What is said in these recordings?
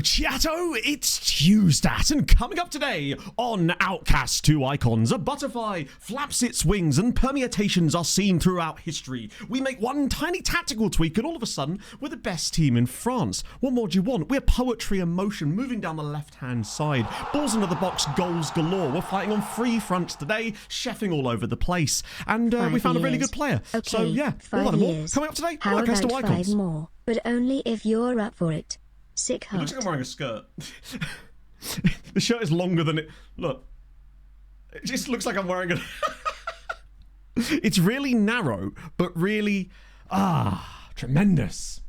Chatto, it's Tuesdat, and coming up today on Outcasts, two icons, a butterfly flaps its wings and permutations are seen throughout history. We make one tiny tactical tweak and all of a sudden we're the best team in France. What more do you want? We're poetry and motion moving down the left-hand side. Balls into the box, goals galore. We're fighting on three fronts today, chefing all over the place. And we found a really good player. Okay, so yeah, all that and more. Coming up today, how Outcasts, about two icons. 5 more? But only if you're up for it. Sick It heart. looks like I'm wearing a skirt. The shirt is longer than it. Look. It just looks like I'm wearing a. It's really narrow, but really. Tremendous.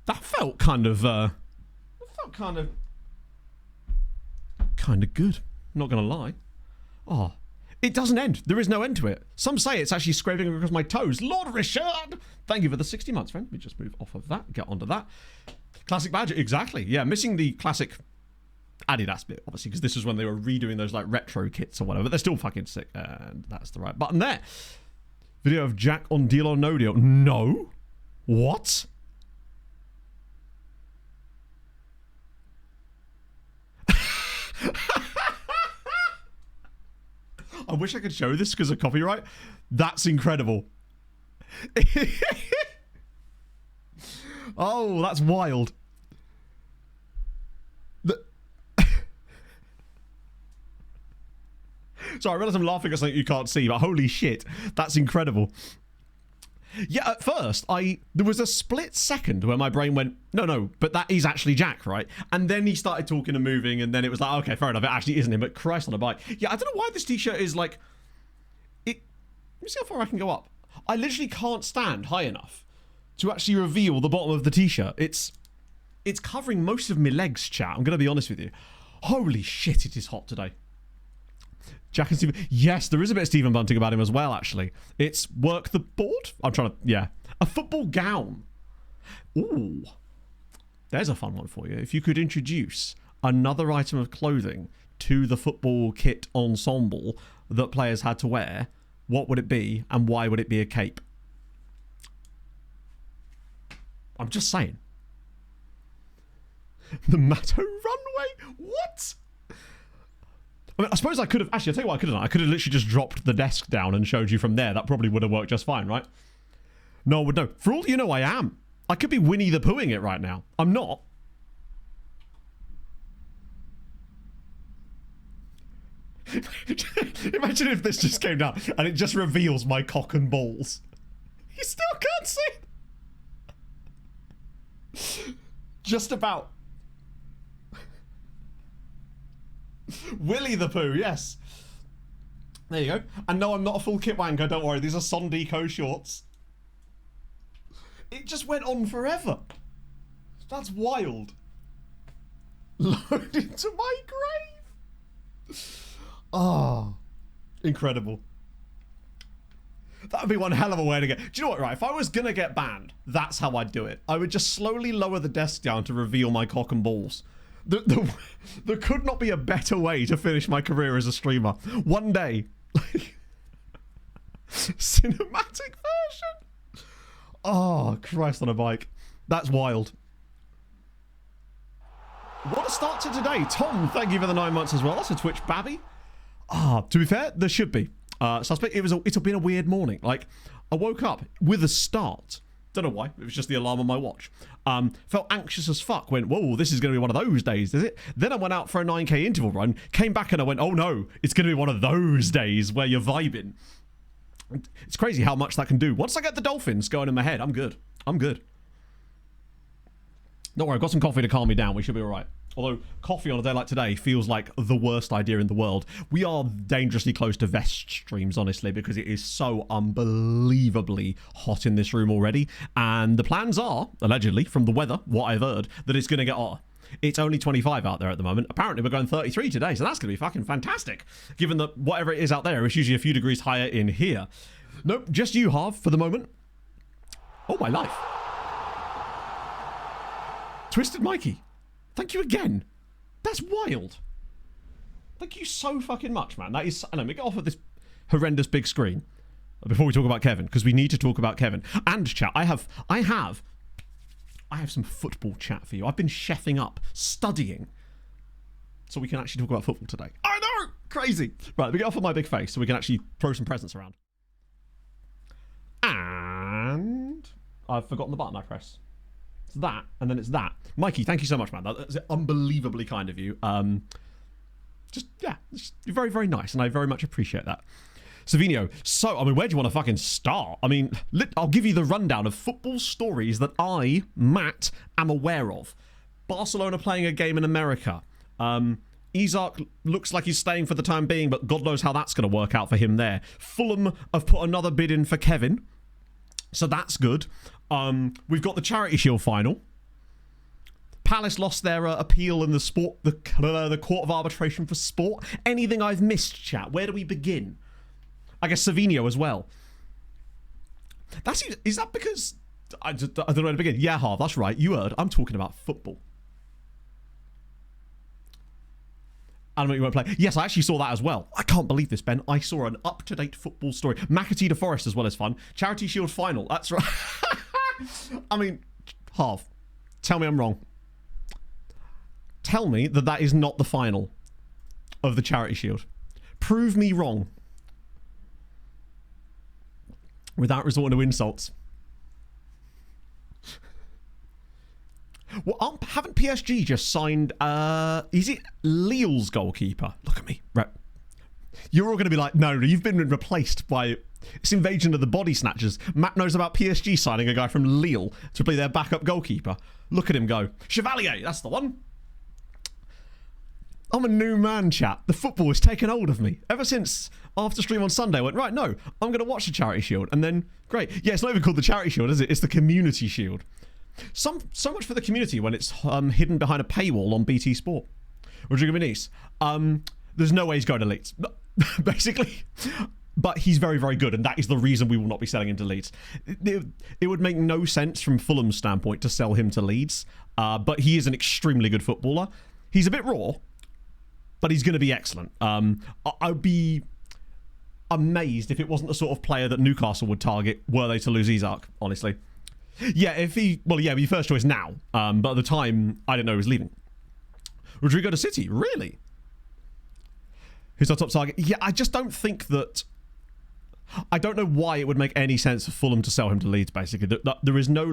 That felt kind of. Kind of good. Not gonna lie. Oh. It doesn't end. There is no end to it. Some say it's actually scraping across my toes. Lord Richard! Thank you for the 60 months, friend. Let me just move off of that. Get onto that. Classic badge. Exactly. Yeah, missing the classic Adidas bit, obviously, because this was when they were redoing those, like, retro kits or whatever. But they're still fucking sick. And that's the right button there. Video of Jack on Deal or No Deal. No? What? I wish I could show this because of copyright. That's incredible. Oh, that's wild. Sorry, I realise I'm laughing at something you can't see, but holy shit, that's incredible. Yeah, at first, there was a split second where my brain went, no, but that is actually Jack, right? And then he started talking and moving, and then it was like, okay, fair enough, it actually isn't him, but Christ on a bike. Yeah, I don't know why this t-shirt is like, let me see how far I can go up. I literally can't stand high enough to actually reveal the bottom of the t-shirt. It's covering most of my legs, chat, I'm going to be honest with you. Holy shit, it is hot today. Jack and Stephen. Yes, there is a bit of Stephen Bunting about him as well, actually. It's work the board? I'm trying to, yeah. A football gown. Ooh. There's a fun one for you. If you could introduce another item of clothing to the football kit ensemble that players had to wear, what would it be and why would it be a cape? I'm just saying. The Matto runway? What? I mean, I suppose I could have... Actually, I'll tell you what I could have done. I could have literally just dropped the desk down and showed you from there. That probably would have worked just fine, right? No one would know. For all you know, I am. I could be Winnie the Poohing it right now. I'm not. Imagine if this just came down and it just reveals my cock and balls. You still can't see it. Just about. Willy the Pooh, yes. There you go. And no, I'm not a full kit wanker, don't worry. These are Sondico shorts. It just went on forever. That's wild. Load into my grave. Oh, incredible. That would be one hell of a way to get... Do you know what, right? If I was going to get banned, that's how I'd do it. I would just slowly lower the desk down to reveal my cock and balls. There could not be a better way to finish my career as a streamer. One day. Cinematic version? Oh, Christ on a bike. That's wild. What a start to today. Tom, thank you for the 9 months as well. That's a Twitch babby. To be fair, there should be. Suspect it's been a weird morning. Like, I woke up with a start. Don't know why. It was just the alarm on my watch. Felt anxious as fuck. Went, whoa, this is going to be one of those days, is it? Then I went out for a 9k interval run. Came back and I went, oh no, it's going to be one of those days where you're vibing. It's crazy how much that can do. Once I get the dolphins going in my head, I'm good. I'm good. Don't worry, I've got some coffee to calm me down. We should be all right. Although coffee on a day like today feels like the worst idea in the world. We are dangerously close to vest streams, honestly, because it is so unbelievably hot in this room already. And the plans are, allegedly, from the weather, what I've heard, that it's going to get hotter. It's only 25 out there at the moment. Apparently, we're going 33 today, so that's going to be fucking fantastic. Given that whatever it is out there is usually a few degrees higher in here. Nope, just you, Harv, for the moment. Oh, my life. Twisted Mikey. Thank you again. That's wild. Thank you so fucking much, man. That is... Let me get off of this horrendous big screen before we talk about Kevin, because we need to talk about Kevin. And chat, I have I have some football chat for you. I've been chefing up, studying, so we can actually talk about football today. I know! Crazy! Right, let me get off of my big face so we can actually throw some presents around. And I've forgotten the button I press. It's that, and then it's that. Mikey, thank you so much, man. That's unbelievably kind of you. You're very, very nice, and I very much appreciate that. Savino, so, I mean, where do you want to fucking start? I mean, I'll give you the rundown of football stories that I, Matt, am aware of. Barcelona playing a game in America. Isaac looks like he's staying for the time being, but God knows how that's going to work out for him there. Fulham have put another bid in for Kevin, so that's good. We've got the Charity Shield final. Palace lost their appeal in the Court of Arbitration for Sport. Anything I've missed, chat? Where do we begin? I guess Savinho as well. Is that because... I don't know where to begin. Yeah, Harv, that's right. You heard. I'm talking about football. I don't know what you want to play. Yes, I actually saw that as well. I can't believe this, Ben. I saw an up-to-date football story. McAtee to Forest as well as fun. Charity Shield final. That's right. I mean, Harv, tell me I'm wrong. Tell me that is not the final of the Charity Shield. Prove me wrong. Without resorting to insults. Well, haven't PSG just signed, is it Lille's goalkeeper? Look at me. Right. You're all going to be like, no, you've been replaced by... It's invasion of the body snatchers. Matt knows about PSG signing a guy from Lille to be their backup goalkeeper. Look at him go. Chevalier, that's the one. I'm a new man, chat. The football has taken hold of me. Ever since after stream on Sunday, I went, right, no, I'm going to watch the Charity Shield. And then, great. Yeah, it's not even called the Charity Shield, is it? It's the Community Shield. So much for the community when it's hidden behind a paywall on BT Sport. Rodrigo Muniz. There's no way he's going to Leeds. Basically. But he's very, very good, and that is the reason we will not be selling him to Leeds. It would make no sense from Fulham's standpoint to sell him to Leeds, but he is an extremely good footballer. He's a bit raw, but he's going to be excellent. I'd be amazed if it wasn't the sort of player that Newcastle would target were they to lose Isaac, honestly. Yeah, be first choice now, but at the time, I didn't know he was leaving. Rodrigo to City, really? Who's our top target? Yeah, I just don't think that... I don't know why it would make any sense for Fulham to sell him to Leeds, basically. There is no,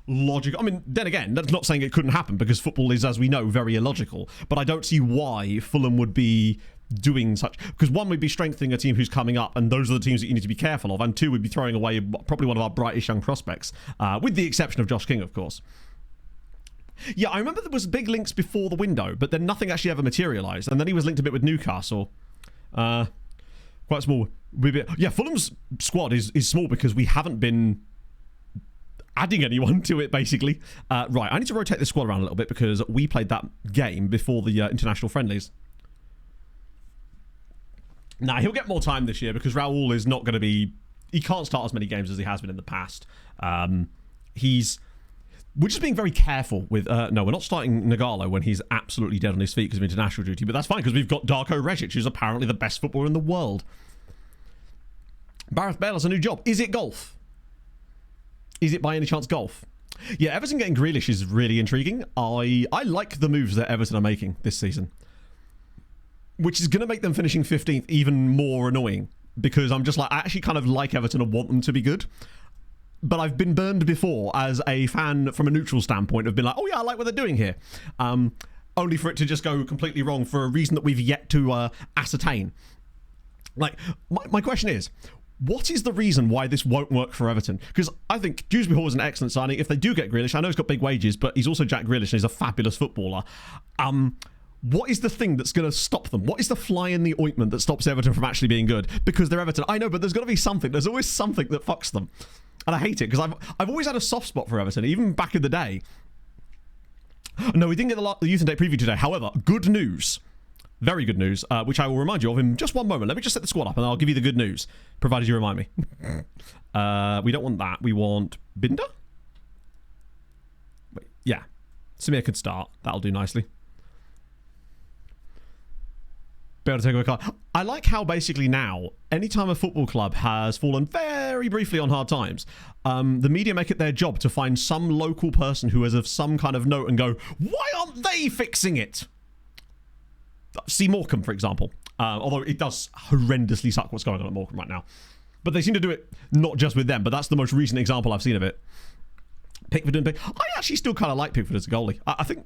logic... I mean, then again, that's not saying it couldn't happen, because football is, as we know, very illogical. But I don't see why Fulham would be doing such... Because one, we'd be strengthening a team who's coming up, and those are the teams that you need to be careful of. And two, we'd be throwing away probably one of our brightest young prospects, with the exception of Josh King, of course. Yeah, I remember there was big links before the window, but then nothing actually ever materialised. And then he was linked a bit with Newcastle. Quite small. Yeah, Fulham's squad is small because we haven't been adding anyone to it, basically. Right, I need to rotate the squad around a little bit because we played that game before the international friendlies. Nah, he'll get more time this year because Raul is not going to be... He can't start as many games as he has been in the past. We're just being very careful with... no, we're not starting Nagalo when he's absolutely dead on his feet because of international duty, but that's fine because we've got Darko Regic, who's apparently the best footballer in the world. Gareth Bale has a new job. Is it golf? Is it by any chance golf? Yeah, Everton getting Grealish is really intriguing. I like the moves that Everton are making this season, which is going to make them finishing 15th even more annoying because I'm just like, I actually kind of like Everton and want them to be good. But I've been burned before as a fan from a neutral standpoint of being like, oh yeah, I like what they're doing here. Only for it to just go completely wrong for a reason that we've yet to ascertain. Like, my question is, what is the reason why this won't work for Everton? Because I think Dewsbury Hall is an excellent signing. If they do get Grealish, I know he's got big wages, but he's also Jack Grealish and he's a fabulous footballer. What is the thing that's going to stop them? What is the fly in the ointment that stops Everton from actually being good? Because they're Everton. I know, but there's got to be something. There's always something that fucks them. And I hate it because I've always had a soft spot for Everton, even back in the day. No, we didn't get the Youth and Day preview today. However, good news. Very good news, which I will remind you of in just one moment. Let me just set the squad up and I'll give you the good news, provided you remind me. We don't want that. We want Binder? Wait, yeah. Samir could start. That'll do nicely. Be able to take away a card. I like how basically now, anytime a football club has fallen very briefly on hard times, the media make it their job to find some local person who is of some kind of note and go, why aren't they fixing it? See Morecambe, for example. Although it does horrendously suck what's going on at Morecambe right now. But they seem to do it not just with them, but that's the most recent example I've seen of it. Pickford and Pickford. I actually still kind of like Pickford as a goalie. I think...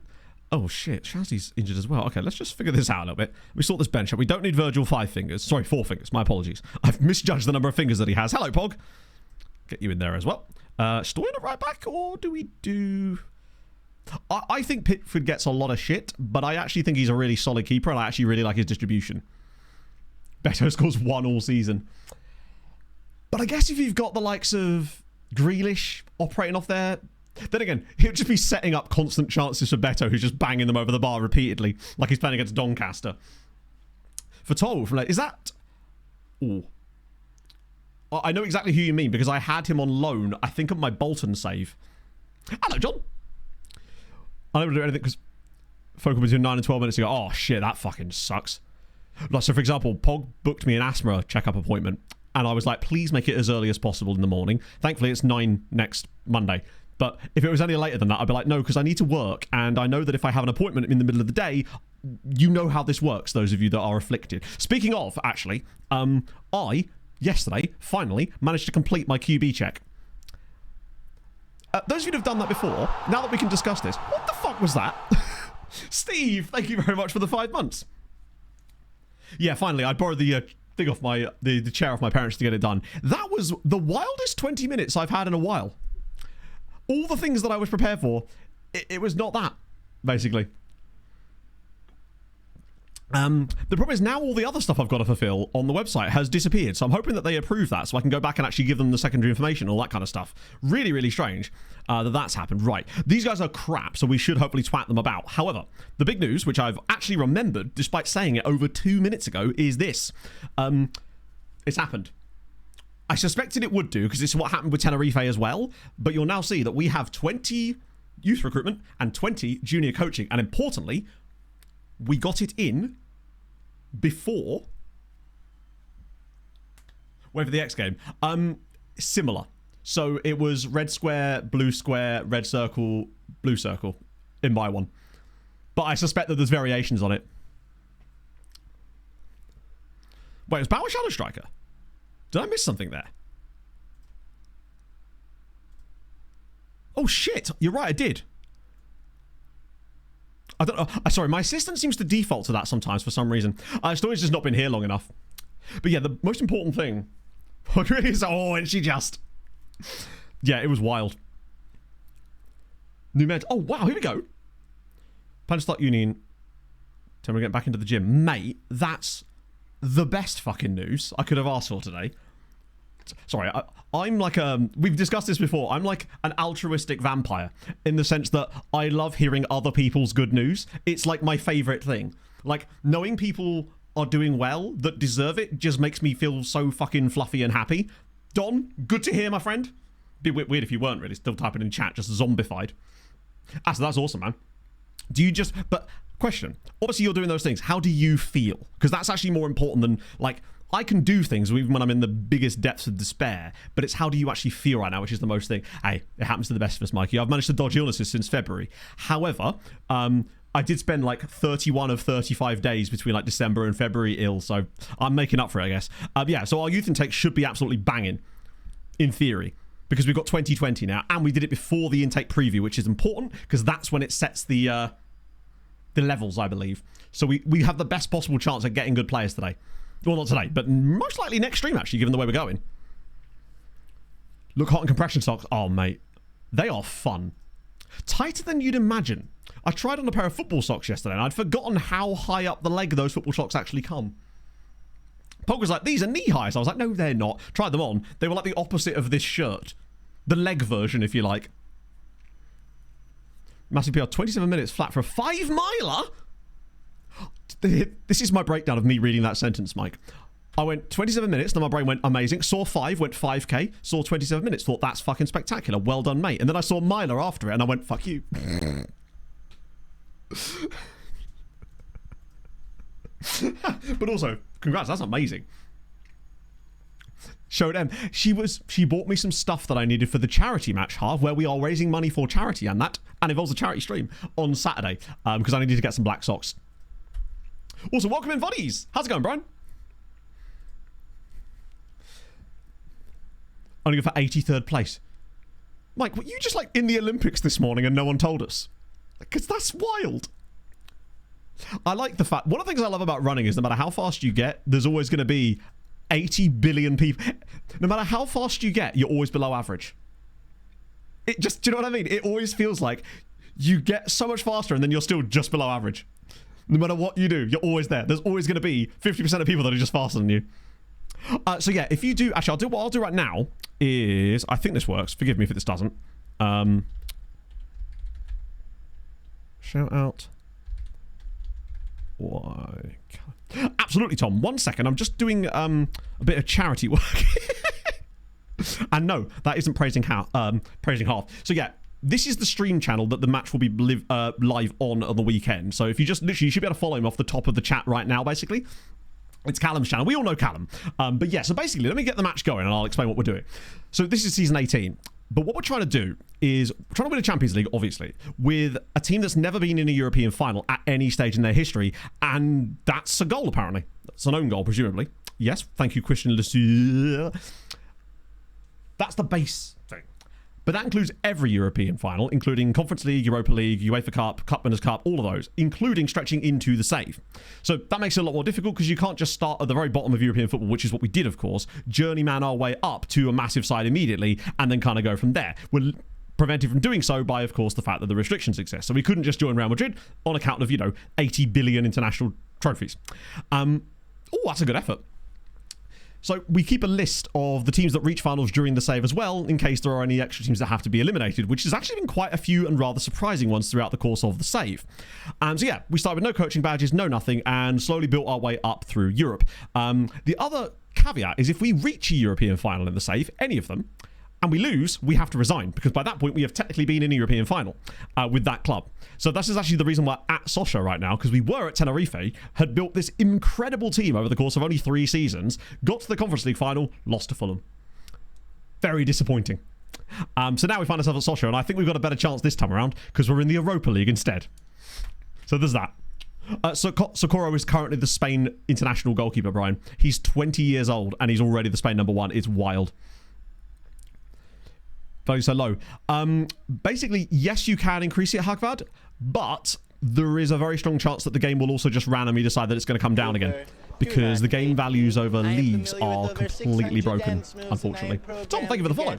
Oh, shit. Shazzy's injured as well. Okay, let's just figure this out a little bit. We sort this bench up. We don't need Virgil 5 fingers. Sorry, 4 fingers. My apologies. I've misjudged the number of fingers that he has. Hello, Pog. Get you in there as well. Stoyan at right back, or do we do... I think Pickford gets a lot of shit, but I actually think he's a really solid keeper, and I actually really like his distribution. Beto scores 1 all season. But I guess if you've got the likes of Grealish operating off there... Then again, he'll just be setting up constant chances for Beto, who's just banging them over the bar repeatedly, like he's playing against Doncaster. For Toll, from is that... Ooh. I know exactly who you mean, because I had him on loan, I think, of my Bolton save. Hello, John. I'm not able to do anything, because Folk between 9 and 12 minutes ago. Oh, shit, that fucking sucks. Like, so, for example, Pog booked me an asthma checkup appointment, and I was like, please make it as early as possible in the morning. Thankfully, it's 9 next Monday. But if it was any later than that, I'd be like, no, because I need to work. And I know that if I have an appointment in the middle of the day, you know how this works, those of you that are afflicted. Speaking of, actually, I, yesterday, finally managed to complete my QB check. Those of you who have done that before, now that we can discuss this, what the fuck was that? Steve, thank you very much for the 5 months. Yeah, finally, I borrowed the thing off my, the chair off my parents to get it done. That was the wildest 20 minutes I've had in a while. All the things that I was prepared for, it was not that, basically. The problem is now all the other stuff I've got to fulfill on the website has disappeared, so I'm hoping that they approve that so I can go back and actually give them the secondary information, all that kind of stuff. Really, really strange that that's happened. Right, these guys are crap, so we should hopefully twat them about. However, the big news, which I've actually remembered, despite saying it over 2 minutes ago, is this. It's happened. I suspected it would do, because this is what happened with Tenerife as well, but you'll now see that we have 20 youth recruitment and 20 junior coaching, and importantly, we got it in before... Wait for the X game. Similar. So it was red square, red circle, blue circle in my one. But I suspect that there's variations on it. Wait, was Power Shadow Striker? Did I miss something there? Oh shit, you're right, I did. I don't know. Sorry, my assistant seems to default to that sometimes for some reason. Story's just not been here long enough. But yeah, the most important thing... What really is... Oh, and she just... Yeah, it was wild. New med... Oh, wow, here we go. Plan to start uni. Tell me to get back into the gym. Mate, that's the best fucking news I could have asked for today. Sorry, I'm like we've discussed this before. I'm like an altruistic vampire in the sense that I love hearing other people's good news. It's like my favorite thing. Like knowing people are doing well that deserve it just makes me feel so fucking fluffy and happy. Don, good to hear, my friend. Be weird if you weren't really still typing in chat, just zombified. So that's awesome, man. Do you just... But question. Obviously, you're doing those things. How do you feel? Because that's actually more important than like... I can do things even when I'm in the biggest depths of despair, but it's how do you actually feel right now, which is the most thing. Hey, it happens to the best of us, Mikey. I've managed to dodge illnesses since February. However, I did spend like 31 of 35 days between like December and February ill, so I'm making up for it, I guess. Yeah, so our youth intake should be absolutely banging, in theory, because we've got 2020 now, and we did it before the intake preview, which is important, because that's when it sets the levels, I believe. So we have the best possible chance at getting good players today. Well, not today, but most likely next stream, actually, given the way we're going. Look hot in compression socks. Oh, mate. They are fun. Tighter than you'd imagine. I tried on a pair of football socks yesterday, and I'd forgotten how high up the leg those football socks actually come. Pog was like, these are knee-high. So I was like, no, they're not. Tried them on. They were like the opposite of this shirt. The leg version, if you like. Massive PR, 27 minutes flat for a 5-miler? This is my breakdown of me reading that sentence, Mike. I went 27 minutes, then my brain went amazing. Saw 5, went 5k. Saw 27 minutes, thought that's fucking spectacular. Well done, mate. And then I saw miler after it, and I went, fuck you. But also, congrats, that's amazing. Showed M. She bought me some stuff that I needed for the charity match half, where we are raising money for charity, and involves a charity stream on Saturday, because I needed to get some black socks. Also, welcome in, buddies. How's it going, Brian? Only go for 83rd place. Mike, were you just like in the Olympics this morning and no one told us? Because that's wild. I like the fact, one of the things I love about running is no matter how fast you get, there's always going to be 80 billion people. No matter how fast you get, you're always below average. Do you know what I mean? It always feels like you get so much faster and then you're still just below average. No matter what you do, you're always there. There's always going to be 50% of people that are just faster than you. So yeah, if you do, actually, what I'll do right now is, I think this works. Forgive me if this doesn't. Shout out. Why? Absolutely, Tom. 1 second. I'm just doing a bit of charity work. And no, that isn't praising half. So yeah, this is the stream channel that the match will be live on the weekend. So if you just literally, you should be able to follow him off the top of the chat right now, basically. It's Callum's channel. We all know Callum. But yeah, so basically, let me get the match going and I'll explain what we're doing. So this is season 18. But what we're trying to do is we're trying to win a Champions League, obviously, with a team that's never been in a European final at any stage in their history. And that's a goal, apparently. That's an own goal, presumably. Yes, thank you, Christian Lesieux. That's the base thing. But that includes every European final, including Conference League, Europa League, UEFA Cup, Cup Winners' Cup, all of those, including stretching into the save. So that makes it a lot more difficult because you can't just start at the very bottom of European football, which is what we did, of course, journeyman our way up to a massive side immediately, and then kind of go from there. We're prevented from doing so by, of course, the fact that the restrictions exist. So we couldn't just join Real Madrid on account of, 80 billion international trophies. Oh, that's a good effort. So we keep a list of the teams that reach finals during the save as well, in case there are any extra teams that have to be eliminated, which has actually been quite a few and rather surprising ones throughout the course of the save. So yeah, we started with no coaching badges, no nothing, and slowly built our way up through Europe. The other caveat is if we reach a European final in the save, any of them, and we lose, we have to resign, because by that point we have technically been in a European final with that club. So this is actually the reason we're at Sochaux right now, because we were at Tenerife, had built this incredible team over the course of only 3 seasons, got to the Conference League final, lost to Fulham. Very disappointing. So now we find ourselves at Sochaux, and I think we've got a better chance this time around, because we're in the Europa League instead. So there's that. Socorro is currently the Spain international goalkeeper, Brian. He's 20 years old, and he's already the Spain #1. It's wild. Value so low. Basically, yes, you can increase it, Hagvad, but there is a very strong chance that the game will also just randomly decide that it's going to come down again, because the game values over leagues are completely broken, unfortunately. Tom, thank you for the follow.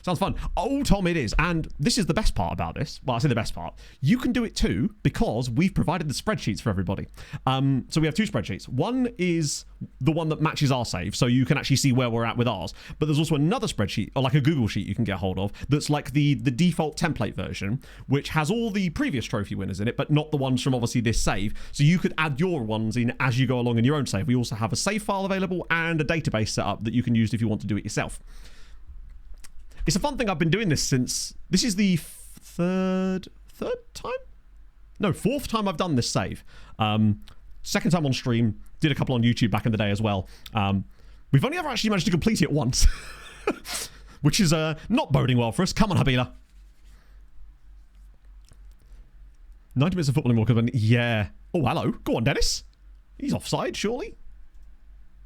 Sounds fun. Oh, Tom, it is. And this is the best part about this. Well, I say the best part. You can do it too, because we've provided the spreadsheets for everybody. So we have 2 spreadsheets. One is the one that matches our save, so you can actually see where we're at with ours. But there's also another spreadsheet, or like a Google sheet you can get hold of, that's like the default template version, which has all the previous trophy winners in it, but not the ones from obviously this save. So you could add your ones in as you go along in your own save. We also have a save file available and a database set up that you can use if you want to do it yourself. It's a fun thing. I've been doing this since... This is the third time? No, 4th time I've done this save. 2nd time on stream. Did a couple on YouTube back in the day as well. We've only ever actually managed to complete it once. Which is not boding well for us. Come on, Habila. 90 minutes of footballing more than... Yeah. Oh, hello. Go on, Dennis. He's offside, surely.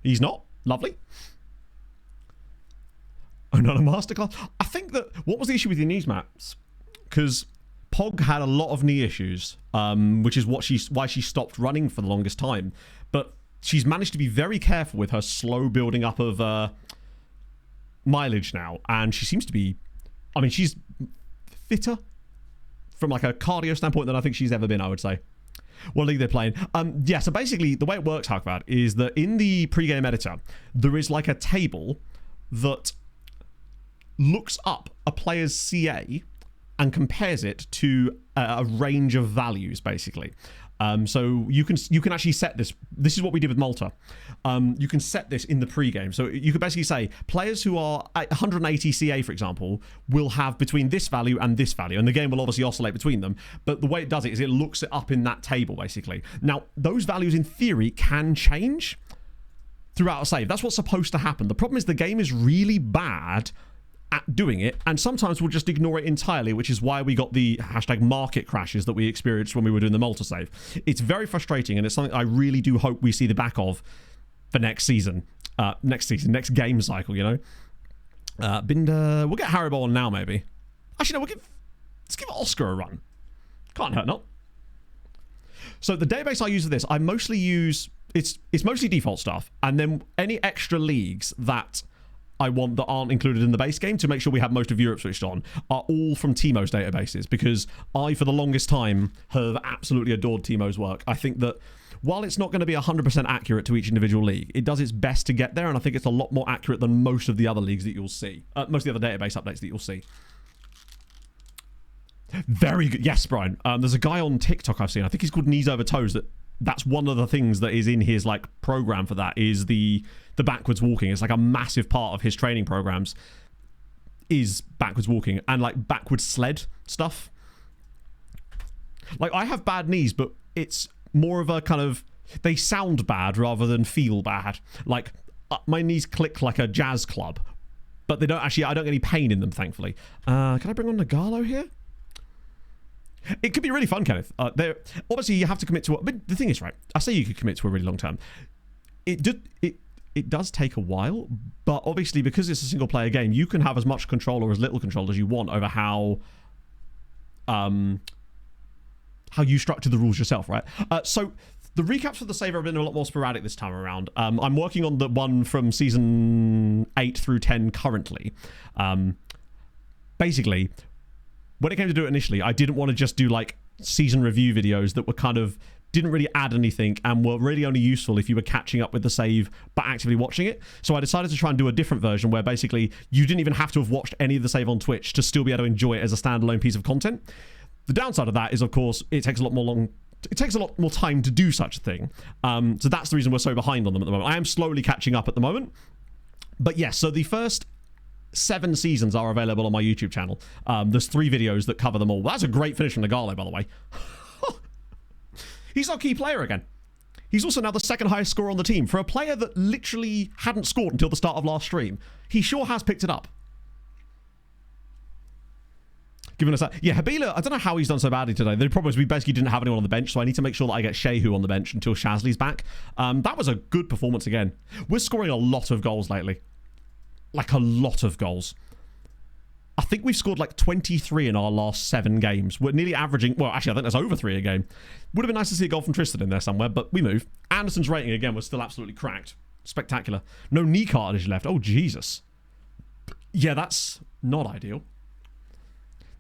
He's not. Lovely. Oh, not a masterclass. I think that... What was the issue with your knees, Matt? Because Pog had a lot of knee issues, which is why she stopped running for the longest time. But she's managed to be very careful with her slow building up of mileage now. And she seems to be... I mean, she's fitter from like a cardio standpoint than I think she's ever been, I would say. What league they're playing. Yeah, so basically the way it works, Hagvad, is that in the pre-game editor, there is like a table that looks up a player's CA and compares it to a range of values, basically. So you can actually set this. This is what we did with Malta. You can set this in the pre-game. So you could basically say players who are at 180 CA, for example, will have between this value and this value, and the game will obviously oscillate between them. But the way it does it is it looks it up in that table, basically. Now, those values in theory can change throughout a save. That's what's supposed to happen. The problem is the game is really bad at doing it, and sometimes we'll just ignore it entirely, which is why we got the hashtag market crashes that we experienced when we were doing the Malta save. It's very frustrating, and it's something I really do hope we see the back of for next season, next game cycle, you know. Binder, we'll get Haribo on now, maybe. Actually, no, let's give Oscar a run. Can't hurt not. So the database I use for this, I mostly use, it's mostly default stuff, and then any extra leagues that I want that aren't included in the base game to make sure we have most of Europe switched on are all from Timo's databases, because I, for the longest time, have absolutely adored Timo's work. I think that while it's not going to be 100% accurate to each individual league, it does its best to get there, and I think it's a lot more accurate than most of the other leagues that you'll see. Most of the other database updates that you'll see. Very good. Yes, Brian. There's a guy on TikTok I've seen. I think he's called Knees Over Toes. That's one of the things that is in his like program for that is the backwards walking. It's like a massive part of his training programs is backwards walking and like backwards sled stuff. Like I have bad knees, but it's more of a kind of, they sound bad rather than feel bad. Like my knees click like a jazz club, but they don't actually, I don't get any pain in them, thankfully. Can I bring on Galore here? It could be really fun, Kenneth. Obviously, you have to commit to. But the thing is, right? I say you could commit to a really long term. It does take a while, but obviously because it's a single player game, you can have as much control or as little control as you want over how you structure the rules yourself, right? So the recaps for the save have been a lot more sporadic this time around. I'm working on the one from season 8 through 10 currently. Basically, when it came to do it initially, I didn't want to just do like season review videos that were kind of didn't really add anything and were really only useful if you were catching up with the save but actively watching it. So I decided to try and do a different version where basically you didn't even have to have watched any of the save on Twitch to still be able to enjoy it as a standalone piece of content. The downside of that is, of course, it takes a lot more time to do such a thing. So that's the reason we're so behind on them at the moment. I am slowly catching up at the moment. But yes, so the first 7 seasons are available on my YouTube channel. There's 3 videos that cover them all. That's a great finish from Galore, by the way. He's our key player again. He's also now the second highest scorer on the team. For a player that literally hadn't scored until the start of last stream, he sure has picked it up. Giving us that. Yeah, Habila, I don't know how he's done so badly today. The problem is we basically didn't have anyone on the bench, so I need to make sure that I get Shehu on the bench until Shazly's back. That was a good performance again. We're scoring a lot of goals lately. Like a lot of goals. I think we've scored like 23 in our last 7 games. We're nearly averaging, well, actually, I think that's over 3 a game. Would have been nice to see a goal from Tristan in there somewhere, but we move. Anderson's rating, again, was still absolutely cracked. Spectacular. No knee cartilage left. Oh, Jesus. Yeah, that's not ideal.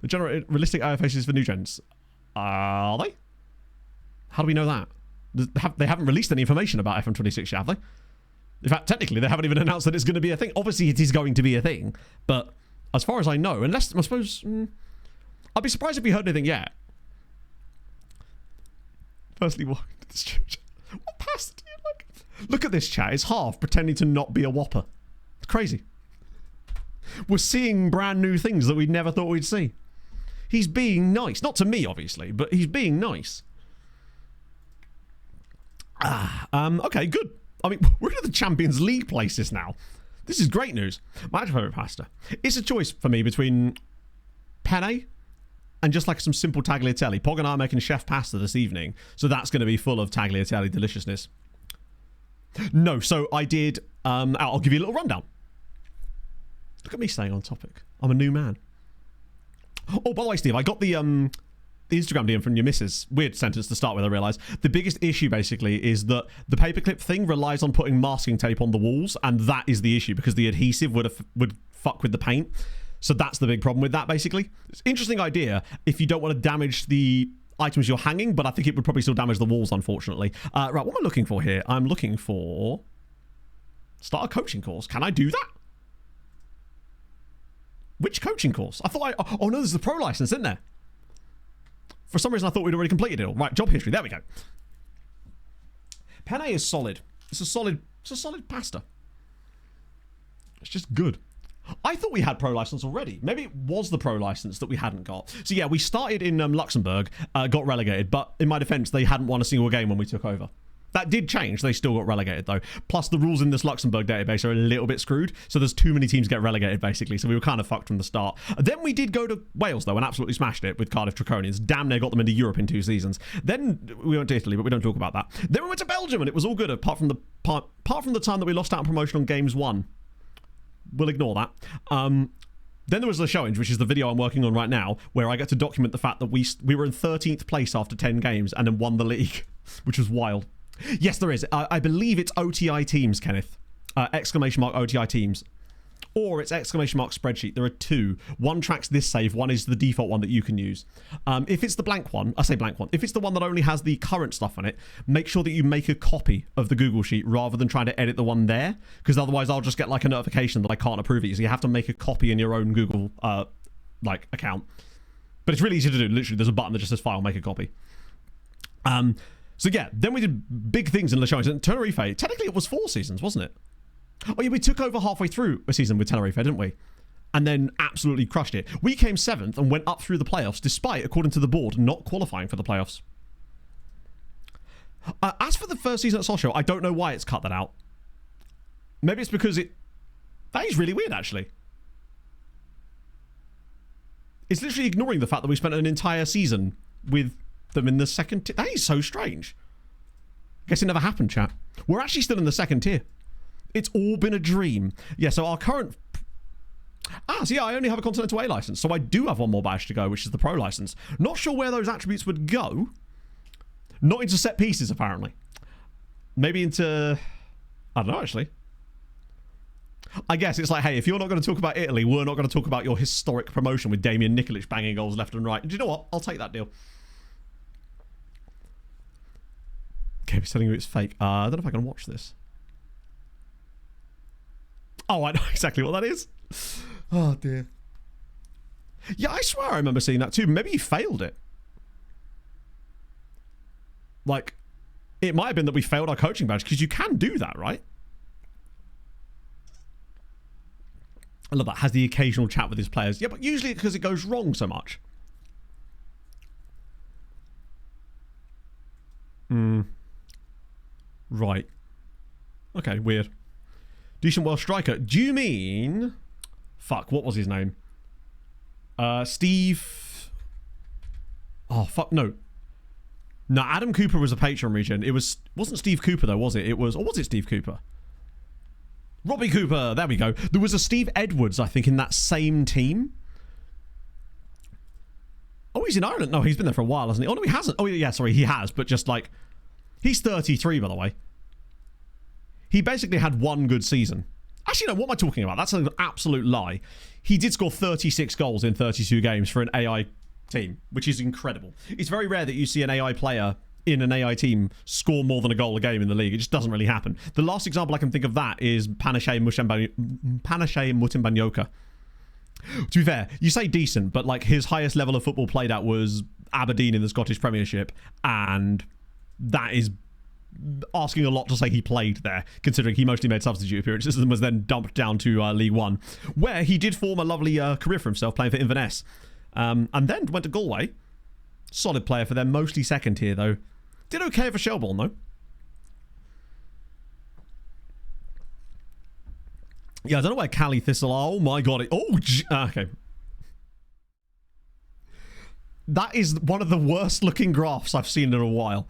The generated realistic AR faces for new gens. Are they? How do we know that? They haven't released any information about FM26 yet, have they? In fact, technically, they haven't even announced that it's going to be a thing. Obviously, it is going to be a thing, but as far as I know, unless, I suppose, I'd be surprised if we heard anything yet. Firstly, walking to this church. What pasta do you like? Look at this chat. It's half pretending to not be a whopper. It's crazy. We're seeing brand new things that we never thought we'd see. He's being nice. Not to me, obviously, but he's being nice. Okay, good. I mean, we're in the Champions League places now. This is great news. My actual favourite pasta. It's a choice for me between penne and just like some simple tagliatelle. Pog and I are making chef pasta this evening, so that's going to be full of tagliatelle deliciousness. No, so I did... I'll give you a little rundown. Look at me staying on topic. I'm a new man. Oh, by the way, Steve, I got the Instagram DM from your missus. Weird sentence to start with, I realise. The biggest issue, basically, is that the paperclip thing relies on putting masking tape on the walls, and that is the issue, because the adhesive would fuck with the paint. So that's the big problem with that, basically. It's an interesting idea if you don't want to damage the items you're hanging, but I think it would probably still damage the walls, unfortunately. Right, what am I looking for here? I'm looking for... Start a coaching course. Can I do that? Which coaching course? I thought oh no, there's the pro license, isn't there? For some reason, I thought we'd already completed it all. Right, job history. There we go. Penne is solid. It's a solid pasta. It's just good. I thought we had pro license already. Maybe it was the pro license that we hadn't got. So yeah, we started in Luxembourg, got relegated, but in my defense, they hadn't won a single game when we took over. That did change. They still got relegated though. Plus the rules in this Luxembourg database are a little bit screwed. So there's too many teams get relegated basically. So we were kind of fucked from the start. Then we did go to Wales though and absolutely smashed it with Cardiff Draconians. Damn near got them into Europe in 2 seasons. Then we went to Italy, but we don't talk about that. Then we went to Belgium and it was all good apart from the time that we lost out on promotion on games 1. We'll ignore that. Then there was the challenge, which is the video I'm working on right now, where I get to document the fact that we were in 13th place after 10 games and then won the league, which was wild. Yes, there is. I believe it's OTI teams, Kenneth. Exclamation mark OTI teams. Or it's exclamation mark spreadsheet. There are 2. One tracks this save. One is the default one that you can use. If it's the blank one, I say blank one. If it's the one that only has the current stuff on it, make sure that you make a copy of the Google Sheet rather than trying to edit the one there. Because otherwise I'll just get like a notification that I can't approve it. So you have to make a copy in your own Google account. But it's really easy to do. Literally, there's a button that just says file, make a copy. So yeah, then we did big things in Le Challenge. And Tenerife, technically it was 4 seasons, wasn't it? Oh yeah, we took over halfway through a season with Tenerife, didn't we? And then absolutely crushed it. We came 7th and went up through the playoffs, despite, according to the board, not qualifying for the playoffs. As for the first season at Sochaux, I don't know why it's cut that out. Maybe it's because that is really weird, actually. It's literally ignoring the fact that we spent an entire season with them in the second tier. That is so strange. Guess it never happened, chat. We're actually still in the 2nd tier. It's all been a dream. Yeah, so our current... so yeah, I only have a Continental A license, so I do have one more badge to go, which is the Pro license. Not sure where those attributes would go. Not into set pieces, apparently. Maybe into... I don't know, actually. I guess it's like, hey, if you're not going to talk about Italy, we're not going to talk about your historic promotion with Damian Nikolic banging goals left and right. And do you know what? I'll take that deal. Okay, we're telling you it's fake. I don't know if I can watch this. Oh, I know exactly what that is. Oh, dear. Yeah, I swear I remember seeing that too. Maybe he failed it. Like, it might have been that we failed our coaching badge, because you can do that, right? I love that. Has the occasional chat with his players. Yeah, but usually because it goes wrong so much. Right. Okay, weird. Decent Welsh striker. Do you mean... Fuck, what was his name? Steve... Oh, fuck, no. No, Adam Cooper was a Patreon regen. It wasn't Steve Cooper, though, was it? It was... Or was it Steve Cooper? Robbie Cooper. There we go. There was a Steve Edwards, I think, in that same team. Oh, he's in Ireland. No, he's been there for a while, hasn't he? Oh, no, he hasn't. Oh, yeah, sorry, he has. But just like... He's 33, by the way. He basically had one good season. Actually, no, what am I talking about? That's an absolute lie. He did score 36 goals in 32 games for an AI team, which is incredible. It's very rare that you see an AI player in an AI team score more than a goal a game in the league. It just doesn't really happen. The last example I can think of that is Panache Mutimbanyoka. To be fair, you say decent, but like his highest level of football played at was Aberdeen in the Scottish Premiership, and that is asking a lot to say he played there, considering he mostly made substitute appearances and was then dumped down to League One, where he did form a lovely career for himself playing for Inverness, and then went to Galway. Solid player for them, mostly 2nd tier though. Did okay for Shelbourne though. Yeah, I don't know where Cali Thistle are. Oh my god. Okay. That is one of the worst looking graphs I've seen in a while.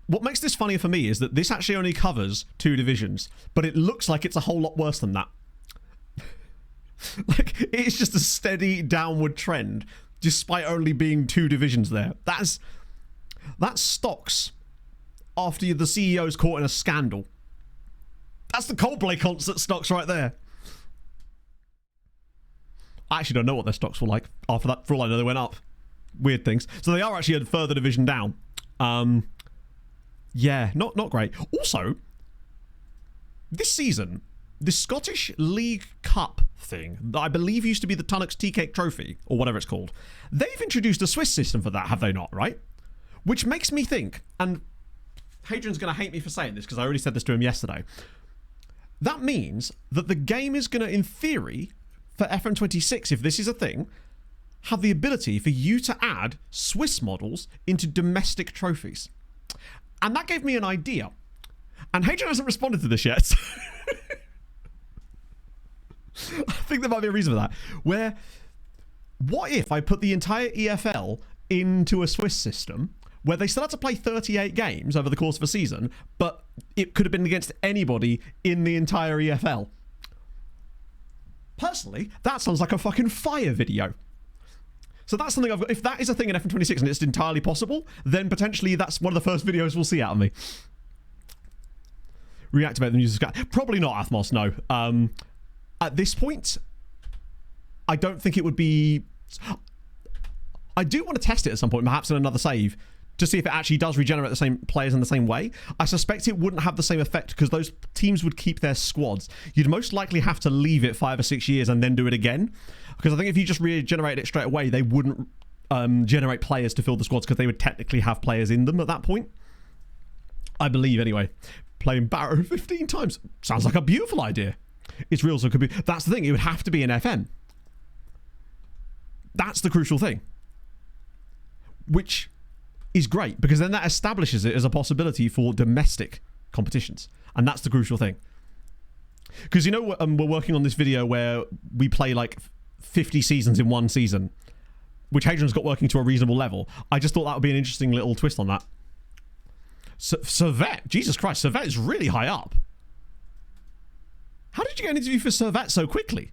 What makes this funnier for me is that this actually only covers 2 divisions, but it looks like it's a whole lot worse than that. Like, it's just a steady downward trend, despite only being 2 divisions there. That's stocks after the CEO's caught in a scandal. That's the Coldplay concert stocks right there. I actually don't know what their stocks were like after that. For all I know, they went up. Weird things. So they are actually a further division down. Yeah, not great. Also, this season, the Scottish League Cup thing that I believe used to be the Tunnock's Tea Cake Trophy, or whatever it's called, they've introduced a Swiss system for that, have they not, right? Which makes me think, and Hadrian's going to hate me for saying this because I already said this to him yesterday, that means that the game is going to, in theory, for FM26, if this is a thing, have the ability for you to add Swiss models into domestic trophies. And that gave me an idea. And Hadrian hasn't responded to this yet. So I think there might be a reason for that. Where, what if I put the entire EFL into a Swiss system where they still had to play 38 games over the course of a season, but it could have been against anybody in the entire EFL? Personally, that sounds like a fucking fire video. So that's something I've got. If that is a thing in FM26 and it's entirely possible, then potentially that's one of the first videos we'll see out of me. Reactivate the music. Probably not, Athmos, no. At this point, I don't think it would be... I do want to test it at some point, perhaps in another save, to see if it actually does regenerate the same players in the same way. I suspect it wouldn't have the same effect because those teams would keep their squads. You'd most likely have to leave it 5 or 6 years and then do it again. Because I think if you just regenerated it straight away, they wouldn't generate players to fill the squads because they would technically have players in them at that point. I believe, anyway. Playing Barrow 15 times. Sounds like a beautiful idea. It's real, so it could be... That's the thing. It would have to be an FM. That's the crucial thing. Which is great, because then that establishes it as a possibility for domestic competitions. And that's the crucial thing. Because, you know, we're working on this video where we play, like, 50 seasons in one season, which Hadrian's got working to a reasonable level. I just thought that would be an interesting little twist on that. Servette? Jesus Christ, Servette is really high up. How did you get an interview for Servette so quickly?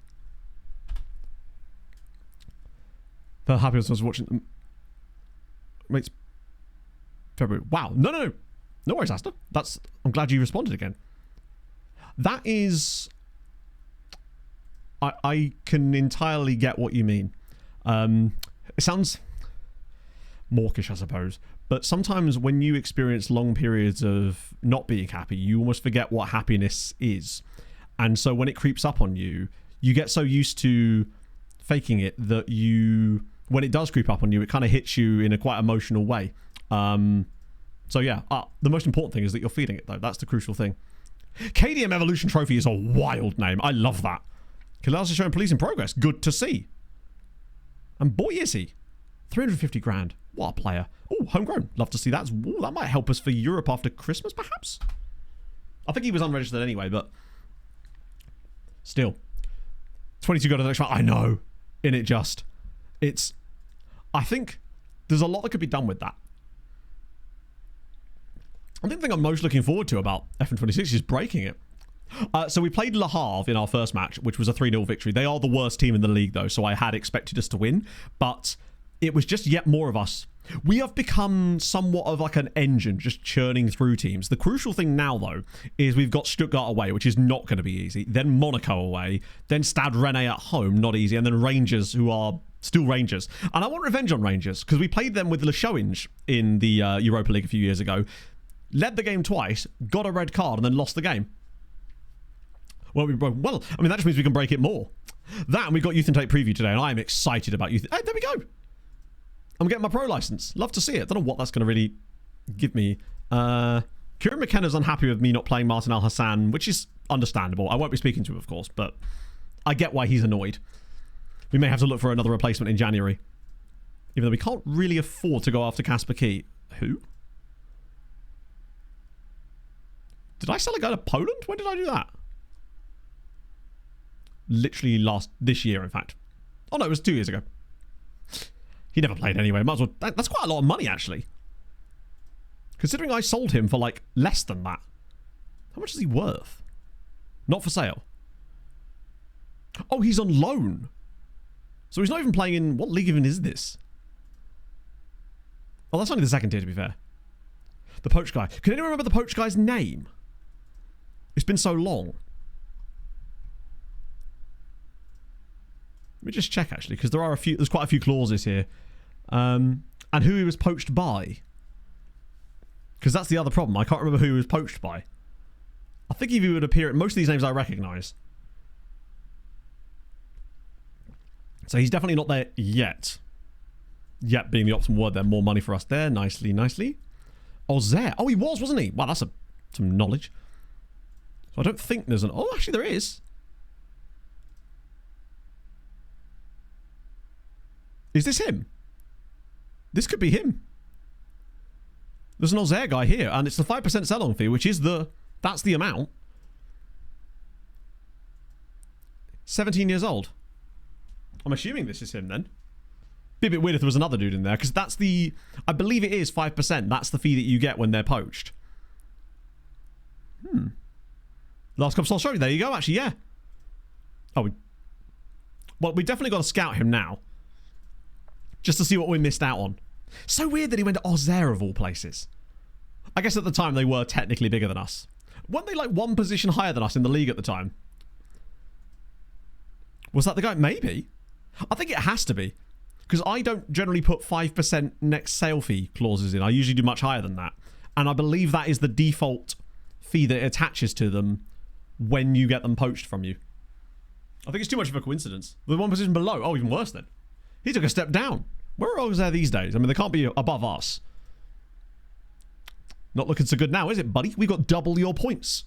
The happiest I was watching them. Mates. February. Wow. No. No worries, Asta. I'm glad you responded again. That is... I can entirely get what you mean. It sounds mawkish, I suppose. But sometimes when you experience long periods of not being happy, you almost forget what happiness is. And so when it creeps up on you, you get so used to faking it that when it does creep up on you, it kind of hits you in a quite emotional way. So yeah, the most important thing is that you're feeling it, though. That's the crucial thing. KDM Evolution Trophy is a wild name. I love that. Kala's showing police in progress. Good to see. And boy, is he. 350 grand. What a player. Oh, homegrown. Love to see that. Ooh, that might help us for Europe after Christmas, perhaps? I think he was unregistered anyway, but still. 22 go to the next round. I know. I think there's a lot that could be done with that. I think the thing I'm most looking forward to about FN26 is breaking it. So we played Le Havre in our first match, which was a 3-0 victory. They are the worst team in the league, though, so I had expected us to win. But it was just yet more of us. We have become somewhat of like an engine, just churning through teams. The crucial thing now, though, is we've got Stuttgart away, which is not going to be easy. Then Monaco away. Then Stade Rennais at home, not easy. And then Rangers, who are still Rangers. And I want revenge on Rangers, because we played them with Le Showinge in the Europa League a few years ago. Led the game twice, got a red card, and then lost the game. Well, I mean, that just means we can break it more. That, and we've got Youth Intake Preview today, and I'm excited about Youth. Hey, there we go. I'm getting my pro license. Love to see it. Don't know what that's going to really give me. Kieran McKenna's unhappy with me not playing Martin Al Hassan, which is understandable. I won't be speaking to him, of course, but I get why he's annoyed. We may have to look for another replacement in January. Even though we can't really afford to go after Kasper Key. Who? Did I sell a guy to Poland? When did I do that? Literally this year, in fact. Oh no, it was 2 years ago. He never played anyway. Might as well. That's quite a lot of money, actually. Considering I sold him for like less than that. How much is he worth? Not for sale. Oh, he's on loan. So he's not even playing in... What league even is this? Oh, that's only the second tier, to be fair. The poach guy. Can anyone remember the poach guy's name? It's been so long. Let me just check, actually, because there's quite a few clauses here. And who he was poached by. Because that's the other problem. I can't remember who he was poached by. I think if he would appear, most of these names I recognise. So he's definitely not there yet. Yet being the optimal word there. More money for us there. Nicely, nicely. Ozer. Oh, he was, wasn't he? Wow, that's some knowledge. So I don't think there's an... Oh, actually there is. Is this him? This could be him. There's an Ozer guy here, and it's the 5% sell-on fee, which is that's the amount. 17 years old. I'm assuming this is him then. Be a bit weird if there was another dude in there, because that's the... I believe it is 5%. That's the fee that you get when they're poached. Last Coupe Sochaux. There you go, actually, yeah. Oh, well, we definitely got to scout him now. Just to see what we missed out on. So weird that he went to Ozer of all places. I guess at the time they were technically bigger than us. Weren't they like one position higher than us in the league at the time? Was that the guy? Maybe. I think it has to be. Because I don't generally put 5% next sale fee clauses in. I usually do much higher than that. And I believe that is the default fee that attaches to them when you get them poached from you. I think it's too much of a coincidence. The one position below. Oh, even worse then. He took a step down. Where are Ozer these days? I mean, they can't be above us. Not looking so good now, is it, buddy? We got double your points.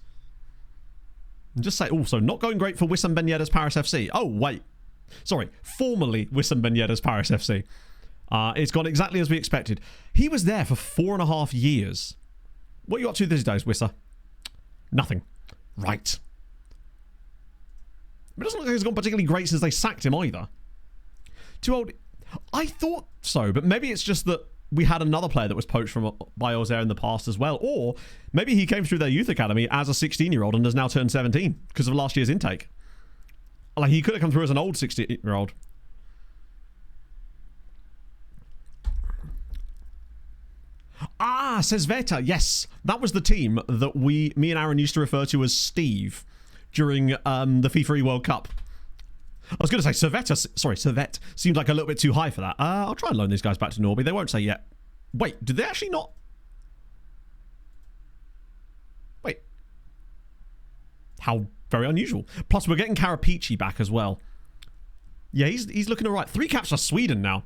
And just say, also, not going great for Wissam Ben Yedder's Paris FC. Oh, wait. Sorry, formerly Wissam Ben Yedder's Paris FC. It's gone exactly as we expected. He was there for 4.5 years. What are you up to these days, Wissa? Nothing. Right. It doesn't look like he's gone particularly great since they sacked him either. Too old. I thought so, but maybe it's just that we had another player that was poached by Ozer in the past as well. Or maybe he came through their youth academy as a 16-year-old and has now turned 17 because of last year's intake. Like, he could have come through as an old 16-year-old. Ah, says Veta. Yes, that was the team that me and Aaron used to refer to as Steve during the FIFA World Cup. I was going to say Servette seemed like a little bit too high for that. I'll try and loan these guys back to Norby. They won't say yet. Wait, did they actually not? Wait. How very unusual. Plus, we're getting Carapici back as well. Yeah, he's looking all right. 3 caps for Sweden now.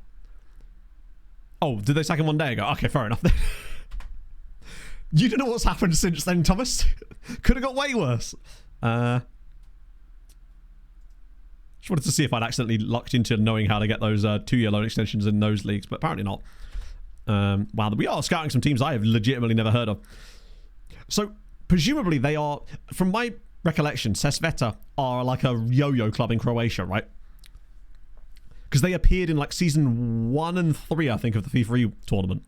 Oh, did they sack him 1 day ago? Okay, fair enough. You don't know what's happened since then, Thomas. Could have got way worse. Just wanted to see if I'd accidentally lucked into knowing how to get those 2-year loan extensions in those leagues, but apparently not. Wow, we are scouting some teams I have legitimately never heard of. So, presumably they are, from my recollection, Sesveta are like a yo-yo club in Croatia, right? Because they appeared in like season 1 and 3, I think, of the FIFA tournament.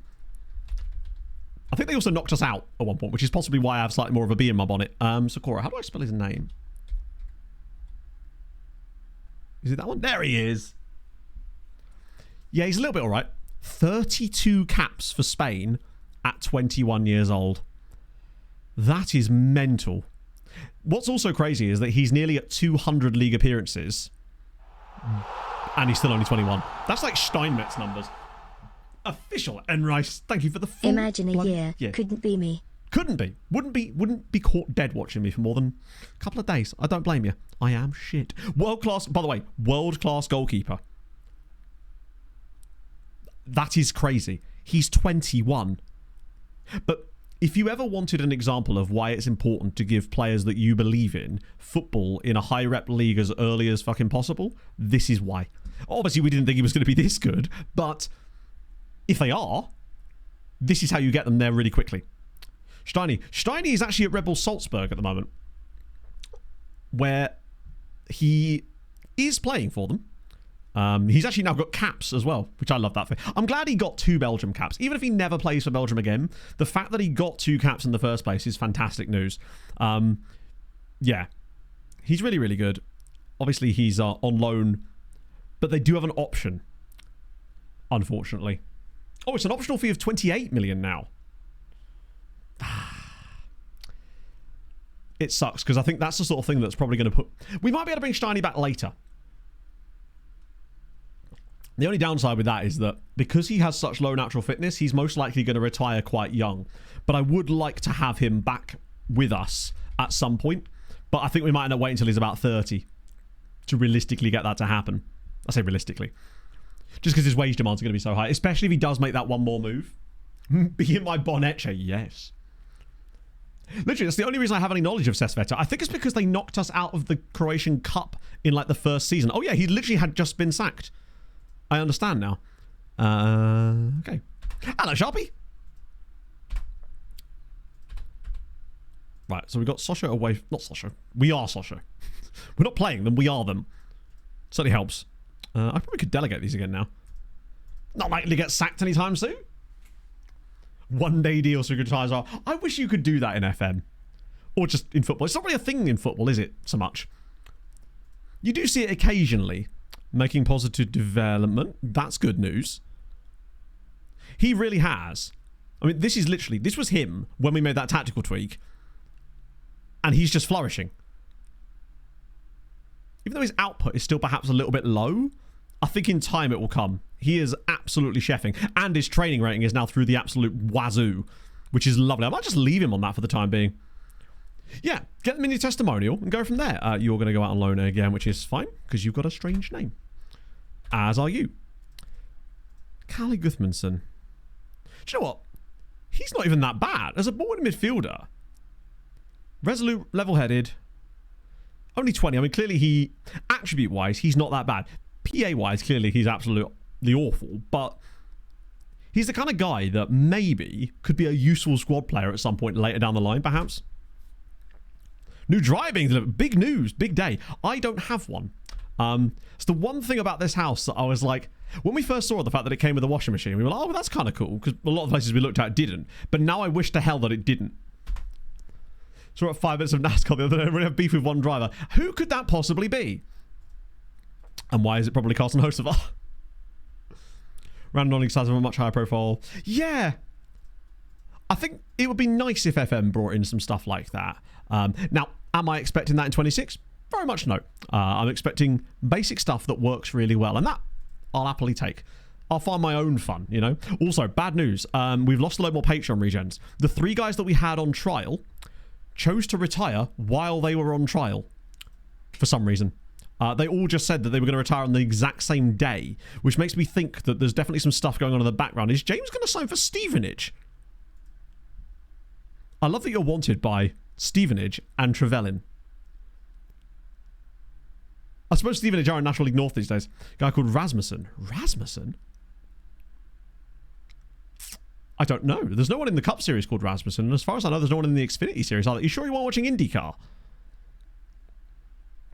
I think they also knocked us out at one point, which is possibly why I have slightly more of a B in my bonnet. Sakura, how do I spell his name? Is it that one? There he is. Yeah, he's a little bit all right. 32 caps for Spain at 21 years old. That is mental. What's also crazy is that he's nearly at 200 league appearances. And he's still only 21. That's like Steinmetz numbers. Official Enrice. Thank you for the full... Imagine a year. Yeah. Couldn't be me. Couldn't be. Wouldn't be caught dead watching me for more than a couple of days. I don't blame you. I am shit. World class, by the way, world class goalkeeper. That is crazy. He's 21. But if you ever wanted an example of why it's important to give players that you believe in football in a high rep league as early as fucking possible, this is why. Obviously, we didn't think he was going to be this good, but if they are, this is how you get them there really quickly. Steiny is actually at Red Bull Salzburg at the moment, where he is playing for them. He's actually now got caps as well, which I love that for. I'm glad he got 2 Belgium caps. Even if he never plays for Belgium again, the fact that he got 2 caps in the first place is fantastic news. Yeah, he's really, really good. Obviously, he's on loan, but they do have an option, unfortunately. Oh, it's an optional fee of 28 million now. It sucks, because I think that's the sort of thing that's probably going to put... We might be able to bring Steiny back later. The only downside with that is that because he has such low natural fitness, he's most likely going to retire quite young. But I would like to have him back with us at some point. But I think we might end up waiting until he's about 30 to realistically get that to happen. I say realistically. Just because his wage demands are going to be so high. Especially if he does make that one more move. Be in my Bonecce, yes. Literally, that's the only reason I have any knowledge of Sesveta. I think it's because they knocked us out of the Croatian Cup in like the first season. Oh yeah, he literally had just been sacked. I understand now. Okay. Hello, Sharpie. Right, so we got Sochaux away. Not Sochaux. We are Sochaux. We're not playing them. We are them. Certainly helps. I probably could delegate these again now. Not likely to get sacked anytime soon. One day deal securitized. I wish you could do that in FM. Or just in football. It's not really a thing in football, is it? So much. You do see it occasionally. Making positive development. That's good news. He really has. I mean, this was him when we made that tactical tweak. And he's just flourishing. Even though his output is still perhaps a little bit low, I think in time it will come. He is absolutely chefing. And his training rating is now through the absolute wazoo, which is lovely. I might just leave him on that for the time being. Yeah, get the mini testimonial and go from there. You're going to go out on loan again, which is fine, because you've got a strange name. As are you. Callie Guthmanson. Do you know what? He's not even that bad. As a board midfielder, resolute, level-headed, only 20. I mean, clearly attribute-wise, he's not that bad. PA-wise, clearly he's absolutely awful, but he's the kind of guy that maybe could be a useful squad player at some point later down the line, perhaps. New driving, big news, big day. I don't have one. It's the one thing about this house that I was like, when we first saw the fact that it came with a washing machine, we were like, oh, well, that's kind of cool, because a lot of places we looked at didn't. But now I wish to hell that it didn't. So we're at 5 minutes of NASCAR the other day, we have beef with one driver. Who could that possibly be? And why is it probably Carson Hocevar? Random League size of a much higher profile. Yeah. I think it would be nice if FM brought in some stuff like that. Now, am I expecting that in 26? Very much no. I'm expecting basic stuff that works really well. And that I'll happily take. I'll find my own fun, you know. Also, bad news. We've lost a lot more Patreon regens. The 3 guys that we had on trial chose to retire while they were on trial. For some reason. They all just said that they were going to retire on the exact same day, which makes me think that there's definitely some stuff going on in the background. Is James going to sign for Stevenage? I love that you're wanted by Stevenage and Trevelyan. I suppose Stevenage are in National League North these days. A guy called Rasmussen. Rasmussen? I don't know. There's no one in the Cup series called Rasmussen. And as far as I know, there's no one in the Xfinity series either. Are you sure you weren't watching IndyCar?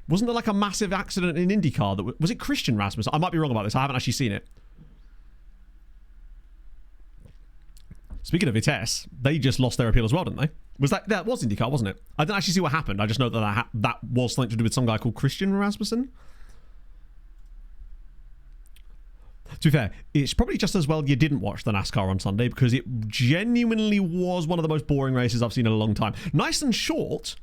Wasn't there like a massive accident in IndyCar? Was it Christian Rasmussen? I might be wrong about this. I haven't actually seen it. Speaking of Vitesse, they just lost their appeal as well, didn't they? That was IndyCar, wasn't it? I didn't actually see what happened. I just know that was something to do with some guy called Christian Rasmussen. To be fair, it's probably just as well you didn't watch the NASCAR on Sunday, because it genuinely was one of the most boring races I've seen in a long time. Nice and short,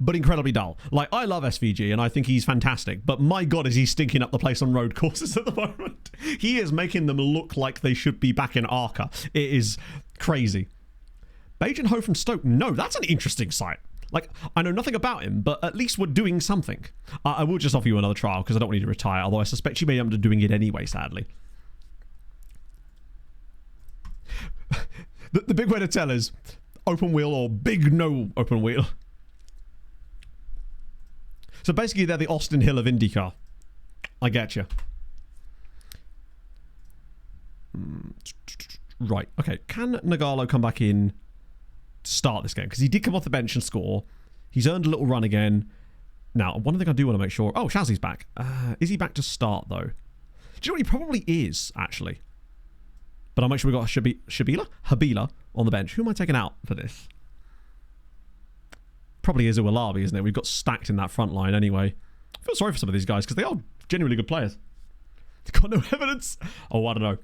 but incredibly dull. Like, I love SVG and I think he's fantastic, but my god is he stinking up the place on road courses at the moment. He is making them look like they should be back in ARCA. It is crazy. Bajan Ho from Stoke. No, that's an interesting site. Like, I know nothing about him, but at least we're doing something. I will just offer you another trial because I don't want you to retire, although I suspect you may end up doing it anyway, sadly. The big way to tell is open wheel or big no open wheel. So basically, they're the Austin Hill of IndyCar. I get you. Right. Okay. Can Nagalo come back in to start this game? Because he did come off the bench and score. He's earned a little run again. Now, one thing I do want to make sure... Oh, Shazzy's back. Is he back to start, though? Do you know what? He probably is, actually. But I'll make sure we've got Habila on the bench. Who am I taking out for this? Probably is Uwalabi, isn't it? We've got stacked in that front line anyway. I feel sorry for some of these guys because they are genuinely good players. They've got no evidence. Oh, I don't know.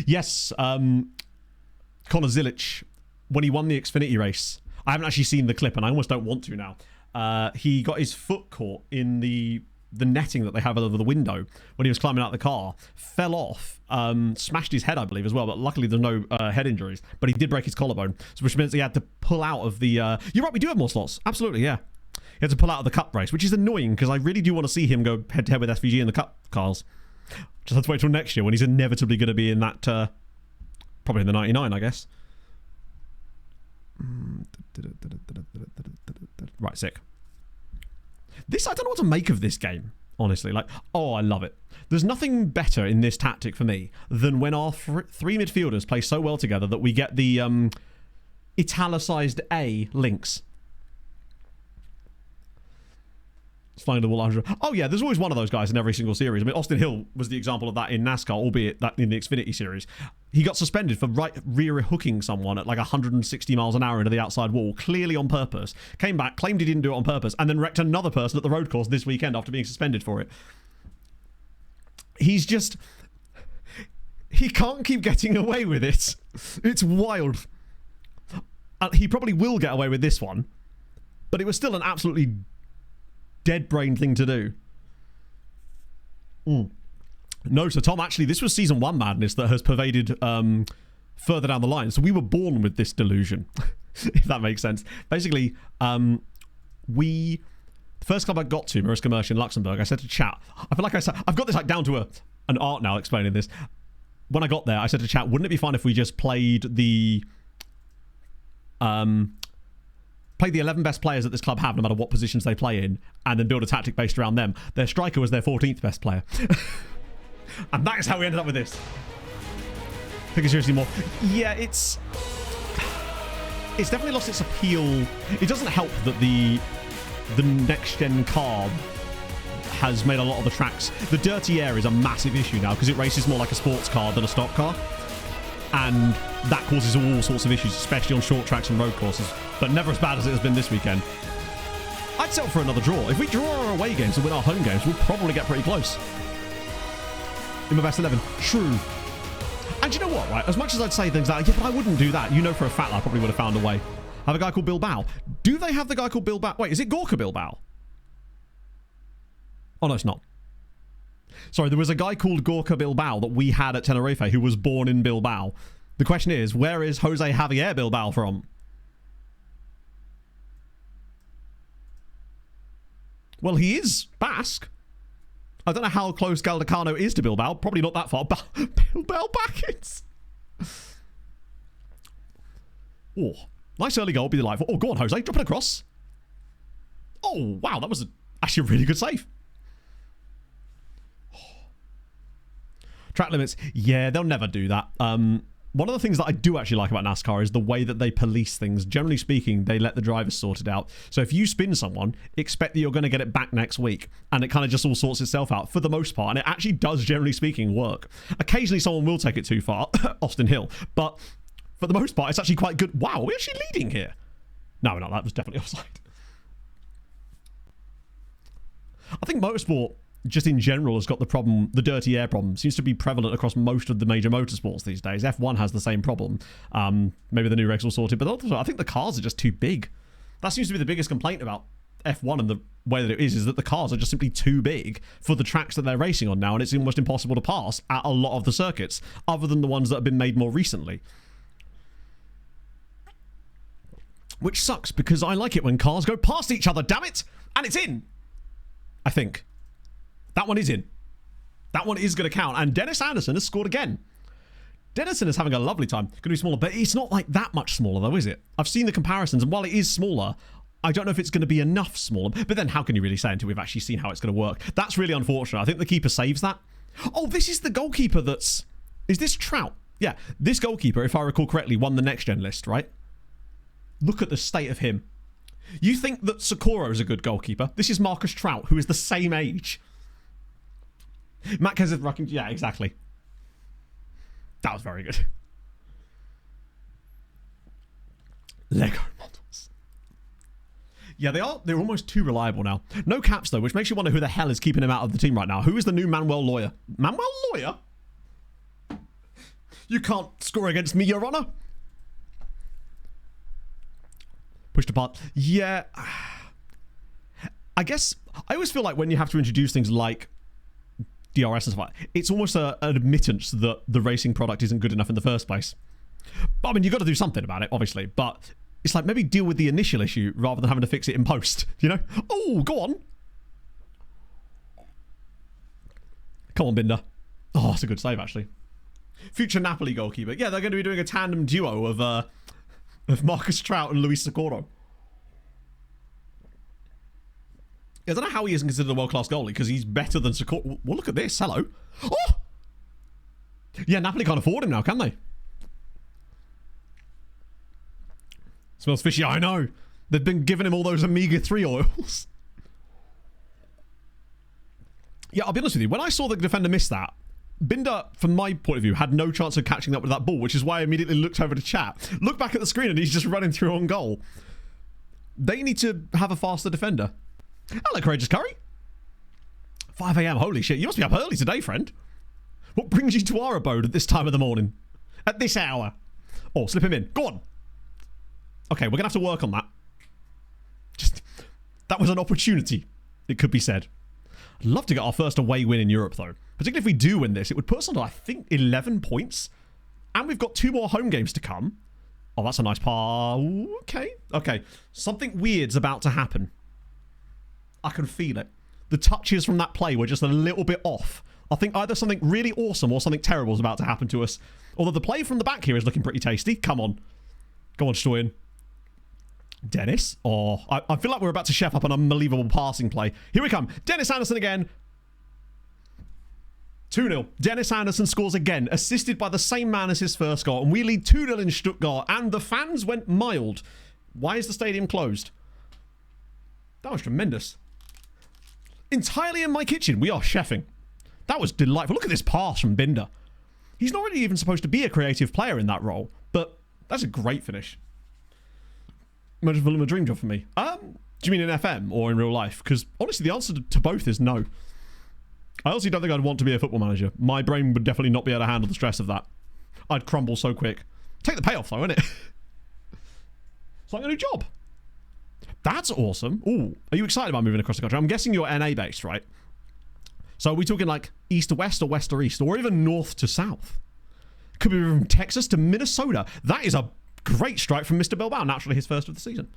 Yes, Connor Zilic, when he won the Xfinity race, I haven't actually seen the clip and I almost don't want to now. He got his foot caught in the the netting that they have over the window when he was climbing out of the car, fell off, smashed his head, I believe, as well. But luckily, there's no head injuries. But he did break his collarbone, which means he had to pull out of the. You're right, we do have more slots. Absolutely, yeah. He had to pull out of the Cup race, which is annoying because I really do want to see him go head to head with SVG in the Cup cars. Just have to wait till next year when he's inevitably going to be in that. Probably in the 99, I guess. Right, sick. This, I don't know what to make of this game, honestly. Like, oh, I love it. There's nothing better in this tactic for me than when our three midfielders play so well together that we get the italicized A links. Flying the wall 100. Oh yeah, there's always one of those guys in every single series. I mean, Austin Hill was the example of that in NASCAR, albeit that in the Xfinity series. He got suspended for rear hooking someone at like 160 miles an hour into the outside wall, clearly on purpose. Came back, claimed he didn't do it on purpose, and then wrecked another person at the road course this weekend after being suspended for it. He's just... He can't keep getting away with it. It's wild. He probably will get away with this one, but it was still an absolutely dead-brain thing to do. No, so Tom, actually, this was Season 1 madness that has pervaded further down the line. So we were born with this delusion, if that makes sense. Basically, the first club I got to, Mariska Mersch in Luxembourg, I said to chat, I feel like I said, I've got this like down to an art now explaining this. When I got there, I said to chat, wouldn't it be fun if we just played the 11 best players that this club have, no matter what positions they play in, and then build a tactic based around them. Their striker was their 14th best player. And that is how we ended up with this. Take it seriously more. Yeah, it's definitely lost its appeal. It doesn't help that the next-gen car has made a lot of the tracks. The dirty air is a massive issue now because it races more like a sports car than a stock car. And that causes all sorts of issues, especially on short tracks and road courses. But never as bad as it has been this weekend. I'd settle for another draw. If we draw our away games and win our home games, we'll probably get pretty close. In my best 11. True. And you know what, right? As much as I'd say things like, yeah, but I wouldn't do that. You know for a fact that I probably would have found a way. I have a guy called Bilbao. Do they have the guy called Bilbao? Wait, is it Gorka Bilbao? Oh, no, it's not. Sorry, there was a guy called Gorka Bilbao that we had at Tenerife who was born in Bilbao. The question is, where is Jose Javier Bilbao from? Well, he is Basque. I don't know how close Galdacano is to Bilbao. Probably not that far. Bilbao Backets. Oh, nice early goal. Be delightful. Oh, go on, Jose. Drop it across. Oh, wow. That was actually a really good save. Track limits. Yeah, they'll never do that. One of the things that I do actually like about NASCAR is the way that they police things. Generally speaking, they let the drivers sort it out. So if you spin someone, expect that you're going to get it back next week. And it kind of just all sorts itself out for the most part. And it actually does, generally speaking, work. Occasionally someone will take it too far. Austin Hill. But for the most part, it's actually quite good. Wow, we're actually leading here. No, we're not. That was definitely offside. I think motorsport, just in general, has got the problem, the dirty air problem seems to be prevalent across most of the major motorsports these days. F1 has the same problem. Maybe the new regs will sort it, but also I think the cars are just too big. That seems to be the biggest complaint about F1 and the way that it is that the cars are just simply too big for the tracks that they're racing on now, and it's almost impossible to pass at a lot of the circuits, other than the ones that have been made more recently. Which sucks, because I like it when cars go past each other, damn it! And it's in! I think. That one is in. That one is going to count. And Dennis Anderson has scored again. Dennison is having a lovely time. Going to be smaller, but it's not like that much smaller though, is it? I've seen the comparisons, and while it is smaller, I don't know if it's going to be enough smaller. But then how can you really say until we've actually seen how it's going to work? That's really unfortunate. I think the keeper saves that. Oh, this is the goalkeeper that's... Is this Trout? Yeah, this goalkeeper, if I recall correctly, won the next gen list, right? Look at the state of him. You think that Socorro is a good goalkeeper? This is Marcus Trout, who is the same age. Matt Kenseth rocking... Yeah, exactly. That was very good. Lego models. Yeah, they're almost too reliable now. No caps, though, which makes you wonder who the hell is keeping him out of the team right now. Who is the new Manuel Neuer? Manuel Neuer? You can't score against me, Your Honor. Pushed apart. Yeah... I guess I always feel like when you have to introduce things like DRS and stuff, it's almost an admittance that the racing product isn't good enough in the first place. But I mean, you've got to do something about it, obviously. But it's like maybe deal with the initial issue rather than having to fix it in post, you know? Oh, go on. Come on, Binder. Oh, that's a good save, actually. Future Napoli goalkeeper. Yeah, they're going to be doing a tandem duo of Marcus Trout and Luis Socorro. I don't know how he isn't considered a world-class goalie, because he's better than Socorro. Well, look at this. Hello. Oh! Yeah, Napoli can't afford him now, can they? Smells fishy, I know. They've been giving him all those omega-3 oils. Yeah, I'll be honest with you. When I saw the defender miss that, Binder, from my point of view, had no chance of catching up with that ball, which is why I immediately looked over to chat. Look back at the screen and he's just running through on goal. They need to have a faster defender. Hello, Courageous Curry. 5 a.m. Holy shit. You must be up early today, friend. What brings you to our abode at this time of the morning? At this hour? Oh, slip him in. Go on. Okay, we're going to have to work on that. That was an opportunity, it could be said. I'd love to get our first away win in Europe, though. Particularly if we do win this, it would put us on to, I think, 11 points. And we've got 2 more home games to come. Oh, that's a nice par. Okay. Okay. Something weird's about to happen. I can feel it. The touches from that play were just a little bit off. I think either something really awesome or something terrible is about to happen to us. Although the play from the back here is looking pretty tasty. Come on. Go on, Stoyan. Dennis. Oh, I feel like we're about to chef up an unbelievable passing play. Here we come. Dennis Anderson again. 2-0. Dennis Anderson scores again, assisted by the same man as his first goal. And we lead 2-0 in Stuttgart. And the fans went mild. Why is the stadium closed? That was tremendous. Entirely in my kitchen. We are chefing. That was delightful. Look at this pass from Binder. He's not really even supposed to be a creative player in that role. But that's a great finish. Imagine filming a dream job for me. Do you mean in FM or in real life? Because honestly, the answer to both is no. I honestly don't think I'd want to be a football manager. My brain would definitely not be able to handle the stress of that. I'd crumble so quick. Take the payoff though, innit? It's like a new job. That's awesome. Ooh, are you excited about moving across the country? I'm guessing you're NA based, right? So are we talking like east to west or west to east or even north to south? Could be from Texas to Minnesota. That is a great strike from Mr. Bilbao. Naturally his first of the season.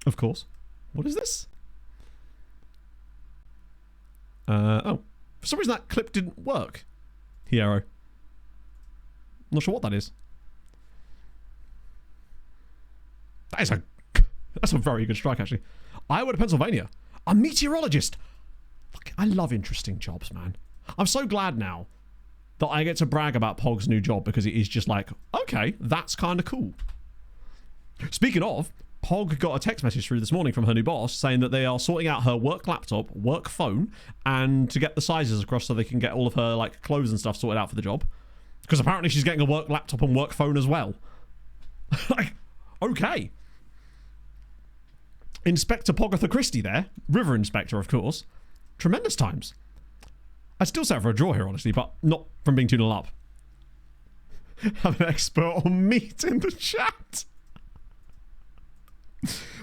Of course. What is this? Oh. For some reason that clip didn't work. Hierro. Not sure what that is. That's a very good strike, actually. Iowa to Pennsylvania. A meteorologist. Fuck, I love interesting jobs, man. I'm so glad now that I get to brag about Pog's new job because it is just like, okay, that's kind of cool. Speaking of, Pog got a text message through this morning from her new boss saying that they are sorting out her work laptop, work phone, and to get the sizes across so they can get all of her like clothes and stuff sorted out for the job. Because apparently she's getting a work laptop and work phone as well. Like, okay. Inspector Pogatha Christie there. River Inspector, of course. Tremendous times. I'd still say for a draw here, honestly, but not from being 2-0 up. I'm an expert on meat in the chat.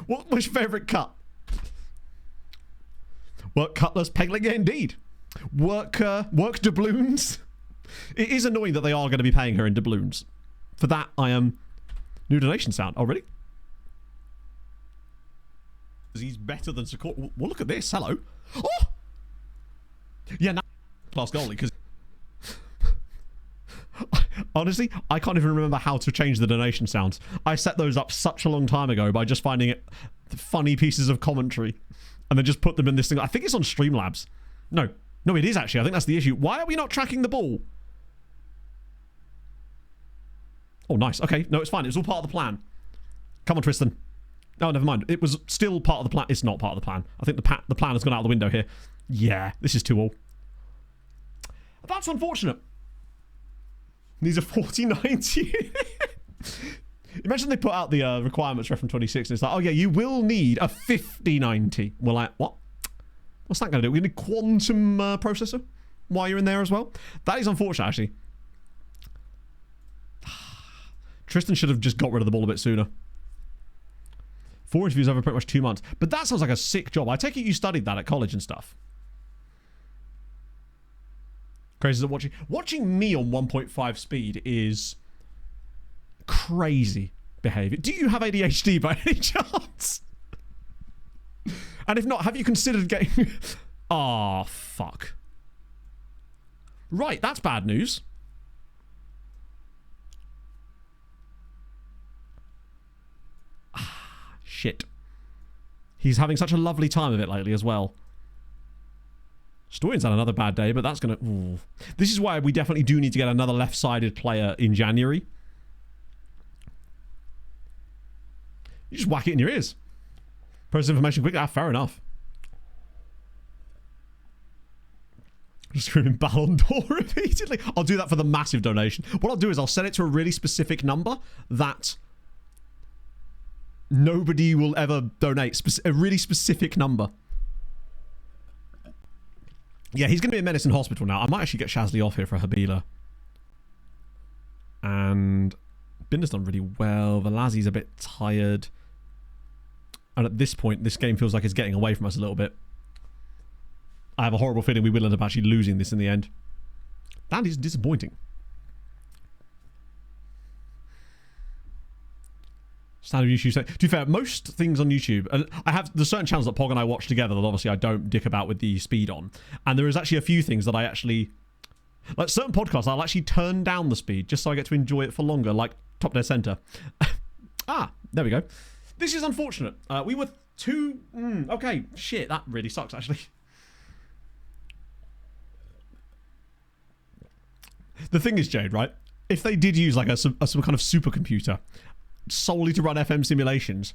What was your favourite cut? Work cutlass pegling, yeah, indeed. Work doubloons. It is annoying that they are going to be paying her in doubloons. For that, I am... New donation sound. Oh, really? He's better than Socorro. Well, look at this. Hello. Oh! Yeah, now class goalie, because... Honestly, I can't even remember how to change the donation sounds. I set those up such a long time ago by just finding it funny pieces of commentary and then just put them in this thing. I think it's on Streamlabs. No, it is actually. I think that's the issue. Why are we not tracking the ball? Oh, nice. Okay, no, it's fine. It was all part of the plan. Come on, Tristan. Oh, never mind. It was still part of the plan. It's not part of the plan. I think the plan has gone out the window here. Yeah, this is 2-all. That's unfortunate. These are 40-90. Imagine they put out the requirements for FM26 and it's like, oh yeah, you will need a 5090. We're like, what? What's that going to do? We need a quantum processor while you're in there as well? That is unfortunate, actually. Tristan should have just got rid of the ball a bit sooner. 4 interviews over pretty much 2 months. But that sounds like a sick job. I take it you studied that at college and stuff. Crazy that watching me on 1.5 speed is crazy behavior. Do you have ADHD by any chance? And if not, have you considered getting... Oh, fuck. Right, that's bad news. Shit. He's having such a lovely time of it lately as well. Storian's had another bad day, but that's going to... Ooh. This is why we definitely do need to get another left-sided player in January. You just whack it in your ears. Process information quickly. Ah, fair enough. Just screaming Ballon d'Or repeatedly. I'll do that for the massive donation. What I'll do is I'll set it to a really specific number that nobody will ever donate. A really specific number. Yeah, he's going to be in medicine hospital now. I might actually get Shazly off here for a Habila. And Binder's done really well. Velazzi's a bit tired. And at this point, this game feels like it's getting away from us a little bit. I have a horrible feeling we will end up actually losing this in the end. That is disappointing. Standard YouTube. To be fair, most things on YouTube, and I have there's certain channels that Pog and I watch together that obviously I don't dick about with the speed on. And there is actually a few things that I actually, like certain podcasts, I'll actually turn down the speed just so I get to enjoy it for longer, like Top Dead Center. There we go. This is unfortunate. We were too... okay, shit, that really sucks, actually. The thing is, Jade, right? If they did use like some kind of supercomputer solely to run FM simulations,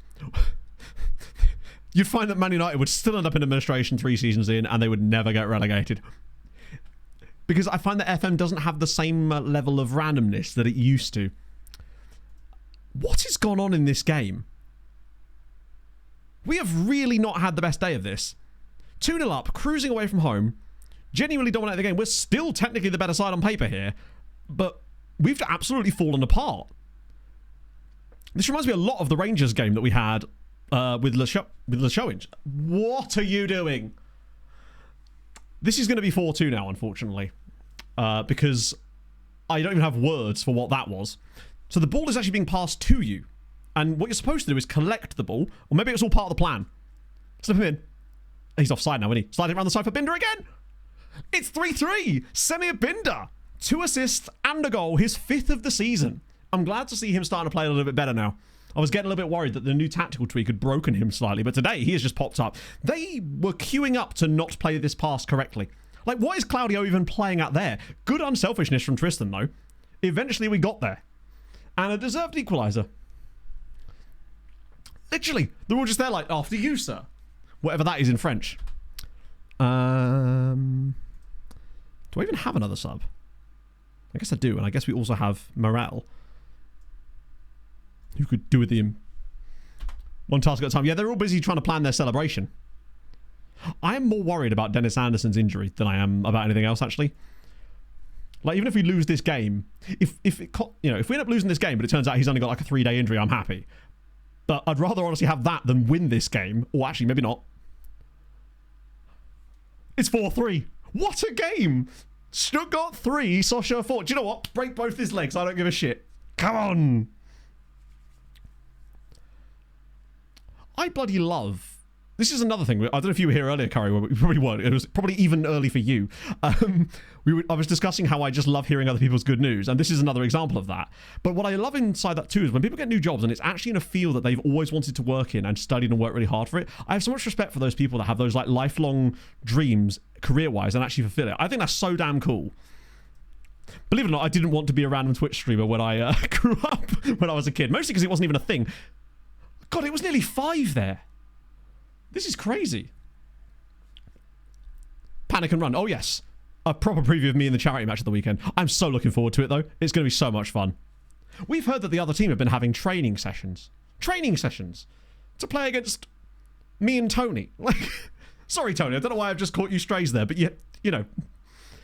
you'd find that Man United would still end up in administration 3 seasons in and they would never get relegated. Because I find that FM doesn't have the same level of randomness that it used to. What has gone on in this game? We have really not had the best day of this. 2-0 up, cruising away from home, genuinely dominate the game. We're still technically the better side on paper here, but we've absolutely fallen apart. This reminds me a lot of the Rangers game that we had with Sochaux. What are you doing? This is going to be 4-2 now, unfortunately, because I don't even have words for what that was. So the ball is actually being passed to you, and what you're supposed to do is collect the ball, or maybe it's all part of the plan. Slip him in. He's offside now, isn't he? Sliding around the side for Binder again. It's 3-3. Semir Binder. 2 assists and a goal. His 5th of the season. I'm glad to see him starting to play a little bit better now. I was getting a little bit worried that the new tactical tweak had broken him slightly, but today he has just popped up. They were queuing up to not play this pass correctly. Like, what is Claudio even playing at there? Good unselfishness from Tristan, though. Eventually we got there. And a deserved equaliser. Literally, they're all just there like, after you, sir. Whatever that is in French. Do I even have another sub? I guess I do, and I guess we also have Morel, who could do with the one task at a time. Yeah, they're all busy trying to plan their celebration. I am more worried about Dennis Anderson's injury than I am about anything else, actually. Like, even if we lose this game, if we end up losing this game, but it turns out he's only got like a 3-day injury, I'm happy. But I'd rather honestly have that than win this game. Or actually, maybe not. It's 4-3. What a game! Stuttgart 3, Sochaux 4. Do you know what? Break both his legs. I don't give a shit. Come on! I bloody love... This is another thing. I don't know if you were here earlier, Curry. You probably weren't. It was probably even early for you. I was discussing how I just love hearing other people's good news, and this is another example of that. But what I love inside that too is when people get new jobs and it's actually in a field that they've always wanted to work in and studied and worked really hard for it. I have so much respect for those people that have those like lifelong dreams career-wise and actually fulfill it. I think that's so damn cool. Believe it or not, I didn't want to be a random Twitch streamer when I grew up, when I was a kid. Mostly because it wasn't even a thing. God, it was nearly 5 there. This is crazy. Panic and Run. Oh, yes. A proper preview of me in the charity match of the weekend. I'm so looking forward to it, though. It's going to be so much fun. We've heard that the other team have been having training sessions. Training sessions. To play against me and Tony. Like, sorry, Tony. I don't know why I've just caught you strays there, but you know,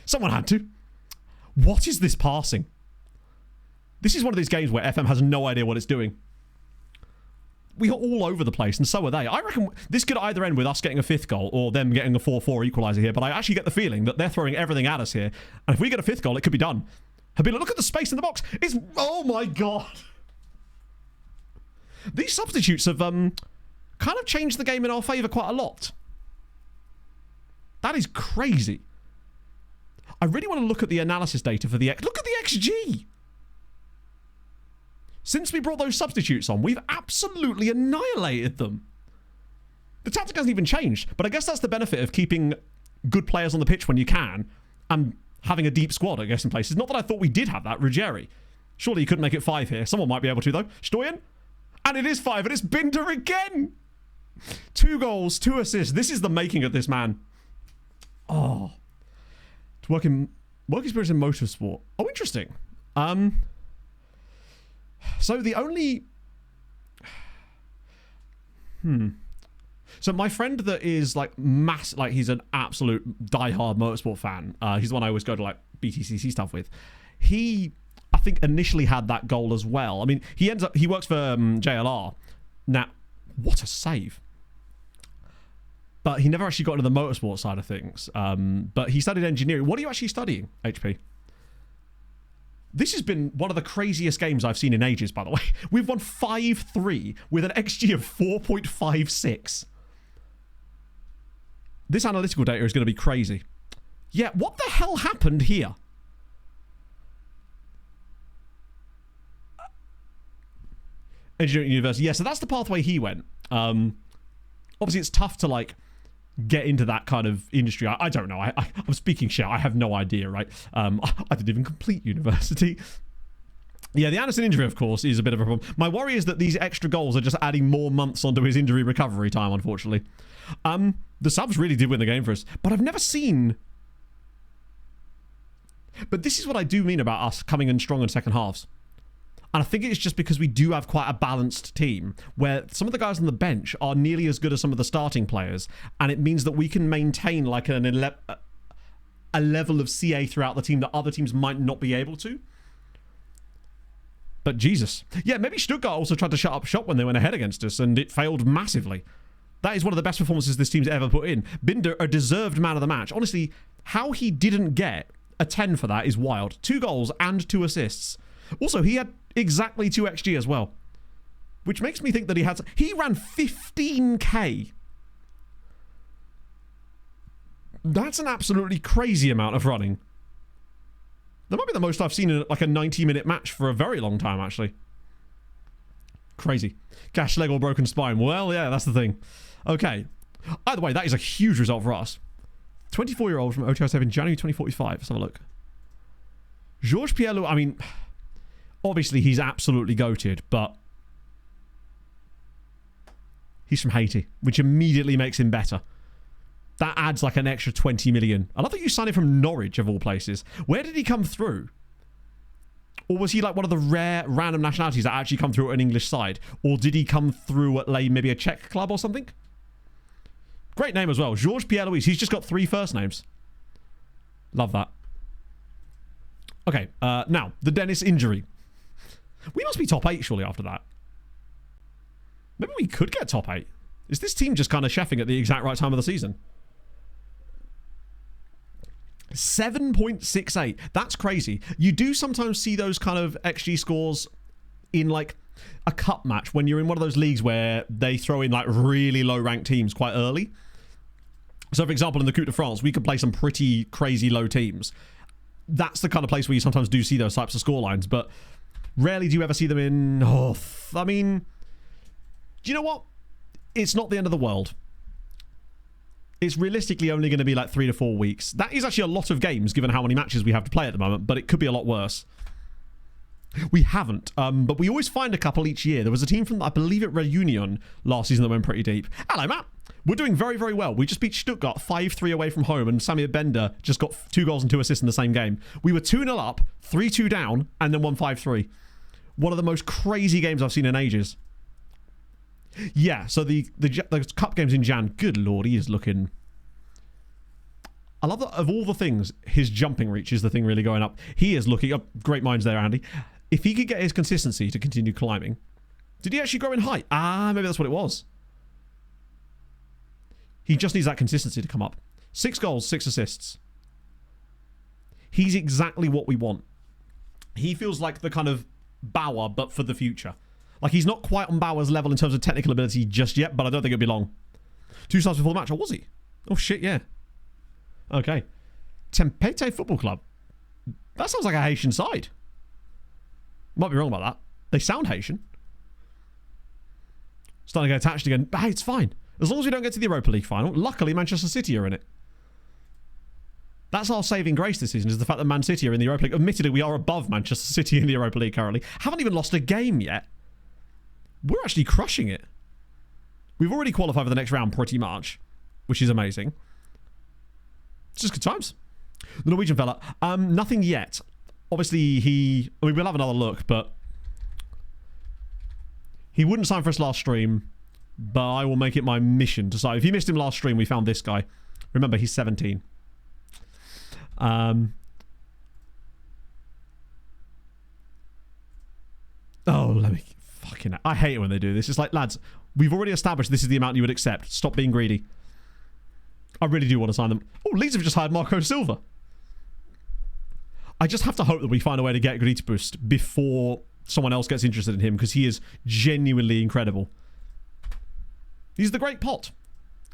someone had to. What is this passing? This is one of these games where FM has no idea what it's doing. we are all over the place, and so are they. I reckon this could either end with us getting a 5th goal or them getting a 4-4 equaliser here, but I actually get the feeling that they're throwing everything at us here, and if we get a 5th goal, it could be done. Habila, look at the space in the box. It's... Oh, my God. These substitutes have kind of changed the game in our favour quite a lot. That is crazy. I really want to look at the analysis data for the... Look at the XG! Since we brought those substitutes on, we've absolutely annihilated them. The tactic hasn't even changed, but I guess that's the benefit of keeping good players on the pitch when you can, and having a deep squad, I guess, in places. Not that I thought we did have that. Ruggieri. Surely you couldn't make it 5 here. Someone might be able to, though. Stoyan. And it is 5, and it's Binder again! 2 goals, 2 assists. This is the making of this man. Oh. To work experience in motorsport. Oh, interesting. So the only... So my friend that is like he's an absolute diehard motorsport fan. He's the one I always go to like BTCC stuff with. He, I think, initially had that goal as well. I mean, he works for JLR. Now, what a save. But he never actually got into the motorsport side of things. But he studied engineering. What are you actually studying, HP? This has been one of the craziest games I've seen in ages, by the way. We've won 5-3 with an XG of 4.56. This analytical data is going to be crazy. Yeah, what the hell happened here? Engineering University. Yeah, so that's the pathway he went. Obviously, it's tough to, like, get into that kind of industry. I don't know. I'm speaking shit. I have no idea, right? I didn't even complete university. Yeah, the Anderson injury, of course, is a bit of a problem. My worry is that these extra goals are just adding more months onto his injury recovery time, unfortunately. The subs really did win the game for us, but I've never seen... But this is what I do mean about us coming in strong in second halves. And I think it's just because we do have quite a balanced team where some of the guys on the bench are nearly as good as some of the starting players. And it means that we can maintain like a level of CA throughout the team that other teams might not be able to. But Jesus. Yeah, maybe Stuttgart also tried to shut up shop when they went ahead against us and it failed massively. That is one of the best performances this team's ever put in. Binder, a deserved man of the match. Honestly, how he didn't get a 10 for that is wild. 2 goals and 2 assists. Also, he had exactly 2 XG as well, which makes me think that he ran 15k. That's an absolutely crazy amount of running. That might be the most I've seen in like a 90-minute match for a very long time, actually. Crazy. Cash leg or broken spine. Well, yeah, that's the thing. Okay. Either way, that is a huge result for us. 24-year-old from OTR7 in January 2045. Let's have a look. Georges Pierre, I mean... Obviously, he's absolutely goated, but he's from Haiti, which immediately makes him better. That adds like an extra 20 million. I love that you signed him from Norwich, of all places. Where did he come through? Or was he like one of the rare random nationalities that actually come through at an English side? Or did he come through at like maybe a Czech club or something? Great name as well. Georges Pierre-Louis. He's just got 3 first names. Love that. Okay, now, the Dennis injury. We must be top 8 surely after that. Maybe we could get top 8. Is this team just kind of chefing at the exact right time of the season? 7.68. That's crazy. You do sometimes see those kind of XG scores in like a cup match when you're in one of those leagues where they throw in like really low ranked teams quite early. So for example, in the Coupe de France, we could play some pretty crazy low teams. That's the kind of place where you sometimes do see those types of scorelines, but rarely do you ever see them in... Oh, I mean... Do you know what? It's not the end of the world. It's realistically only going to be like 3 to 4 weeks. That is actually a lot of games, given how many matches we have to play at the moment, but it could be a lot worse. We haven't, but we always find a couple each year. There was a team from, I believe, at Reunion last season that went pretty deep. Hello, Matt. We're doing very, very well. We just beat Stuttgart 5-3 away from home, and Samir Bender just got 2 goals and 2 assists in the same game. We were 2-0 up, 3-2 down, and then won 5-3. One of the most crazy games I've seen in ages. Yeah, so the cup games in Jan, good lord, he is looking... I love that of all the things, his jumping reach is the thing really going up. He is looking up. Great minds there, Andy. If he could get his consistency to continue climbing, Did he actually grow in height? Ah, maybe that's what it was. He just needs that consistency to come up. 6 goals, 6 assists. He's exactly what we want. He feels like the kind of Bauer, but for the future. Like, he's not quite on Bauer's level in terms of technical ability just yet, but I don't think it'll be long. 2 stars before the match. Oh, was he? Oh, shit, yeah. Okay. Tempete Football Club. That sounds like a Haitian side. Might be wrong about that. They sound Haitian. Starting to get attached again. But hey, it's fine. As long as we don't get to the Europa League final. Luckily, Manchester City are in it. That's our saving grace this season, is the fact that Man City are in the Europa League. Admittedly, we are above Manchester City in the Europa League currently. Haven't even lost a game yet. We're actually crushing it. We've already qualified for the next round pretty much, which is amazing. It's just good times. The Norwegian fella. Nothing yet. Obviously, we'll have another look, but he wouldn't sign for us last stream, but I will make it my mission to sign. If you missed him last stream, we found this guy. Remember, he's 17. Oh, let me fucking... I hate it when they do this. It's like, lads, we've already established this is the amount you would accept. Stop being greedy. I really do want to sign them. Oh, Leeds have just hired Marco Silva. I just have to hope that we find a way to get Gritsbust before someone else gets interested in him, because he is genuinely incredible. He's the great pot.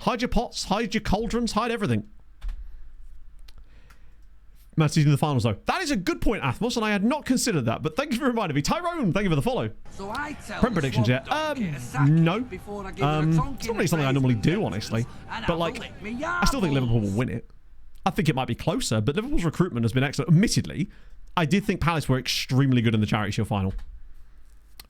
Hide your pots, hide your cauldrons, hide everything. Man City in the finals, though. That is a good point, Athmos, and I had not considered that, but thank you for reminding me. Tyrone, thank you for the follow. So Prem predictions yet? No. It's not really something I normally do, honestly. But, like, I still think Liverpool will win it. I think it might be closer, but Liverpool's recruitment has been excellent. Admittedly, I did think Palace were extremely good in the Charity Shield final.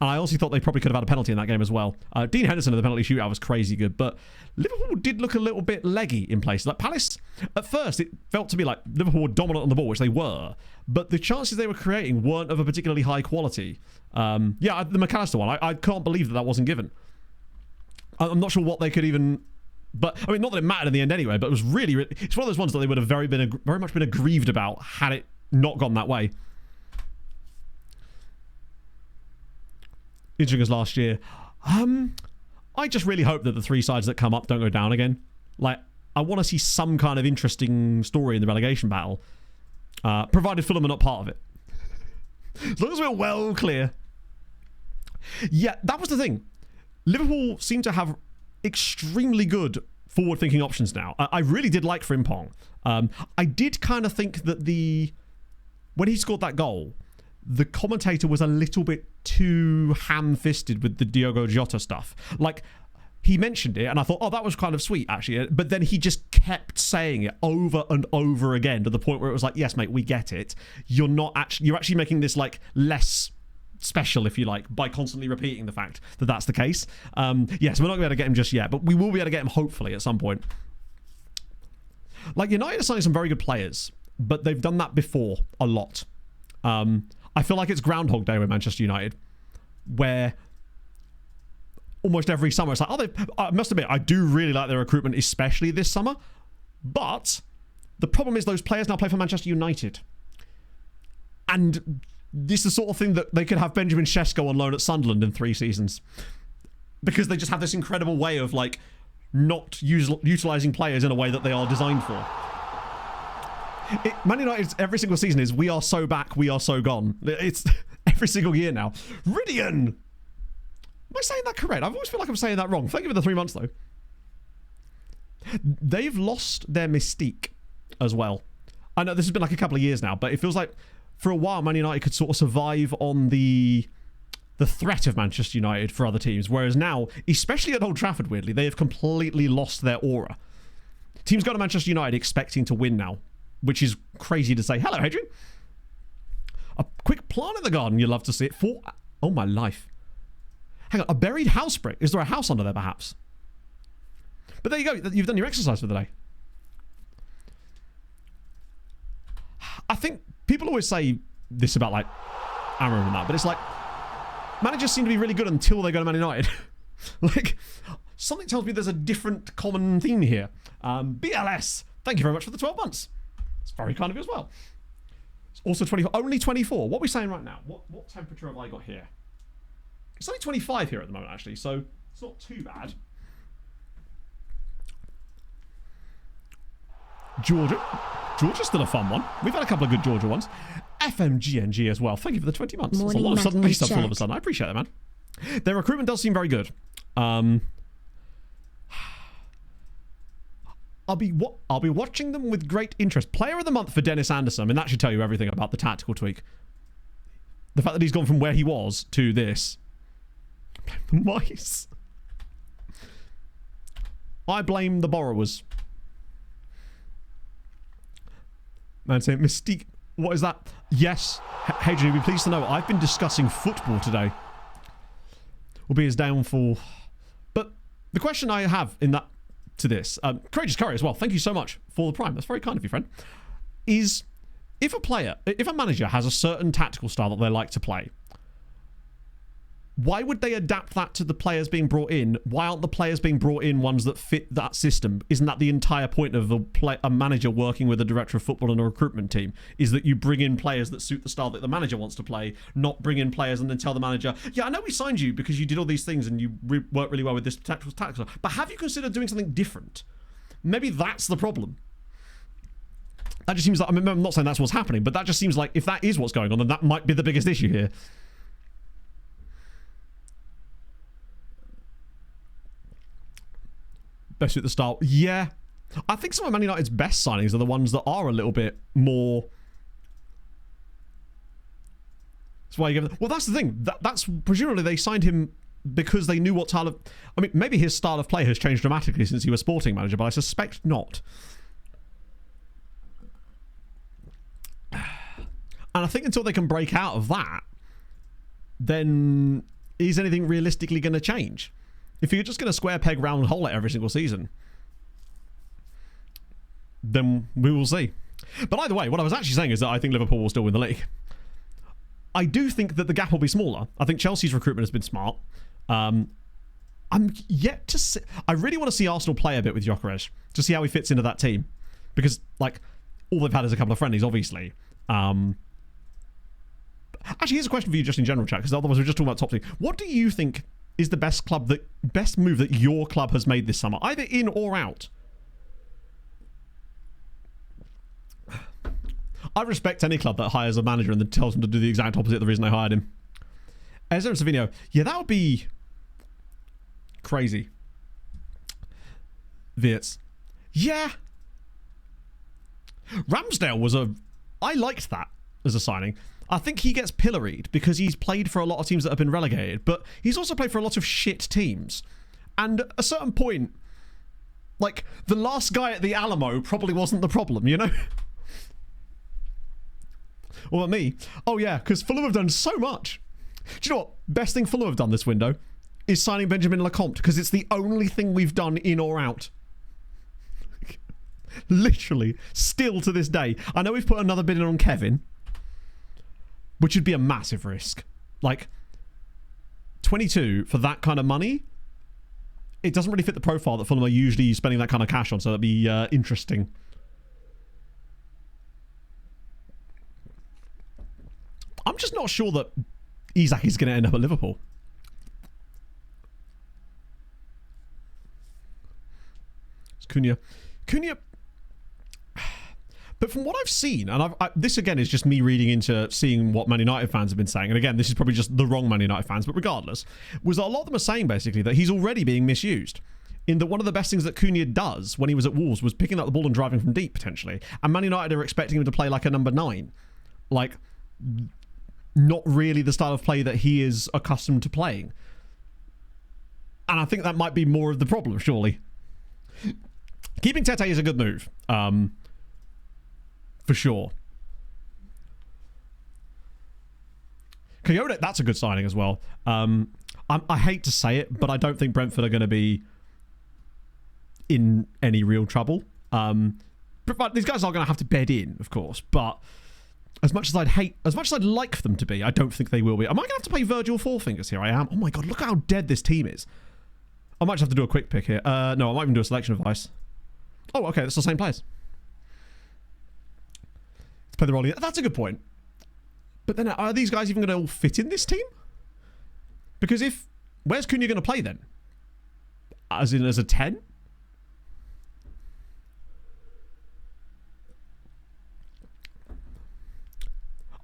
And I also thought they probably could have had a penalty in that game as well. Dean Henderson in the penalty shootout was crazy good, but Liverpool did look a little bit leggy in places. Like Palace, at first, it felt to me like Liverpool were dominant on the ball, which they were, but the chances they were creating weren't of a particularly high quality. Yeah, the McAllister one, I can't believe that wasn't given. I'm not sure what they could even... But, I mean, not that it mattered in the end anyway, but it was really... It's one of those ones that they would have very much been aggrieved about had it not gone that way. Interesting as last year. I just really hope that the 3 sides that come up don't go down again. Like, I want to see some kind of interesting story in the relegation battle. Provided Fulham are not part of it. As long as we're well clear. Yeah, that was the thing. Liverpool seem to have extremely good forward-thinking options now. I really did like Frimpong. I did kind of think that when he scored that goal, the commentator was a little bit too ham-fisted with the Diogo Jota stuff. Like, he mentioned it, and I thought, oh, that was kind of sweet, actually. But then he just kept saying it over and over again to the point where it was like, yes, mate, we get it. You're actually making this, like, less special, if you like, by constantly repeating the fact that that's the case. Yes, we're not going to be able to get him just yet, but we will be able to get him, hopefully, at some point. Like, United are signing some very good players, but they've done that before a lot. I feel like it's Groundhog Day with Manchester United, where almost every summer it's like, I must admit, I do really like their recruitment, especially this summer. But the problem is those players now play for Manchester United. And this is the sort of thing that they could have Benjamin Sesko on loan at Sunderland in 3 seasons. Because they just have this incredible way of, like, not utilising players in a way that they are designed for. Man United's every single season is, we are so back, we are so gone. It's every single year now. Ridian! Am I saying that correct? I always feel like I'm saying that wrong. Thank you for the 3 months, though. They've lost their mystique as well. I know this has been like a couple of years now, but it feels like for a while Man United could sort of survive on the threat of Manchester United for other teams, whereas now, especially at Old Trafford, weirdly, they have completely lost their aura. Teams go to Manchester United expecting to win now, which is crazy to say. Hello, Adrian. A quick plant in the garden. You'd love to see it. Oh, my life. Hang on. A buried house brick. Is there a house under there, perhaps? But there you go. You've done your exercise for the day. I think people always say this about, like, Amram and that, but it's like, managers seem to be really good until they go to Man United. Like, something tells me there's a different common theme here. BLS, thank you very much for the 12 months. It's very kind of you as well. It's also 24. Only 24. What are we saying right now? What temperature have I got here? It's only 25 here at the moment, actually, so it's not too bad. Georgia. Georgia's still a fun one. We've had a couple of good Georgia ones. FMGNG as well. Thank you for the 20 months. That's a lot of sudden resubs all of a sudden. I appreciate that, man. Their recruitment does seem very good. I'll be watching them with great interest. Player of the month for Dennis Anderson. I mean, that should tell you everything about the tactical tweak. The fact that he's gone from where he was to this. The mice. I blame the borrowers. Man saying, Mystique, what is that? Yes. Hadrian, you'll be pleased to know I've been discussing football today. Will be his downfall. But the question I have in that to this, Courageous Curry as well, thank you so much for the prime. That's very kind of you, friend. Is if a manager has a certain tactical style that they like to play, why would they adapt that to the players being brought in? Why aren't the players being brought in ones that fit that system? Isn't that the entire point of a manager working with a director of football and a recruitment team? Is that you bring in players that suit the style that the manager wants to play, not bring in players and then tell the manager, yeah, I know we signed you because you did all these things and you worked really well with this tactical, but have you considered doing something different? Maybe that's the problem. That just seems like, I mean, I'm not saying that's what's happening, but that just seems like if that is what's going on, then that might be the biggest issue here. Best at the start. Yeah. I think some of Man United's best signings are the ones that are a little bit more... That's why you give them... Well, that's the thing. That's presumably they signed him because they knew what style of... I mean, maybe his style of play has changed dramatically since he was sporting manager, but I suspect not. And I think until they can break out of that, then is anything realistically going to change? If you're just going to square peg round hole it every single season, then we will see. But either way, what I was actually saying is that I think Liverpool will still win the league. I do think that the gap will be smaller. I think Chelsea's recruitment has been smart. I'm yet to see... I really want to see Arsenal play a bit with Gyökeres to see how he fits into that team. Because, like, all they've had is a couple of friendlies, obviously. Actually, here's a question for you just in general, chat, because otherwise we're just talking about top team. What do you think is the best move that your club has made this summer, either in or out? I respect any club that hires a manager and then tells them to do the exact opposite of the reason they hired him. Ezra and Savino, yeah, that would be crazy. Wirtz, yeah. Ramsdale I liked that as a signing. I think he gets pilloried because he's played for a lot of teams that have been relegated, but he's also played for a lot of shit teams. And at a certain point, like, the last guy at the Alamo probably wasn't the problem, you know? What about me? Oh yeah, because Fulham have done so much. Do you know what? Best thing Fulham have done this window is signing Benjamin Lecomte, because it's the only thing we've done in or out. Literally, still to this day. I know we've put another bid in on Kevin, which would be a massive risk. Like, 22 for that kind of money, it doesn't really fit the profile that Fulham are usually spending that kind of cash on, so that'd be interesting. I'm just not sure that Isak is going to end up at Liverpool. It's Cunha. But from what I've seen, and this again is just me reading into seeing what Man United fans have been saying, and again, this is probably just the wrong Man United fans, but regardless, was that a lot of them are saying basically that he's already being misused. In that one of the best things that Cunha does when he was at Wolves was picking up the ball and driving from deep, potentially. And Man United are expecting him to play like a number 9. Like, not really the style of play that he is accustomed to playing. And I think that might be more of the problem, surely. Keeping Tete is a good move. For sure. Coyote, that's a good signing as well. I hate to say it, but I don't think Brentford are going to be in any real trouble. But these guys are going to have to bed in, of course. But as much as I'd like them to be, I don't think they will be. Am I going to have to play Virgil Four Fingers here? I am. Oh my god, look how dead this team is. I might just have to do a quick pick here. No, I might even do a selection advice. Oh, okay, that's the same players. Let's play the role. That's a good point. But then, are these guys even going to all fit in this team? Because where's Cunha going to play then? As in as a 10?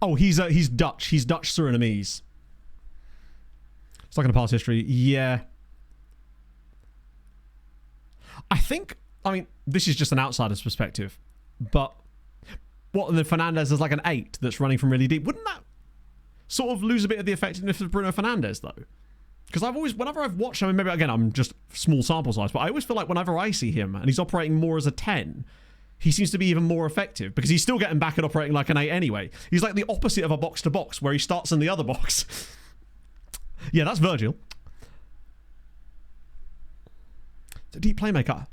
Oh, he's Dutch. He's Dutch Surinamese. It's like in a past history. Yeah. I mean, this is just an outsider's perspective, but what, the Fernandes is like an 8 that's running from really deep. Wouldn't that sort of lose a bit of the effectiveness of Bruno Fernandes, though? Because whenever I've watched him, maybe again, I'm just small sample size, but I always feel like whenever I see him and he's operating more as a 10, he seems to be even more effective because he's still getting back and operating like an 8 anyway. He's like the opposite of a box-to-box where he starts in the other box. Yeah, that's Virgil. It's a deep playmaker.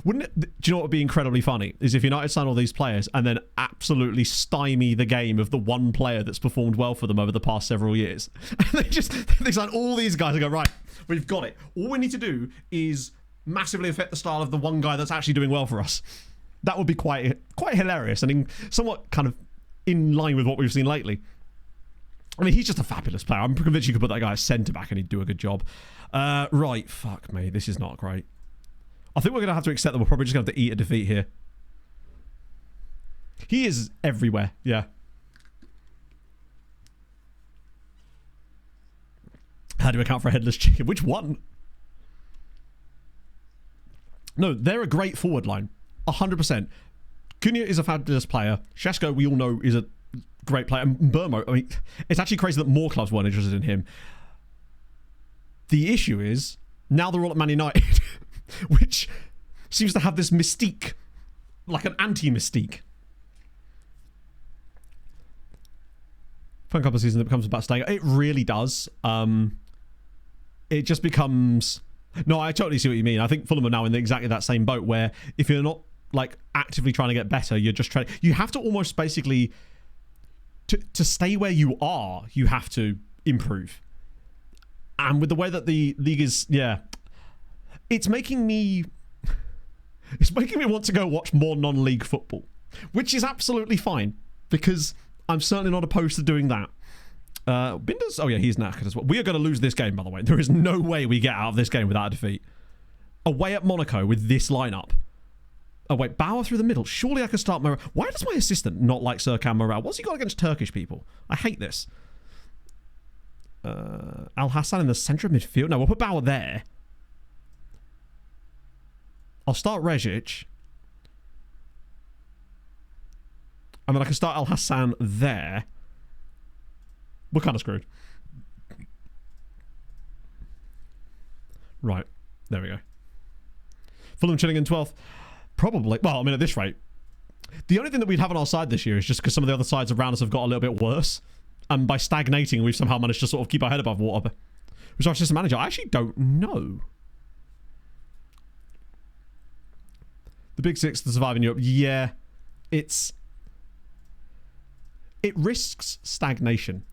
Wouldn't it? Do you know what would be incredibly funny? Is if United sign all these players and then absolutely stymie the game of the one player that's performed well for them over the past several years. And they sign all these guys and go, right, we've got it. All we need to do is massively affect the style of the one guy that's actually doing well for us. That would be quite hilarious and somewhat kind of in line with what we've seen lately. I mean, he's just a fabulous player. I'm convinced you could put that guy as centre back and he'd do a good job. Right, fuck me. This is not great. I think we're going to have to accept that we're probably just going to have to eat a defeat here. He is everywhere, yeah. How do you account for a headless chicken? Which one? No, they're a great forward line. 100%. Cunha is a fabulous player. Šeško, we all know, is a great player. And Burmo, I mean, it's actually crazy that more clubs weren't interested in him. The issue is, now they're all at Man United. Which seems to have this mystique, like an anti-mystique. For a couple of seasons, it becomes about staying. It really does. It just becomes... No, I totally see what you mean. I think Fulham are now in exactly that same boat where if you're not like actively trying to get better, you're just trying... You have to almost basically... To stay where you are, you have to improve. And with the way that the league is... Yeah... It's making me want to go watch more non-league football, which is absolutely fine because I'm certainly not opposed to doing that. Binders, oh yeah, he's knackered as well. We are going to lose this game, by the way. There is no way we get out of this game without a defeat. Away at Monaco with this lineup. Oh wait, Bauer through the middle. Surely I can start Morel. Why does my assistant not like Serkan Morel? What's he got against Turkish people? I hate this. Al Hassan in the centre of midfield. No, we'll put Bauer there. I'll start Rezic. And then I can start Al Hassan there. We're kind of screwed. Right. There we go. Fulham chilling in 12th. Probably. Well, I mean, at this rate. The only thing that we'd have on our side this year is just because some of the other sides around us have got a little bit worse. And by stagnating, we've somehow managed to sort of keep our head above water. Who's our assistant manager? I actually don't know. The Big Six to survive in Europe. Yeah, it risks stagnation.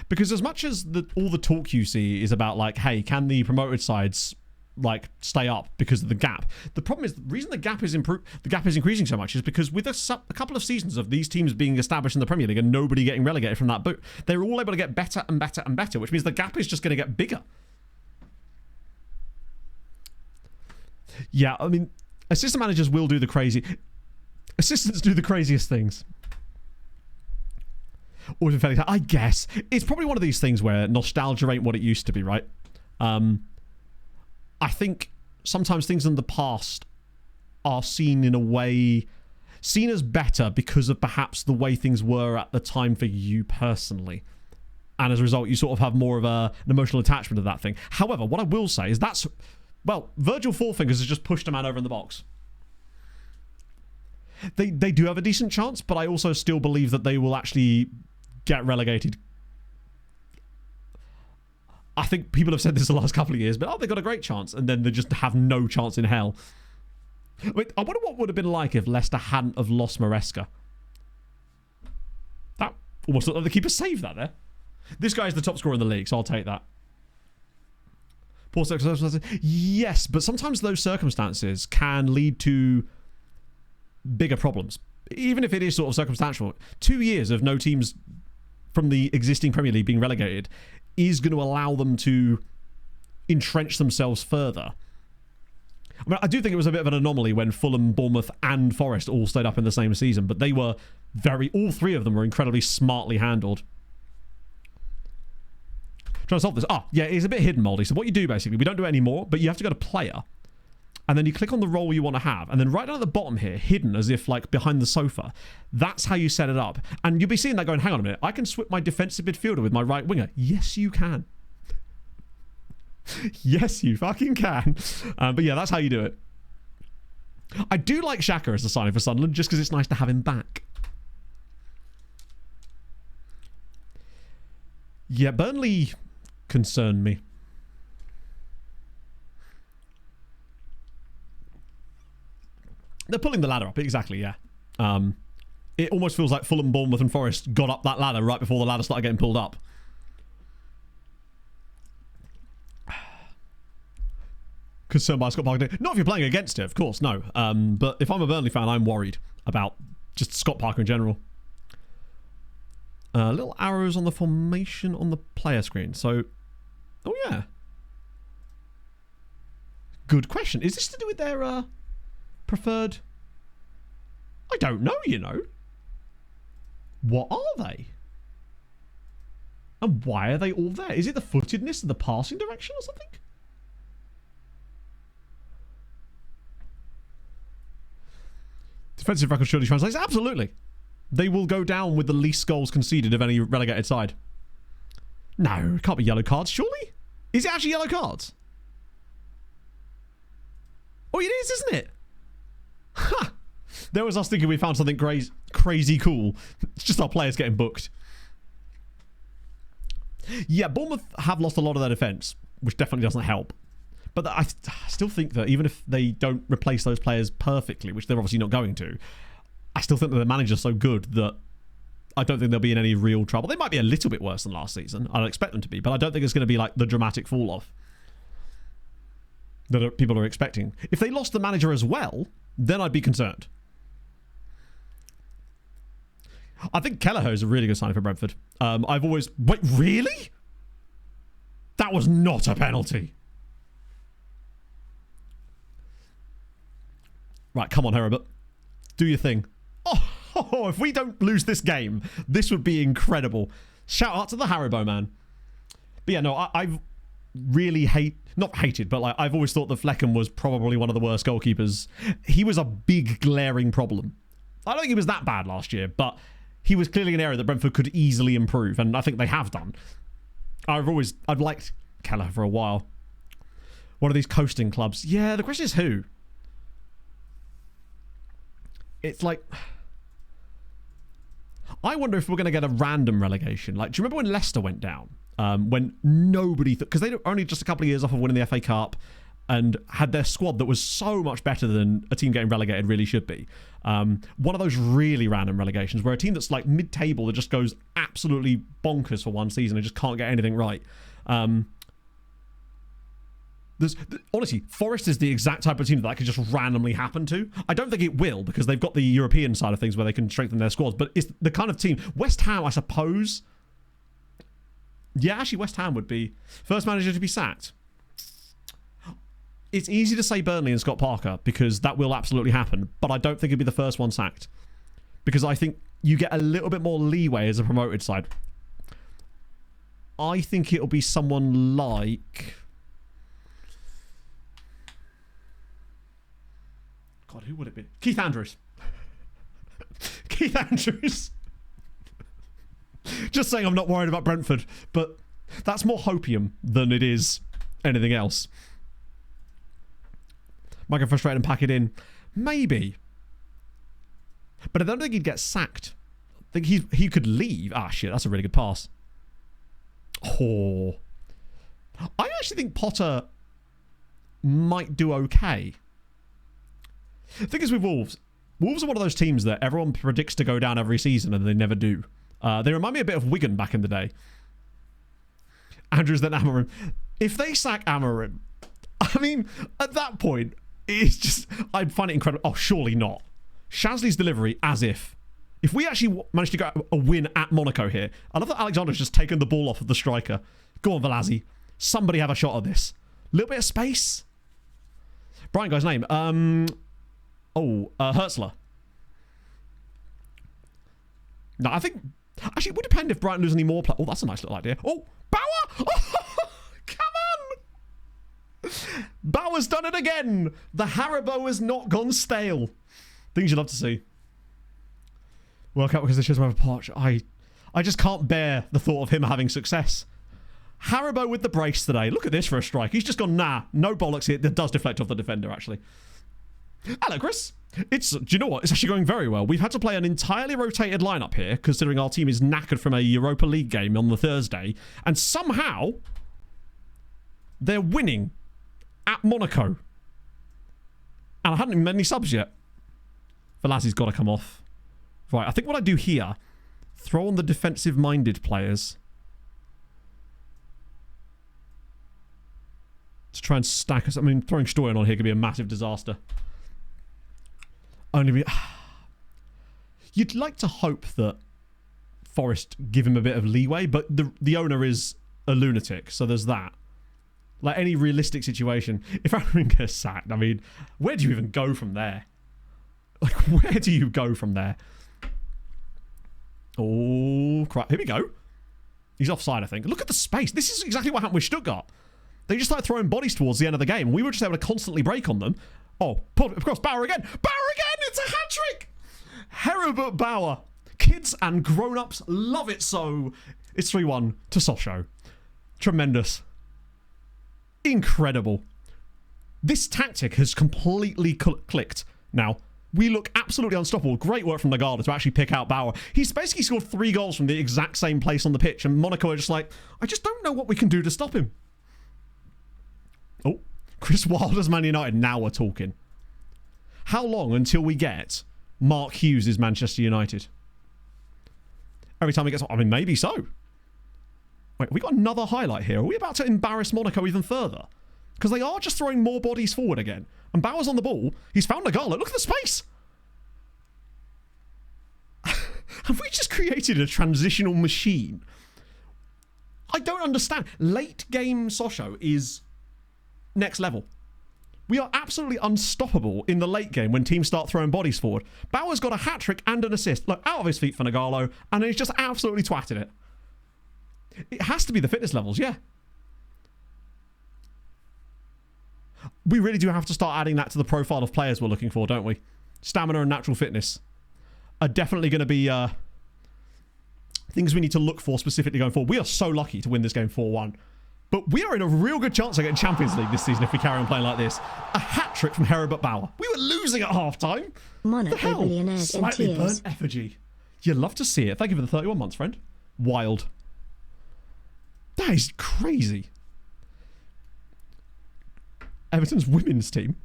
Because as much as all the talk you see is about like, hey, can the promoted sides like stay up because of the gap? The problem is the reason the gap is increasing so much is because with a couple of seasons of these teams being established in the Premier League and nobody getting relegated from that boat, they're all able to get better and better and better, which means the gap is just going to get bigger. Yeah, I mean, assistant managers will do the crazy... Assistants do the craziest things. I guess. It's probably one of these things where nostalgia ain't what it used to be, right? I think sometimes things in the past are seen in a way... Seen as better because of perhaps the way things were at the time for you personally. And as a result, you sort of have more of an emotional attachment to that thing. However, what I will say is that's... Well, Virgil Fourfingers has just pushed a man over in the box. They do have a decent chance, but I also still believe that they will actually get relegated. I think people have said this the last couple of years, but they've got a great chance, and then they just have no chance in hell. Wait, I wonder what would have been like if Leicester hadn't have lost Maresca. That almost looked like the keeper saved that there. This guy is the top scorer in the league, so I'll take that. Poor circumstances. Yes, but sometimes those circumstances can lead to bigger problems. Even if it is sort of circumstantial. 2 years of no teams from the existing Premier League being relegated is going to allow them to entrench themselves further. I mean, I do think it was a bit of an anomaly when Fulham, Bournemouth and Forest all stayed up in the same season, but they were all three of them were incredibly smartly handled. Trying to solve this. Yeah, it's a bit hidden, Moldy. So what you do, basically, we don't do it anymore, but you have to go to player, and then you click on the role you want to have, and then right down at the bottom here, hidden as if like behind the sofa, that's how you set it up. And you'll be seeing that going, hang on a minute, I can swap my defensive midfielder with my right winger. Yes, you can. Yes, you fucking can. But yeah, that's how you do it. I do like Xhaka as a signing for Sunderland, just because it's nice to have him back. Yeah, Burnley concern me. They're pulling the ladder up, exactly, yeah. It almost feels like Fulham, Bournemouth and Forest got up that ladder right before the ladder started getting pulled up. Concerned by Scott Parker. Not if you're playing against it, of course, no. But if I'm a Burnley fan, I'm worried about just Scott Parker in general. Little arrows on the formation on the player screen. So, oh yeah. Good question. Is this to do with their preferred? I don't know, you know. What are they? And why are they all there? Is it the footedness of the passing direction or something? Defensive record surely translates. Absolutely. They will go down with the least goals conceded of any relegated side. No, it can't be yellow cards, surely? Is it actually yellow cards? Oh, it is, isn't it? Ha! There was us thinking we found something crazy cool. It's just our players getting booked. Yeah, Bournemouth have lost a lot of their defence, which definitely doesn't help. But I still think that even if they don't replace those players perfectly, which they're obviously not going to, I still think that the manager's so good that I don't think they'll be in any real trouble. They might be a little bit worse than last season. I don't expect them to be, but I don't think it's going to be like the dramatic fall-off that people are expecting. If they lost the manager as well, then I'd be concerned. I think Kelleher is a really good signing for Brentford. Wait, really? That was not a penalty. Right, come on, Herbert. Do your thing. Oh, if we don't lose this game, this would be incredible. Shout out to the Haribo man. But yeah, no, I've really not hated, but like I've always thought that Flecken was probably one of the worst goalkeepers. He was a big glaring problem. I don't think he was that bad last year, but he was clearly an area that Brentford could easily improve, and I think they have done. I've liked Keller for a while. One of these coasting clubs. Yeah, the question is who? It's like, I wonder if we're going to get a random relegation. Like, do you remember when Leicester went down? When nobody because they were only just a couple of years off of winning the FA Cup and had their squad that was so much better than a team getting relegated really should be. One of those really random relegations where a team that's like mid-table that just goes absolutely bonkers for one season and just can't get anything right. Honestly, Forest is the exact type of team that could just randomly happen to. I don't think it will because they've got the European side of things where they can strengthen their squads, but it's the kind of team. West Ham, I suppose. Yeah, actually, West Ham would be first manager to be sacked. It's easy to say Burnley and Scott Parker because that will absolutely happen, but I don't think it'd be the first one sacked because I think you get a little bit more leeway as a promoted side. I think it'll be someone like... God, who would it be? Keith Andrews. Keith Andrews. Just saying I'm not worried about Brentford, but that's more hopium than it is anything else. Might get frustrated and pack it in. Maybe. But I don't think he'd get sacked. I think he could leave. Ah, shit, that's a really good pass. Oh. I actually think Potter might do okay. The thing is with Wolves are one of those teams that everyone predicts to go down every season and they never do. They remind me a bit of Wigan back in the day. Andrews, then Amorim. If they sack Amorim, I mean, at that point, it's just, I'd find it incredible. Oh, surely not. Shasley's delivery, as if we actually managed to get a win at Monaco here. I love that Alexander's just taken the ball off of the striker. Go on, Velazzi. Somebody have a shot at this. Little bit of space. Brian guy's name. Hertzler. No, I think... Actually, it would depend if Brighton lose any more... Oh, that's a nice little idea. Oh, Bauer! Oh, come on! Bauer's done it again! The Haribo has not gone stale. Things you'd love to see. Work out because the shows have a potch. I just can't bear the thought of him having success. Haribo with the brace today. Look at this for a strike. He's just gone, nah, no bollocks here. That does deflect off the defender, actually. Hello, Chris. Do you know what? It's actually going very well. We've had to play an entirely rotated lineup here, considering our team is knackered from a Europa League game on the Thursday. And somehow, they're winning at Monaco. And I haven't even made any subs yet. Velazzi's got to come off. Right, I think what I do here, throw on the defensive-minded players to try and stack us. I mean, throwing Stoyan on here could be a massive disaster. You'd like to hope that Forest give him a bit of leeway, but the owner is a lunatic, so there's that. Like any realistic situation, if Aaron gets sacked, I mean, where do you even go from there? Like, where do you go from there? Oh, crap. Here we go. He's offside, I think. Look at the space. This is exactly what happened with Stuttgart. They just started throwing bodies towards the end of the game. We were just able to constantly break on them. Oh, of course, Bauer again. Bauer again! It's a hat-trick! Herbert Bauer. Kids and grown-ups love it so. It's 3-1 to Sochaux. Tremendous. Incredible. This tactic has completely clicked now. We look absolutely unstoppable. Great work from the Galore to actually pick out Bauer. He's basically scored 3 goals from the exact same place on the pitch, and Monaco are just like, I just don't know what we can do to stop him. Oh, Chris Wilder's Man United. Now we're talking. How long until we get Mark Hughes' Manchester United? Every time he gets... I mean, maybe so. Wait, we got another highlight here. Are we about to embarrass Monaco even further? Because they are just throwing more bodies forward again. And Bauer's on the ball. He's found a goal. Look at the space. Have we just created a transitional machine? I don't understand. Late game Sochaux is next level. We are absolutely unstoppable in the late game when teams start throwing bodies forward. Bauer's got a hat-trick and an assist. Look, out of his feet for Nagalo, and he's just absolutely twatted it. It has to be the fitness levels, yeah. We really do have to start adding that to the profile of players we're looking for, don't we? Stamina and natural fitness are definitely going to be things we need to look for specifically going forward. We are so lucky to win this game 4-1. But we are in a real good chance of getting Champions League this season if we carry on playing like this. A hat-trick from Herbert Bauer. We were losing at half-time. Monaco billionaires in Slightly tears. burnt effigy. You'd love to see it. Thank you for the 31 months, friend. Wild. That is crazy. Everton's women's team.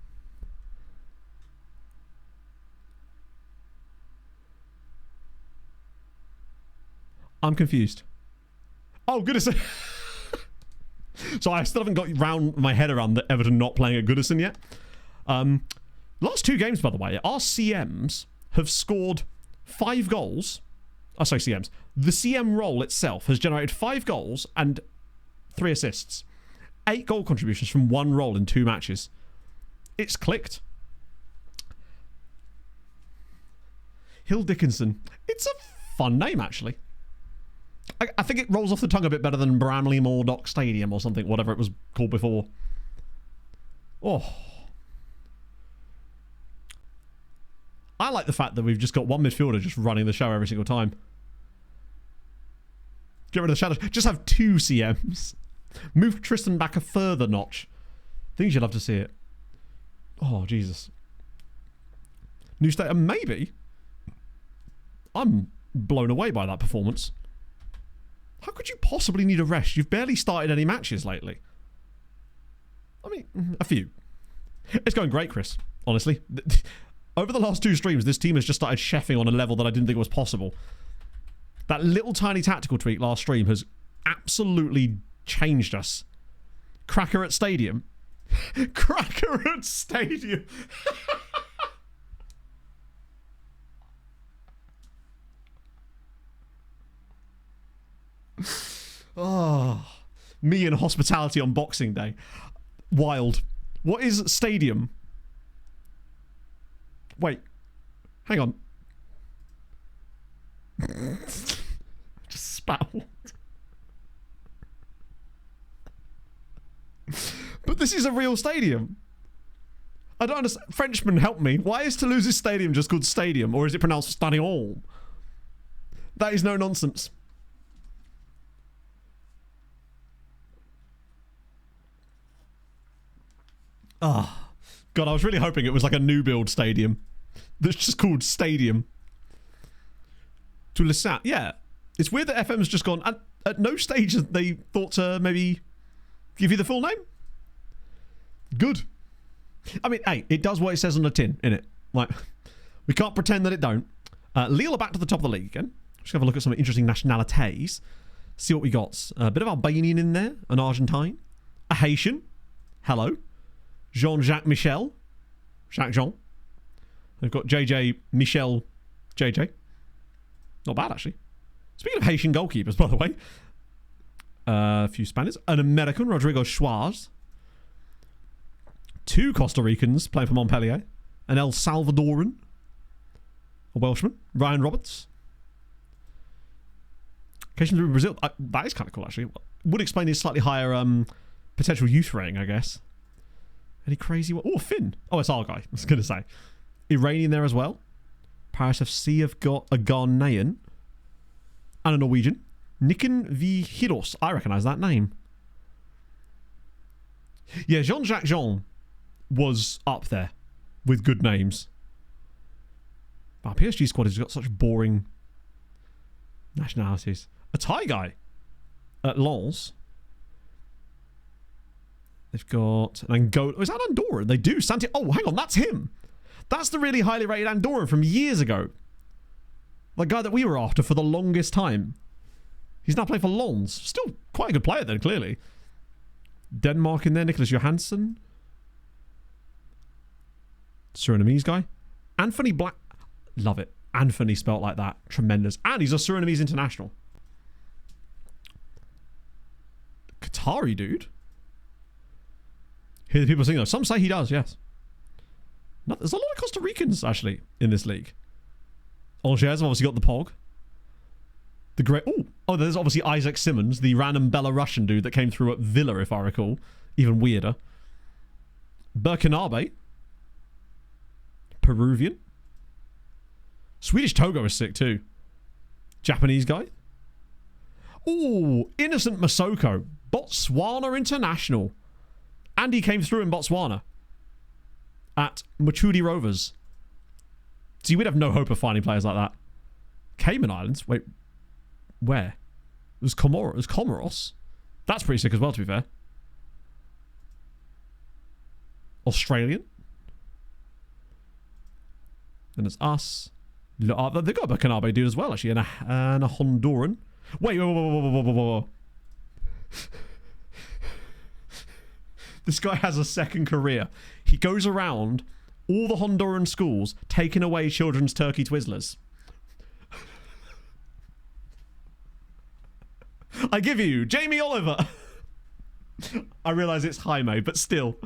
I'm confused. Oh, goodness. So I still haven't got my head around the Everton not playing at Goodison yet. Last 2 games, by the way, our CMs have scored 5 goals. Oh, sorry, CMs. The CM role itself has generated 5 goals and 3 assists. 8 goal contributions from 1 role in 2 matches. It's clicked. Hill Dickinson. It's a fun name, actually. I think it rolls off the tongue a bit better than Bramley Moor Stadium or something, whatever it was called before. Oh. I like the fact that we've just got one midfielder just running the show every single time. Get rid of the shadows. Just have 2 CMs. Move Tristan back a further notch. Things you'd love to see it. Oh, Jesus. New state. And maybe I'm blown away by that performance. How could you possibly need a rest? You've barely started any matches lately. I mean, a few. It's going great, Chris, honestly. Over the last 2 streams, this team has just started chefing on a level that I didn't think was possible. That little tiny tactical tweak last stream has absolutely changed us. Cracker at Stadium. Cracker at Stadium. Oh, Me and hospitality on Boxing Day. Wild. What is stadium? Wait. Hang on. Just spat. But this is a real stadium. I don't understand. Frenchman, help me. Why is Toulouse's stadium just called stadium? Or is it pronounced stadion? That is no nonsense. Ah, God, I was really hoping it was like a new build stadium that's just called stadium. Toulouse, yeah. It's weird that FM's just gone, and at no stage have they thought to maybe give you the full name. Good. I mean, hey, it does what it says on the tin, innit? Like, we can't pretend that it don't. Lille are back to the top of the league again. Just have a look at some interesting nationalities. See what we got. A bit of Albanian in there, an Argentine, a Haitian. Hello. Jean-Jacques Michel. Jacques Jean. They've got JJ Michel JJ. Not bad, actually. Speaking of Haitian goalkeepers, by the way. A few Spaniards. An American, Rodrigo Suarez. 2 Costa Ricans playing for Montpellier. An El Salvadoran. A Welshman. Ryan Roberts. Occasionally in Brazil. That is kind of cool, actually. Would explain his slightly higher potential youth rating, I guess. Any crazy one? Oh, Finn. Oh, it's our guy. I was going to say. Iranian there as well. Paris FC have got a Ghanaian. And a Norwegian. Nikin V. Hiros. I recognise that name. Yeah, Jean-Jacques Jean was up there with good names. Our PSG squad has got such boring nationalities. A Thai guy at Lens. They've got an Angola. Oh, is that Andorra? They do. Oh, hang on. That's him. That's the really highly rated Andorran from years ago. The guy that we were after for the longest time. He's now playing for Lens. Still quite a good player then, clearly. Denmark in there. Nicholas Johansson. Surinamese guy. Anthony Black. Love it. Anthony spelt like that. Tremendous. And he's a Surinamese international. Qatari dude. Hear the people sing though. Some say he does, yes. No, there's a lot of Costa Ricans actually in this league. Angers have obviously got the Pog. The great. Oh, there's obviously Isaac Simmons, the random Belarusian dude that came through at Villa, if I recall. Even weirder. Burkinabe. Peruvian. Swedish Togo is sick too. Japanese guy. Oh, Innocent Masoko. Botswana International. And he came through in Botswana. At Machudi Rovers. See, we'd have no hope of finding players like that. Cayman Islands? Wait. Where? It was Comoros. That's pretty sick as well, to be fair. Australian. Then it's us. They've got a Burkinabe dude as well, actually. And a Honduran. Wait. This guy has a second career. He goes around all the Honduran schools taking away children's turkey Twizzlers. I give you Jamie Oliver. I realise it's Jaime, but still.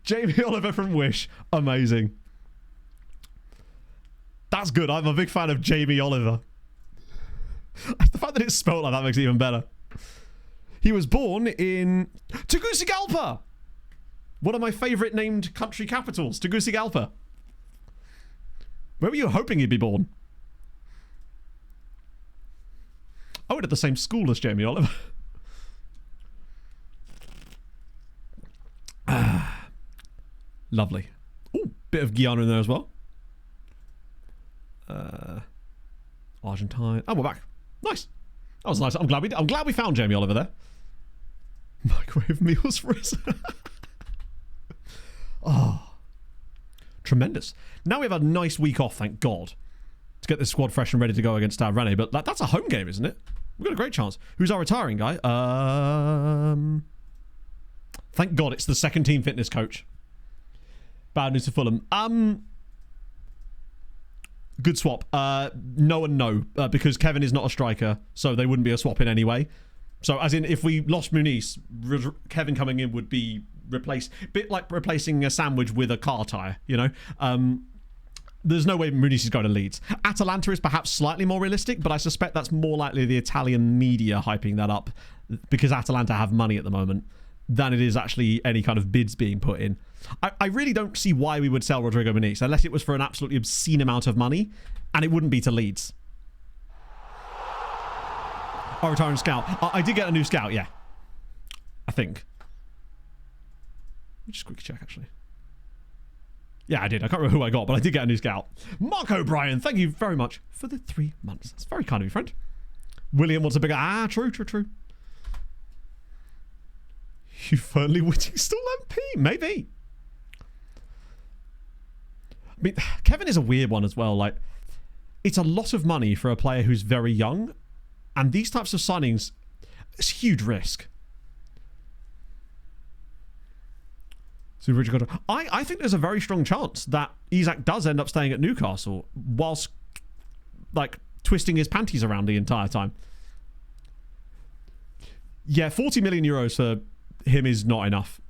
Jamie Oliver from Wish. Amazing. That's good. I'm a big fan of Jamie Oliver. The fact that it's spelled like that makes it even better. He was born in Tegucigalpa. One of my favourite named country capitals, Tegucigalpa. Where were you hoping he'd be born? I went at the same school as Jamie Oliver. Lovely. Ooh, bit of Guyana in there as well. Argentine. Oh, we're back. Nice. That was nice. I'm glad we found Jamie Oliver there. Microwave meals for us. Oh, tremendous. Now we have a nice week off, thank God, to get this squad fresh and ready to go against Rennes. But that's a home game, isn't it? We've got a great chance. Who's our retiring guy? Thank God it's the second team fitness coach. Bad news to Fulham. Good swap. No and no, because Kevin is not a striker, so they wouldn't be a swap in any way. So as in, if we lost Muniz, Kevin coming in would be bit like replacing a sandwich with a car tyre, you know? There's no way Muniz is going to Leeds. Atalanta is perhaps slightly more realistic, but I suspect that's more likely the Italian media hyping that up because Atalanta have money at the moment than it is actually any kind of bids being put in. I really don't see why we would sell Rodrigo Muniz unless it was for an absolutely obscene amount of money, and it wouldn't be to Leeds. Oh, retiring scout. I did get a new scout, yeah. I think. Let me just quickly check, actually. Yeah, I did. I can't remember who I got, but I did get a new scout. Mark O'Brien, thank you very much for the 3 months. That's very kind of you, friend. William wants a bigger... true. You Fernley Whitting still MP? Maybe. I mean, Kevin is a weird one as well. Like, it's a lot of money for a player who's very young, and these types of signings, it's a huge risk. So Richard, I think there's a very strong chance that Isak does end up staying at Newcastle whilst, like, twisting his panties around the entire time. Yeah, 40 million euros for him is not enough.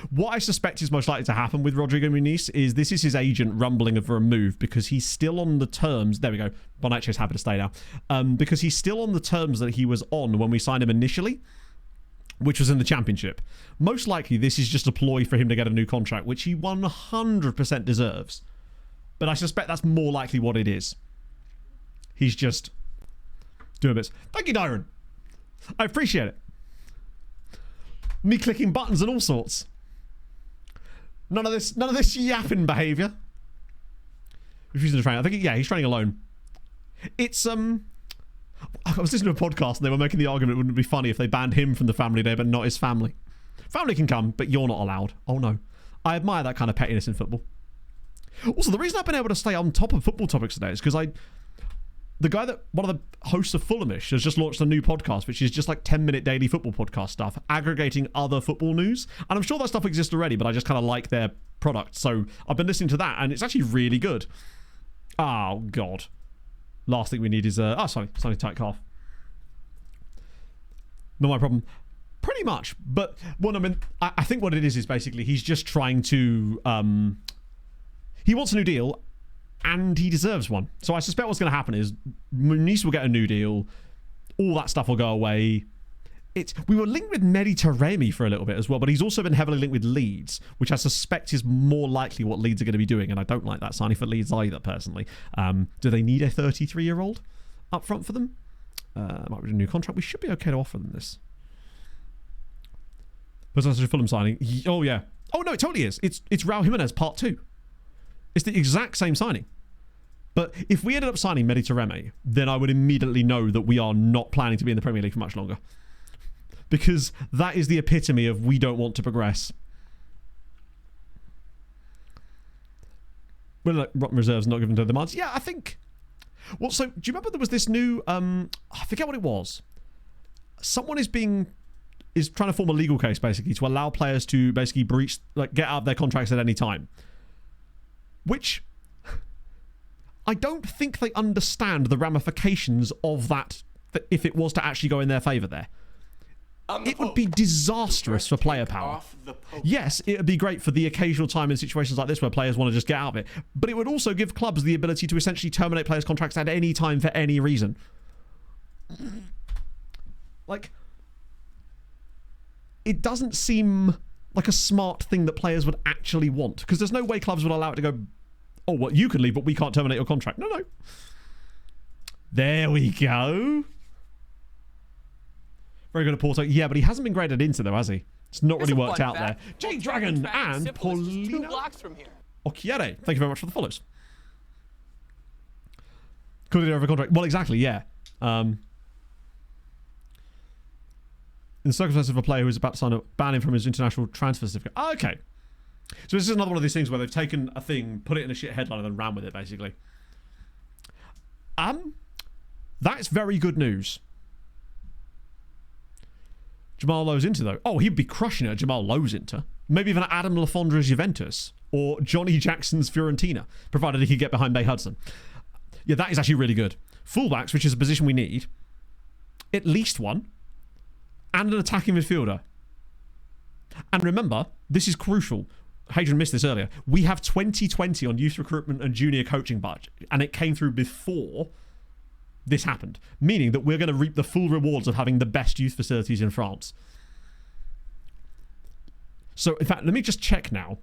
What I suspect is most likely to happen with Rodrigo Muniz is this is his agent rumbling for a move because he's still on the terms. There we go. Bonaccio's is happy to stay now. Because he's still on the terms that he was on when we signed him initially, which was in the Championship. Most likely, this is just a ploy for him to get a new contract, which he 100% deserves. But I suspect that's more likely what it is. He's just doing bits. Thank you, Dyron. I appreciate it. Me clicking buttons and all sorts. None of this yapping behaviour. Refusing to train. I think, yeah, he's training alone. It's, I was listening to a podcast and they were making the argument it wouldn't be funny if they banned him from the family day, but not his family. Family can come, but you're not allowed. Oh no. I admire that kind of pettiness in football. Also, the reason I've been able to stay on top of football topics today is because one of the hosts of Fulhamish has just launched a new podcast, which is just like 10-minute daily football podcast stuff, aggregating other football news. And I'm sure that stuff exists already, but I just kind of like their product. So I've been listening to that, and it's actually really good. Oh, God. Last thing we need is... sorry, tight calf. Not my problem. Pretty much. But, well, I mean, I think what it is basically he's just trying to... he wants a new deal, and he deserves one. So I suspect what's going to happen is Muniz will get a new deal. All that stuff will go away. We were linked with Mehdi Taremi for a little bit as well, but he's also been heavily linked with Leeds, which I suspect is more likely what Leeds are going to be doing, and I don't like that signing for Leeds either, personally. Do they need a 33-year-old up front for them? Might be a new contract. We should be okay to offer them this. But that's a Fulham signing. Oh, yeah. Oh, no, it totally is. It's Raul Jimenez Part 2. It's the exact same signing. But if we ended up signing Mehdi Taremi, then I would immediately know that we are not planning to be in the Premier League for much longer. Because that is the epitome of we don't want to progress. Well, like, Rotten Reserves not given to the demands. Yeah, I think... Well, so, do you remember there was this new... I forget what it was. Someone is trying to form a legal case, basically, to allow players to basically breach... Like, get out of their contracts at any time. Which... I don't think they understand the ramifications of that if it was to actually go in their favour there. It would be disastrous for player power. Yes, it would be great for the occasional time in situations like this where players want to just get out of it. But it would also give clubs the ability to essentially terminate players' contracts at any time for any reason. Like, it doesn't seem like a smart thing that players would actually want. Because there's no way clubs would allow it to go, oh, well, you can leave, but we can't terminate your contract. No. There we go. Very good at Porto. Yeah, but he hasn't been graded into, though, has he? It's not really worked out there. Jake Dragon and Paulina Occhiere. Thank you very much for the follows. Could they over contract? Well, exactly, yeah. In the circumstances of a player who is about to sign up, ban him from his international transfer certificate. Oh, okay. So this is another one of these things where they've taken a thing, put it in a shit headline, and then ran with it, basically. That's very good news. Jamal Lowe's Inter, though. Oh, he'd be crushing it at Jamal Lowe's Inter. Maybe even Adam Lafondra's Juventus. Or Johnny Jackson's Fiorentina. Provided he could get behind Bay Hudson. Yeah, that is actually really good. Fullbacks, which is a position we need. At least one. and an attacking midfielder. And remember, this is crucial. Hadrian missed this earlier. We have 2020 on youth recruitment and junior coaching budget, and it came through before this happened, meaning that we're going to reap the full rewards of having the best youth facilities in France. So, in fact, let me just check now,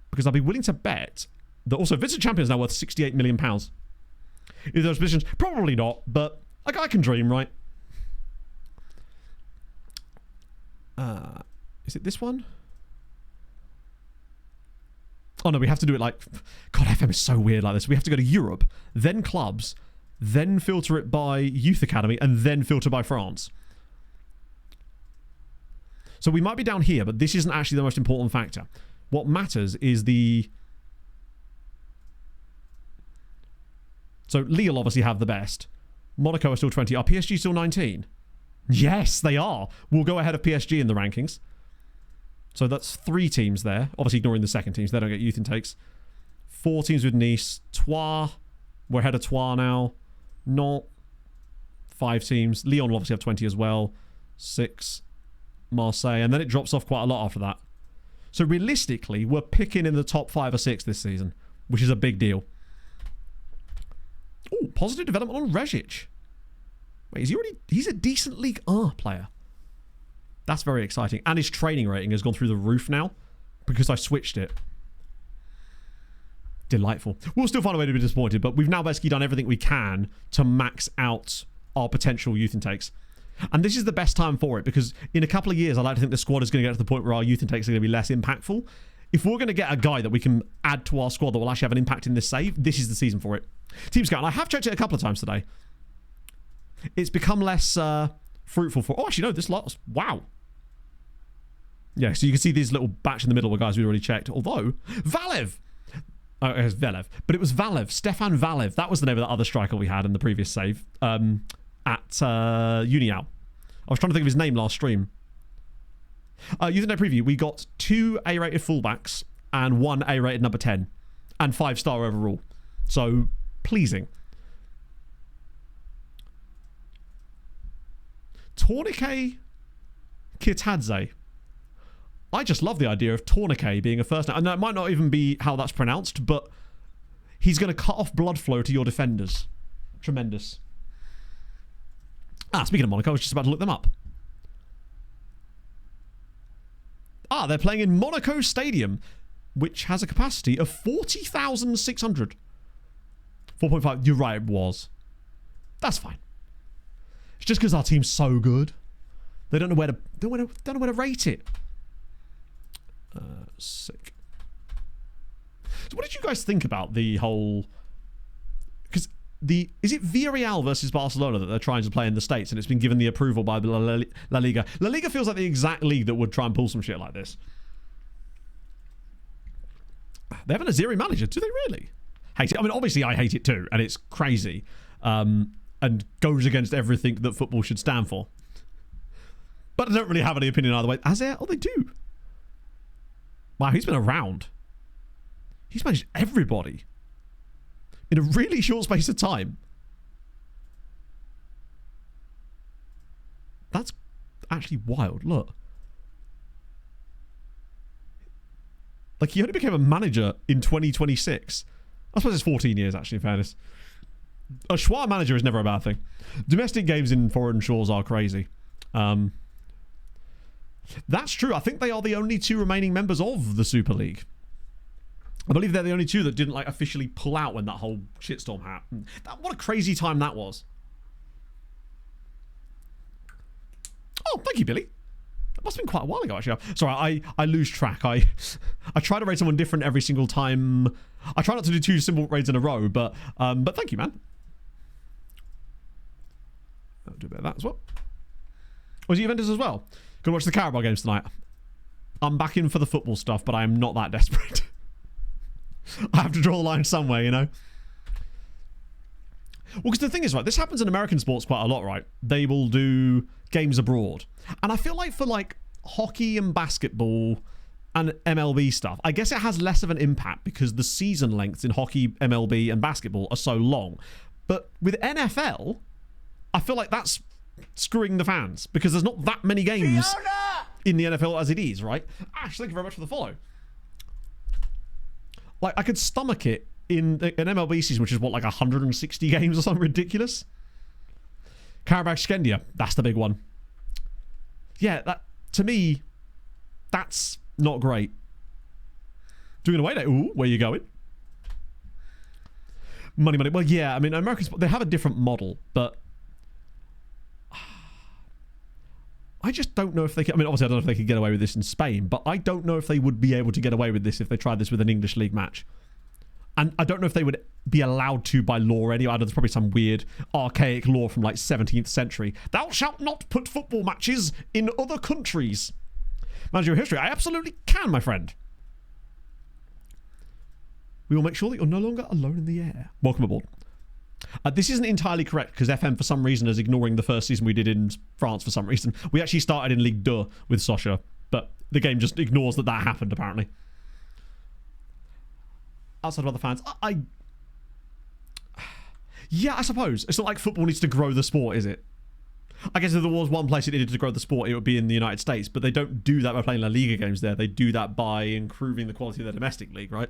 because I'll be willing to bet that also Vincent Champion is now worth £68 million. Either those positions, probably not, but like I can dream, right? Is it this one? Oh no, we have to do it like... God, FM is so weird like this. We have to go to Europe, then clubs, then filter it by youth academy, and then filter by France. So we might be down here, but this isn't actually the most important factor. What matters is the... So Lille obviously have the best. Monaco are still 20. Are PSG still 19? Yes, they are. We'll go ahead of PSG in the rankings. So that's 3 teams there. Obviously ignoring the second teams. They don't get youth intakes. 4 teams with Nice. Troyes. We're ahead of Troyes now. Nantes. 5 teams. Lyon will obviously have 20 as well. 6. Marseille. And then it drops off quite a lot after that. So realistically, we're picking in the top 5 or 6 this season, which is a big deal. Oh, positive development on Regic. Wait, is he already... He's a decent League R player. That's very exciting. And his training rating has gone through the roof now because I switched it. Delightful. We'll still find a way to be disappointed, but we've now basically done everything we can to max out our potential youth intakes. And this is the best time for it because in a couple of years, I like to think the squad is going to get to the point where our youth intakes are going to be less impactful. If we're going to get a guy that we can add to our squad that will actually have an impact in this save, this is the season for it. Team Scout, and I have checked it a couple of times today. It's become less fruitful for... Oh, actually, no, this lot... Wow. Yeah, so you can see these little batch in the middle were guys we'd already checked. Although, Valev! Oh, it was Velev. But it was Valev. Stefan Valev. That was the name of the other striker we had in the previous save. At Unial. I was trying to think of his name last stream. Youth Index preview. We got 2 A-rated fullbacks and 1 A-rated number 10. And 5-star overall. So, pleasing. Tourniquet Kitadze. I just love the idea of Tourniquet being a first name. And that might not even be how that's pronounced, but he's going to cut off blood flow to your defenders. Tremendous. Speaking of Monaco, I was just about to look them up. They're playing in Monaco Stadium, which has a capacity of 40,600. 4.5. You're right, it was. That's fine. It's just because our team's so good. They don't know where to rate it. Sick. So what did you guys think about the whole... Because is it Villarreal versus Barcelona that they're trying to play in the States and it's been given the approval by La Liga? La Liga feels like the exact league that would try and pull some shit like this. They have an Azeri manager. Do they really? Hate it. I mean, obviously I hate it too, and it's crazy. And goes against everything that football should stand for. But I don't really have any opinion either way. Azeri? Oh, they do. Wow, he's been around. He's managed everybody in a really short space of time. That's actually wild. Look. Like, he only became a manager in 2026. I suppose it's 14 years, actually, in fairness. A Schwa manager is never a bad thing. Domestic games in foreign shores are crazy. That's true. I think they are the only 2 remaining members of the Super League. I believe they're the only 2 that didn't like officially pull out when that whole shitstorm happened. What a crazy time that was. Oh, thank you, Billy. That must have been quite a while ago, actually. Sorry, I lose track. I try to rate someone different every single time. I try not to do 2 simple raids in a row, but thank you, man. I'll do a bit of that as well. Was he Juventus as well? Gonna watch the Carabao games tonight. I'm back in for the football stuff, but I am not that desperate. I have to draw the line somewhere, you know? Well, because the thing is, right, this happens in American sports quite a lot, right? They will do games abroad. And I feel like for, like, hockey and basketball and MLB stuff, I guess it has less of an impact because the season lengths in hockey, MLB, and basketball are so long. But with NFL, I feel like that's screwing the fans because there's not that many games in the NFL as it is, right? Ash, thank you very much for the follow. Like, I could stomach it in an MLB season, which is what, like 160 games or something ridiculous? Karabakh Skendia, that's the big one. Yeah, that, to me, that's not great. Doing away day. Ooh, where you going? Money. Well, yeah, I mean, Americans, they have a different model, but I just don't know if they can. I mean, obviously, I don't know if they could get away with this in Spain, but I don't know if they would be able to get away with this if they tried this with an English league match. And I don't know if they would be allowed to by law anyway. I know there's probably some weird archaic law from like 17th century. Thou shalt not put football matches in other countries. Managerial history. I absolutely can, my friend. We will make sure that you're no longer alone in the air. Welcome aboard. This isn't entirely correct because FM for some reason is ignoring the first season we did in France for some reason. We actually started in Ligue 2 with Sochaux, but the game just ignores that happened apparently. Outside of other fans, yeah, I suppose. It's not like football needs to grow the sport, is it? I guess if there was one place it needed to grow the sport, it would be in the United States, but they don't do that by playing La Liga games there. They do that by improving the quality of their domestic league, right?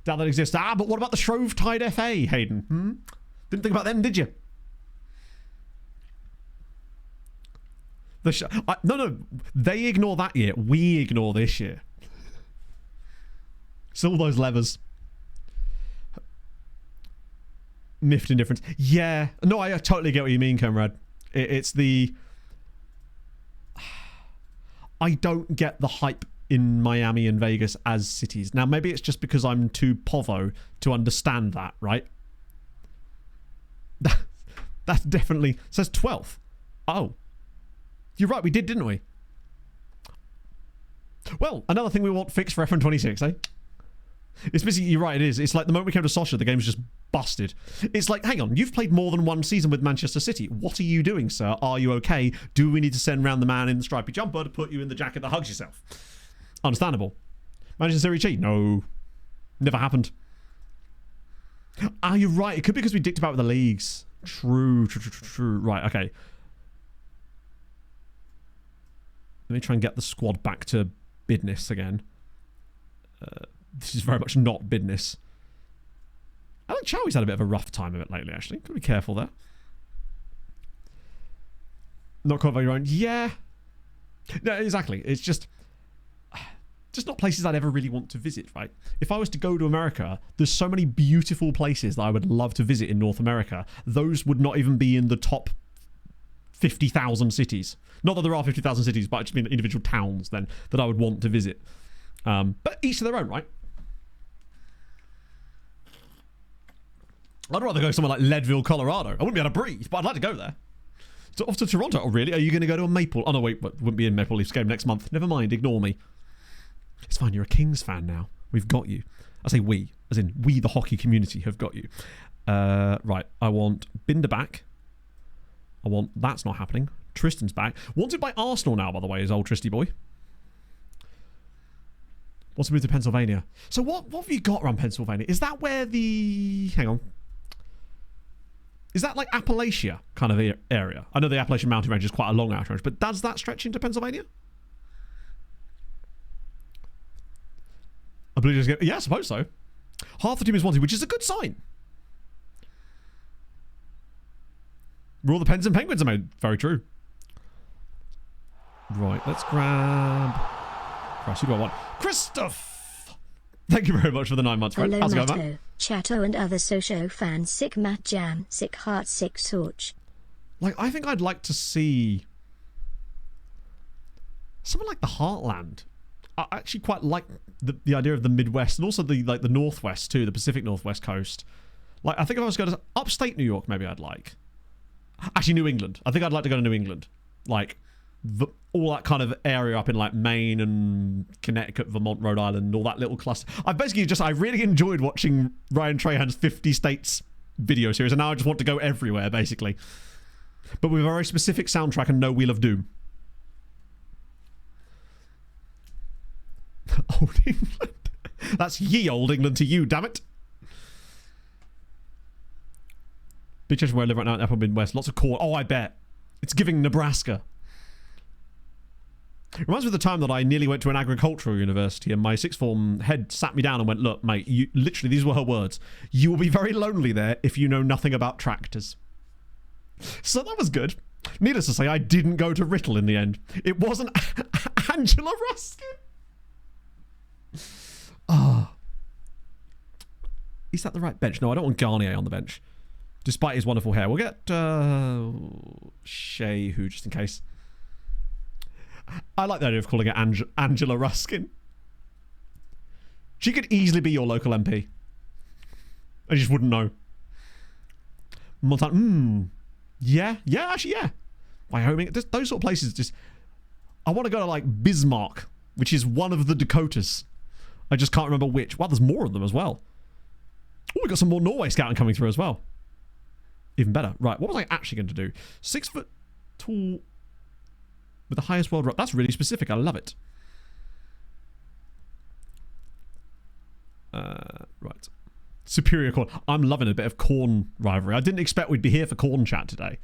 Doubt that exists. But what about the Shrovetide FA, Hayden? Didn't think about them, did you? No, they ignore that year. We ignore this year. Still those levers. Miffed indifference. Yeah. No, I totally get what you mean, comrade. It's the... I don't get the hype in Miami and Vegas as cities. Now, maybe it's just because I'm too povo to understand that, right? That definitely says 12th. Oh. You're right, we did, didn't we? Well, another thing we want fixed for FM26, eh? It's basically, you're right, it is. It's like the moment we came to Sochaux, the game's just busted. It's like, hang on, you've played more than one season with Manchester City. What are you doing, sir? Are you okay? Do we need to send round the man in the stripy jumper to put you in the jacket that hugs yourself? Understandable. Manchester Serie G? No. Never happened. You're right. It could be because we dicked about with the leagues. True. Right, okay. Let me try and get the squad back to business again. This is very much not business. I think Chowie's had a bit of a rough time of it lately, actually. Got to be careful there. Not quite by your own. Yeah. No, exactly. It's just not places I'd ever really want to visit, right? If I was to go to America, there's so many beautiful places that I would love to visit in North America. Those would not even be in the top 50,000 cities. Not that there are 50,000 cities, but I just mean individual towns then that I would want to visit. But each to their own, right? I'd rather go somewhere like Leadville, Colorado. I wouldn't be able to breathe, but I'd like to go there. So off to Toronto. Oh, really? Are you going to go to a Maple? Oh, no, wait. Wouldn't be in Maple Leafs game next month. Never mind. Ignore me. It's fine. You're a Kings fan now. We've got you. I say we, as in we, the hockey community, have got you. Right. I want Binder back. I want... That's not happening. Tristan's back. Wanted by Arsenal now, by the way, is old Tristy boy. Wants to move to Pennsylvania. So what have you got around Pennsylvania? Is that where the... Hang on. Is that like Appalachia kind of area? I know the Appalachian Mountain Range is quite a long mountain range, but does that stretch into Pennsylvania? I believe it's... Yeah, I suppose so. Half the team is wanted, which is a good sign. Where all the Pens and Penguins are made. Very true. Right, let's grab... Christ, who do I want? Christoph! Thank you very much for the 9 months, friend. Hello, How's it going, Matto, man? Chatto and other Sochaux fans. Sick Matt Jam, sick heart, sick Soch. Like, I think I'd like to see... something like the Heartland. I actually quite like the idea of the Midwest and also the Northwest too, the Pacific Northwest coast. Like, I think if I was going to upstate New York, maybe I'd like. Actually, New England. I think I'd like to go to New England. Like, all that kind of area up in like Maine and Connecticut, Vermont, Rhode Island, all that little cluster. I really enjoyed watching Ryan Trahan's 50 States video series, and now I just want to go everywhere, basically. But with a very specific soundtrack and no Wheel of Doom. Old England. That's ye old England to you, damn it. Big change from where I live right now in Apple Midwest. Lots of corn. Oh, I bet. It's giving Nebraska. Reminds me of the time that I nearly went to an agricultural university and my sixth form head sat me down and went, look, mate, you literally, these were her words. You will be very lonely there if you know nothing about tractors. So that was good. Needless to say, I didn't go to Riddle in the end. It wasn't Angela Ruskin. Ah. Is that the right bench? No, I don't want Garnier on the bench. Despite his wonderful hair. We'll get Shea, who, just in case. I like the idea of calling it Angela Ruskin. She could easily be your local MP. I just wouldn't know. Montana. Yeah, actually, yeah. Wyoming. Those sort of places just... I want to go to, like, Bismarck, which is one of the Dakotas. I just can't remember which. Wow, there's more of them as well. Oh, we got some more Norway scouting coming through as well. Even better. Right, what was I actually going to do? 6 foot tall... with the highest world rep. That's really specific. I love it. Right. Superior corn. I'm loving a bit of corn rivalry. I didn't expect we'd be here for corn chat today.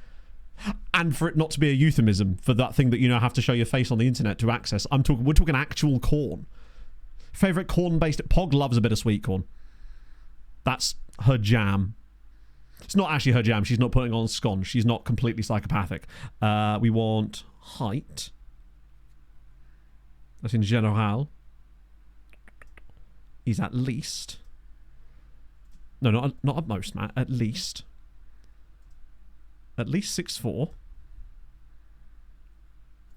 And for it not to be a euphemism for that thing that you now have to show your face on the internet to access. We're talking actual corn. Favorite corn-based... Pog loves a bit of sweet corn. That's her jam. It's not actually her jam. She's not putting on scones. She's not completely psychopathic. We want... height. That's in general. Is at least. No, not at most, Matt. At least. At least 6'4".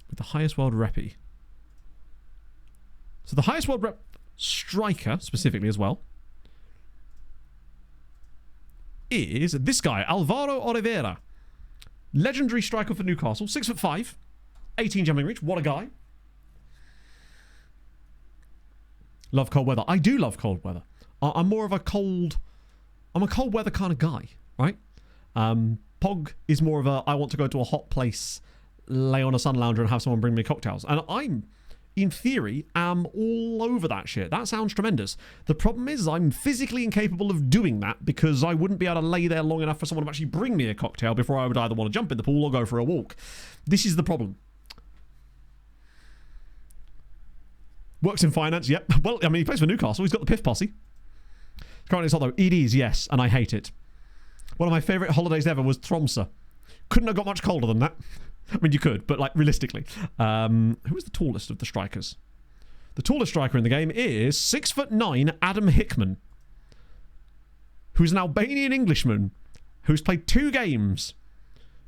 With the highest world reppy. So the highest world rep striker, specifically as well, is this guy, Alvaro Oliveira. Legendary striker for Newcastle. 6'5". 18 jumping reach. What a guy. Love cold weather. I do love cold weather. I'm more of a cold... I'm a cold weather kind of guy, right? Pog is more of a, I want to go to a hot place, lay on a sun lounger and have someone bring me cocktails. And I'm, in theory, am all over that shit. That sounds tremendous. The problem is I'm physically incapable of doing that because I wouldn't be able to lay there long enough for someone to actually bring me a cocktail before I would either want to jump in the pool or go for a walk. This is the problem. Works in finance, yep. Well, I mean, he plays for Newcastle. He's got the Piff Posse. Currently it's not, though. It is, yes, and I hate it. One of my favourite holidays ever was Tromsø. Couldn't have got much colder than that. I mean, you could, but, like, realistically. Who is the tallest of the strikers? The tallest striker in the game is 6'9", Adam Hickman, who's an Albanian Englishman who's played 2 games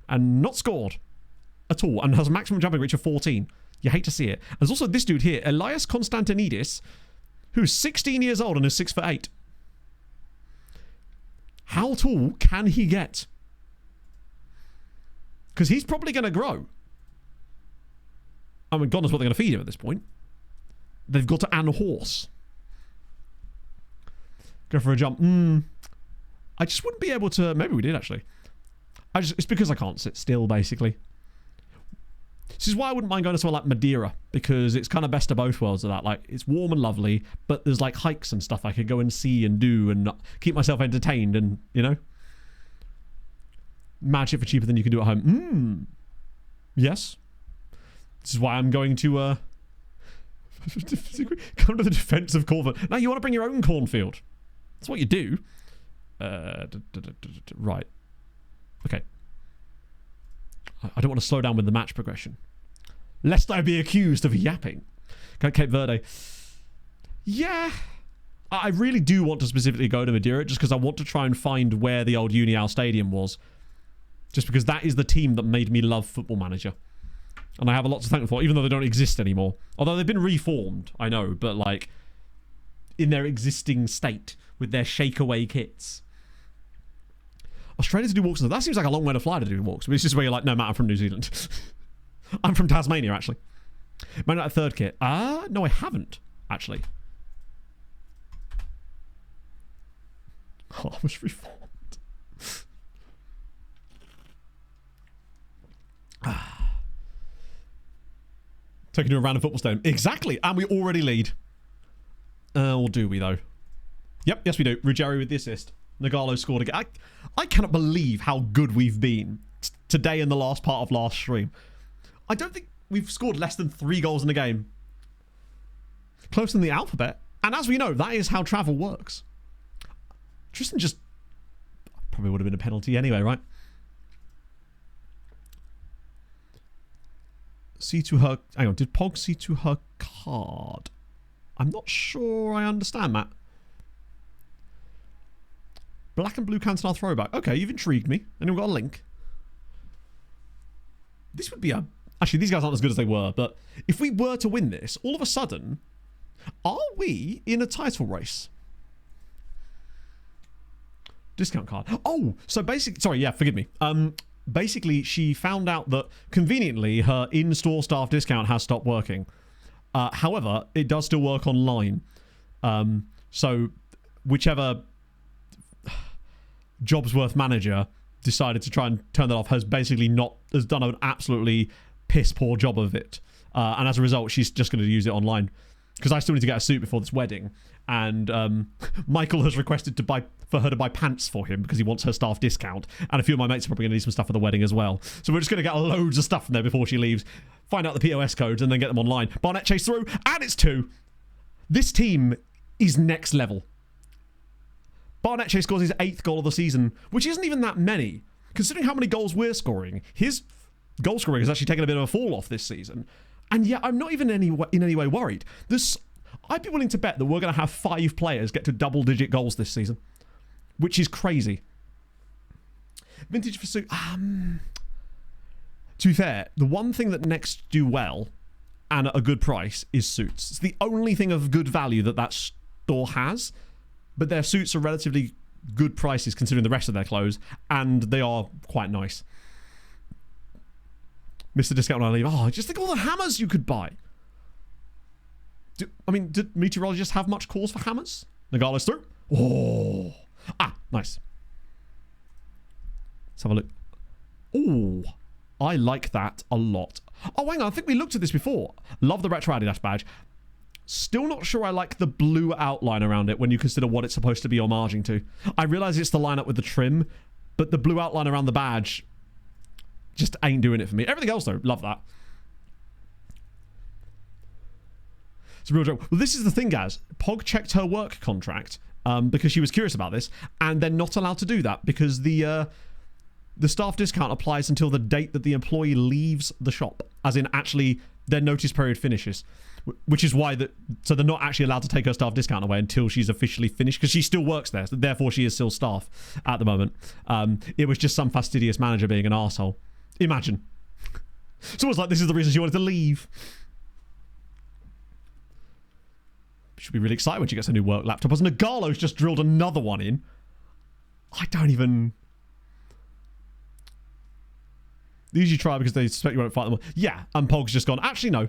and not scored at all and has a maximum jumping reach of 14. You hate to see it. There's also this dude here, Elias Konstantinidis, who's 16 years old and is 6'8". How tall can he get? Because he's probably going to grow. I mean, God knows what they're going to feed him at this point. They've got to an horse. Go for a jump. I just wouldn't be able to... Maybe we did, actually. It's because I can't sit still, basically. This is why I wouldn't mind going to somewhere like Madeira, because it's kind of best of both worlds of that. Like, it's warm and lovely, but there's like hikes and stuff I could go and see and do and keep myself entertained and, you know, match it for cheaper than you can do at home. Yes. This is why I'm going to come to the defense of cornfield. Now, you want to bring your own cornfield. That's what you do. Right. Okay. I don't want to slow down with the match progression, lest I be accused of yapping. Cape Verde. Yeah. I really do want to specifically go to Madeira just because I want to try and find where the old Unial Stadium was. Just because that is the team that made me love Football Manager. And I have a lot to thank them for, even though they don't exist anymore. Although they've been reformed, I know, but like in their existing state with their shake-away kits. Australia to do walks. That seems like a long way to fly to do walks. But it's just where you're like, no, Matt, I'm from New Zealand. I'm from Tasmania, actually. Might not have a third kit. No, I haven't, actually. Oh, I was reformed. Taking to a random football stadium. Exactly. And we already lead. Or do we, though? Yep, yes, we do. Ruggiero with the assist. Nagalo scored again. I cannot believe how good we've been today in the last part of last stream. I don't think we've scored less than 3 goals in a game. Closer than the alphabet. And as we know, that is how travel works. Tristan just... Probably would have been a penalty anyway, right? See to her... Hang on, did Pog see to her card? I'm not sure I understand that. Black and blue Cantona throwback. Okay, you've intrigued me. And we've got a link. This would be a... Actually, these guys aren't as good as they were, but if we were to win this, all of a sudden, are we in a title race? Discount card. Oh, so basically... Sorry, yeah, forgive me. Basically, she found out that, conveniently, her in-store staff discount has stopped working. However, it does still work online. So, whichever Jobsworth manager decided to try and turn that off has done an absolutely piss poor job of it. And as a result, she's just going to use it online. Because I still need to get a suit before this wedding. And Michael has requested for her to buy pants for him because he wants her staff discount. And a few of my mates are probably going to need some stuff for the wedding as well. So we're just going to get loads of stuff from there before she leaves. Find out the POS codes and then get them online. Barnett chase through. And it's 2. This team is next level. Barnett chase scores his 8th goal of the season, which isn't even that many. Considering how many goals we're scoring, his goal scoring has actually taken a bit of a fall off this season. And yet I'm not even in any way worried. I'd be willing to bet that we're going to have 5 players get to double-digit goals this season, which is crazy. Vintage for suit. To be fair, the one thing that Next do well and at a good price is suits. It's the only thing of good value that store has, but their suits are relatively good prices considering the rest of their clothes, and they are quite nice. Mr. Discount when I leave. Oh, just think of all the hammers you could buy. Did meteorologists have much cause for hammers? Nagalo's through. Oh. Nice. Let's have a look. Oh, I like that a lot. Oh, hang on. I think we looked at this before. Love the retro Adidas badge. Still not sure I like the blue outline around it when you consider what it's supposed to be homaging to. I realise it's the lineup with the trim, but the blue outline around the badge just ain't doing it for me. Everything else, though, love that. It's a real joke. Well, this is the thing, guys. Pog checked her work contract because she was curious about this, and they're not allowed to do that because the staff discount applies until the date that the employee leaves the shop, as in actually their notice period finishes, which is why so they're not actually allowed to take her staff discount away until she's officially finished, because she still works there, so therefore she is still staff at the moment. It was just some fastidious manager being an arsehole. Imagine. It's almost like this is the reason she wanted to leave. She'll be really excited when she gets a new work laptop. As Nagalo's just drilled another one in. I don't even... They usually try because they suspect you won't fight them. Yeah, and Pog's just gone, actually, no.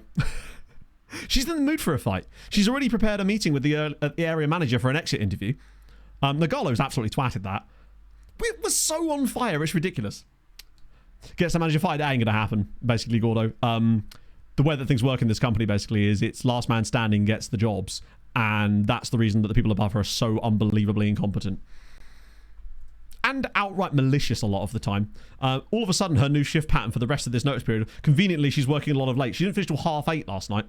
She's in the mood for a fight. She's already prepared a meeting with the area manager for an exit interview. Nagalo's absolutely twatted that. We're so on fire, it's ridiculous. Gets the manager fight, that ain't going to happen, basically, Gordo. The way that things work in this company, basically, is it's last man standing gets the jobs. And that's the reason that the people above her are so unbelievably incompetent. And outright malicious a lot of the time. All of a sudden, her new shift pattern for the rest of this notice period, conveniently, she's working a lot of late. She didn't finish till 8:30 last night.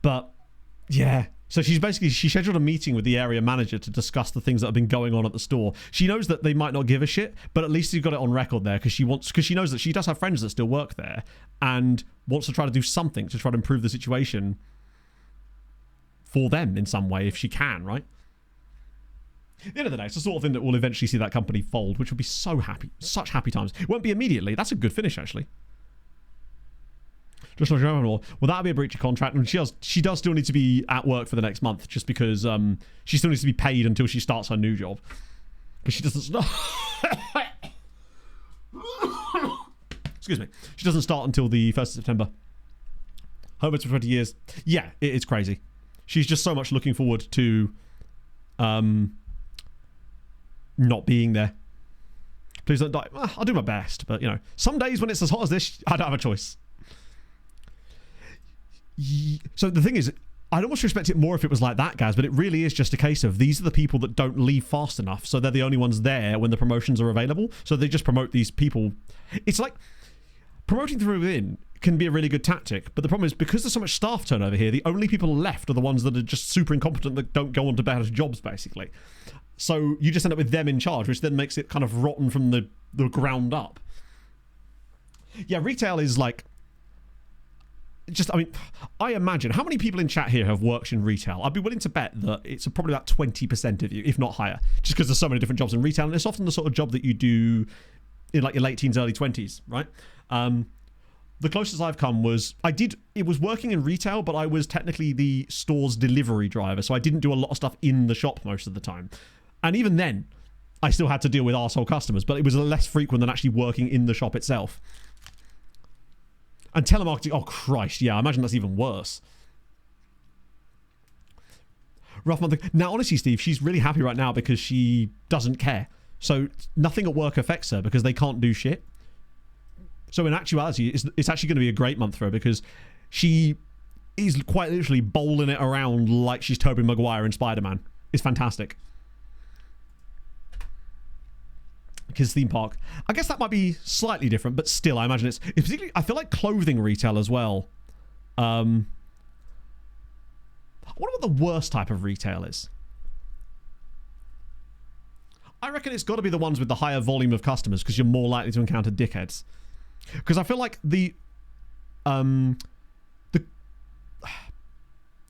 But, yeah. So she scheduled a meeting with the area manager to discuss the things that have been going on at the store. She knows that they might not give a shit, but at least she's got it on record there because she knows that she does have friends that still work there and wants to try to do something to try to improve the situation for them in some way if she can, right? At the end of the day, it's the sort of thing that will eventually see that company fold, which will be so happy, such happy times. It won't be immediately. That's a good finish, actually. Just not sure. Well, that'll be a breach of contract, and she does still need to be at work for the next month, just because she still needs to be paid until she starts her new job, because she doesn't. Excuse me. She doesn't start until the 1st of September. Homeworks for 20 years. Yeah, it's crazy. She's just so much looking forward to not being there. Please don't die. Well, I'll do my best, but some days when it's as hot as this, I don't have a choice. So the thing is, I'd almost respect it more if it was like that, Gaz, but it really is just a case of these are the people that don't leave fast enough, so they're the only ones there when the promotions are available, so they just promote these people. It's like promoting through within can be a really good tactic, but the problem is because there's so much staff turnover here, the only people left are the ones that are just super incompetent that don't go on to better jobs, basically. So you just end up with them in charge, which then makes it kind of rotten from the ground up. Yeah, retail is like... I mean, I imagine... How many people in chat here have worked in retail? I'd be willing to bet that it's probably about 20% of you, if not higher, just because there's so many different jobs in retail, and it's often the sort of job that you do in like your late teens, early 20s, right? The closest I've come was... It was working in retail, but I was technically the store's delivery driver, so I didn't do a lot of stuff in the shop most of the time. And even then, I still had to deal with arsehole customers, but it was less frequent than actually working in the shop itself. And telemarketing, oh Christ, yeah, I imagine that's even worse. Rough month. Now, honestly, Steve, she's really happy right now because she doesn't care. So nothing at work affects her because they can't do shit. So in actuality, it's actually going to be a great month for her because she is quite literally bowling it around like she's Tobey Maguire in Spider-Man. It's fantastic. Kids theme park. I guess that might be slightly different, but still, I imagine it's particularly... I feel like clothing retail as well. I wonder what the worst type of retail is. I reckon it's got to be the ones with the higher volume of customers because you're more likely to encounter dickheads. Because I feel like the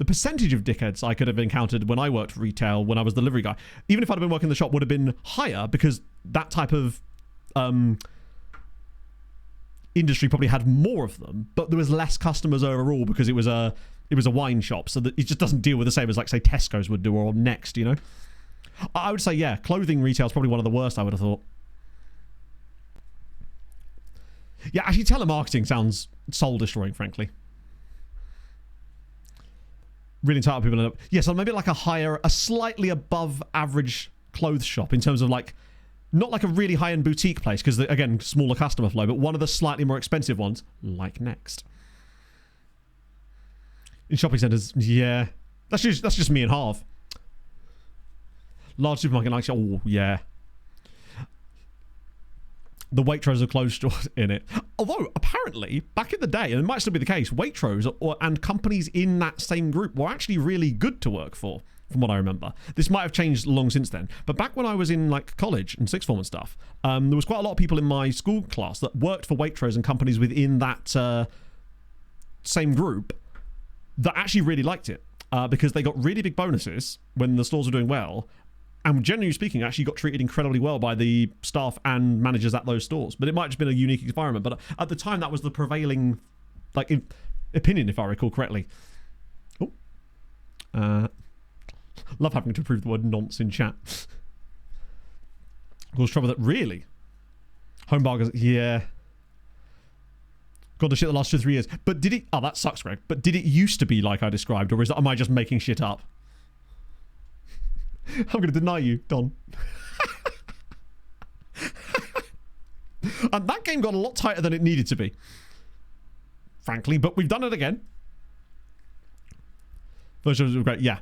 percentage of dickheads I could have encountered when I worked retail, when I was the delivery guy, even if I'd been working in the shop, would have been higher because that type of industry probably had more of them, but there was less customers overall because it was a wine shop, so that it just doesn't deal with the same as like say Tesco's would do or Next, you know. I would say yeah, clothing retail is probably one of the worst. I would have thought. Yeah, actually, telemarketing sounds soul destroying, frankly. Really entitled people. Yeah, so maybe like a slightly above average clothes shop in terms of like, not like a really high-end boutique place because, again, smaller customer flow, but one of the slightly more expensive ones, like Next. In shopping centres, yeah. That's just me and half. Large supermarket, like, oh, yeah. The Waitrose of clothes stores in it. Although, apparently, back in the day, and it might still be the case, Waitrose and companies in that same group were actually really good to work for, from what I remember. This might have changed long since then. But back when I was in like college and sixth form and stuff, there was quite a lot of people in my school class that worked for Waitrose and companies within that same group that actually really liked it because they got really big bonuses when the stores were doing well. And generally speaking, actually got treated incredibly well by the staff and managers at those stores. But it might have just been a unique environment. But at the time, that was the prevailing opinion, if I recall correctly. Oh. Love having to prove the word nonce in chat. Cause trouble that really. Home bargains, yeah. God, the shit the last 2 or 3 years. But did it... Oh, that sucks, Greg. But did it used to be like I described? Or am I just making shit up? I'm going to deny you, Don. And that game got a lot tighter than it needed to be. Frankly, but we've done it again. Versions were great, yeah.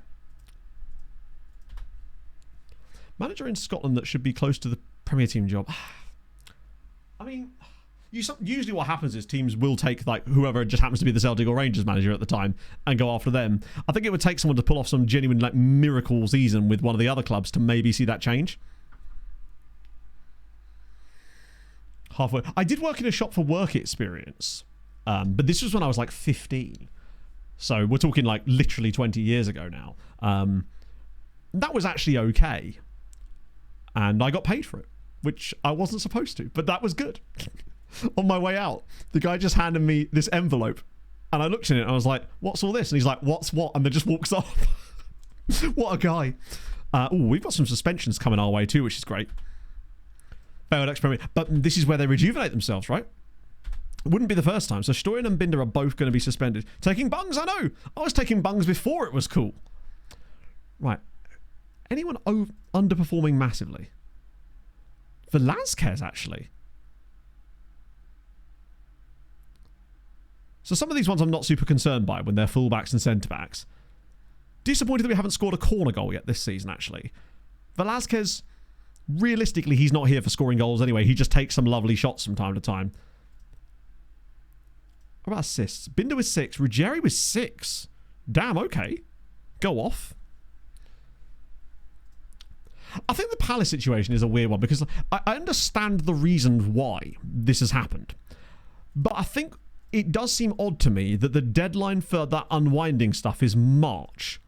Manager in Scotland that should be close to the Premier Team job. I mean, usually what happens is teams will take like whoever just happens to be the Celtic or Rangers manager at the time and go after them. I think it would take someone to pull off some genuine like miracle season with one of the other clubs to maybe see that change. Halfway. I did work in a shop for work experience, but this was when I was like 15. So we're talking like literally 20 years ago now. That was actually okay. And I got paid for it, which I wasn't supposed to, but that was good. On my way out, the guy just handed me this envelope and I looked in it and I was like, what's all this? And he's like, what's what? And then just walks off. What a guy. We've got some suspensions coming our way too, which is great. Failed experiment. But this is where they rejuvenate themselves, right? It wouldn't be the first time. So Storian and Binder are both going to be suspended. Taking bungs, I know. I was taking bungs before it was cool. Right. Anyone underperforming massively? Velasquez, actually. So some of these ones I'm not super concerned by when they're fullbacks and centre-backs. Disappointed that we haven't scored a corner goal yet this season, actually. Velasquez, realistically, he's not here for scoring goals anyway. He just takes some lovely shots from time to time. What about assists? Binder with 6. Ruggieri with 6. Damn, okay. Go off. I think the Palace situation is a weird one because I understand the reason why this has happened. But I think it does seem odd to me that the deadline for that unwinding stuff is March.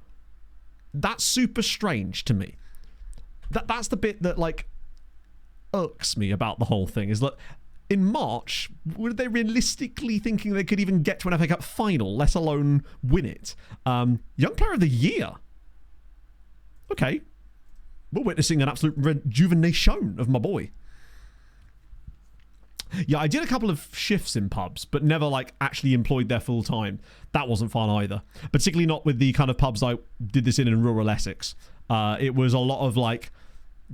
That's super strange to me. That's the bit that, like, irks me about the whole thing, is that in March, were they realistically thinking they could even get to an FA Cup final, let alone win it? Young Player of the Year. Okay. We're witnessing an absolute rejuvenation of my boy. Yeah, I did a couple of shifts in pubs, but never, like, actually employed there full time. That wasn't fun either. Particularly not with the kind of pubs I did this in rural Essex. It was a lot of, like,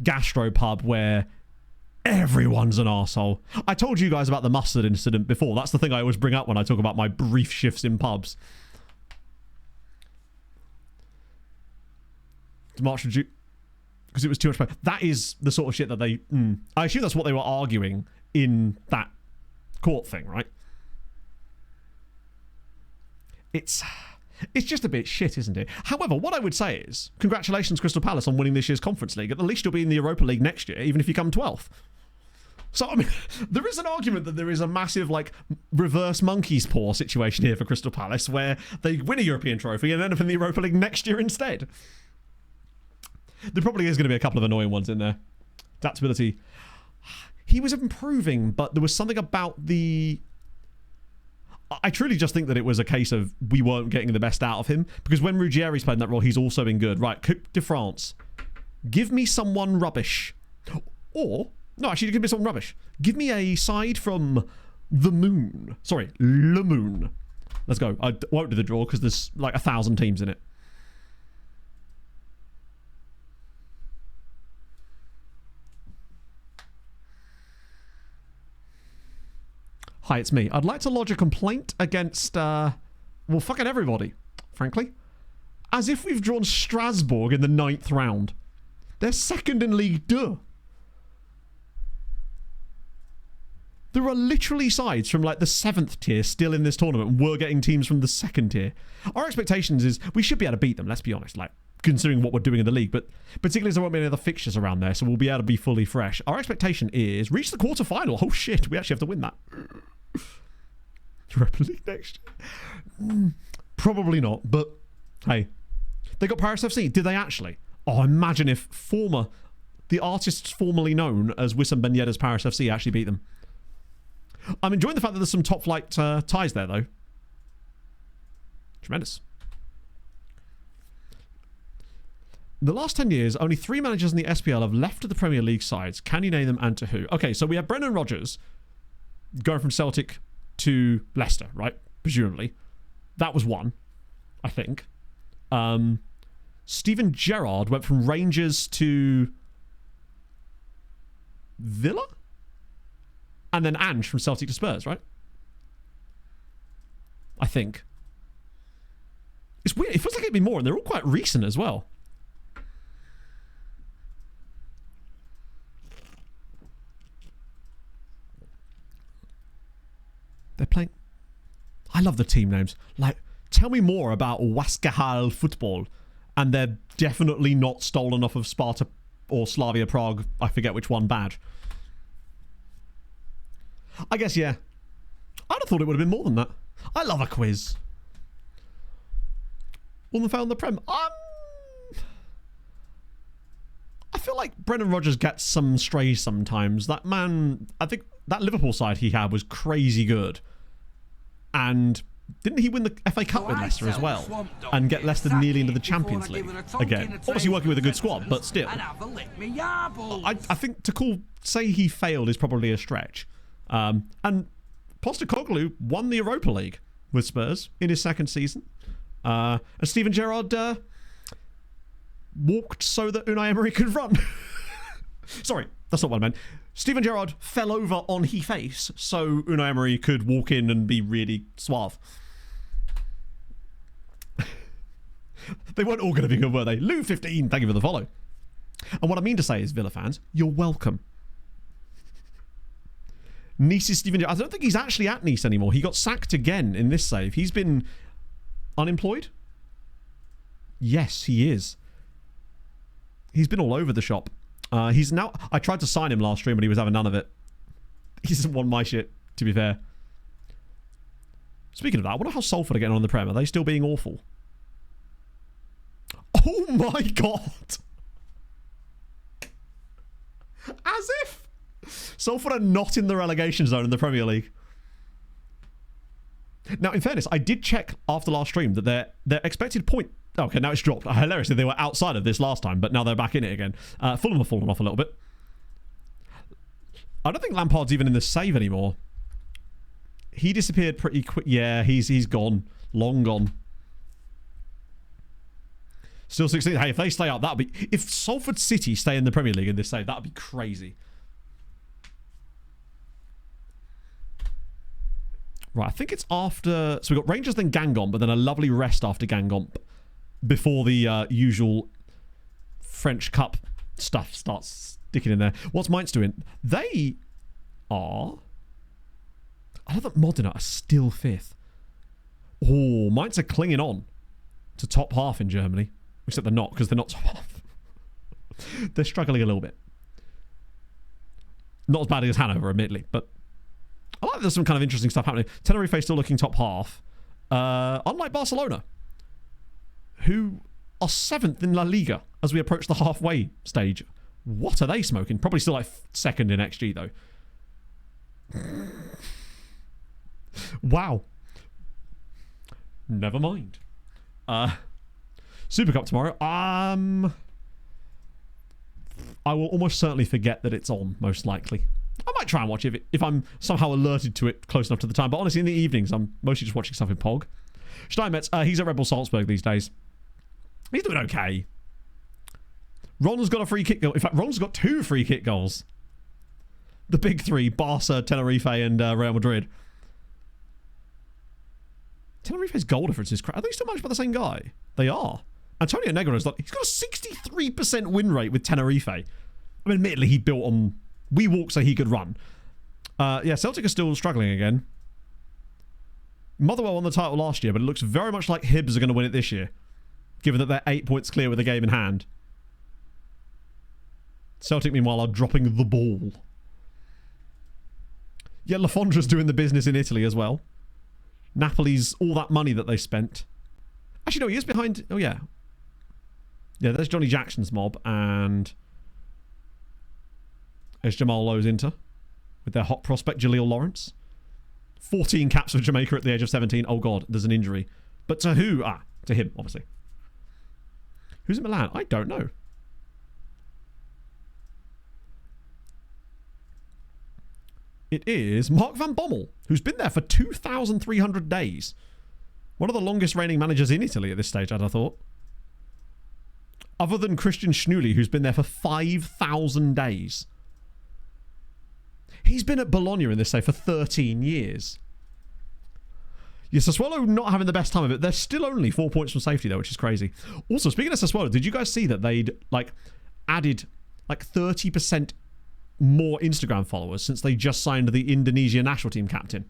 gastro pub where everyone's an arsehole. I told you guys about the mustard incident before. That's the thing I always bring up when I talk about my brief shifts in pubs. March of June. Because it was too much. That is the sort of shit that they... I assume that's what they were arguing in that court thing, right? It's just a bit shit, isn't it? However, what I would say is, congratulations, Crystal Palace, on winning this year's Conference League. At the least you'll be in the Europa League next year, even if you come 12th. So, I mean, there is an argument that there is a massive, like, reverse monkey's paw situation here for Crystal Palace, where they win a European trophy and end up in the Europa League next year instead. There probably is going to be a couple of annoying ones in there. Adaptability. He was improving, but there was something about the... I truly just think that it was a case of we weren't getting the best out of him. Because when Ruggieri's played in that role, he's also been good. Right, Coupe de France. Give me someone rubbish. Or... No, actually, give me someone rubbish. Give me a side from the moon. Sorry, Le Moon. Let's go. I won't do the draw because there's like 1,000 teams in it. Hi, it's me. I'd like to lodge a complaint against, well, fucking everybody, frankly. As if we've drawn Strasbourg in the 9th round. They're second in League 2. There are literally sides from like the 7th tier still in this tournament, and we're getting teams from the 2nd tier. Our expectations is we should be able to beat them, let's be honest, like considering what we're doing in the league, but particularly as there won't be any other fixtures around there, so we'll be able to be fully fresh. Our expectation is reach the quarterfinal. Oh shit, we actually have to win that. Europa League next year? Probably not, but hey, they got Paris FC. Did they actually? Oh, imagine if the artists formerly known as Wissam Ben Yedder's Paris FC actually beat them. I'm enjoying the fact that there's some top flight ties there, though. Tremendous. The last 10 years, only 3 managers in the SPL have left the Premier League sides. Can you name them and to who? Okay, so we have Brendan Rodgers going from Celtic to Leicester, right? Presumably. That was one, I think. Steven Gerrard went from Rangers to Villa? And then Ange from Celtic to Spurs, right? I think. It's weird. It feels like it'd be more, and they're all quite recent as well. They're playing... I love the team names. Like, tell me more about Waskahal football. And they're definitely not stolen off of Sparta or Slavia Prague. I forget which one badge. I guess, yeah. I'd have thought it would have been more than that. I love a quiz. Woman found the Prem. I feel like Brendan Rodgers gets some strays sometimes. That man, I think that Liverpool side he had was crazy good. And didn't he win the FA Cup with Leicester as well? And get Leicester nearly into the Champions League again. Obviously working with a good squad, but still. I think to say he failed is probably a stretch. And Postecoglou won the Europa League with Spurs in his 2nd season. And Steven Gerrard walked so that Unai Emery could run. Sorry, that's not what I meant. Steven Gerrard fell over on his face so Unai Emery could walk in and be really suave. They weren't all going to be good, were they? Lou15, thank you for the follow. And what I mean to say is, Villa fans, you're welcome. Nice's Stephen... I don't think he's actually at Nice anymore. He got sacked again in this save. He's been unemployed? Yes, he is. He's been all over the shop. He's now... I tried to sign him last stream, but he was having none of it. He doesn't want my shit, to be fair. Speaking of that, I wonder how Salford are getting on in the Prem. Are they still being awful? Oh my god! As if Salford are not in the relegation zone in the Premier League. Now, in fairness, I did check after last stream that their expected point... Okay, now it's dropped. Hilariously, they were outside of this last time, but now they're back in it again. Fulham have fallen off a little bit. I don't think Lampard's even in the save anymore. He disappeared pretty quick. Yeah, he's gone. Long gone. Still 16. Hey, if they stay up, that'd be... If Salford City stay in the Premier League in this save, that'd be crazy. Right, I think it's after... So we've got Rangers, then Guingamp, but then a lovely rest after Guingamp before the usual French Cup stuff starts sticking in there. What's Mainz doing? They are... I love that Modena are still 5th. Oh, Mainz are clinging on to top half in Germany. Except they're not, because they're not top half. They're struggling a little bit. Not as badly as Hanover, admittedly, but I like there's some kind of interesting stuff happening. Tenerife still looking top half. Unlike Barcelona, who are 7th in La Liga as we approach the halfway stage. What are they smoking? Probably still like 2nd in XG, though. Wow. Never mind. Super Cup tomorrow. I will almost certainly forget that it's on, most likely. I might try and watch it if I'm somehow alerted to it close enough to the time. But honestly, in the evenings, I'm mostly just watching stuff in POG. Steinmetz, he's at Red Bull Salzburg these days. He's doing okay. Ron's got a free kick goal. In fact, Ron's got 2 free kick goals. The big 3, Barca, Tenerife, and Real Madrid. Tenerife's goal difference is crazy. Are they still managed by the same guy? They are. Antonio Negreira's he's got a 63% win rate with Tenerife. I mean, admittedly, he built on... We walked so he could run. Yeah, Celtic are still struggling again. Motherwell won the title last year, but it looks very much like Hibs are going to win it this year, given that they're 8 points clear with the game in hand. Celtic, meanwhile, are dropping the ball. Yeah, La Fondra's doing the business in Italy as well. Napoli's all that money that they spent. Actually, no, he is behind... Oh, yeah. Yeah, there's Johnny Jackson's mob, and there's Jamal Lowe's Inter with their hot prospect, Jaleel Lawrence. 14 caps for Jamaica at the age of 17. Oh, God, there's an injury. But to who? To him, obviously. Who's at Milan? I don't know. It is Mark van Bommel, who's been there for 2,300 days. One of the longest reigning managers in Italy at this stage, I'd have thought. Other than Christian Schnulli, who's been there for 5,000 days. He's been at Bologna in this stage for 13 years. Yeah, Sassuolo not having the best time of it. They're still only 4 points from safety, though, which is crazy. Also, speaking of Sassuolo, did you guys see that they'd added 30% more Instagram followers since they just signed the Indonesia national team captain?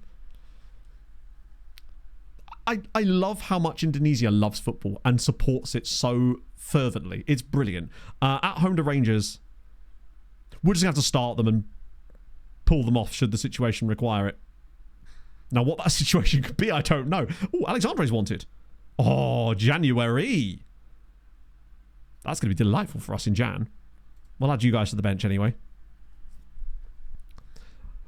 I love how much Indonesia loves football and supports it so fervently. It's brilliant. At home to Rangers, we're just going to have to start them and pull them off should the situation require it. Now, what that situation could be, I don't know. Oh, Alexandre's wanted. Oh, January. That's going to be delightful for us in Jan. We'll add you guys to the bench anyway.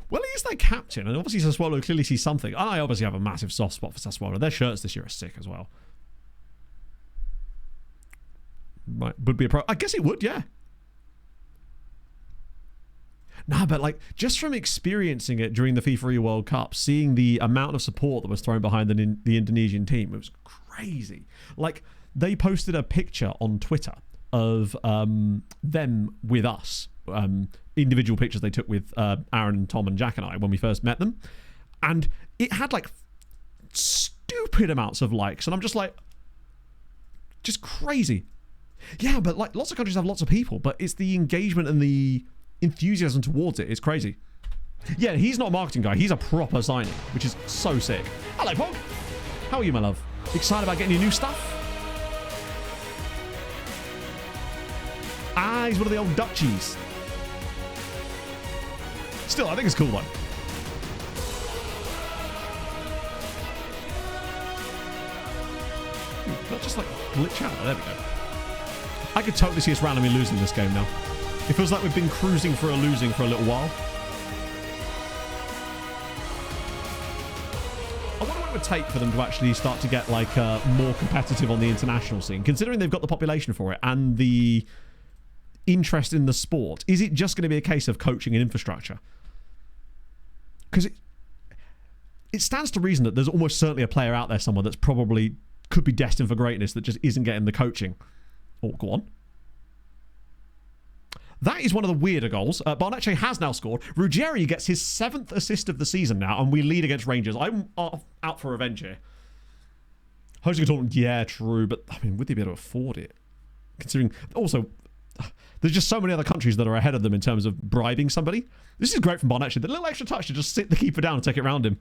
Well, he is their captain, and obviously Sassuolo clearly sees something. And I obviously have a massive soft spot for Sassuolo. Their shirts this year are sick as well. Right, would be a pro. I guess it would, yeah. Nah, but just from experiencing it during the FIFA World Cup, seeing the amount of support that was thrown behind the Indonesian team, it was crazy. They posted a picture on Twitter of them with us. Individual pictures they took with Aaron and Tom and Jack and I when we first met them, and it had stupid amounts of likes, and I'm just like, Just crazy. Yeah, but like lots of countries have lots of people, but it's the engagement and the enthusiasm towards it. It's crazy. Yeah, he's not a marketing guy. He's a proper signing, which is so sick. Hello, Pog. How are you, my love? Excited about getting your new stuff? Ah, he's one of the old Dutchies. Still, I think it's a cool one. Not just like glitch out. There we go. I could totally see us randomly losing this game now. It feels like we've been cruising for a losing for a little while. I wonder what it would take for them to actually start to get like more competitive on the international scene, considering they've got the population for it and the interest in the sport. Is it just going to be a case of coaching and infrastructure? Because it stands to reason that there's almost certainly a player out there somewhere that's probably could be destined for greatness that just isn't getting the coaching. Oh, go on. That is one of the weirder goals. Barnecce has now scored. Ruggieri gets his 7th assist of the season now, and we lead against Rangers. I'm out for revenge here. Hosting a tournament, yeah, true, but I mean, would they be able to afford it? Considering, also, there's just so many other countries that are ahead of them in terms of bribing somebody. This is great from Barnecce. The little extra touch to just sit the keeper down and take it around him.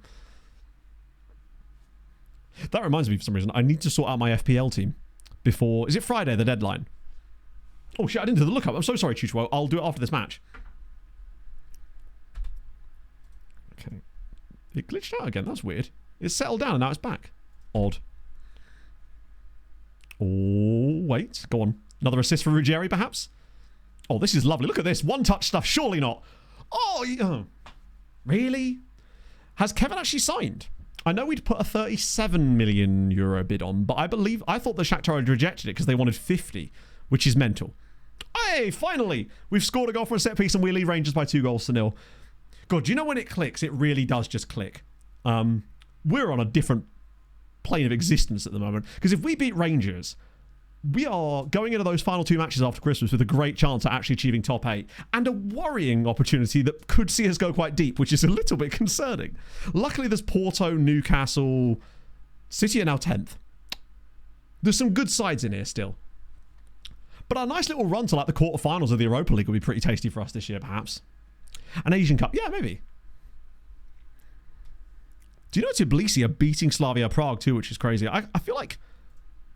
That reminds me, for some reason, I need to sort out my FPL team before... Is it Friday, the deadline? Oh, shit, I didn't do the lookup. I'm so sorry, Chucho. I'll do it after this match. Okay. It glitched out again. That's weird. It's settled down and now it's back. Odd. Oh, wait. Go on. Another assist for Ruggieri, perhaps? Oh, this is lovely. Look at this. One-touch stuff. Surely not. Oh, yeah. Really? Has Kevin actually signed? I know we'd put a 37 million euro bid on, but I thought the Shakhtar had rejected it because they wanted 50, which is mental. Hey, finally! We've scored a goal from a set piece and we lead Rangers by 2-0. God, do you know when it clicks? It really does just click. We're on a different plane of existence at the moment, because if we beat Rangers, we are going into those final 2 matches after Christmas with a great chance at actually achieving top 8 and a worrying opportunity that could see us go quite deep, which is a little bit concerning. Luckily, there's Porto, Newcastle, City are now 10th. There's some good sides in here still. But a nice little run to like the quarterfinals of the Europa League would be pretty tasty for us this year, perhaps. An Asian Cup, yeah, maybe. Do you know Tbilisi are beating Slavia Prague too, which is crazy? I feel like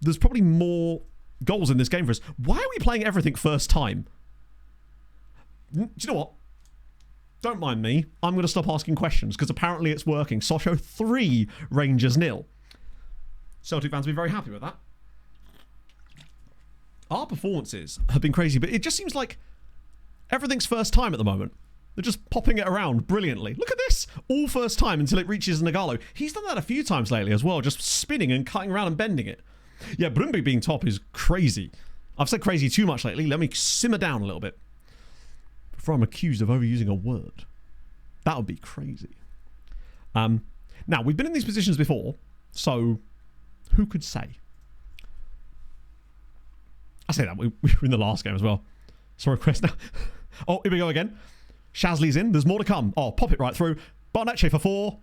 there's probably more goals in this game for us. Why are we playing everything first time? Do you know what? Don't mind me. I'm going to stop asking questions because apparently it's working. Sochaux 3, Rangers 0. Celtic fans will be very happy with that. Our performances have been crazy, but it just seems like everything's first time at the moment. They're just popping it around brilliantly. Look at this. All first time until it reaches Nagalo. He's done that a few times lately as well, just spinning and cutting around and bending it. Yeah, Brumby being top is crazy. I've said crazy too much lately. Let me simmer down a little bit before I'm accused of overusing a word. That would be crazy. Now, we've been in these positions before, so who could say? I say that. We were in the last game as well. Sorry, request now. Oh, here we go again. Shazley's in. There's more to come. Oh, pop it right through. Barnecce for 4.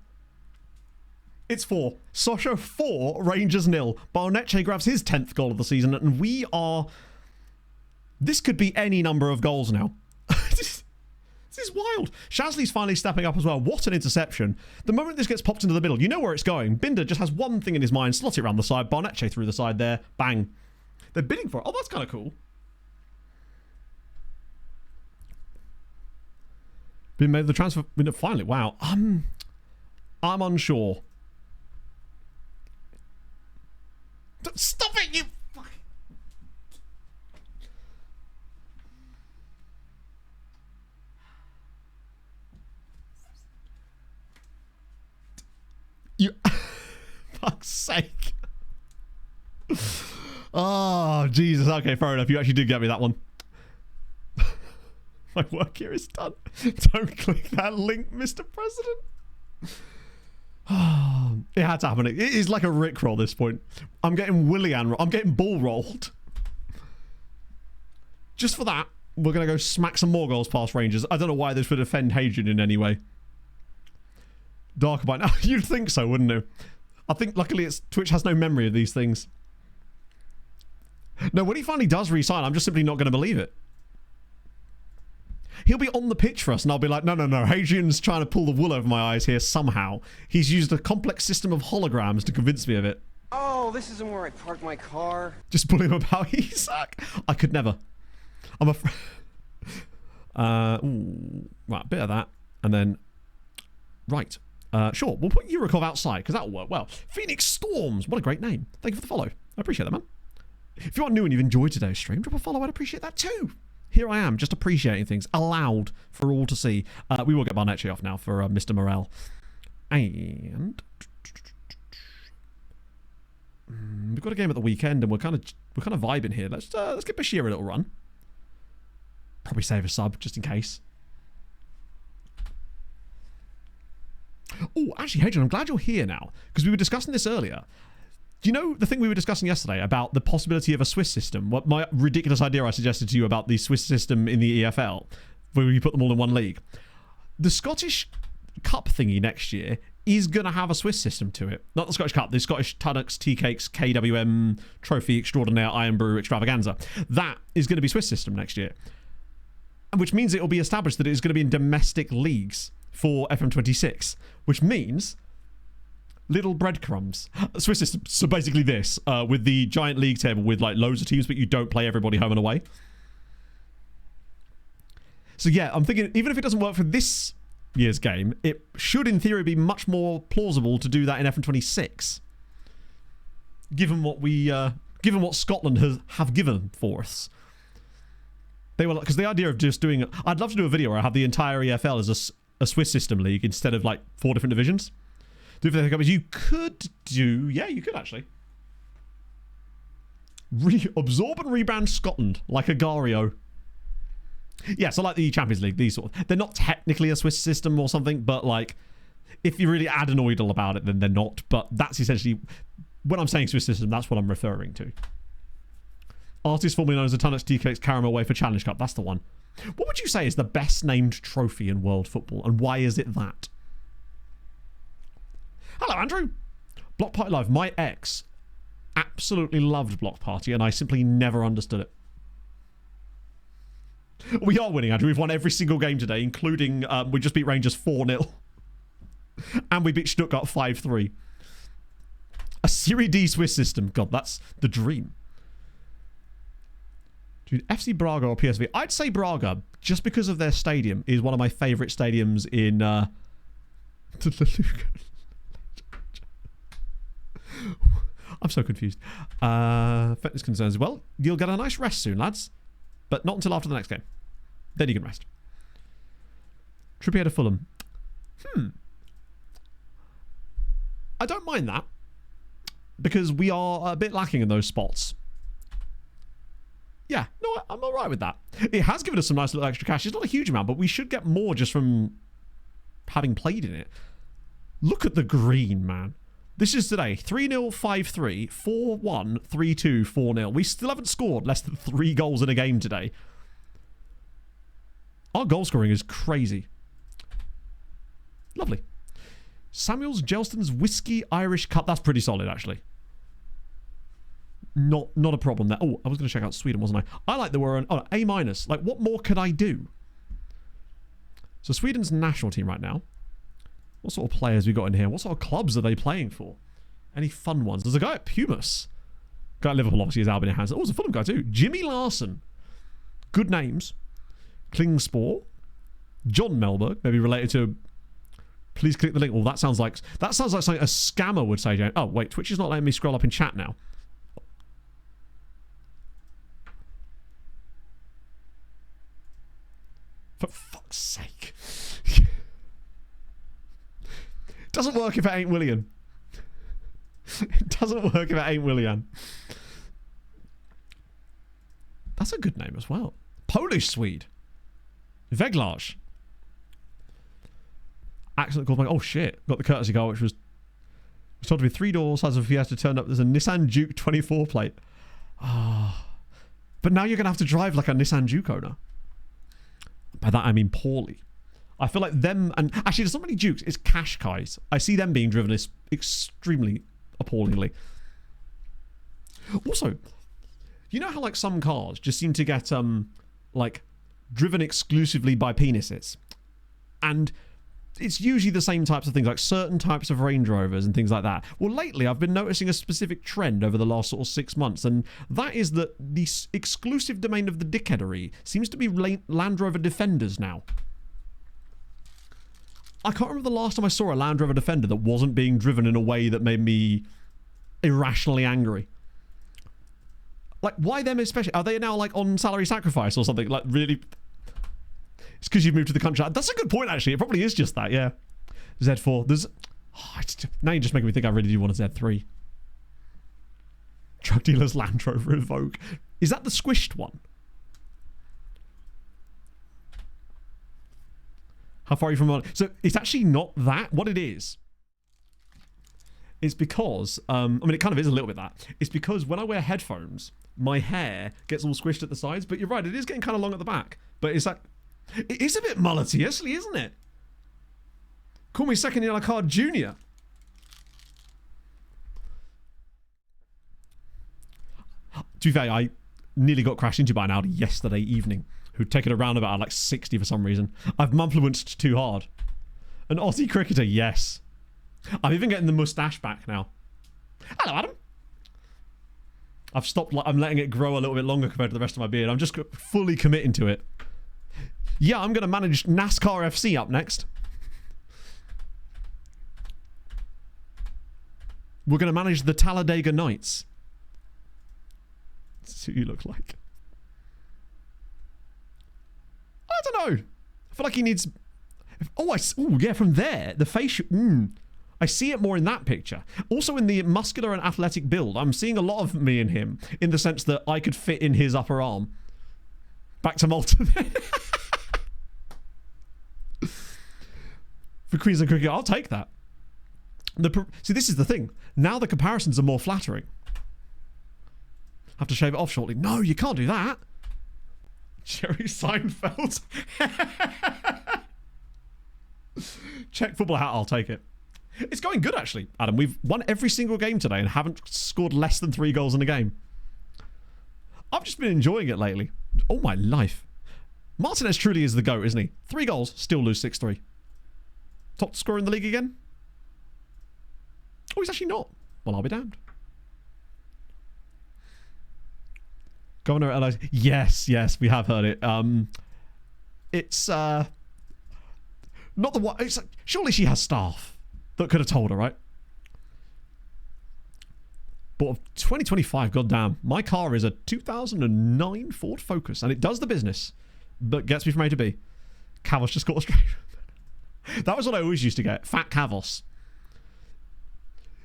It's 4. Sochaux 4, Rangers 0. Barnecce grabs his 10th goal of the season, and we are... This could be any number of goals now. This is wild. Shazley's finally stepping up as well. What an interception. The moment this gets popped into the middle, you know where it's going. Binder just has one thing in his mind. Slot it around the side. Barnecce through the side there. Bang. They're bidding for it. Oh, that's kind of cool. Been made the transfer window finally. Wow. I'm unsure. Stop it, you fuck. You fuck's sake. Oh, Jesus. Okay, fair enough. You actually did get me that one. My work here is done. Don't click that link, Mr. President. Oh, it had to happen. It is like a Rickroll at this point. I'm getting I'm getting bull rolled. Just for that, we're going to go smack some more goals past Rangers. I don't know why this would offend Hadrian in any way. Darker by now. You'd think so, wouldn't you? I think luckily Twitch has no memory of these things. No, when he finally does resign, I'm just simply not going to believe it. He'll be on the pitch for us, and I'll be like, no. Hadrian's trying to pull the wool over my eyes here somehow. He's used a complex system of holograms to convince me of it. Oh, this isn't where I parked my car. Just bully him about he suck. I could never. I'm afraid. Right, a bit of that, and then right. Sure, we'll put Eurocov outside because that'll work well. Phoenix Storms, what a great name. Thank you for the follow. I appreciate that, man. If you are new and you've enjoyed today's stream, drop a follow. I'd appreciate that too. Here I am, just appreciating things aloud for all to see. We will get Barnecci off now for Mr. Morel. And we've got a game at the weekend, and we're kind of vibing here. Let's give Bashir a little run. Probably save a sub just in case. Oh, actually, Hadrian, I'm glad you're here now because we were discussing this earlier. Do you know the thing we were discussing yesterday about the possibility of a Swiss system? What my ridiculous idea I suggested to you about the Swiss system in the EFL, where you put them all in one league. The Scottish Cup thingy next year is going to have a Swiss system to it. Not the Scottish Cup, the Scottish Tunnocks, Tea Cakes, KWM Trophy Extraordinaire Iron Brew Extravaganza. That is going to be Swiss system next year. Which means it will be established that it is going to be in domestic leagues for FM26, which means little breadcrumbs. Swiss system. So basically this, with the giant league table with like loads of teams, but you don't play everybody home and away. So yeah, I'm thinking even if it doesn't work for this year's game, it should in theory be much more plausible to do that in FM26. Given what Scotland have given for us. They were because the idea of just doing, I'd love to do a video where I have the entire EFL as a Swiss system league instead of like 4 different divisions. You could do, yeah, you could actually. Absorb and rebrand Scotland like Agario. Yeah, so like the Champions League, these sort of, they're not technically a Swiss system or something, but like if you really adenoidal about it, then they're not. But that's essentially, when I'm saying Swiss system, that's what I'm referring to. Artist formerly known as the Tunnocks TKX Caramel Wafer Challenge Cup. That's the one. What would you say is the best named trophy in world football, and why is it that? Hello, Andrew. Block Party Live. My ex absolutely loved Block Party, and I simply never understood it. We are winning, Andrew. We've won every single game today, including we just beat Rangers 4-0. And we beat Stuttgart 5-3. A Serie D Swiss system. God, that's the dream. Dude, FC Braga or PSV? I'd say Braga, just because of their stadium, is one of my favourite stadiums in... I'm so confused. Fitness concerns. Well, you'll get a nice rest soon, lads. But not until after the next game. Then you can rest. Trippier to Fulham. I don't mind that. Because we are a bit lacking in those spots. Yeah, no, I'm alright with that. It has given us some nice little extra cash. It's not a huge amount, but we should get more just from having played in it. Look at the green, man. This is today. 3-0, 5-3, 4-1, 3-2, 4-0. We still haven't scored less than 3 goals in a game today. Our goal scoring is crazy. Lovely. Samuel's Gelston's Whiskey Irish Cup. That's pretty solid, actually. Not a problem there. Oh, I was going to check out Sweden, wasn't I? I like that we're an A-. Like, what more could I do? So Sweden's national team right now. What sort of players we got in here? What sort of clubs are they playing for? Any fun ones? There's a guy at Pumas. Guy at Liverpool, obviously, is Albin Hansen. Oh, there's a Fulham guy too. Jimmy Larson. Good names. Klingspor. John Melberg. Maybe related to... Please click the link. Well, that sounds like something a scammer would say, Jane. Oh, wait. Twitch is not letting me scroll up in chat now. For fuck's sake. Doesn't work if it ain't William. It doesn't work if it ain't William. That's a good name as well. Polish Swede. Veglage. Excellent call. Oh shit. Got the courtesy car, which was told to be 3 doors, size of a Fiesta, turned up. There's a Nissan Juke 24 plate. Ah. Oh. But now you're going to have to drive like a Nissan Juke owner. By that I mean poorly. I feel like them, and actually there's not many Dukes, it's Qashqais. I see them being driven extremely appallingly. Also, You know how like some cars just seem to get like driven exclusively by penises, and it's usually the same types of things, like certain types of Range Rovers and things like that. Well, lately I've been noticing a specific trend over the last sort of 6 months, and that is that the exclusive domain of the dickheadery seems to be Land Rover Defenders now. I can't remember the last time I saw a Land Rover Defender that wasn't being driven in a way that made me irrationally angry. Like, why them especially? Are they now like on salary sacrifice or something? Like, really? It's because you've moved to the country. That's a good point, actually. It probably is just that, yeah. Z4. There's... Oh, now you're just making me think I really do want a Z3. Drug dealer's Land Rover Evoque. Is that the squished one? How far are you from... So, it's actually not that. What it is because... I mean, it kind of is a little bit that. It's because when I wear headphones, my hair gets all squished at the sides. But you're right, it is getting kind of long at the back. But it's like... It is a bit mullety, actually, isn't it? Call me SecondYellowCard Junior. To be fair, I nearly got crashed into by an Audi yesterday evening, who'd taken a roundabout at like 60 for some reason. I've mumpluenced too hard. An Aussie cricketer, yes. I'm even getting the moustache back now. Hello, Adam. I've stopped, I'm letting it grow a little bit longer compared to the rest of my beard. I'm just fully committing to it. Yeah, I'm going to manage NASCAR FC up next. We're going to manage the Talladega Nights. That's who you look like. I don't know. I feel like he needs... Oh, yeah, from there. The facial... I see it more in that picture. Also in the muscular and athletic build, I'm seeing a lot of me in him, in the sense that I could fit in his upper arm. Back to Malta. For Queensland cricket, I'll take that. See, this is the thing. Now the comparisons are more flattering. Have to shave it off shortly. No, you can't do that. Jerry Seinfeld. Check football hat, I'll take it. It's going good, actually, Adam. We've won every single game today and haven't scored less than 3 goals in a game. I've just been enjoying it lately. All my life. Martinez truly is the GOAT, isn't he? 3 goals, still lose 6-3. Top scorer in the league again? Oh, he's actually not. Well, I'll be damned. Governor at LA. Yes, we have heard it. It's not the one. It's like, surely she has staff that could have told her, right? But 2025, goddamn, my car is a 2009 Ford Focus, and it does the business, but gets me from A to B. Cavos just got straight. That was what I always used to get. Fat Cavos.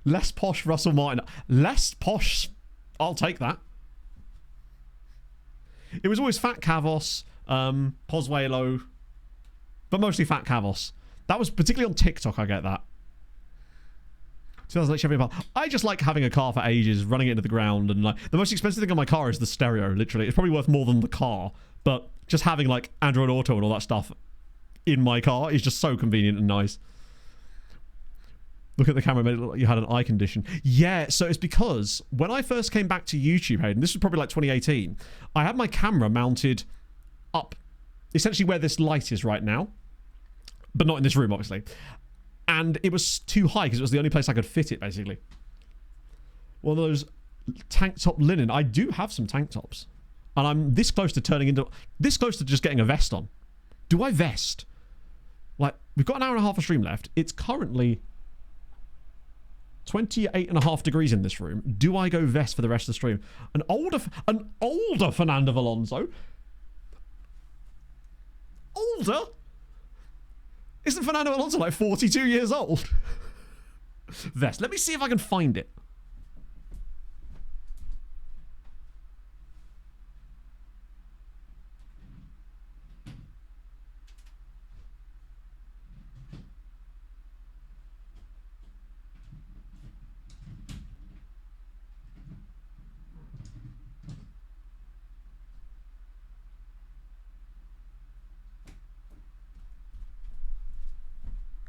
Less posh Russell Martin. Less posh. I'll take that. It was always Fat Cavos, Pozuelo, but mostly Fat Cavos. That was particularly on TikTok, I get that. 2008 Chevy Impala. I just like having a car for ages, running it into the ground, and like the most expensive thing on my car is the stereo, literally. It's probably worth more than the car, but just having like Android Auto and all that stuff in my car is just so convenient and nice. Look at the camera, made it look like you had an eye condition. Yeah, so it's because when I first came back to YouTube, Hayden, this was probably like 2018, I had my camera mounted up, essentially where this light is right now, but not in this room, obviously. And it was too high because it was the only place I could fit it, basically. One of those tank top linen. I do have some tank tops. And I'm this close to turning into... This close to just getting a vest on. Do I vest? Like, we've got an hour and a half of stream left. It's currently 28.5 degrees in this room. Do I go vest for the rest of the stream? An older Fernando Alonso? Older? Isn't Fernando Alonso like 42 years old? Vest. Let me see if I can find it.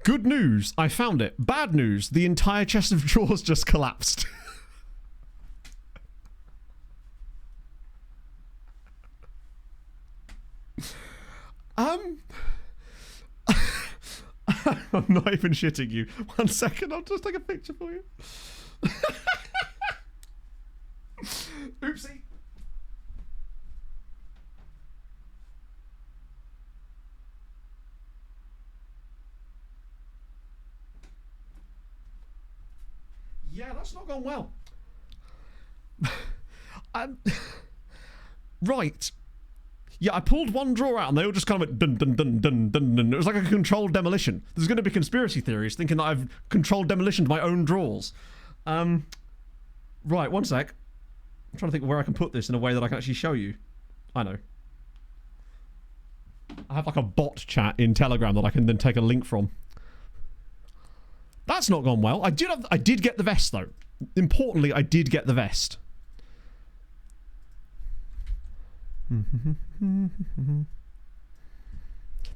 Good news, I found it. Bad news, the entire chest of drawers just collapsed. I'm not even shitting you. 1 second, I'll just take a picture for you. Oopsie. Yeah, that's not gone well. Right. Yeah, I pulled one drawer out and they all just kind of went dun dun dun dun dun dun. It was like a controlled demolition. There's going to be conspiracy theories thinking that I've controlled demolition to my own drawers. Right, 1 sec. I'm trying to think where I can put this in a way that I can actually show you. I know. I have like a bot chat in Telegram that I can then take a link from. That's not gone well. I did get the vest though. Importantly, I did get the vest.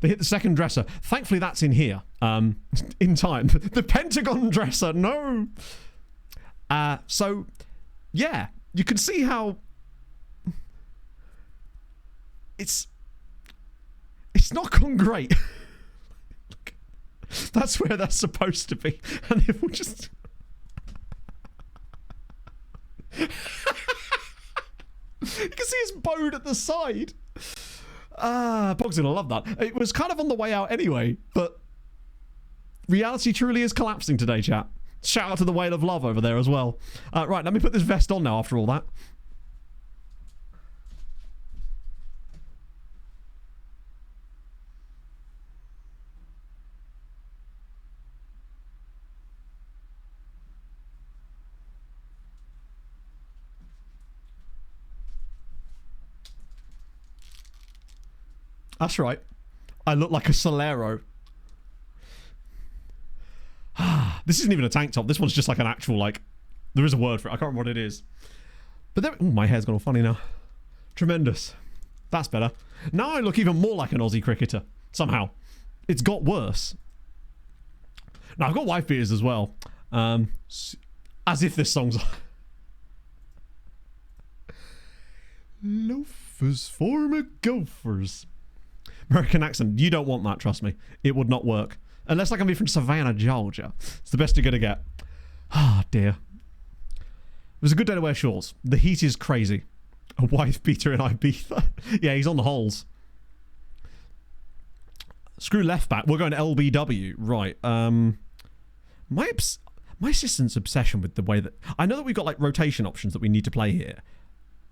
They hit the second dresser. Thankfully, that's in here. In time. The Pentagon dresser. No. So, yeah, you can see how it's not gone great. That's where that's supposed to be, and it will just. You can see his bone at the side. Bog's gonna love that. It was kind of on the way out anyway, but reality truly is collapsing today, chat. Shout out to the Whale of Love over there as well. Right, let me put this vest on now after all that. That's right. I look like a Solero. This isn't even a tank top. This one's just like an actual, like... There is a word for it. I can't remember what it is. But there... Ooh, my hair's gone all funny now. Tremendous. That's better. Now I look even more like an Aussie cricketer. Somehow. It's got worse. Now, I've got wife beaters as well. As if this song's... Loafers for me gophers. American accent. You don't want that, trust me. It would not work. Unless I can be from Savannah, Georgia. It's the best you're going to get. Ah, dear. It was a good day to wear shorts. The heat is crazy. A wife beater in Ibiza. Yeah, he's on the holes. Screw left back. We're going to LBW. Right. My assistant's obsession with the way that... I know that we've got like rotation options that we need to play here.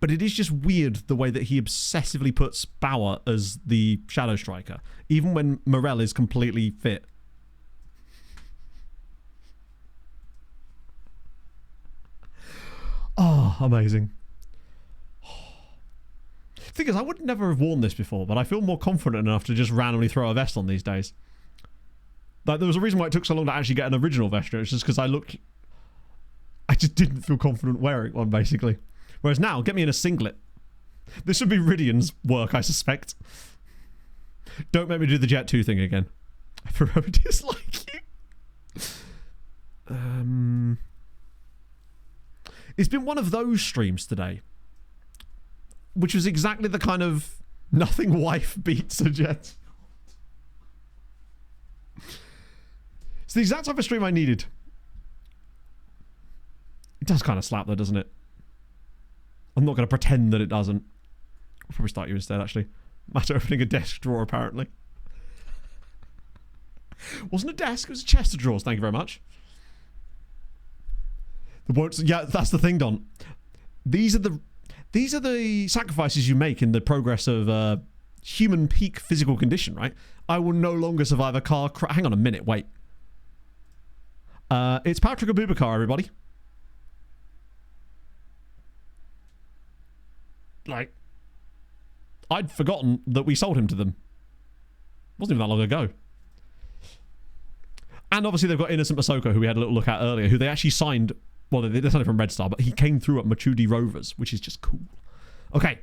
But it is just weird the way that he obsessively puts Bauer as the shadow striker, even when Morel is completely fit. Oh, amazing. Thing is, I would never have worn this before, but I feel more confident enough to just randomly throw a vest on these days. Like, there was a reason why it took so long to actually get an original vest. It's just because I just didn't feel confident wearing one, basically. Whereas now, get me in a singlet. This would be Ridian's work, I suspect. Don't make me do the Jet 2 thing again. I forever dislike you. It's been one of those streams today. Which was exactly the kind of nothing wife beats a Jet. It's the exact type of stream I needed. It does kind of slap though, doesn't it? I'm not going to pretend that it doesn't. I'll probably start you instead, actually. Matter opening a desk drawer, apparently. Wasn't a desk, it was a chest of drawers, thank you very much. Yeah, that's the thing, Don. These are the sacrifices you make in the progress of human peak physical condition, right? I will no longer survive a car crash. Hang on a minute, wait. It's Patrick Abubakar, everybody. Like, I'd forgotten that we sold him to them. Wasn't even that long ago. And obviously they've got Innocent Masoko, who we had a little look at earlier, who they actually signed. Well, they signed him from Red Star, but he came through at Machudi Rovers, which is just cool. Okay.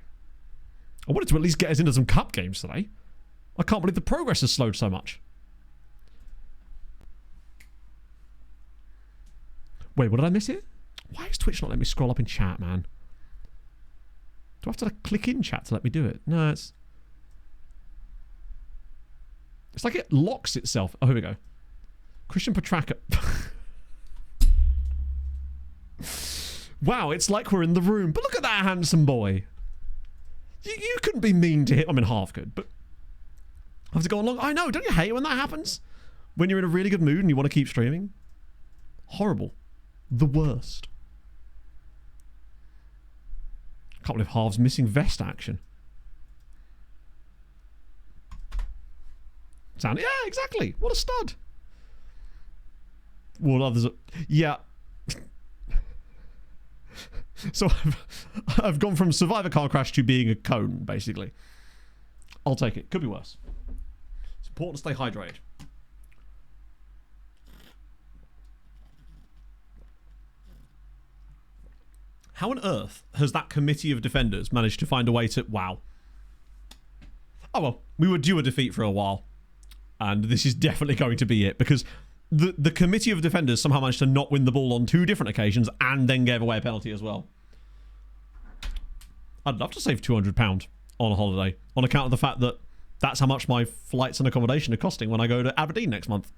I wanted to at least get us into some cup games today. I can't believe the progress has slowed so much. Wait, what did I miss here? Why is Twitch not letting me scroll up in chat, man? Do I have to click in chat to let me do it? No, it's... It's like it locks itself. Oh, here we go. Christian Petraka. Wow, it's like we're in the room. But look at that handsome boy. You couldn't be mean to him. I mean, half good, but I have to go on long. I know. Don't you hate it when that happens? When you're in a really good mood and you want to keep streaming? Horrible. The worst. Can't believe Halves missing vest action. Sound? Yeah, exactly. What a stud. Well, others. Yeah. So I've gone from survivor car crash to being a cone, basically. I'll take it. Could be worse. It's important to stay hydrated. How on earth has that committee of defenders managed to find a way to... Wow. Oh, well, we were due a defeat for a while. And this is definitely going to be it, because the committee of defenders somehow managed to not win the ball on 2 different occasions and then gave away a penalty as well. I'd love to save £200 on a holiday on account of the fact that that's how much my flights and accommodation are costing when I go to Aberdeen next month.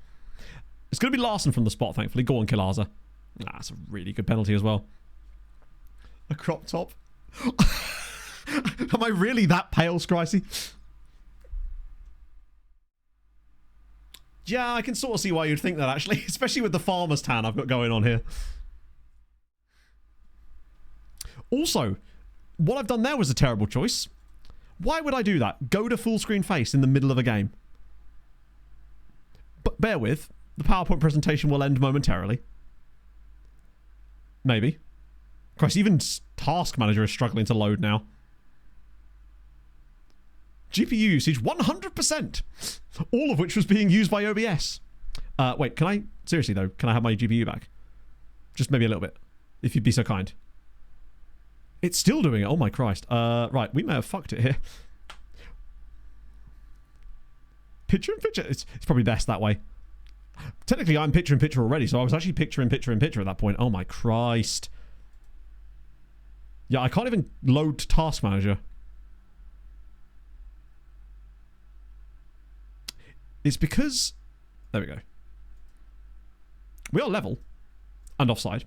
It's going to be Larson from the spot, thankfully. Go on, Kilaza. That's a really good penalty as well. A crop top. Am I really that pale, Scricey? Yeah, I can sort of see why you'd think that, actually. Especially with the farmer's tan I've got going on here. Also, what I've done there was a terrible choice. Why would I do that? Go to full screen face in the middle of a game. But bear with. The PowerPoint presentation will end momentarily. Maybe. Christ, even Task Manager is struggling to load now. GPU usage 100%. All of which was being used by OBS. Wait, can I... Seriously, though, can I have my GPU back? Just maybe a little bit. If you'd be so kind. It's still doing it. Oh, my Christ. Right, we may have fucked it here. Picture-in-picture? It's probably best that way. Technically, I'm picture-in-picture already, so I was actually picture-in-picture at that point. Oh, my Christ. Yeah, I can't even load Task Manager. It's because... There we go. We are level. And offside.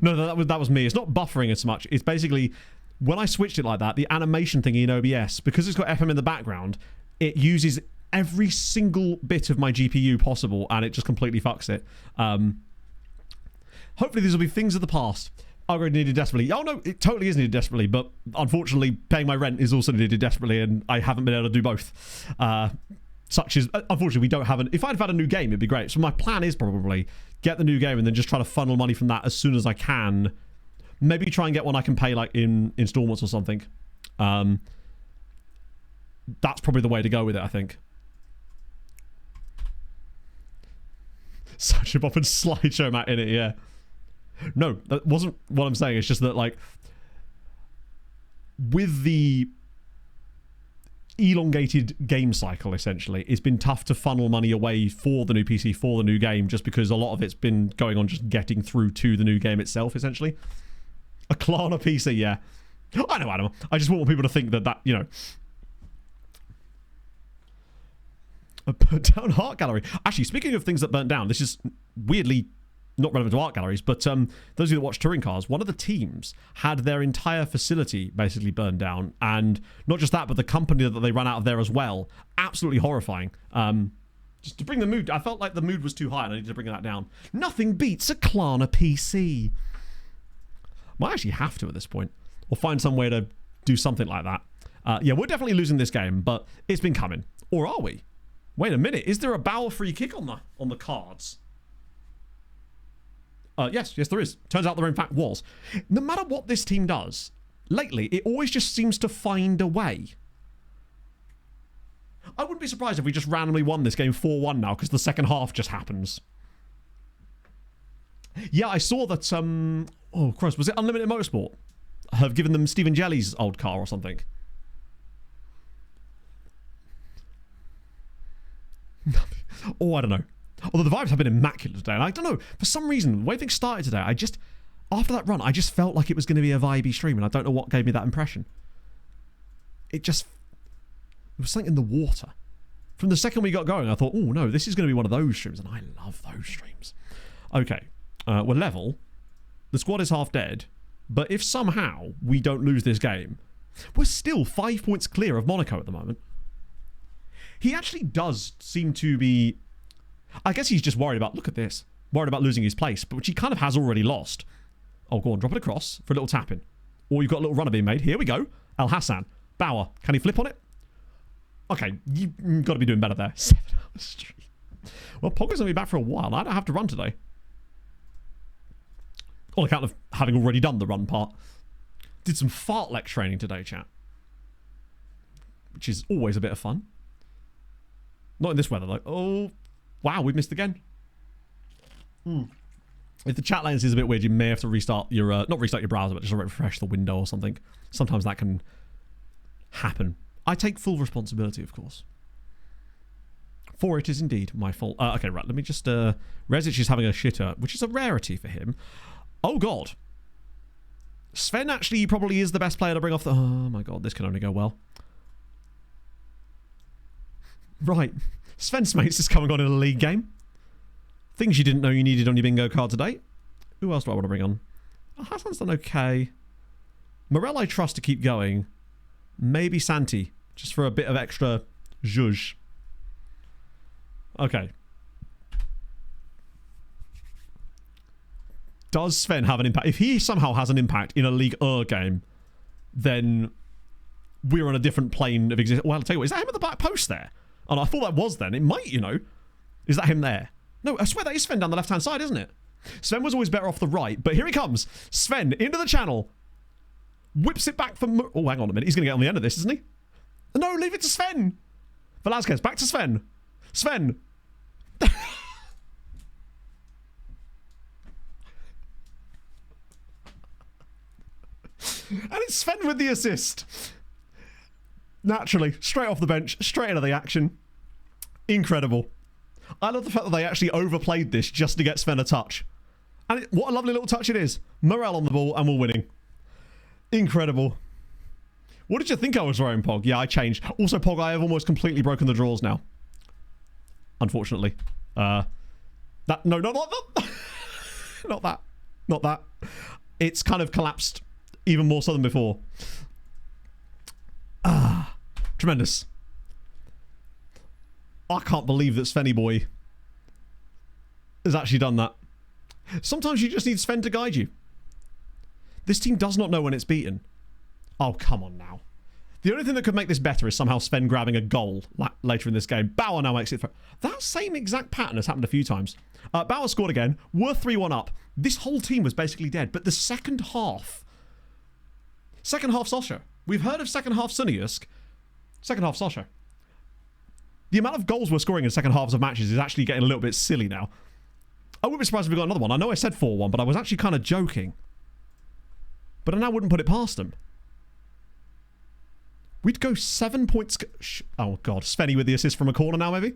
No, that was me. It's not buffering as much. It's basically... When I switched it like that, the animation thingy in OBS, because it's got FM in the background, it uses every single bit of my GPU possible, and it just completely fucks it. Hopefully these will be things of the past. Upgrade needed desperately. Oh no, it totally is needed desperately, but unfortunately paying my rent is also needed desperately, and I haven't been able to do both. Such as, unfortunately, we don't have an... If I'd have had a new game, it'd be great. So my plan is probably get the new game and then just try to funnel money from that as soon as I can. Maybe try and get one I can pay like in installments or something. That's probably the way to go with it, I think. Such a bop and slideshow mat in it, yeah. No, that wasn't what I'm saying. It's just that, like, with the elongated game cycle, essentially, it's been tough to funnel money away for the new PC, for the new game, just because a lot of it's been going on just getting through to the new game itself, essentially. A Klarna PC, yeah. I know, Adam. I just want people to think that, you know... A burnt down art gallery. Actually, speaking of things that burnt down, this is weirdly not relevant to art galleries, but those of you that watch touring cars, one of the teams had their entire facility basically burned down, and not just that, but the company that they ran out of there as well. Absolutely horrifying. Just to bring the mood, I felt like the mood was too high and I needed to bring that down. Nothing beats a Klarna PC. Might actually have to at this point, or find some way to do something like that. Yeah, we're definitely losing this game, but it's been coming. Or are we? Wait a minute, is there a Bauer free kick on the cards? Yes, there is. Turns out there in fact was. No matter what this team does, lately, it always just seems to find a way. I wouldn't be surprised if we just randomly won this game 4-1 now, because the second half just happens. Yeah, I saw that, oh, Christ, was it Unlimited Motorsport? Have given them Stephen Jelly's old car or something. Oh, I don't know. Although the vibes have been immaculate today. And I don't know, for some reason, the way things started today, after that run, I just felt like it was going to be a vibey stream, and I don't know what gave me that impression. It was something in the water. From the second we got going, I thought, oh no, this is going to be one of those streams, and I love those streams. Okay, we're level. The squad is half dead, but if somehow we don't lose this game, we're still 5 points clear of Monaco at the moment. He actually does seem to be... I guess he's just worried about, look at this, worried about losing his place, but which he kind of has already lost. Oh, go on, drop it across for a little tap-in. Or you've got a little runner being made. Here we go. Al Hassan. Bauer. Can he flip on it? Okay, you've got to be doing better there. 7 hours stream. Well, Pogba's going to be back for a while. I don't have to run today. On account of having already done the run part. Did some fartlek training today, chat. Which is always a bit of fun. Not in this weather, though. Oh, wow, we've missed again. If the chat lens is a bit weird, you may have to restart your... not restart your browser, but just refresh the window or something. Sometimes that can happen. I take full responsibility, of course. For it is indeed my fault. Okay, right, let me just... Rezic is having a shitter, which is a rarity for him. Oh, God. Sven actually probably is the best player to bring off the... Oh, my God, this can only go well. Right. Sven's mates is coming on in a league game. Things you didn't know you needed on your bingo card today. Who else do I want to bring on? Oh, Hassan's done okay. Morel I trust to keep going. Maybe Santi, just for a bit of extra zhuzh. Okay. Does Sven have an impact? If he somehow has an impact in a League game, then we're on a different plane of existence. Well, I'll tell you what, is that him at the back post there? Oh, no, I thought that was then. It might, you know. Is that him there? No, I swear that is Sven down the left-hand side, isn't it? Sven was always better off the right, but here he comes. Sven into the channel. Whips it back for... Oh, hang on a minute. He's going to get on the end of this, isn't he? No, leave it to Sven. Velasquez, back to Sven. Sven. And it's Sven with the assist. Naturally, straight off the bench, straight into the action. Incredible. I love the fact that they actually overplayed this just to get Sven a touch. And what a lovely little touch it is. Morel on the ball and we're winning. Incredible. What did you think I was wearing, Pog? Yeah, I changed. Also, Pog, I have almost completely broken the drawers now. Unfortunately. No, not that. Not that. Not that. It's kind of collapsed even more so than before. Tremendous. I can't believe that Svenny boy has actually done that. Sometimes you just need Sven to guide you. This team does not know when it's beaten. Oh, come on now. The only thing that could make this better is somehow Sven grabbing a goal later in this game. Bauer now makes it... That same exact pattern has happened a few times. Bauer scored again. We're 3-1 up. This whole team was basically dead. But the second half... Second half Sochaux. We've heard of second half Sunnyusk. Second half Sochaux. The amount of goals we're scoring in second halves of matches is actually getting a little bit silly now. I wouldn't be surprised if we got another one. I know I said 4-1, but I was actually kind of joking. But I now wouldn't put it past them. We'd go 7 points... Oh, God. Svenny with the assist from a corner now, maybe?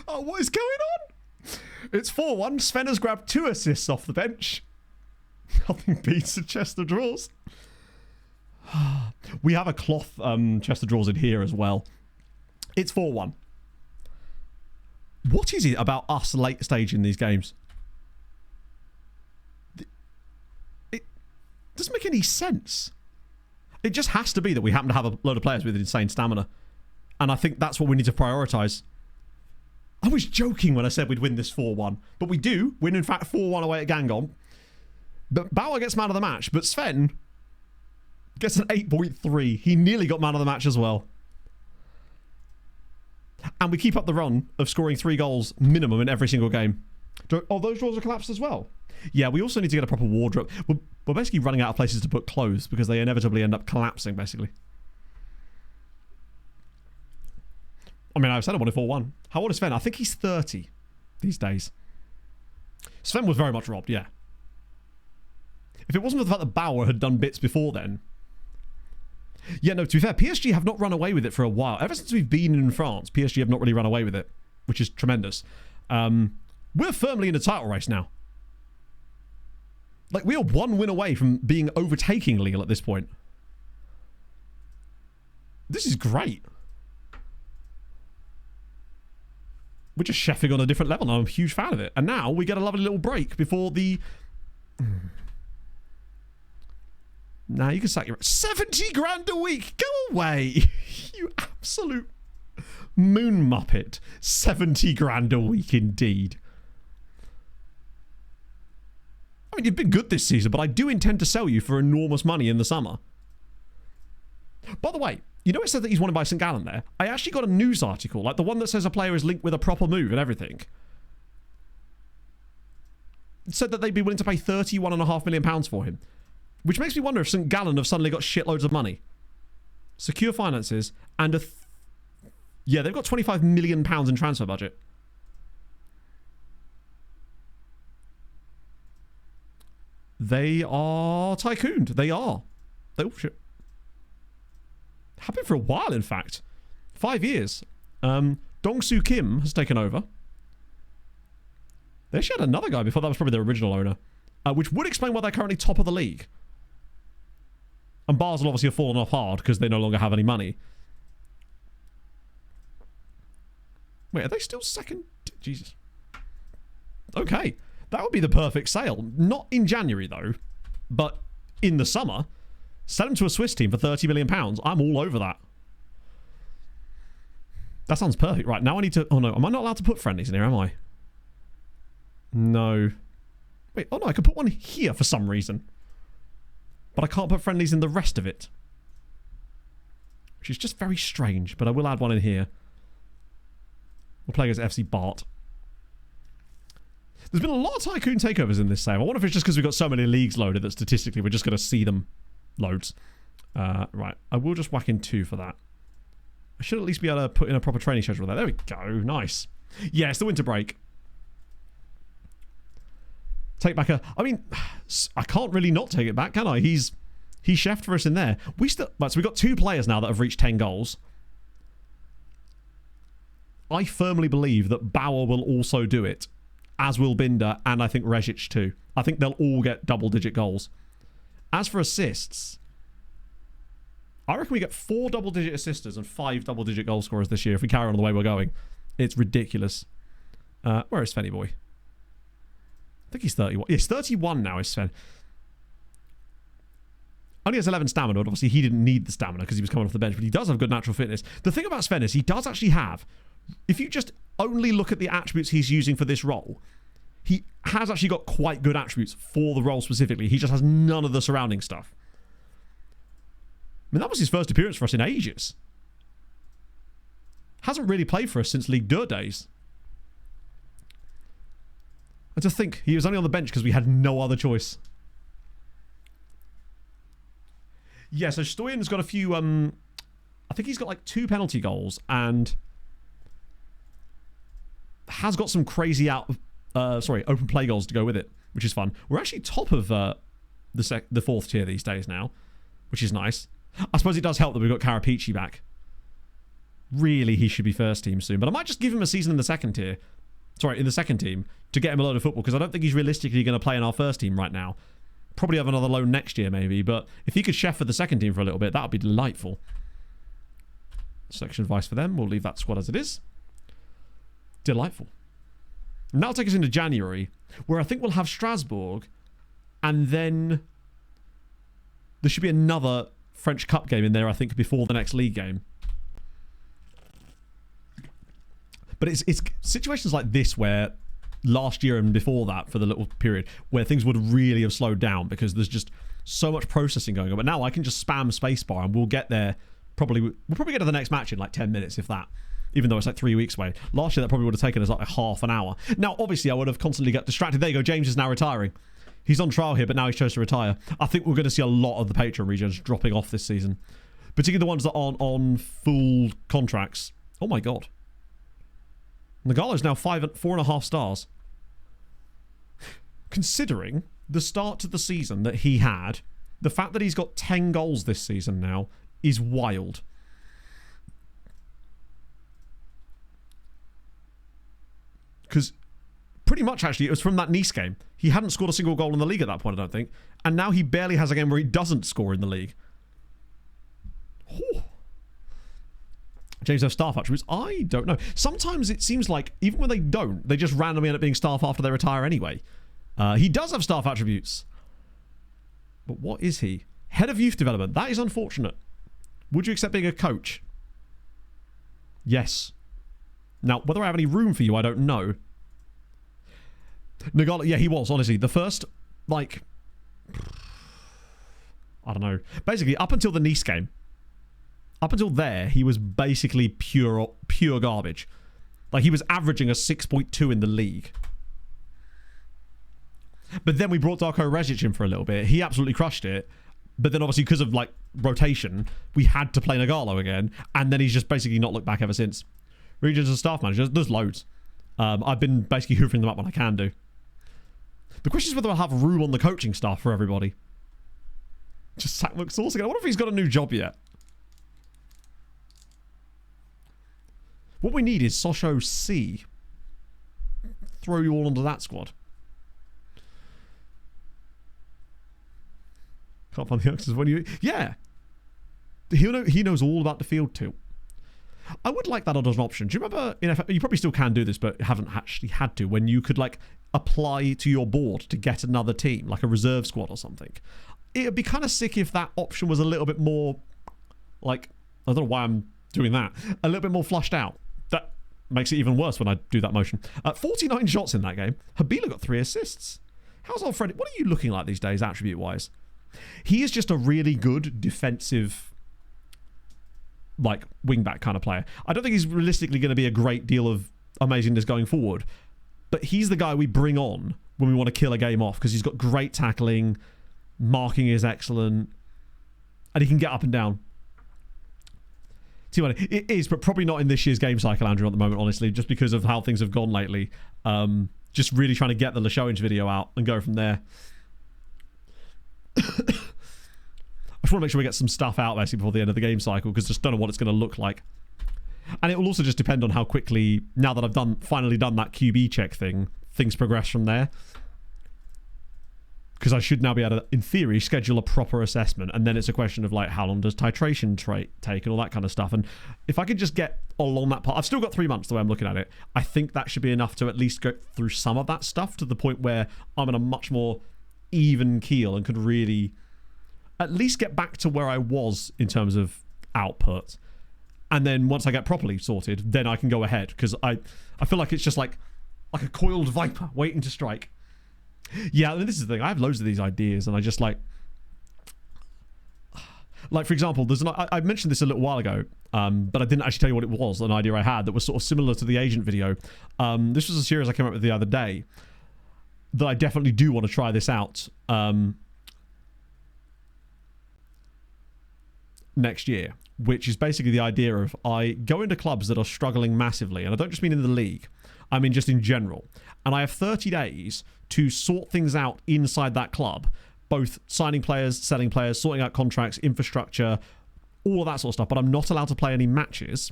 Oh, what is going on? It's 4-1. Sven has grabbed 2 assists off the bench. Nothing beats a chest of drawers. We have a cloth chest of drawers in here as well. It's 4-1. What is it about us late stage in these games? It doesn't make any sense. It just has to be that we happen to have a load of players with insane stamina. And I think that's what we need to prioritise. I was joking when I said we'd win this 4-1. But we do win, in fact, 4-1 away at Gangon. But Bauer gets man of the match. But Sven gets an 8.3. He nearly got man of the match as well. And we keep up the run of scoring 3 goals minimum in every single game. Oh, those drawers are collapsed as well. Yeah, we also need to get a proper wardrobe. We're basically running out of places to put clothes because they inevitably end up collapsing, basically. I mean, I've said I wanted 4-1. How old is Sven? I think he's 30 these days. Sven was very much robbed, yeah. If it wasn't for the fact that Bauer had done bits before then. Yeah, no, to be fair, PSG have not run away with it for a while. Ever since we've been in France, PSG have not really run away with it, which is tremendous. We're firmly in a title race now. Like, we are 1 win away from being overtaking Lille at this point. This is great. We're just chefing on a different level, and I'm a huge fan of it. And now we get a lovely little break before the... Now you can sack your... 70 grand a week! Go away! You absolute moon muppet. 70 grand a week indeed. I mean, you've been good this season, but I do intend to sell you for enormous money in the summer. By the way, you know it said that he's wanted by St. Gallen there? I actually got a news article, like the one that says a player is linked with a proper move and everything. It said that they'd be willing to pay £31.5 million for him. Which makes me wonder if St. Gallen have suddenly got shitloads of money. Secure finances and yeah, they've got £25 million in transfer budget. They are tycooned. They are. Oh, shit. Have been for a while, in fact. 5 years. Dong-Soo Kim has taken over. They actually had another guy before. That was probably their original owner. Which would explain why they're currently top of the league. And Basel obviously have fallen off hard because they no longer have any money. Wait, are they still second? Jesus. Okay. That would be the perfect sale. Not in January, though. But in the summer. Sell him to a Swiss team for £30 million. I'm all over that. That sounds perfect. Right, now I need to... Oh, no. Am I not allowed to put friendlies in here, am I? No. Wait, oh, no. I can put one here for some reason. But I can't put friendlies in the rest of it. Which is just very strange. But I will add one in here. We'll play against FC Bart. There's been a lot of Tycoon takeovers in this save. I wonder if it's just because we've got so many leagues loaded that statistically we're just going to see them loads. Right. I will just whack in 2 for that. I should at least be able to put in a proper training schedule there. There we go. Nice. Yeah, it's the winter break. Take back a... I mean, I can't really not take it back, can I? He chefed for us in there. Right, so we've got 2 players now that have reached 10 goals. I firmly believe that Bauer will also do it. As will Binder, and I think Rezic too. I think they'll all get double-digit goals. As for assists, I reckon we get 4 double-digit assisters and 5 double-digit goal scorers this year if we carry on the way we're going. It's ridiculous. Where is Svenny boy? I think he's 31. He's 31 now, is Sven. Only has 11 stamina, but obviously he didn't need the stamina because he was coming off the bench, but he does have good natural fitness. The thing about Sven is he does actually have... If you just only look at the attributes he's using for this role, he has actually got quite good attributes for the role specifically. He just has none of the surrounding stuff. I mean, that was his first appearance for us in ages. Hasn't really played for us since Ligue 2 days. And to think, he was only on the bench because we had no other choice. Yeah, so Stoyan's got a few... I think he's got like 2 penalty goals and... has got some crazy open play goals to go with it, which is fun. We're actually top of the 4th tier these days now, which is nice. I suppose it does help that we've got Carapici back. Really, he should be first team soon, but I might just give him a season in the second tier. Sorry, in the second team to get him a load of football because I don't think he's realistically going to play in our first team right now. Probably have another loan next year maybe, but if he could chef for the second team for a little bit, that would be delightful. Selection advice for them. We'll leave that squad as it is. Delightful. And that'll take us into January, where I think we'll have Strasbourg, and then there should be another French Cup game in there, I think, before the next league game. But it's situations like this where last year and before that, for the little period, where things would really have slowed down because there's just so much processing going on. But now I can just spam spacebar and we'll get there. We'll probably get to the next match in like 10 minutes, if that. Even though it's like 3 weeks away. Last year, that probably would have taken us like half an hour. Now, obviously, I would have constantly got distracted. There you go. James is now retiring. He's on trial here, but now he's chose to retire. I think we're going to see a lot of the Patreon regions dropping off this season. Particularly the ones that aren't on full contracts. Oh, my God. Nagalo's now 4.5 stars. Considering the start to the season that he had, the fact that he's got 10 goals this season now is wild. Because pretty much, actually, it was from that Nice game. He hadn't scored a single goal in the league at that point, I don't think. And now he barely has a game where he doesn't score in the league. Ooh. James have staff attributes? I don't know. Sometimes it seems like even when they don't, they just randomly end up being staff after they retire anyway. He does have staff attributes. But what is he? Head of youth development. That is unfortunate. Would you accept being a coach? Yes. Now, whether I have any room for you, I don't know. Nagala, yeah, he was, honestly. The first, like, I don't know. Basically, up until the Nice game, up until there, he was basically pure garbage. Like, he was averaging a 6.2 in the league. But then we brought Darko Rezic in for a little bit. He absolutely crushed it. But then obviously because of like rotation, we had to play Nagalo again. And then he's just basically not looked back ever since. Regions and staff managers, there's loads. I've been basically hoovering them up when I can do. The question is whether I'll have room on the coaching staff for everybody. Just sack McSauce again. I wonder if he's got a new job yet. What we need is Sochaux C. Throw you all onto that squad. Can't find the youngsters when you... Yeah. He knows all about the field too. I would like that as an option. Do you remember... You probably still can do this, but haven't actually had to. When you could like apply to your board to get another team, like a reserve squad or something. It would be kind of sick if that option was a little bit more... Like... I don't know why I'm doing that. A little bit more flushed out. That makes it even worse when I do that motion. 49 shots in that game. Habila got 3 assists. How's old Freddie? What are you looking like these days, attribute-wise? He is just a really good defensive, like, wing-back kind of player. I don't think he's realistically going to be a great deal of amazingness going forward, but he's the guy we bring on when we want to kill a game off because he's got great tackling, marking is excellent, and he can get up and down. It is, but probably not in this year's game cycle, Andrew, at the moment, honestly, just because of how things have gone lately. Just really trying to get the Lashowings video out and go from there. I just want to make sure we get some stuff out basically before the end of the game cycle because just don't know what it's going to look like. And it will also just depend on how quickly, now that I've finally done that QB check thing, things progress from there. Because I should now be able to, in theory, schedule a proper assessment, and then it's a question of like how long does titration take and all that kind of stuff. And if I could just get along that part, I've still got 3 months the way I'm looking at it. I think that should be enough to at least go through some of that stuff to the point where I'm in a much more even keel and could really at least get back to where I was in terms of output. And then once I get properly sorted, then I can go ahead because I feel like it's just like a coiled viper waiting to strike. Yeah, and this is the thing. I have loads of these ideas and I just like for example, I mentioned this a little while ago, but I didn't actually tell you what it was, an idea I had that was sort of similar to the agent video. This was a series I came up with the other day that I definitely do want to try this out next year, which is basically the idea of I go into clubs that are struggling massively, and I don't just mean in the league, I mean just in general, and I have 30 days to sort things out inside that club, both signing players, selling players, sorting out contracts, infrastructure, all of that sort of stuff, but I'm not allowed to play any matches.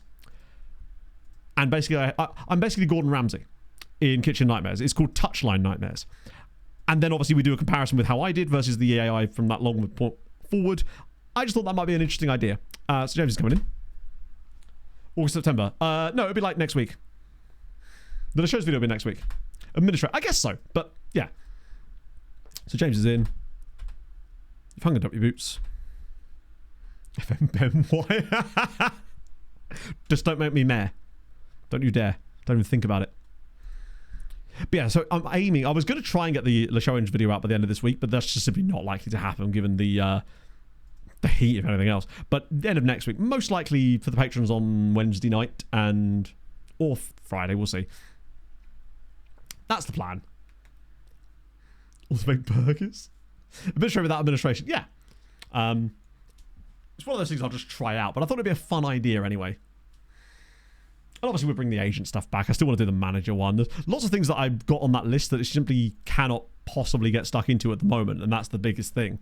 And basically, I'm basically Gordon Ramsay in Kitchen Nightmares. It's called Touchline Nightmares. And then obviously we do a comparison with how I did versus the AI from that long point forward. I just thought that might be an interesting idea. So James is coming in. August, September. No, it'll be like next week. The show's video will be next week. Administrator, I guess so, but yeah. So James is in. You've hung up your boots. FM Ben, why? Just don't make me mayor. Don't you dare. Don't even think about it. But yeah, so I'm aiming. I was going to try and get the Lashowings video out by the end of this week, but that's just simply not likely to happen given the heat of anything else. But the end of next week, most likely for the patrons on Wednesday night or Friday, we'll see. That's the plan. Also make burgers. Administrator without administration. Yeah. It's one of those things I'll just try out, but I thought it'd be a fun idea anyway. And obviously we'll bring the agent stuff back. I still want to do the manager one. There's lots of things that I've got on that list that it simply cannot possibly get stuck into at the moment, and that's the biggest thing.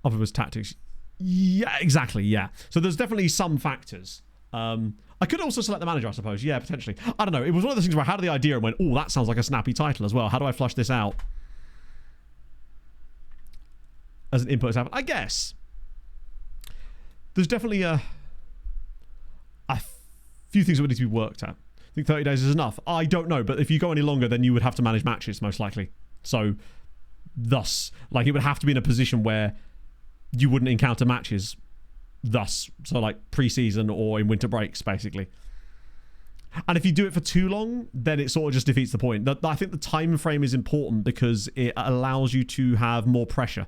Optimus tactics. Yeah, exactly, yeah. So there's definitely some factors. I could also select the manager, I suppose. Yeah, potentially. I don't know. It was one of those things where I had the idea and went, oh, that sounds like a snappy title as well. How do I flush this out? As an input, I guess. there's definitely a few things that would need to be worked at. I think 30 days is enough. I don't know, but if you go any longer, then you would have to manage matches, most likely. So, thus, like, it would have to be in a position where you wouldn't encounter matches, thus. So, like, pre-season or in winter breaks, basically. And if you do it for too long, then it sort of just defeats the point. I think the time frame is important because it allows you to have more pressure.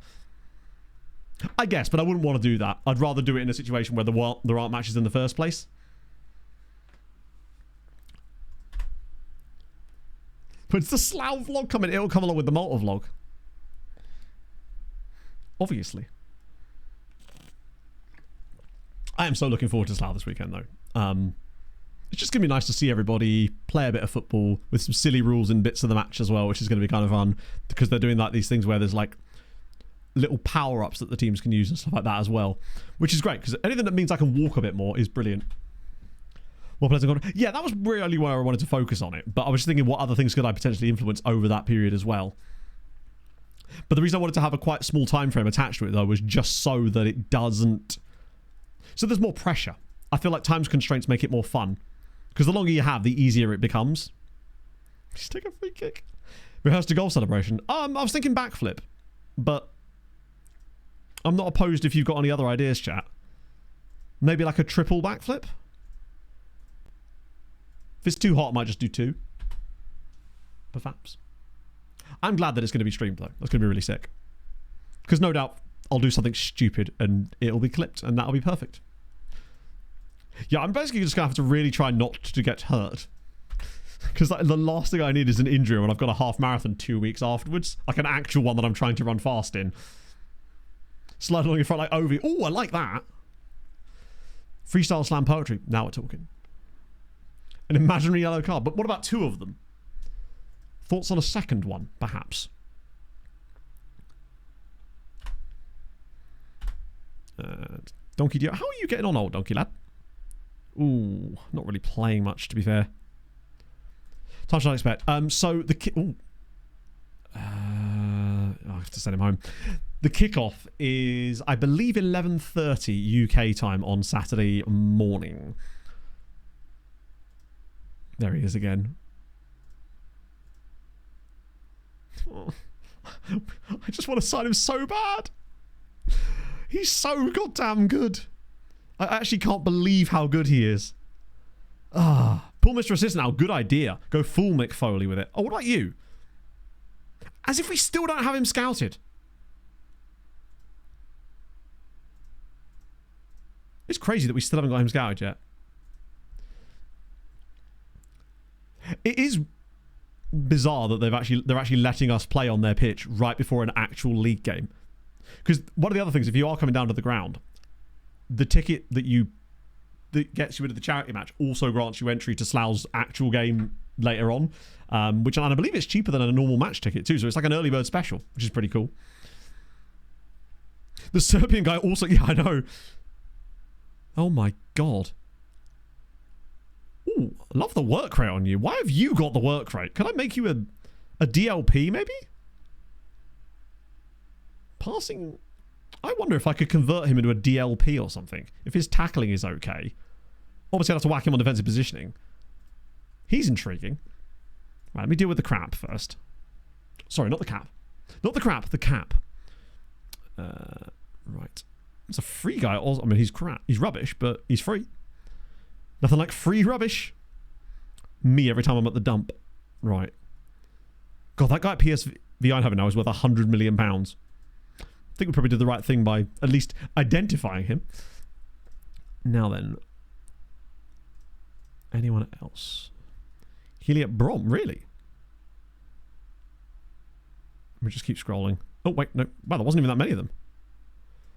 I guess, but I wouldn't want to do that. I'd rather do it in a situation where there aren't matches in the first place. But it's the Slough vlog coming. It'll come along with the Malta vlog. Obviously. I am so looking forward to Slough this weekend, though. It's just going to be nice to see everybody play a bit of football with some silly rules in bits of the match as well, which is going to be kind of fun because they're doing like these things where there's like little power-ups that the teams can use and stuff like that as well, which is great because anything that means I can walk a bit more is brilliant. Yeah, that was really where I wanted to focus on it, but I was thinking what other things could I potentially influence over that period as well. But the reason I wanted to have a quite small time frame attached to it though was just so that it doesn't... So there's more pressure. I feel like time constraints make it more fun. Because the longer you have, the easier it becomes. Just take a free kick. Rehearsed a goal celebration. I was thinking backflip. But I'm not opposed if you've got any other ideas, chat. Maybe like a triple backflip? If it's too hot, I might just do 2. Perhaps. I'm glad that it's going to be streamed, though. That's going to be really sick. Because no doubt, I'll do something stupid and it'll be clipped and that'll be perfect. Yeah, I'm basically just going to have to really try not to get hurt. Because like, the last thing I need is an injury when I've got a half marathon 2 weeks afterwards. Like an actual one that I'm trying to run fast in. Slide along in front like Ovi. Oh, I like that. Freestyle slam poetry. Now we're talking. An imaginary yellow card. But what about 2 of them? Thoughts on a second one, perhaps? Donkey Dio. How are you getting on, old donkey lad? Ooh, not really playing much, to be fair. Time I expect. So the I have to send him home. The kickoff is, I believe, 11:30 UK time on Saturday morning. There he is again. Oh, I just want to sign him so bad. He's so goddamn good. I actually can't believe how good he is. Pull Mr. Assistant out. Good idea. Go full Mick Foley with it. Oh, what about you? As if we still don't have him scouted. It's crazy that we still haven't got him scouted yet. It is bizarre that they're actually letting us play on their pitch right before an actual league game. Because one of the other things, if you are coming down to the ground, the ticket that gets you into the charity match also grants you entry to Slough's actual game later on, which and I believe it's cheaper than a normal match ticket too, so it's like an early bird special, which is pretty cool. The Serbian guy also, yeah, I know. Oh my god. Ooh, I love the work rate on you. Why have you got the work rate? Can I make you a DLP maybe? Passing... I wonder if I could convert him into a DLP or something. If his tackling is okay. Obviously, I'd have to whack him on defensive positioning. He's intriguing. Right, let me deal with the crap first. Sorry, not the cap. Not the crap, the cap. Right. It's a free guy. Also, I mean, he's crap. He's rubbish, but he's free. Nothing like free rubbish. Me every time I'm at the dump. Right. God, that guy at PSV Eindhoven now is worth £100 million. I think we probably did the right thing by at least identifying him. Now then. Anyone else? Heliot Brom, really? Let me just keep scrolling. Oh, wait, no. Wow, there wasn't even that many of them.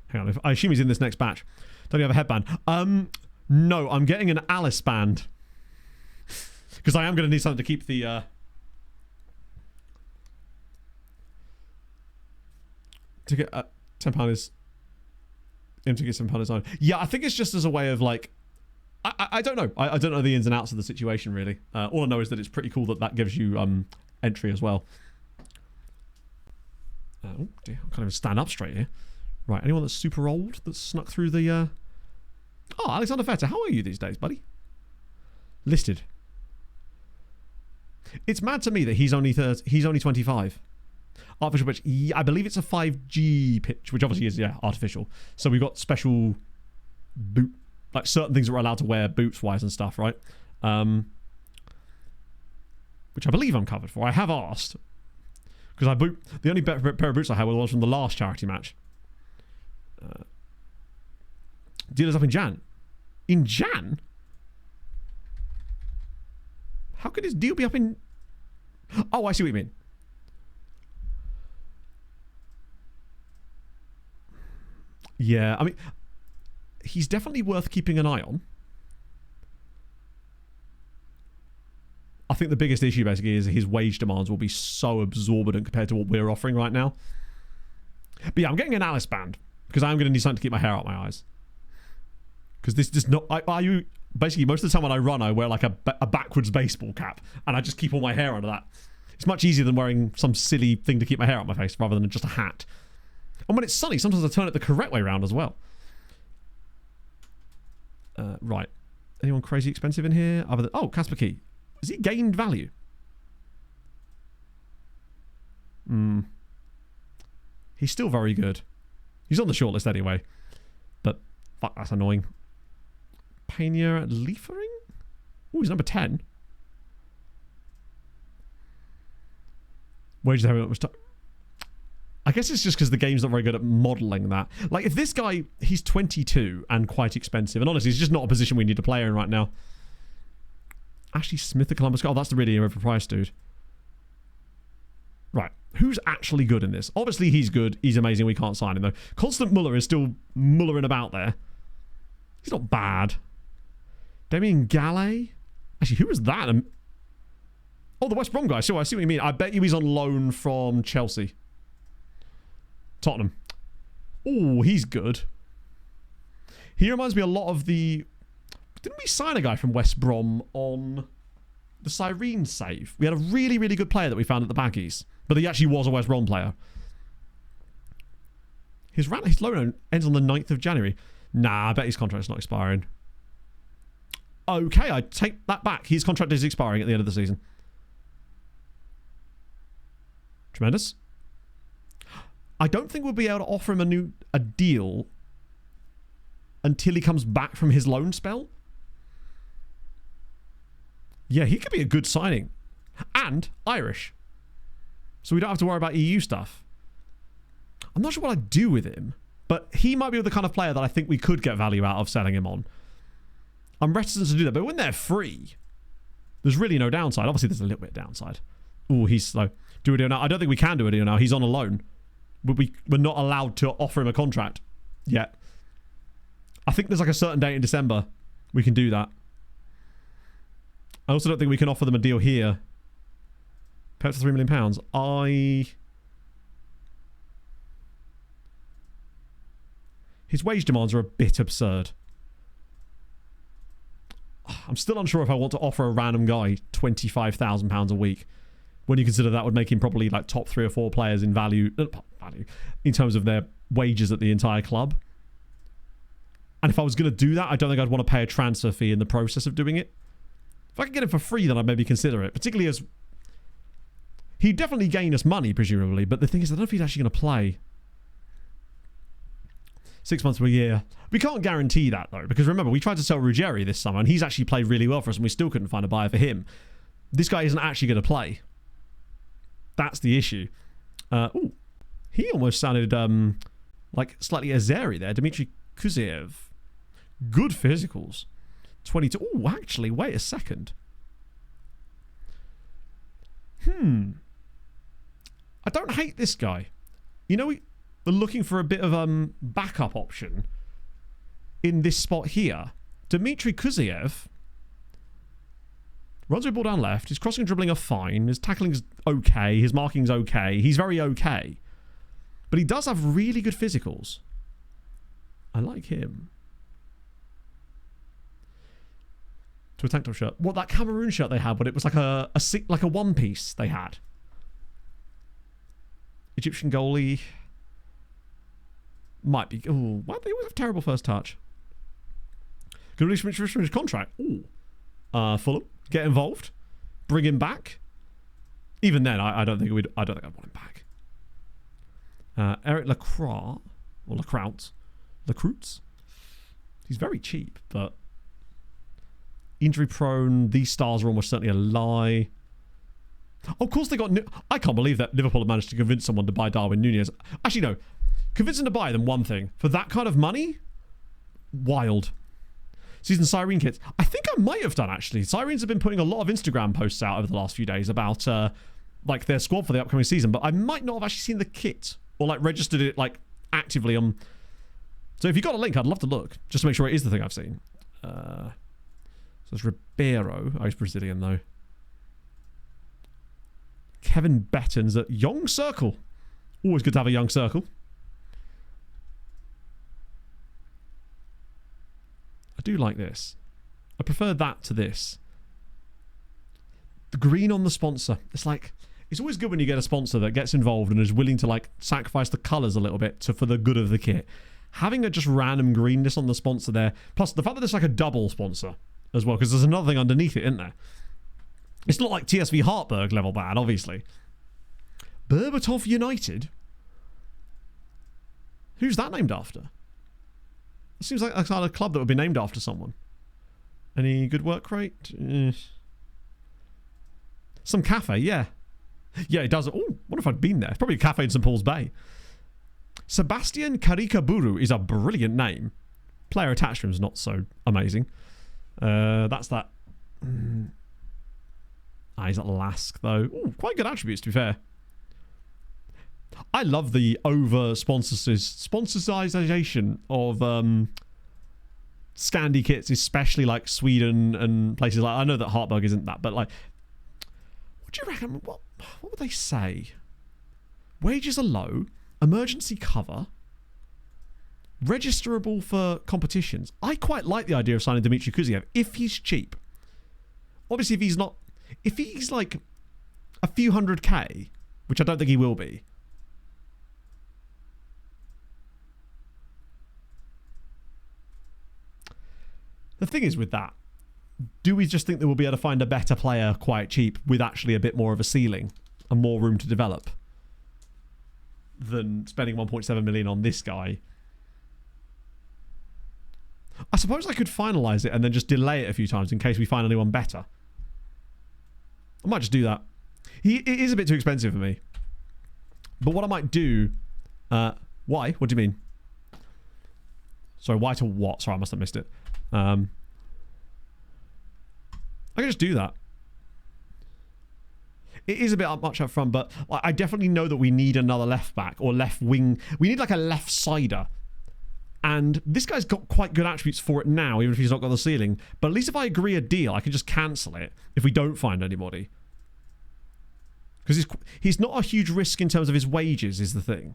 Hang on, I assume he's in this next batch. Don't you have a headband? No, I'm getting an Alice band. Because I am going to need something to keep the... To get £10 is... Him to get £10 is on. Yeah, I think it's just as a way of like... I don't know. I don't know the ins and outs of the situation, really. All I know is that it's pretty cool that that gives you entry as well. Oh, dear. I can't even stand up straight here. Right, anyone that's super old that's snuck through the Oh, Alexander Vetter, how are you these days, buddy? Listed. It's mad to me that he's only 25. Artificial pitch. Yeah, I believe it's a 5G pitch, which obviously is, yeah, artificial. So we've got special boot, like certain things that we're allowed to wear boots-wise and stuff, right? Which I believe I'm covered for. I have asked. Because the only pair of boots I had were the ones from the last charity match. Dealers up in Jan. In Jan? How could his deal be up in... Oh, I see what you mean. Yeah, I mean, he's definitely worth keeping an eye on. I think the biggest issue basically is his wage demands will be so exorbitant compared to what we're offering right now. But yeah, I'm getting an Alice band because I'm going to need something to keep my hair out my eyes. Because this does not... basically, most of the time when I run, I wear like a backwards baseball cap and I just keep all my hair under that. It's much easier than wearing some silly thing to keep my hair out my face rather than just a hat. And when it's sunny, sometimes I turn it the correct way around as well. Right. Anyone crazy expensive in here? Other than... Oh, Casper Key. Has he gained value? He's still very good. He's on the shortlist anyway. But, fuck, that's annoying. Pena Liefering? Oh, he's number 10. Wages haven't much time. I guess it's just because the game's not very good at modelling that. Like, if this guy, he's 22 and quite expensive, and honestly, he's just not a position we need to play in right now. Ashley Smith of Columbus. Oh, that's the really overpriced dude. Right. Who's actually good in this? Obviously, he's good. He's amazing. We can't sign him, though. Constant Muller is still mullering about there. He's not bad. Damien Gallet? Actually, who was that? Oh, the West Brom guy. Sure, I see what you mean. I bet you he's on loan from Chelsea. Tottenham. Oh, he's good. He reminds me a lot of the... Didn't we sign a guy from West Brom on the Cyrene save? We had a really, really good player that we found at the Baggies. But he actually was a West Brom player. His loan ends on the 9th of January. Nah, I bet his contract's not expiring. Okay, I take that back. His contract is expiring at the end of the season. Tremendous. I don't think we'll be able to offer him a deal until he comes back from his loan spell. Yeah, he could be a good signing. And Irish. So we don't have to worry about EU stuff. I'm not sure what I'd do with him, but he might be the kind of player that I think we could get value out of selling him on. I'm reticent to do that, but when they're free, there's really no downside. Obviously, there's a little bit of downside. Oh, he's slow. Do a deal now. I don't think we can do a deal now. He's on a loan. We're not allowed to offer him a contract yet. I think there's like a certain date in December we can do that. I also don't think we can offer them a deal here. Pay up to £3 million. His wage demands are a bit absurd. I'm still unsure if I want to offer a random guy £25,000 a week. When you consider that would make him probably like top 3 or 4 players in value in terms of their wages at the entire club. And if I was going to do that, I don't think I'd want to pay a transfer fee in the process of doing it. If I could get it for free, then I'd maybe consider it. Particularly as he'd definitely gain us money, presumably. But the thing is, I don't know if he's actually going to play 6 months to a year. We can't guarantee that, though. Because remember, we tried to sell Ruggieri this summer, and he's actually played really well for us, and we still couldn't find a buyer for him. This guy isn't actually going to play. That's the issue. He almost sounded like slightly Azeri there. Dmitry Kuziev. Good physicals. 22. Oh, actually, wait a second. I don't hate this guy. You know, we're looking for a bit of backup option in this spot here. Dmitry Kuziev runs with ball down left. His crossing and dribbling are fine. His tackling's okay. His marking's okay. He's very okay. But he does have really good physicals. I like him. To a tank top shirt. What, that Cameroon shirt they had, but it was like a one piece they had. Egyptian goalie. Might be. Oh, why do they always have terrible first touch? Could release Mitch from his contract. Ooh. Fulham, get involved. Bring him back. Even then, I don't think I'd want him back. Eric Lacroix or Lacroix. He's very cheap, but injury prone. These stars are almost certainly a lie. Oh, of course they got. I can't believe that Liverpool have managed to convince someone to buy Darwin Núñez. Actually, no. Convincing to buy them, one thing. For that kind of money, wild. Season Siren kits. I think I might have done, actually. Sirens have been putting a lot of Instagram posts out over the last few days about like their squad for the upcoming season, but I might not have actually seen the kit or like registered it like actively on. So if you got a link, I'd love to look just to make sure it is the thing I've seen. So it's Ribeiro. Oh, he's Brazilian though. Kevin Betton's at Young Circle. Always good to have a young circle. I do like this. I prefer that to this. The green on the sponsor. It's like, it's always good when you get a sponsor that gets involved and is willing to like sacrifice the colours a little bit for the good of the kit. Having a just random greenness on the sponsor there, plus the fact that it's like a double sponsor as well, because there's another thing underneath it, isn't there? It's not like TSV Hartberg level bad, obviously. Berbatov United? Who's that named after? It seems like a kind of club that would be named after someone. Any good work rate? Some cafe, yeah. Yeah, it does. Oh, what if I'd been there? It's probably a cafe in St. Paul's Bay. Sebastian Karikaburu is a brilliant name. Player attached to him is not so amazing. That's that. He's at Lask, though. Ooh, quite good attributes, to be fair. I love the sponsorization of Scandi kits, especially like Sweden and places like. I know that Hartberg isn't that, but like, what do you reckon? What would they say? Wages are low, emergency cover, registerable for competitions. I quite like the idea of signing Dmitry Kuziev if he's cheap. Obviously, if he's like a few $100K, which I don't think he will be. The thing is with that, do we just think that we'll be able to find a better player quite cheap with actually a bit more of a ceiling and more room to develop than spending 1.7 million on this guy? I suppose I could finalise it and then just delay it a few times in case we find anyone better. I might just do that. It is a bit too expensive for me. But what I might do... why? What do you mean? Sorry, why to what? Sorry, I must have missed it. I can just do that. It is a bit much up front, but I definitely know that we need another left back or left wing. We need like a left sider. And this guy's got quite good attributes for it now, even if he's not got the ceiling. But at least if I agree a deal, I can just cancel it if we don't find anybody. Because he's not a huge risk in terms of his wages, is the thing.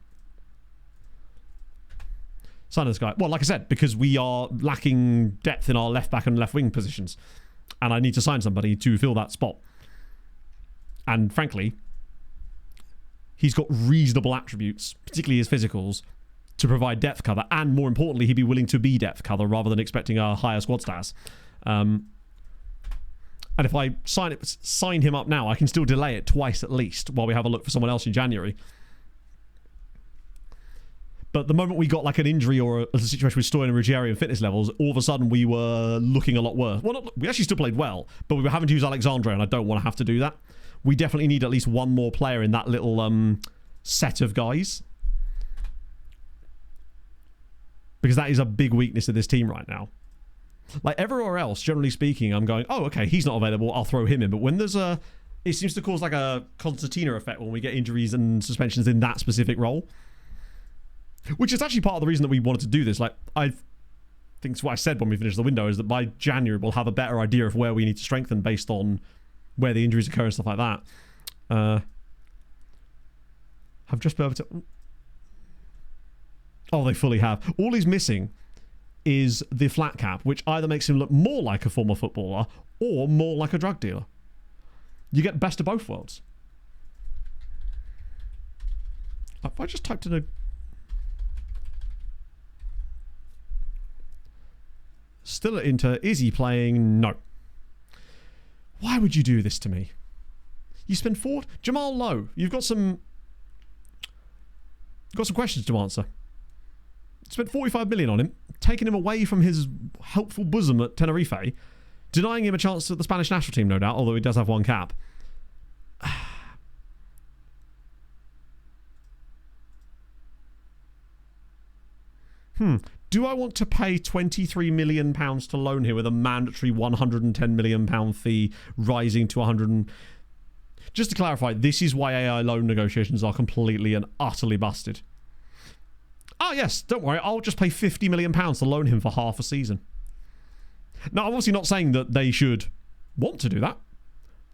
Sign this guy. Well, like I said, because we are lacking depth in our left back and left wing positions. And I need to sign somebody to fill that spot. And frankly, he's got reasonable attributes, particularly his physicals, to provide depth cover. And more importantly, he'd be willing to be depth cover rather than expecting a higher squad stats. And if I sign him up now, I can still delay it twice at least while we have a look for someone else in January. But the moment we got like an injury or a situation with Stoyan and Ruggieri and fitness levels, all of a sudden we were looking a lot worse. Well, we actually still played well, but we were having to use Alexandre, and I don't want to have to do that. We definitely need at least one more player in that little set of guys. Because that is a big weakness of this team right now. Like everywhere else, generally speaking, I'm going, oh, okay, he's not available, I'll throw him in. But when there's it seems to cause like a concertina effect when we get injuries and suspensions in that specific role. Which is actually part of the reason that we wanted to do this. Like, I think it's what I said when we finished the window, is that by January we'll have a better idea of where we need to strengthen based on where the injuries occur and stuff like that. Have just been able to... Oh, they fully have. All he's missing is the flat cap, which either makes him look more like a former footballer or more like a drug dealer. You get best of both worlds. If I just typed in a... Still at Inter. Is he playing? No. Why would you do this to me? You spend Jamal Lowe. You've got some questions to answer. Spent 45 million on him, taking him away from his helpful bosom at Tenerife, denying him a chance at the Spanish national team, no doubt, although he does have one cap. Do I want to pay £23 million to loan here with a mandatory £110 million fee rising to 100? Just to clarify, this is why AI loan negotiations are completely and utterly busted. Oh yes, don't worry, I'll just pay £50 million to loan him for half a season. Now, I'm obviously not saying that they should want to do that,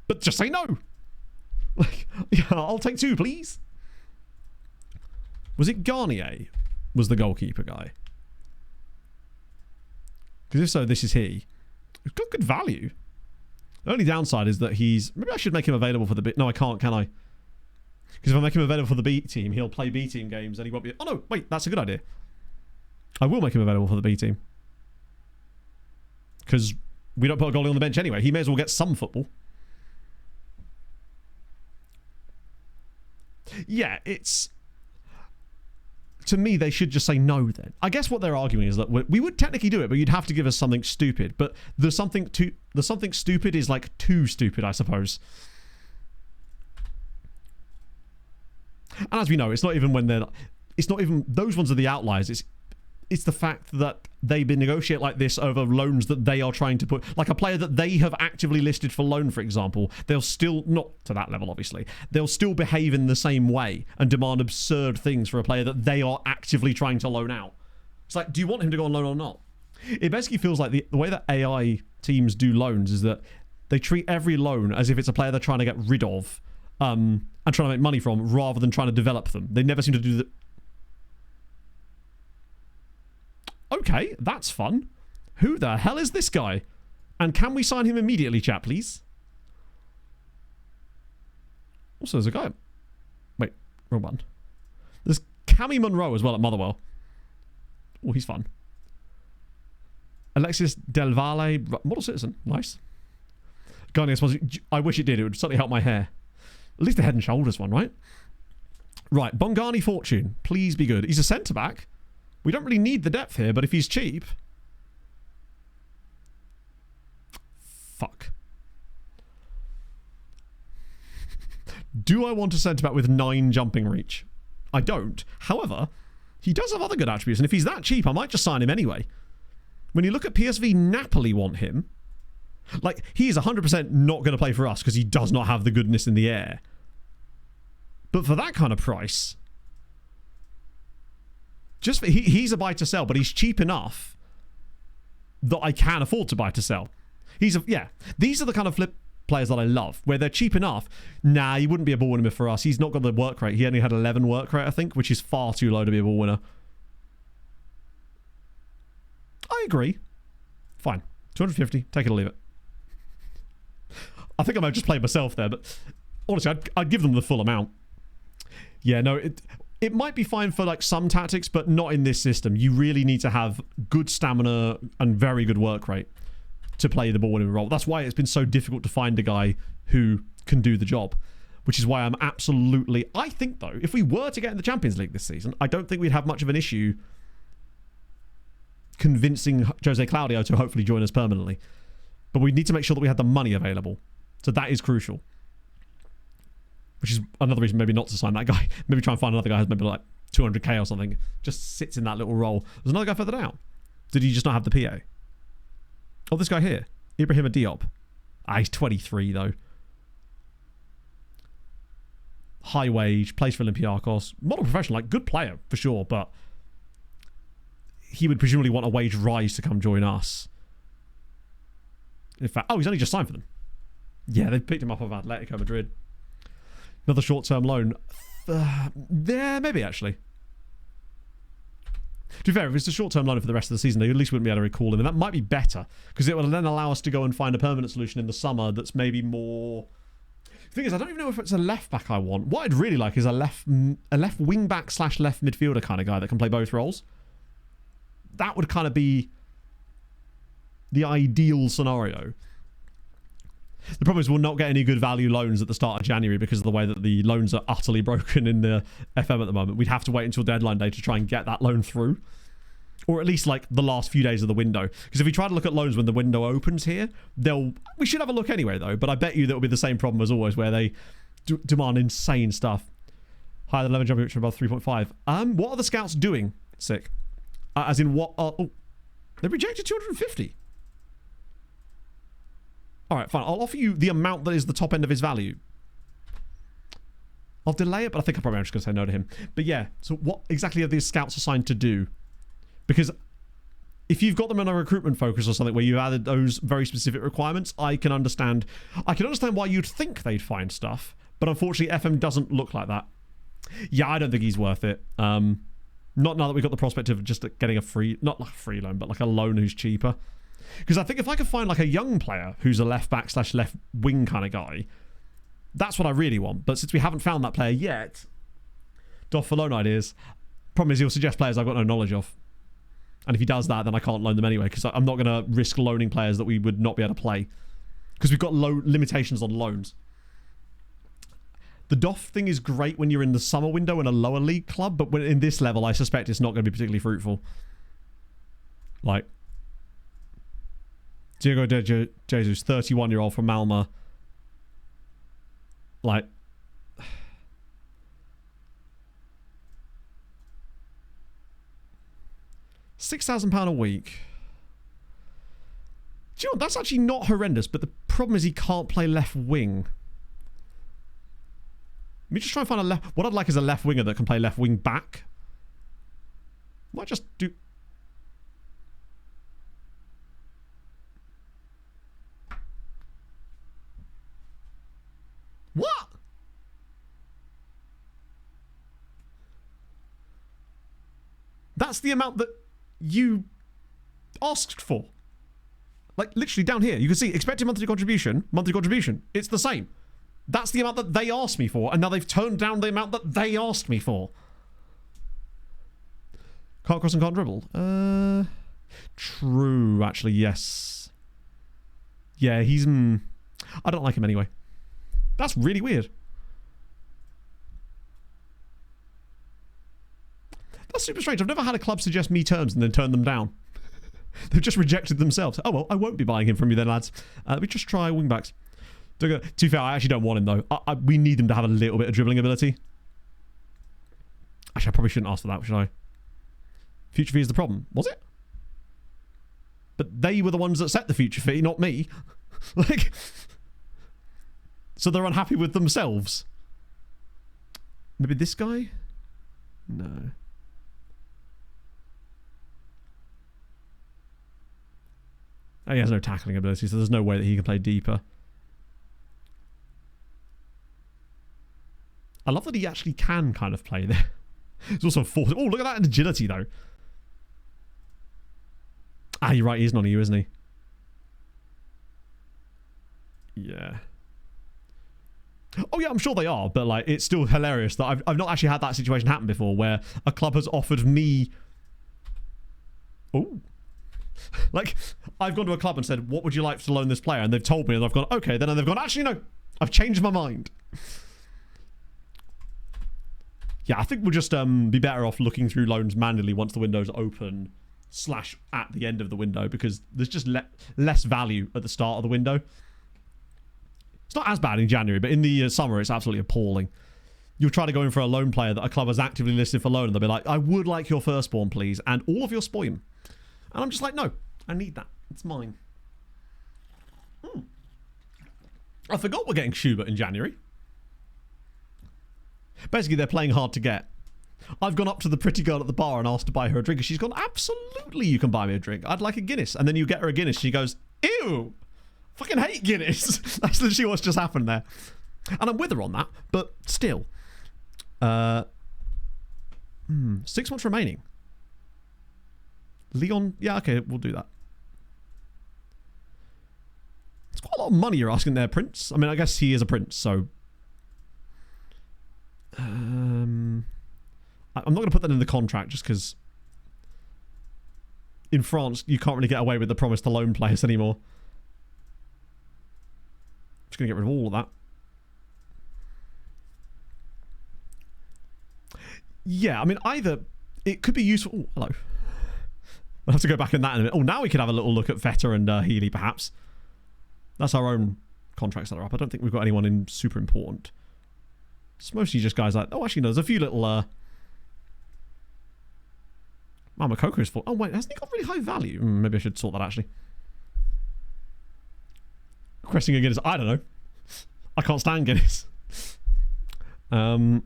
but just say no. Like, yeah, I'll take 2, please. Was it Garnier? Was the goalkeeper guy? Because if so, this is he. He's got good value. The only downside is that maybe I should make him available for the bit. No, I can't, can I? Because if I make him available for the B team, he'll play B team games and he won't be... Oh no, wait, that's a good idea. I will make him available for the B team. Because we don't put a goalie on the bench anyway. He may as well get some football. Yeah, it's... To me, they should just say no then. I guess what they're arguing is that we would technically do it, but you'd have to give us something stupid. But the something stupid is like too stupid, I suppose. And as we know, it's not even those ones are the outliers. It's the fact that they negotiate like this over loans that they are trying to put, like a player that they have actively listed for loan, for example. They'll still, not to that level obviously, they'll still behave in the same way and demand absurd things for a player that they are actively trying to loan out. It's like, do you want him to go on loan or not? It basically feels like the way that AI teams do loans is that they treat every loan as if it's a player they're trying to get rid of and trying to make money from, rather than trying to develop them. They never seem to do that. Okay, that's fun. Who the hell is this guy? And can we sign him immediately, chat, please? Also, there's a guy... Wait, wrong one. There's Cammy Monroe as well at Motherwell. Oh, he's fun. Alexis Del Valle, model citizen. Nice. I wish it did. It would certainly help my hair. At least the Head and Shoulders one, right? Right, Bongani Fortune. Please be good. He's a centre-back. We don't really need the depth here, but if he's cheap... Fuck. Do I want a centre-back with 9 jumping reach? I don't. However, he does have other good attributes, and if he's that cheap, I might just sign him anyway. When you look at PSV, Napoli want him. Like, he is 100% not going to play for us because he does not have the goodness in the air. But for that kind of price... he's a buy to sell, but he's cheap enough that I can afford to buy to sell. These are the kind of flip players that I love, where they're cheap enough. Nah, he wouldn't be a ball winner for us. He's not got the work rate. He only had 11 work rate, I think, which is far too low to be a ball winner. I agree. Fine. 250. Take it or leave it. I think I might have just played myself there, but honestly, I'd give them the full amount. Yeah, no, it might be fine for like some tactics, but not in this system. You really need to have good stamina and very good work rate to play the ball winning role. That's why it's been so difficult to find a guy who can do the job, which is why I'm absolutely... I think, though, if we were to get in the Champions League this season, I don't think we'd have much of an issue convincing Jose Claudio to hopefully join us permanently. But we need to make sure that we have the money available. So that is crucial. Which is another reason maybe not to sign that guy. Maybe try and find another guy who's maybe like 200k or something. Just sits in that little role. There's another guy further down. Did he just not have the PA? Oh, this guy here. Ibrahima Diop. He's 23 though. High wage, plays for Olympiacos. Model professional, like good player for sure, but he would presumably want a wage rise to come join us. In fact, he's only just signed for them. Yeah, they picked him up of Atletico Madrid. Another short-term loan. Yeah, maybe actually. To be fair, if it's a short-term loan for the rest of the season, they at least wouldn't be able to recall him, and that might be better, because it will then allow us to go and find a permanent solution in the summer that's maybe more... The thing is, I don't even know if it's a left-back I want. What I'd really like is a left wing-back / left midfielder kind of guy that can play both roles. That would kind of be the ideal scenario. The problem is we'll not get any good value loans at the start of January because of the way that the loans are utterly broken in the FM at the moment. We'd have to wait until deadline day to try and get that loan through. Or at least like the last few days of the window. Because if we try to look at loans when the window opens here, we should have a look anyway though, but I bet you that will be the same problem as always where they demand insane stuff. Higher than 11 jumping which are above 3.5. What are the scouts doing? Sick. As in what are... Oh, they rejected 250. Alright, fine. I'll offer you the amount that is the top end of his value. I'll delay it, but I think I'm just going to say no to him. But yeah, so what exactly are these scouts assigned to do? Because if you've got them in a recruitment focus or something where you've added those very specific requirements, I can understand why you'd think they'd find stuff, but unfortunately FM doesn't look like that. Yeah, I don't think he's worth it. Not now that we've got the prospect of just getting a free, not like a free loan, but like a loan who's cheaper. Because I think if I could find like a young player who's a left back / left wing kind of guy, that's what I really want. But since we haven't found that player yet, Doff for loan ideas. Problem is he'll suggest players I've got no knowledge of. And if he does that, then I can't loan them anyway, because I'm not going to risk loaning players that we would not be able to play. Because we've got low limitations on loans. The Doff thing is great when you're in the summer window in a lower league club, but when in this level, I suspect it's not going to be particularly fruitful. Like, Diego de Jesus, 31-year-old from Malmö. Like, £6,000 a week. Do you know what? That's actually not horrendous, but the problem is he can't play left wing. Let me just try and find a left... What I'd like is a left winger that can play left wing back. Might just do... What? That's the amount that you asked for. Like, literally down here, you can see expected monthly contribution. It's the same. That's the amount that they asked me for, and now they've turned down the amount that they asked me for. Can't cross and can't dribble. True, actually, yes. Yeah, he's... I don't like him anyway. That's really weird. That's super strange. I've never had a club suggest me terms and then turn them down. They've just rejected themselves. Oh, well, I won't be buying him from you then, lads. Let me just try wingbacks. To be fair, I actually don't want him, though. We need him to have a little bit of dribbling ability. Actually, I probably shouldn't ask for that, should I? Future fee is the problem. Was it? But they were the ones that set the future fee, not me. Like... So they're unhappy with themselves. Maybe this guy? No. Oh, he has no tackling ability, so there's no way that he can play deeper. I love that he actually can kind of play there. He's also forced. Oh, look at that agility, though. Ah, you're right. He is non EU, isn't he? Yeah. Oh, yeah, I'm sure they are. But, like, it's still hilarious that I've not actually had that situation happen before where a club has offered me... Oh. Like, I've gone to a club and said, what would you like to loan this player? And they've told me, and I've gone, okay. Then they've gone, actually, no. I've changed my mind. Yeah, I think we'll just be better off looking through loans manually once the window's open / at the end of the window, because there's just less value at the start of the window. It's not as bad in January, but in the summer, it's absolutely appalling. You'll try to go in for a loan player that a club has actively listed for loan, and they'll be like, I would like your firstborn, please, and all of your spoim. And I'm just like, no, I need that. It's mine. I forgot we're getting Schubert in January. Basically, they're playing hard to get. I've gone up to the pretty girl at the bar and asked to buy her a drink, and she's gone, absolutely, you can buy me a drink. I'd like a Guinness. And then you get her a Guinness. She goes, ew, fucking hate Guinness. That's literally what's just happened there. And I'm with her on that, but still. 6 months remaining. Leon, yeah, okay, we'll do that. It's quite a lot of money you're asking there, Prince. I mean, I guess he is a prince, so... I'm not going to put that in the contract just because in France, you can't really get away with the promise to loan players anymore. Just going to get rid of all of that. Yeah, I mean, either it could be useful. Oh, hello. I'll have to go back in that in a minute. Oh, now we could have a little look at Vetter and Healy, perhaps. That's our own contracts that are up. I don't think we've got anyone in super important. It's mostly just guys like... Oh, actually, no. There's a few little... Mama Coco is full. Oh, wait. Hasn't he got really high value? Maybe I should sort that, actually. Questing Guinness. I don't know. I can't stand Guinness. I'm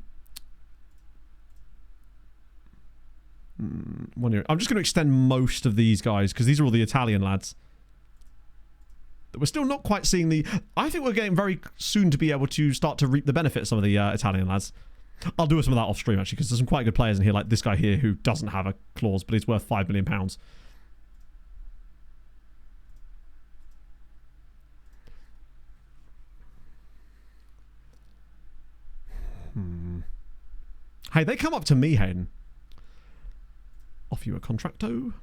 just going to extend most of these guys because these are all the Italian lads. We're still not quite seeing the... I think we're getting very soon to be able to start to reap the benefit of some of the Italian lads. I'll do some of that off stream, actually, because there's some quite good players in here, like this guy here who doesn't have a clause, but he's worth £5 million. Hey, they come up to me, Hayden. Offer you a contracto.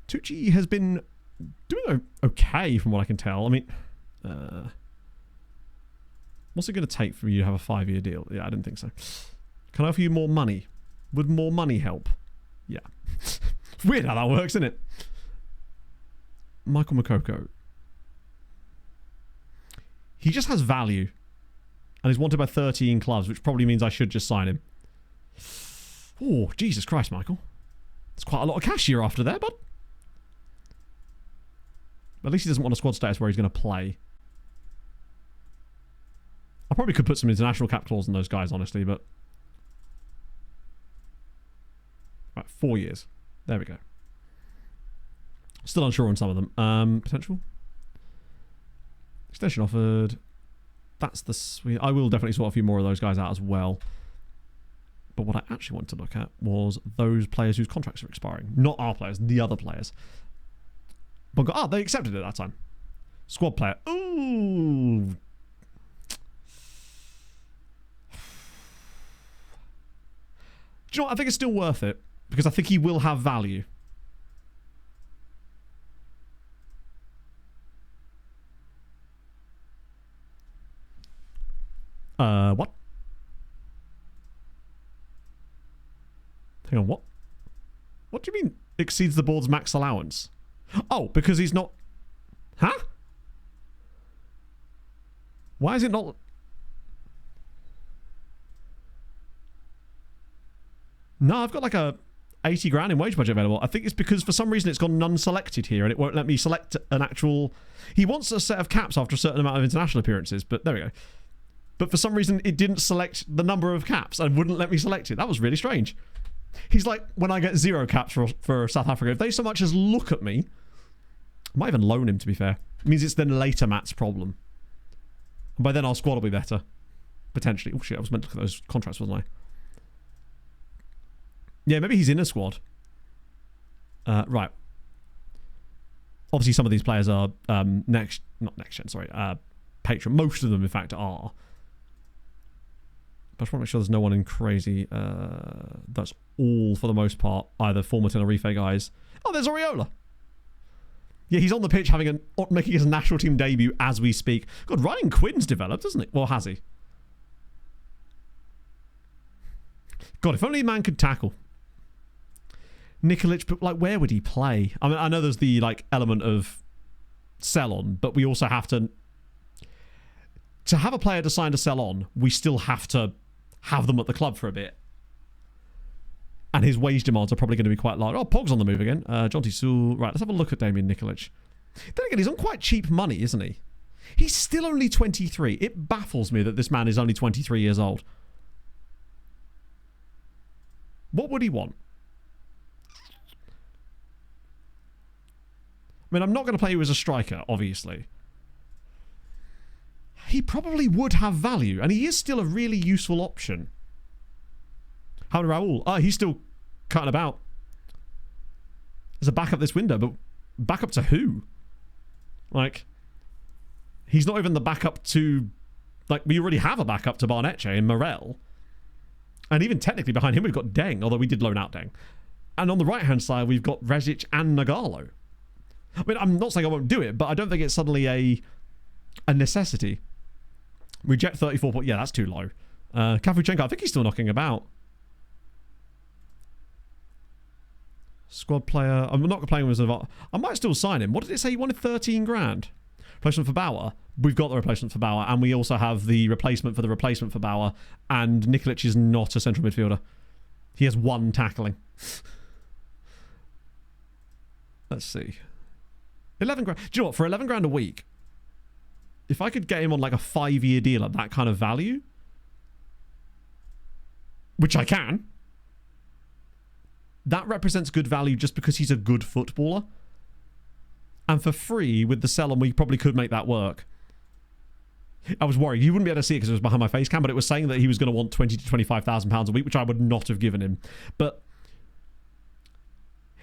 Tucci has been doing okay from what I can tell. I mean, what's it going to take for you to have a 5-year deal? Yeah, I didn't think so. Can I offer you more money? Would more money help? Yeah. It's weird how that works, isn't it? Michael Makoko. He just has value. And he's wanted by 13 clubs, which probably means I should just sign him. Oh, Jesus Christ, Michael. That's quite a lot of cash you're after there, bud. At least he doesn't want a squad status where he's going to play. I probably could put some international cap clause on those guys, honestly, but... Right, 4 years. There we go. Still unsure on some of them. Potential. Extension offered. That's the sweet... I will definitely sort a few more of those guys out as well. But what I actually wanted to look at was those players whose contracts are expiring. Not our players, the other players. But they accepted it that time. Squad player. Ooh. Do you know what? I think it's still worth it. Because I think he will have value. What? Hang on, what? What do you mean exceeds the board's max allowance? Oh, because he's not... Huh? Why is it not... No, I've got like a 80 grand in wage budget available. I think it's because for some reason it's gone none selected here and it won't let me select an actual... He wants a set of caps after a certain amount of international appearances, but there we go. But for some reason it didn't select the number of caps and wouldn't let me select it. That was really strange. He's like, when I get 0 caps for South Africa, if they so much as look at me... I might even loan him, to be fair. It means it's then later Matt's problem. And by then our squad will be better. Potentially. Oh shit, I was meant to look at those contracts, wasn't I? Yeah, maybe he's in a squad. Right. Obviously some of these players are not next gen, sorry. Patron. Most of them, in fact, are. But I just want to make sure there's no one in crazy. That's all, for the most part, either former Tenerife guys. Oh, there's Oriola. Yeah, he's on the pitch making his national team debut as we speak. God, Ryan Quinn's developed, hasn't he? Well, has he? God, if only a man could tackle. Nikolic, but like, where would he play? I mean, I know there's the like element of sell on, but we also have to have a player decide to sell on. We still have to have them at the club for a bit. And his wage demands are probably going to be quite large. Oh, Pog's on the move again. Jonty Sewell. Right, let's have a look at Damien Nikolic. Then again, he's on quite cheap money, isn't he? He's still only 23. It baffles me that this man is only 23 years old. What would he want? I mean, I'm not going to play you as a striker, obviously. He probably would have value, and he is still a really useful option. How about Raul? Oh, he's still cutting about. There's a backup this window, but backup to who? Like, he's not even the backup to... Like, we already have a backup to Barnetche and Morel. And even technically behind him, we've got Deng, although we did loan out Deng. And on the right-hand side, we've got Rezic and Nagalo. I mean, I'm not saying I won't do it, but I don't think it's suddenly a necessity. Reject 34 point. Yeah, that's too low. Kafuchenko, I think he's still knocking about. Squad player. I'm not playing with him. I might still sign him. What did it say? He wanted 13 grand. Replacement for Bauer. We've got the replacement for Bauer, and we also have the replacement for Bauer. And Nikolic is not a central midfielder. He has 1 tackling. Let's see. 11 grand. Do you know what? For 11 grand a week, if I could get him on like a 5-year deal at that kind of value, which I can, that represents good value just because he's a good footballer. And for free, with the sell-on, we probably could make that work. I was worried. You wouldn't be able to see it because it was behind my face cam, but it was saying that he was going to want £20,000 to £25,000 a week, which I would not have given him. But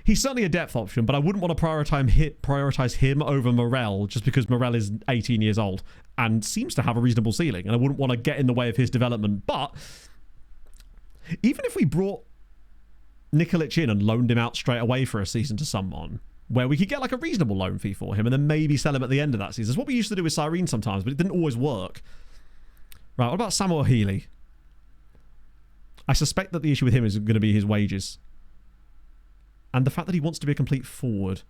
he's certainly a depth option, but I wouldn't want to prioritize him over Morel just because Morel is 18 years old and seems to have a reasonable ceiling, and I wouldn't want to get in the way of his development. But even if we brought Nikolic in and loaned him out straight away for a season to someone, where we could get like a reasonable loan fee for him and then maybe sell him at the end of that season. It's what we used to do with Cyrene sometimes, but it didn't always work. Right, what about Samuel Healy? I suspect that the issue with him is going to be his wages. And the fact that he wants to be a complete forward.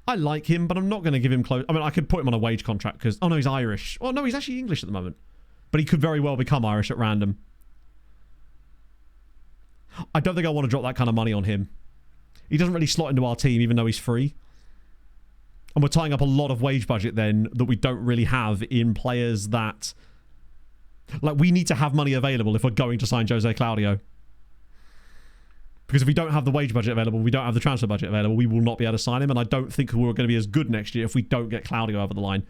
I like him, but I'm not going to give him close. I mean, I could put him on a wage contract because... Oh, no, he's Irish. Oh, no, he's actually English at the moment. But he could very well become Irish at random. I don't think I want to drop that kind of money on him. He doesn't really slot into our team, even though he's free. And we're tying up a lot of wage budget then that we don't really have in players that... Like, we need to have money available if we're going to sign Jose Claudio. Because if we don't have the wage budget available, we don't have the transfer budget available, we will not be able to sign him. And I don't think we're going to be as good next year if we don't get Claudio over the line.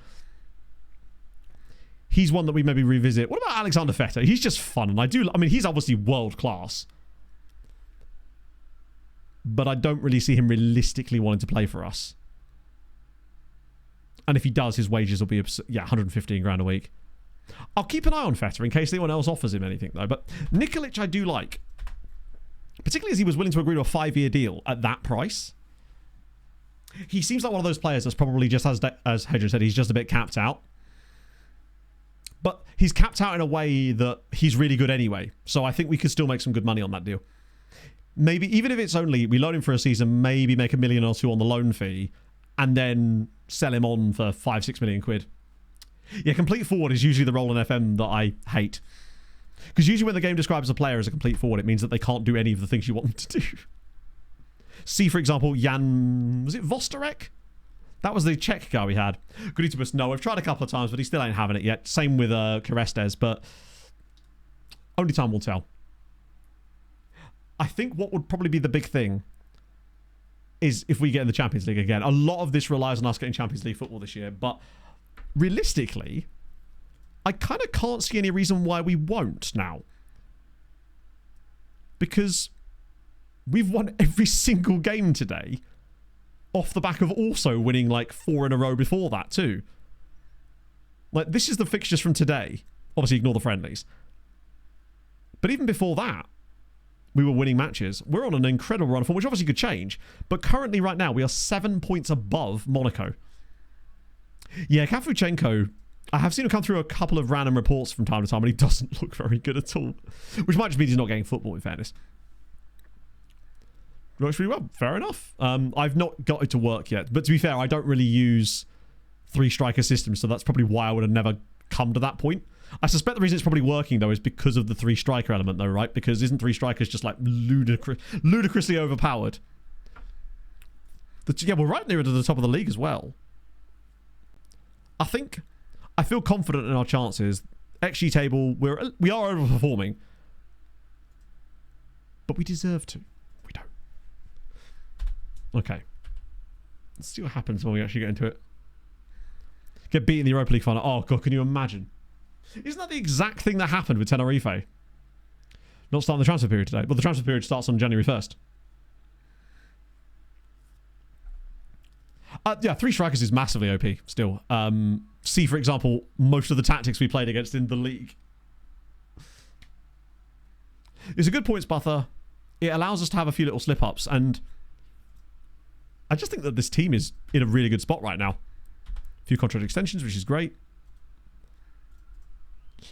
He's one that we maybe revisit. What about Alexander Feta? He's just fun. And I mean, he's obviously world class. But I don't really see him realistically wanting to play for us. And if he does, his wages will be, 115 grand a week. I'll keep an eye on Feta in case anyone else offers him anything, though. But Nikolic I do like. Particularly as he was willing to agree to a 5-year deal at that price. He seems like one of those players that's probably just, as Hedger said, he's just a bit capped out. But he's capped out in a way that he's really good anyway. So I think we could still make some good money on that deal. Maybe, even if it's only, we loan him for a season, maybe make $1 million or $2 million on the loan fee, and then sell him on for 5-6 million quid. Yeah, complete forward is usually the role in FM that I hate. Because usually when the game describes a player as a complete forward, it means that they can't do any of the things you want them to do. See, for example, Jan... Was it Vostarek? That was the Czech guy we had. Gooditibus, no, I've tried a couple of times, but he still ain't having it yet. Same with Carestes, but only time will tell. I think what would probably be the big thing is if we get in the Champions League again. A lot of this relies on us getting Champions League football this year, but realistically, I kind of can't see any reason why we won't now. Because we've won every single game today off the back of also winning like 4 in a row before that too. Like, this is the fixtures from today. Obviously, ignore the friendlies. But even before that, we were winning matches. We're on an incredible run form, which obviously could change. But currently, right now, we are 7 points above Monaco. Yeah, Kafuchenko, I have seen him come through a couple of random reports from time to time, and he doesn't look very good at all. Which might just mean he's not getting football, in fairness. Works really well. Fair enough. I've not got it to work yet. But to be fair, I don't really use 3-striker systems, so that's probably why I would have never come to that point. I suspect the reason it's probably working, though, is because of the 3-striker element, though, right? Because isn't 3 strikers just, like, ludicrously overpowered? Yeah, we're right near to the top of the league as well. I feel confident in our chances. XG table, we are overperforming. But we deserve to. We don't. Okay. Let's see what happens when we actually get into it. Get beat in the Europa League final. Oh, God, can you imagine? Isn't that the exact thing that happened with Tenerife? Not starting the transfer period today. Well, the transfer period starts on January 1st. Yeah, 3 strikers is massively OP still. See, for example, most of the tactics we played against in the league. It's a good points buffer. It allows us to have a few little slip-ups, and I just think that this team is in a really good spot right now. A few contract extensions, which is great.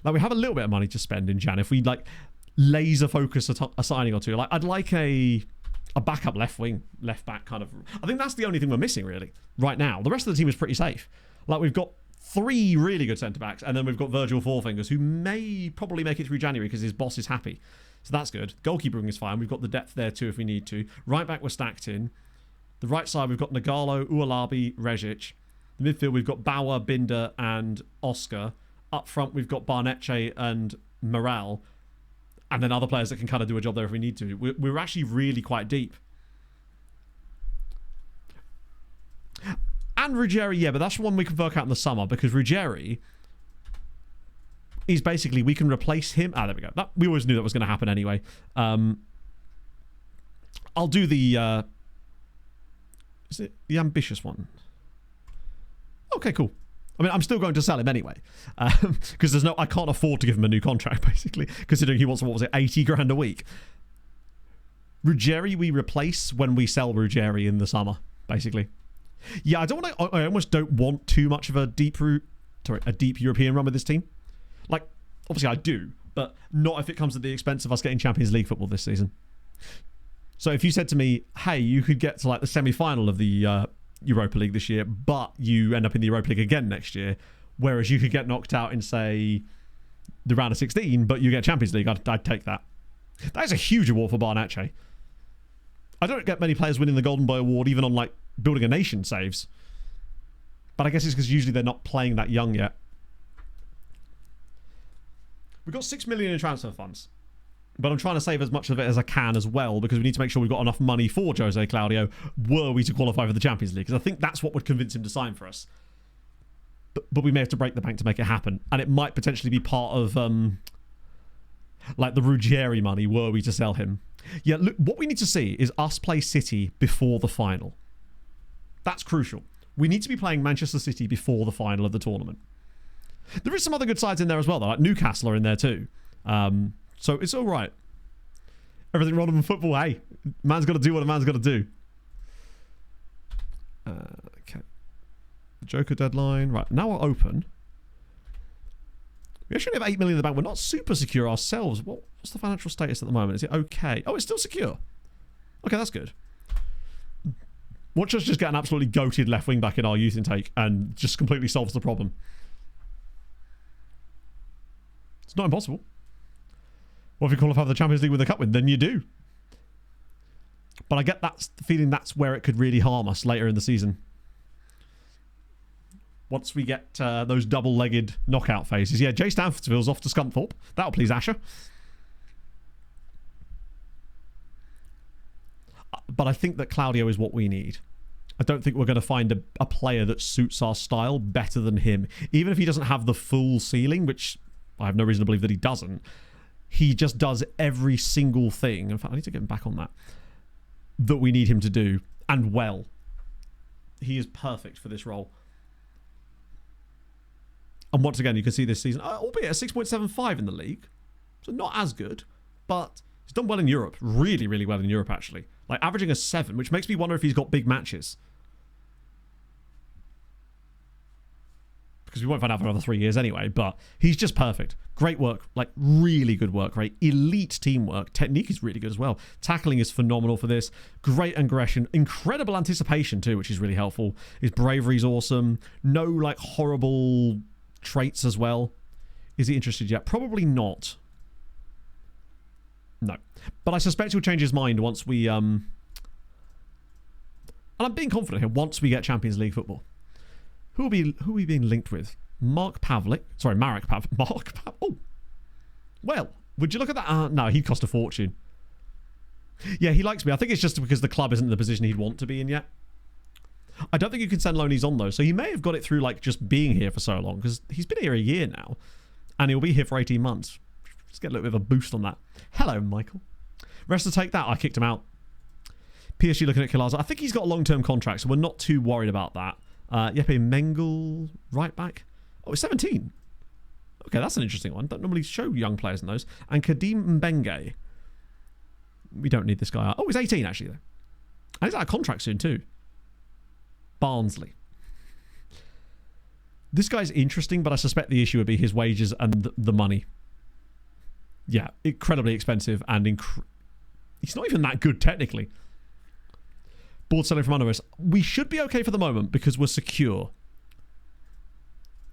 Like, we have a little bit of money to spend in Jan. If we, like, laser focus a signing or two. Like, I'd like a backup left wing, left back kind of. I think that's the only thing we're missing, really, right now. The rest of the team is pretty safe. Like, we've got 3 really good centre-backs, and then we've got Virgil Fourfingers, who may probably make it through January because his boss is happy. So that's good. Goalkeeping is fine. We've got the depth there, too, if we need to. Right back, we're stacked in. The right side, we've got Nagalo, Ualabi, Rezic. The midfield, we've got Bauer, Binder, and Oscar. Up front, we've got Barnetche and Morale. And then other players that can kind of do a job there if we need to. We're actually really quite deep. And Ruggieri, yeah, but that's one we can work out in the summer, because Ruggieri is basically, we can replace him. There we go. We always knew that was going to happen anyway. I'll do the... is it the ambitious one? Okay, cool. I mean, I'm still going to sell him anyway, because I can't afford to give him a new contract, basically, considering he wants, what was it, 80 grand a week. Ruggieri we replace when we sell Ruggieri in the summer, basically. Yeah, I almost don't want too much of a deep European run with this team. Like, obviously I do, but not if it comes at the expense of us getting Champions League football this season. So if you said to me, hey, you could get to like the semi-final of the Europa League this year, but you end up in the Europa League again next year, whereas you could get knocked out in, say, the round of 16, but you get Champions League, I'd take that. That is a huge award for Barnetche. I don't get many players winning the Golden Boy Award, even on, like, Building a Nation saves. But I guess it's because usually they're not playing that young yet. We've got 6 million in transfer funds. But I'm trying to save as much of it as I can as well, because we need to make sure we've got enough money for Jose Claudio were we to qualify for the Champions League. Because I think that's what would convince him to sign for us. But we may have to break the bank to make it happen. And it might potentially be part of like the Ruggieri money were we to sell him. Yeah, look, what we need to see is us play City before the final. That's crucial. We need to be playing Manchester City before the final of the tournament. There is some other good sides in there as well, though. Like Newcastle are in there too. So it's all right. Everything wrong with football, hey. Man's got to do what a man's got to do. Okay. Joker deadline. Right, now we're open. We actually have 8 million in the bank. We're not super secure ourselves. What's the financial status at the moment? Is it okay? Oh, it's still secure. Okay, that's good. Watch us just get an absolutely goated left wing back in our youth intake and just completely solves the problem. It's not impossible. Well, if you qualify for the Champions League with a cup win, then you do. But I get that feeling that's where it could really harm us later in the season. Once we get those double-legged knockout phases. Yeah, Jay Stanfordsville's off to Scunthorpe. That'll please Asher. But I think that Claudio is what we need. I don't think we're going to find a player that suits our style better than him. Even if he doesn't have the full ceiling, which I have no reason to believe that he doesn't. He just does every single thing. In fact, I need to get him back on that we need him to do, and well. He is perfect for this role. And once again, you can see this season, albeit a 6.75 in the league. So not as good, but he's done well in Europe. Really, really well in Europe, actually. Like averaging a 7, which makes me wonder if he's got big matches. Because we won't find out for another 3 years anyway, but he's just perfect. Great work, like really good work rate, elite teamwork. Technique is really good as well. Tackling is phenomenal for this. Great aggression, incredible anticipation too, which is really helpful. His bravery is awesome. No like horrible traits as well. Is he interested yet? Probably not. No. But I suspect he'll change his mind once we... And I'm being confident here, once we get Champions League football. Who are we being linked with? Marek Pavlik. Oh. Well, would you look at that? No, he'd cost a fortune. Yeah, he likes me. I think it's just because the club isn't in the position he'd want to be in yet. I don't think you can send loanies on, though. So he may have got it through, like, just being here for so long. Because he's been here a year now. And he'll be here for 18 months. Let's get a little bit of a boost on that. Hello, Michael. Rest to take that. I kicked him out. PSG looking at Kilaza. I think he's got a long-term contract, so we're not too worried about that. Yeppe Mengel, right back. Oh, it's 17. Okay, that's an interesting one. Don't normally show young players in those. And Kadim Mbenge. We don't need this guy. Oh, he's 18 actually, though. And he's out of contract soon, too. Barnsley. This guy's interesting, but I suspect the issue would be his wages and the money. Yeah, incredibly expensive and he's not even that good technically. Board selling from under us. We should be okay for the moment because we're secure.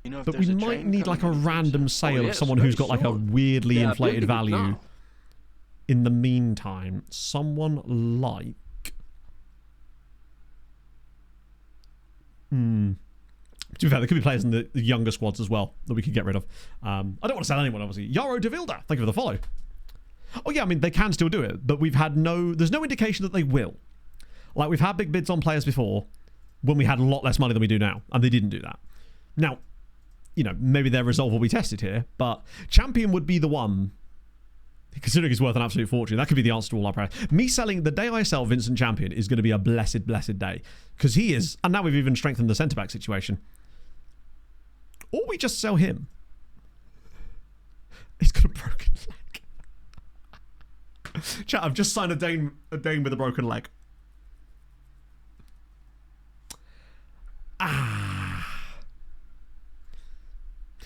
You know, but we might need like a random sale of someone who's got like a weirdly inflated value. In the meantime, someone like... To be fair, there could be players in the younger squads as well that we could get rid of. I don't want to sell anyone, obviously. Yaro de Vilda, thank you for the follow. Oh yeah, I mean, they can still do it, but there's no indication that they will. Like, we've had big bids on players before when we had a lot less money than we do now, and they didn't do that. Now, you know, maybe their resolve will be tested here, but Champion would be the one, considering he's worth an absolute fortune. That could be the answer to all our prayers. Me selling, the day I sell Vincent Champion is going to be a blessed, blessed day, because he is, and now we've even strengthened the centre-back situation. Or we just sell him. He's got a broken leg. Chat, I've just signed a Dane with a broken leg.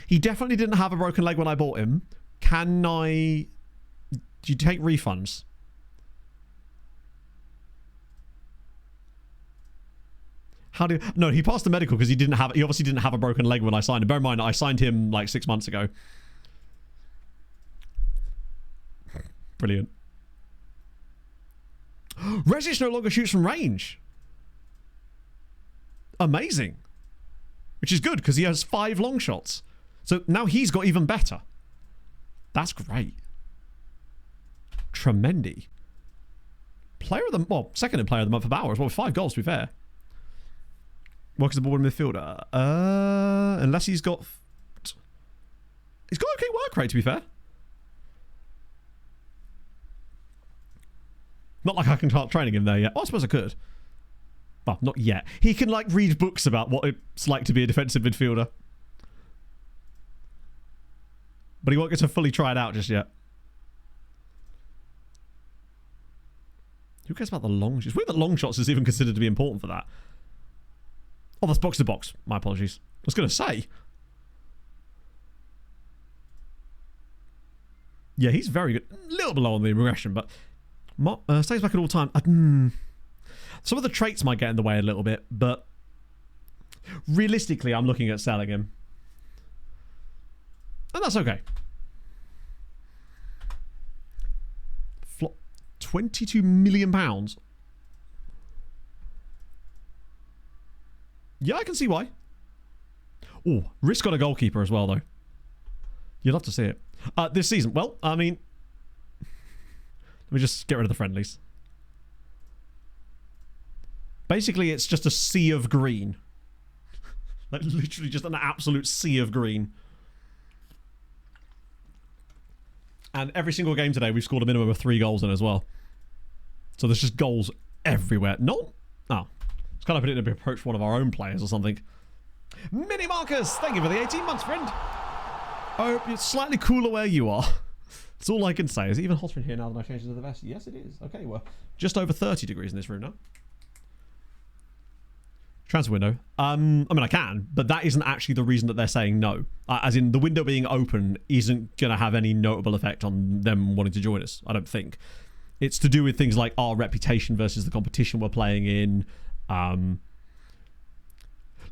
He definitely didn't have a broken leg when I bought him. Do you take refunds? No, he passed the medical because he obviously didn't have a broken leg when I signed him. Bear in mind, I signed him like 6 months ago. Brilliant. Rezic no longer shoots from range. Amazing. Which is good because he has 5 long shots. So now he's got even better. That's great. Tremendy. Second in player of the month for Bauer as well, with 5 goals, to be fair. Works the ball in midfielder. Unless he's got okay work rate, to be fair. Not like I can start training him there yet. Oh, I suppose I could. Well, not yet. He can like read books about what it's like to be a defensive midfielder. But he won't get to fully try it out just yet. Who cares about the long shots? It's weird that long shots is even considered to be important for that. Oh, that's box to box. My apologies. I was going to say. Yeah, he's very good. A little below on the regression, but stays back at all time. Some of the traits might get in the way a little bit, but realistically, I'm looking at selling him. And that's okay. £22 million. Yeah, I can see why. Oh, risk on a goalkeeper as well, though. You'd love to see it. This season, well, I mean... Let me just get rid of the friendlies. Basically, it's just a sea of green. Like, literally just an absolute sea of green. And every single game today, we've scored a minimum of 3 goals in as well. So there's just goals everywhere. No. Oh. It's kind of put it in to approach one of our own players or something. Mini Marcus, thank you for the 18 months, friend. I hope it's slightly cooler where you are. That's all I can say. Is it even hotter in here now that I changed into the vest? Yes, it is. Okay, well, just over 30 degrees in this room now. Transfer window. I mean, I can, but that isn't actually the reason that they're saying no. As in, the window being open isn't going to have any notable effect on them wanting to join us, I don't think. It's to do with things like our reputation versus the competition we're playing in.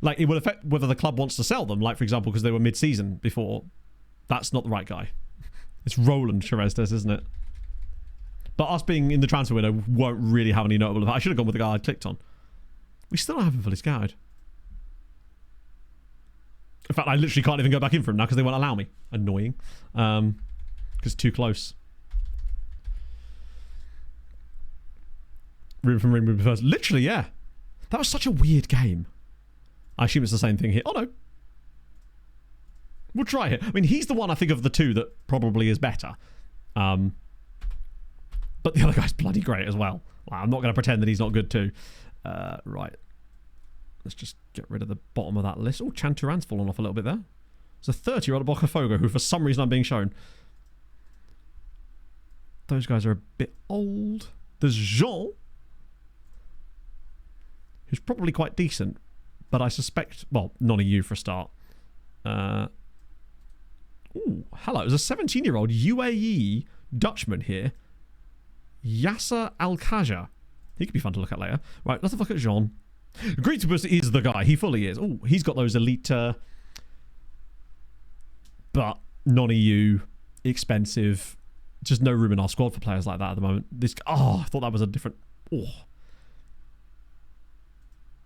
Like, it will affect whether the club wants to sell them. Like, for example, because they were mid-season before. That's not the right guy. It's Roland Charezdes, isn't it? But us being in the transfer window won't really have any notable effect. I should have gone with the guy I clicked on. We still don't have him fully scouted. In fact, I literally can't even go back in for him now because they won't allow me. Annoying. Because it's too close. Room from ring first. Literally, yeah. That was such a weird game. I assume it's the same thing here. Oh, no. We'll try it. I mean, he's the one I think of the two that probably is better. But the other guy's bloody great as well. I'm not going to pretend that he's not good too. Right. Let's just get rid of the bottom of that list. Oh, Chanturan's fallen off a little bit there. It's a 30-year-old Botafogo who, for some reason, I'm being shown. Those guys are a bit old. There's Jean, who's probably quite decent, but I suspect, well, non-EU for a start. Ooh, hello. There's a 17-year-old UAE Dutchman here. Yasser Al-Khaja. He could be fun to look at later. Right, let's have a look at Jean. Greetibus is the guy. He fully is. Oh, he's got those elite, but non-EU, expensive. Just no room in our squad for players like that at the moment. I thought that was a different. Oh,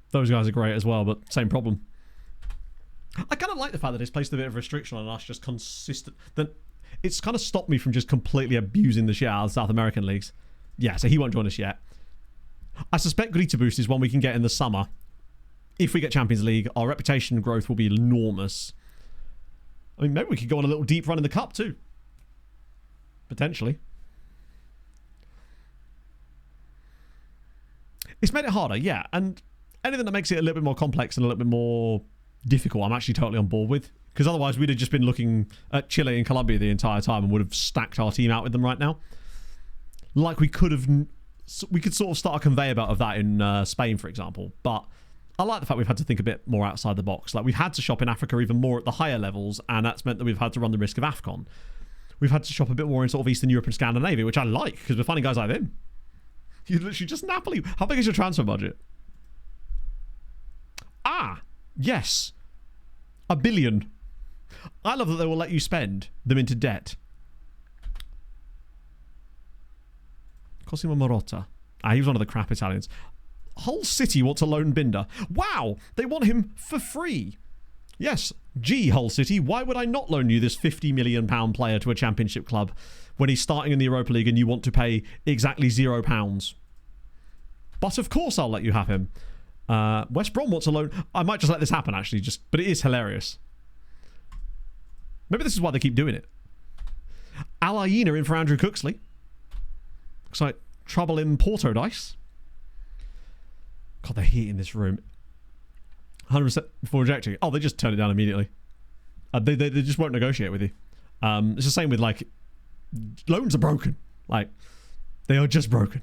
those guys are great as well, but same problem. I kind of like the fact that it's placed a bit of restriction on us, just consistent. That it's kind of stopped me from just completely abusing the shit out of South American leagues. Yeah, so he won't join us yet. I suspect Grita Boost is one we can get in the summer. If we get Champions League, our reputation growth will be enormous. I mean, maybe we could go on a little deep run in the Cup too. Potentially. It's made it harder, yeah. And anything that makes it a little bit more complex and a little bit more difficult, I'm actually totally on board with. Because otherwise we'd have just been looking at Chile and Colombia the entire time and would have stacked our team out with them right now. Like we could have... We could sort of start a conveyor belt of that in Spain, for example. But I like the fact we've had to think a bit more outside the box. Like we've had to shop in Africa even more at the higher levels, and that's meant that we've had to run the risk of AFCON. We've had to shop a bit more in sort of Eastern Europe and Scandinavia, which I like, because we're finding guys like him. You literally just Napoli. How big is your transfer budget? Ah, yes. $1 billion. I love that they will let you spend them into debt. Cosimo Marotta. He was one of the crap Italians. Hull City wants a loan Binder. Wow, they want him for free. Yes, gee, Hull City, why would I not loan you this £50 million player to a championship club when he's starting in the Europa League and you want to pay exactly £0? But of course I'll let you have him. West Brom wants a loan. I might just let this happen, actually, but it is hilarious. Maybe this is why they keep doing it. Al Ain are in for Andrew Cooksley. Looks like trouble in Porto dice. God, the heat in this room. 100% before rejecting it. Oh, they just turn it down immediately. They just won't negotiate with you. It's the same with, like, loans are broken. Like, they are just broken.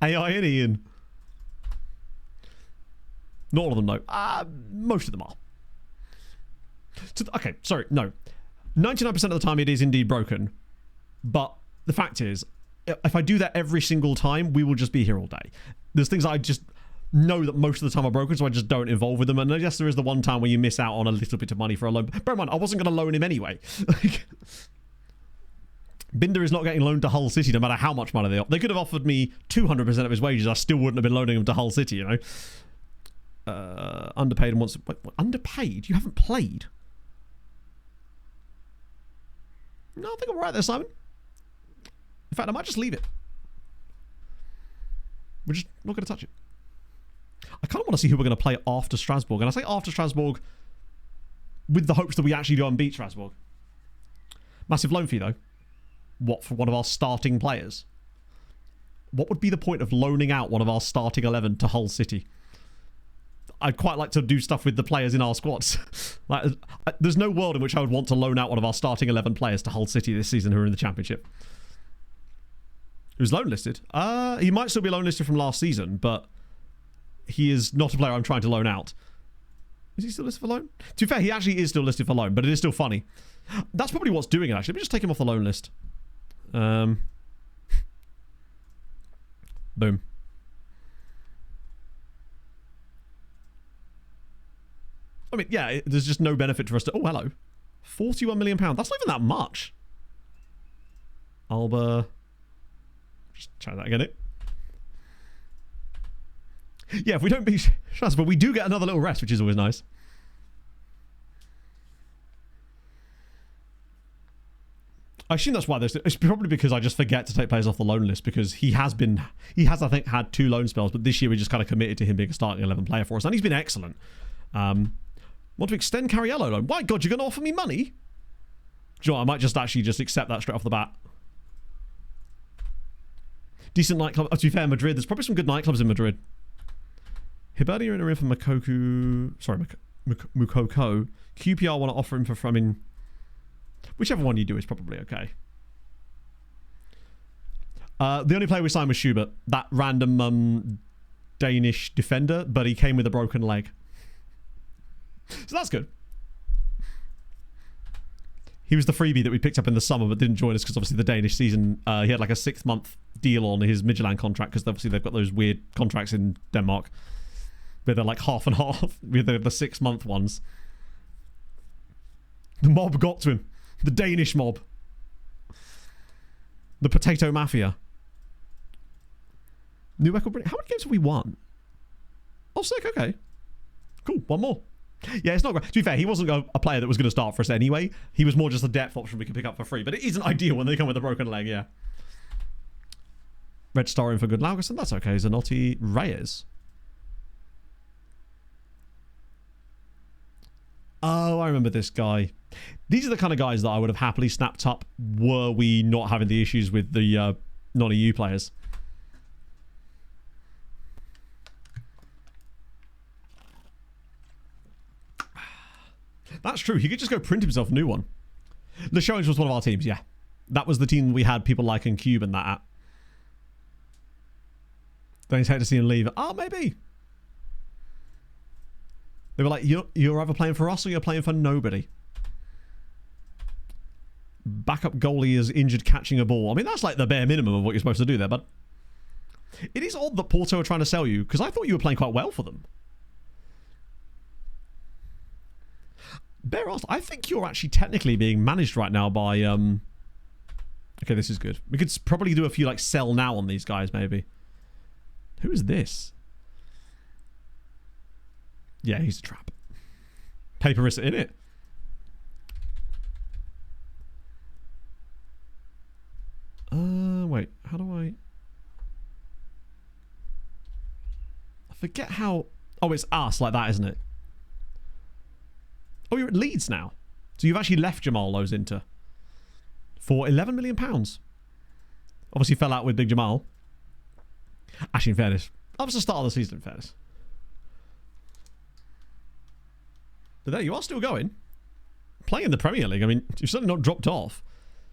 AI and Ian. Not all of them, no. Most of them are. Okay, sorry, no. 99% of the time it is indeed broken. But the fact is, if I do that every single time, we will just be here all day. There's things I just know that most of the time are broken, so I just don't involve with them. And yes, there is the one time where you miss out on a little bit of money for a loan. Bear in mind, I wasn't going to loan him anyway. Binder is not getting loaned to Hull City no matter how much money they offer. They could have offered me 200% of his wages. I still wouldn't have been loaning him to Hull City, you know. Underpaid and wants... Wait, what? Underpaid? You haven't played? No, I think I'm right there, Simon. In fact, I might just leave it. We're just not going to touch it. I kind of want to see who we're going to play after Strasbourg. And I say after Strasbourg with the hopes that we actually go and beat Strasbourg. Massive loan fee, though. What, for one of our starting players? What would be the point of loaning out one of our starting 11 to Hull City? I'd quite like to do stuff with the players in our squads. Like, there's no world in which I would want to loan out one of our starting 11 players to Hull City this season who are in the Championship. Who's loan listed? He might still be loan listed from last season, but he is not a player I'm trying to loan out. Is he still listed for loan? To be fair, he actually is still listed for loan, but it is still funny. That's probably what's doing it, actually. Let me just take him off the loan list. Boom. I mean, yeah, there's just no benefit for us to... Oh, hello. £41 million. That's not even that much. Alba... Just try that again, Yeah, if we don't beat Strasbourg, we do get another little rest, which is always nice. I assume that's why there's... It's probably because I just forget to take players off the loan list, because he has, I think, had 2 loan spells, but this year we just kind of committed to him being a starting 11 player for us, and he's been excellent. Want to extend Cariello loan? My God, you're going to offer me money? Do you know what, I might just actually just accept that straight off the bat. Decent nightclub. Oh, to be fair, Madrid. There's probably some good nightclubs in Madrid. Hibernia are in for Makoku. Sorry, Mukoko. QPR want to offer him for, I mean, whichever one you do is probably okay. The only player we signed was Schubert, that random Danish defender, but he came with a broken leg. So that's good. He was the freebie that we picked up in the summer but didn't join us because obviously the Danish season, he had like a 6-month deal on his Midtjylland contract because obviously they've got those weird contracts in Denmark where they're like half and half with the 6-month ones. The mob got to him. The Danish mob. The Potato Mafia. New record. How many games have we won? Oh, sick. Okay. Cool. One more. Yeah, it's not great. To be fair, he wasn't a player that was going to start for us anyway. He was more just a depth option we could pick up for free. But it isn't ideal when they come with a broken leg, yeah. Red star in for good Laugerson. That's okay. Zanotti Reyes. Oh, I remember this guy. These are the kind of guys that I would have happily snapped up were we not having the issues with the non-EU players. That's true. He could just go print himself a new one. The Showings was one of our teams, yeah. That was the team we had people like in Cube and that at. Don't hate to see him leave. Oh, maybe. They were like, you're either playing for us or you're playing for nobody. Backup goalie is injured catching a ball. I mean, that's like the bare minimum of what you're supposed to do there, but it is odd that Porto are trying to sell you because I thought you were playing quite well for them. Bear asked, I think you're actually technically being managed right now by okay, this is good. We could probably do a few like sell now on these guys maybe. Who is this? Yeah, he's a trap. Paperissa in it. Wait, how do I forget how... Oh, it's us like that, isn't it? Oh, you're at Leeds now. So you've actually left Jamal Lowe's Inter for £11 million. Obviously fell out with Big Jamal. Actually, in fairness, that was the start of the season, in fairness. But there you are, still going. Playing in the Premier League. I mean, you've certainly not dropped off.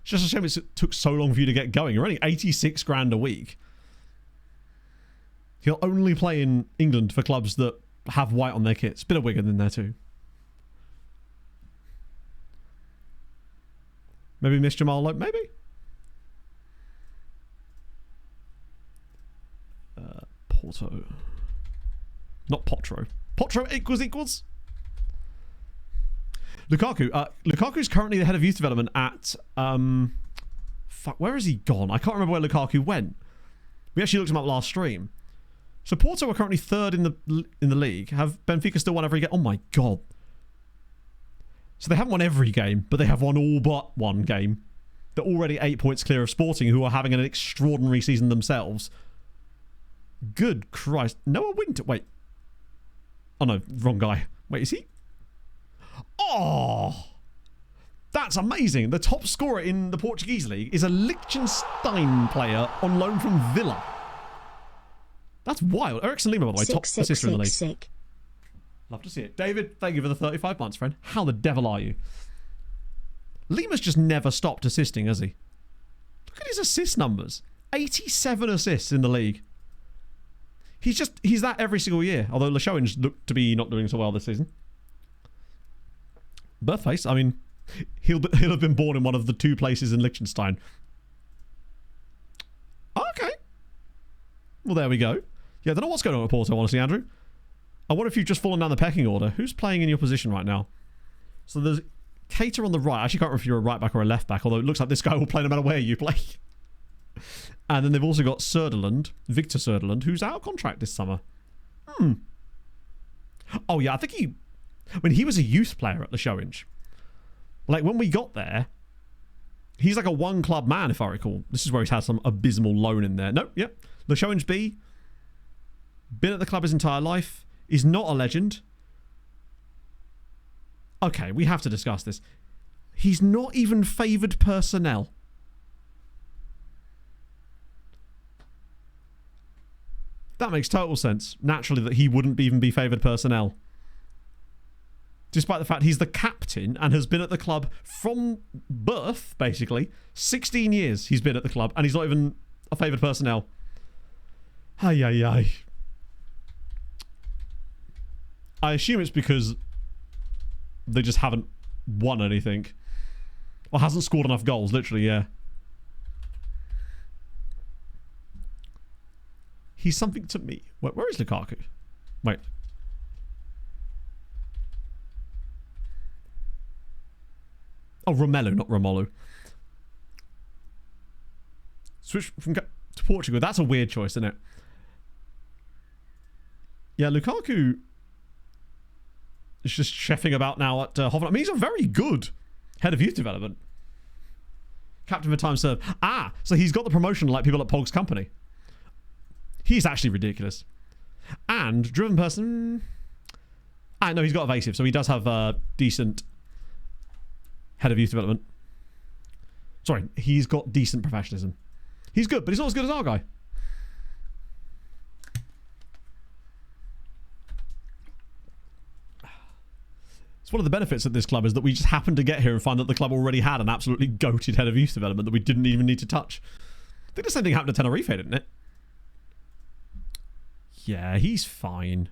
It's just a shame it took so long for you to get going. You're earning 86 grand a week. You'll only play in England for clubs that have white on their kits. Bit of Wigan in there too. Maybe Miss Jamal Lowe. Maybe. Porto. Not Potro. Potro equals. Lukaku. Lukaku's currently the head of youth development at... fuck, where has he gone? I can't remember where Lukaku went. We actually looked him up last stream. So Porto are currently third in the league. Have Benfica still won every game? Oh my god. So they haven't won every game, but they have won all but one game. They're already 8 points clear of Sporting, who are having an extraordinary season themselves. Good Christ. Noah Winter. Wait. Oh no, wrong guy. Wait, is he? Oh! That's amazing. The top scorer in the Portuguese league is a Liechtenstein player on loan from Villa. That's wild. Ericsson Lima, by the way, top assister in the league. Love to see it. David, thank you for the 35 months, friend. How the devil are you? Lima's just never stopped assisting, has he? Look at his assist numbers. 87 assists in the league. He's that every single year. Although Lashowin's looked to be not doing so well this season. Birthplace, I mean, he'll have been born in one of the two places in Liechtenstein. Okay. Well, there we go. Yeah, I don't know what's going on with Porto, honestly, Andrew. I wonder if you've just fallen down the pecking order. Who's playing in your position right now? So there's Cater on the right. I actually can't remember if you're a right back or a left back, although it looks like this guy will play no matter where you play. And then they've also got Söderlund, Victor Söderlund, who's out of contract this summer. Oh, yeah, I think he was a youth player at the Showinge. Like, when we got there, he's like a one-club man, if I recall. This is where he's had some abysmal loan in there. Nope, yep. The Showinge B, been at the club his entire life, is not a legend. Okay, we have to discuss this. He's not even favoured personnel. That makes total sense. Naturally, that he wouldn't even be favoured personnel. Despite the fact he's the captain and has been at the club from birth, basically. 16 years he's been at the club, and he's not even a favoured personnel. Ay, ay, ay. I assume it's because they just haven't won anything. Or hasn't scored enough goals, literally, yeah. He's something to me. Where is Lukaku? Wait. Oh, Romelu, not Romelu. Switch from to Portugal. That's a weird choice, isn't it? Yeah, Lukaku is just chefing about now at Hoffenheim. I mean, he's a very good head of youth development. Captain for time served. Ah, so he's got the promotion like people at Pog's company. He's actually ridiculous. And driven person... Ah, no, he's got evasive, so he does have a decent head of youth development. Sorry, he's got decent professionalism. He's good, but he's not as good as our guy. It's one of the benefits of this club is that we just happened to get here and find that the club already had an absolutely goated head of youth development that we didn't even need to touch. I think the same thing happened to Tenerife, didn't it? Yeah, he's fine.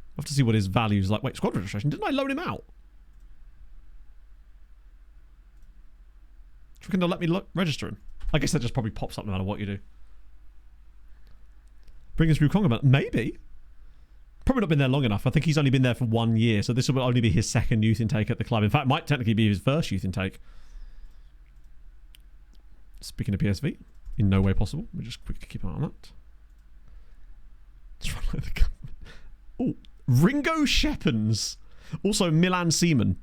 I'll have to see what his value is like. Wait, squad registration. Didn't I loan him out? Do you reckon they'll let me register him? I guess that just probably pops up no matter what you do. Bring us through Congo, maybe. Probably not been there long enough. I think he's only been there for 1 year, so this will only be his second youth intake at the club. In fact, it might technically be his first youth intake. Speaking of PSV, in no way possible. We'll just quickly keep an eye on that. Let's run like the government. Oh, Ringo Shepens. Also Milan Seaman.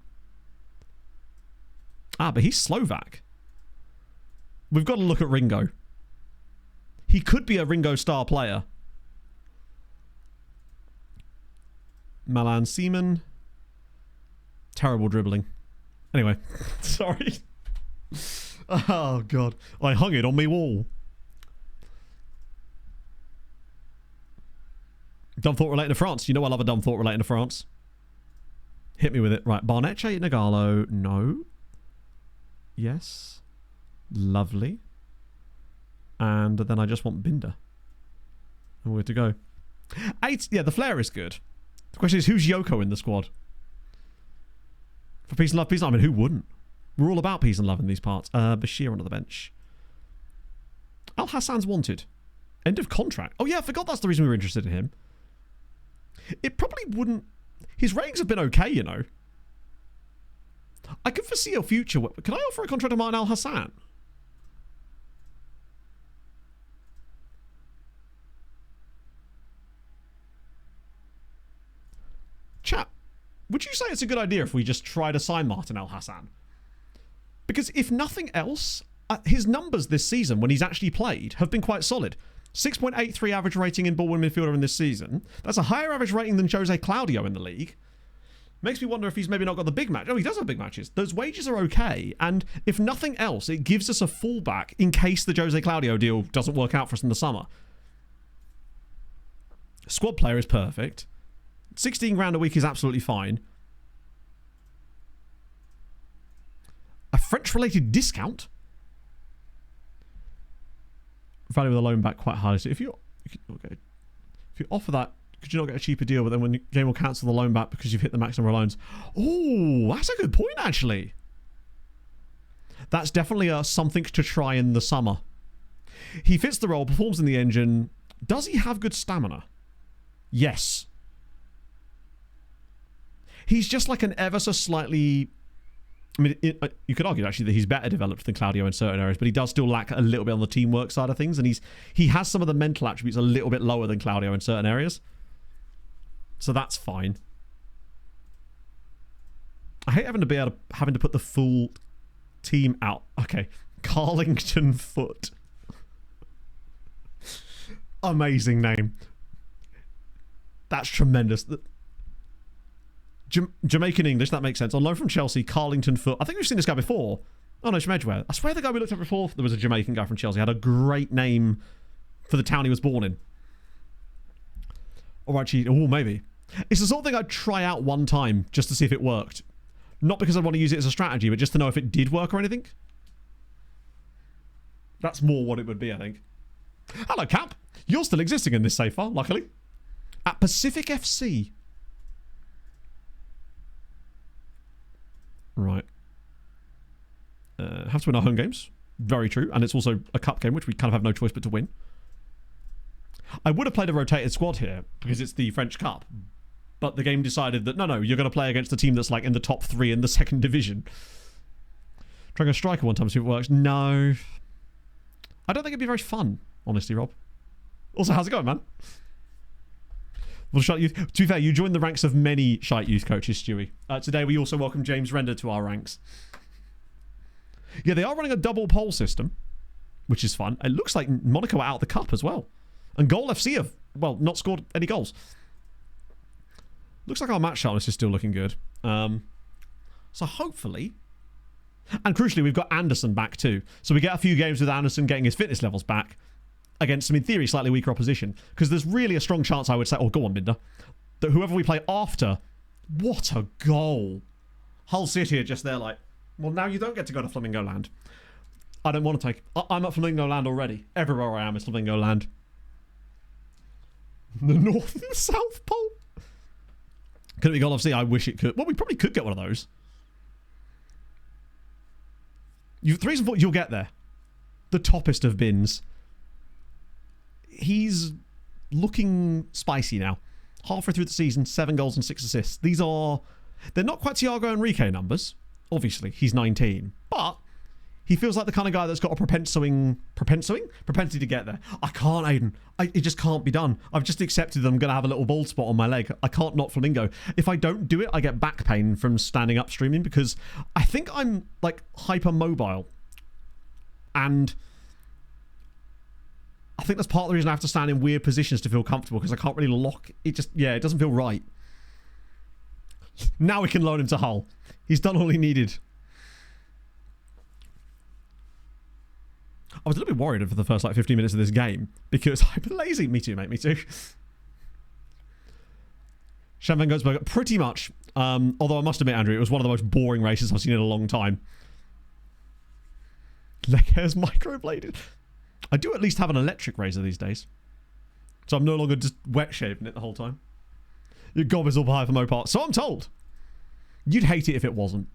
Ah, but he's Slovak. We've got to look at Ringo. He could be a Ringo star player. Milan Seaman. Terrible dribbling. Anyway, sorry. Oh, God. I hung it on me wall. Dumb thought relating to France. You know I love a dumb thought relating to France. Hit me with it. Right, Barnecce, Nagalo. No. Yes. Lovely. And then I just want Binder. And we're good to go. 8. Yeah, the flare is good. The question is, who's Yoko in the squad? For peace and love, peace and love. I mean, who wouldn't? We're all about peace and love in these parts. Bashir onto the bench. Al Hassan's wanted. End of contract. Oh, yeah, I forgot that's the reason we were interested in him. It probably wouldn't... His ratings have been okay, you know. I could foresee a future... Can I offer a contract to Martin Al Hassan? Chat, would you say it's a good idea if we just try to sign Martin Al Hassan? Because if nothing else, his numbers this season when he's actually played have been quite solid. 6.83 average rating in ball-win midfielder in this season. That's a higher average rating than Jose Claudio in the league. Makes me wonder if he's maybe not got the big match. Oh, he does have big matches. Those wages are okay. And if nothing else, it gives us a fallback in case the Jose Claudio deal doesn't work out for us in the summer. Squad player is perfect. 16 grand a week is absolutely fine. A French-related discount? Value of the loan back quite high. So if you offer that, could you not get a cheaper deal? But then when the game will cancel the loan back because you've hit the maximum of loans. Oh, that's a good point, actually. That's definitely something to try in the summer. He fits the role, performs in the engine. Does he have good stamina? Yes. He's just like an ever so slightly... I mean, you could argue actually that he's better developed than Claudio in certain areas, but he does still lack a little bit on the teamwork side of things, and he has some of the mental attributes a little bit lower than Claudio in certain areas. So that's fine. I hate having to put the full team out. Okay, Carlington Foot. Amazing name. That's tremendous. Jamaican English, that makes sense. On loan from Chelsea, Carlington Foot. I think we've seen this guy before. Oh no, it's from Edgware. I swear the guy we looked at before, there was a Jamaican guy from Chelsea. Had a great name for the town he was born in. Alright, maybe. It's the sort of thing I'd try out one time just to see if it worked. Not because I'd want to use it as a strategy, but just to know if it did work or anything. That's more what it would be, I think. Hello, Cap. You're still existing in this save file, luckily. At Pacific FC. Right. Have to win our home games. Very true. And it's also a cup game, which we kind of have no choice but to win. I would have played a rotated squad here because it's the French Cup. But the game decided that, no, you're going to play against a team that's like in the top 3 in the 2nd division. Trying a striker one time to see if it works. No. I don't think it'd be very fun, honestly, Rob. Also, how's it going, man? Well, Shite Youth. To be fair, you joined the ranks of many Shite Youth coaches, Stewie. Today, we also welcome James Render to our ranks. Yeah, they are running a double poll system, which is fun. It looks like Monaco are out of the cup as well. And Goal FC have, well, not scored any goals. Looks like our match sharpness is still looking good. So hopefully... And crucially, we've got Anderson back too. So we get a few games with Anderson getting his fitness levels back against some, in theory, slightly weaker opposition. Because there's really a strong chance, I would say, oh, go on, Binder, that whoever we play after... What a goal. Hull City are just there like, well, now you don't get to go to Flamingo Land. I don't want to take... I'm at Flamingo Land already. Everywhere I am is Flamingo Land. The North and South Pole? Could it be Goal FC? I wish it could. Well, we probably could get one of those. You 3s and 4s, you'll get there. The toppest of bins. He's looking spicy now. Halfway through the season, 7 goals and 6 assists. These are... They're not quite Thiago Enrique numbers. Obviously, he's 19. But he feels like the kind of guy that's got a propensity to get there. I can't, Aiden. It just can't be done. I've just accepted that I'm going to have a little bald spot on my leg. I can't not Flamingo. If I don't do it, I get back pain from standing up streaming because I think I'm like hypermobile. And I think that's part of the reason I have to stand in weird positions to feel comfortable because I can't really lock. It just, yeah, it doesn't feel right. Now we can loan him to Hull. He's done all he needed. I was a little bit worried for the first like 15 minutes of this game because I've been lazy. Me too, mate. Me too. Champagne Goatsburger, pretty much. Although I must admit, Andrew, it was one of the most boring races I've seen in a long time. Leg hair's microbladed. I do at least have an electric razor these days. So I'm no longer just wet shaving it the whole time. Your gob is all high for Mopar. So I'm told. You'd hate it if it wasn't.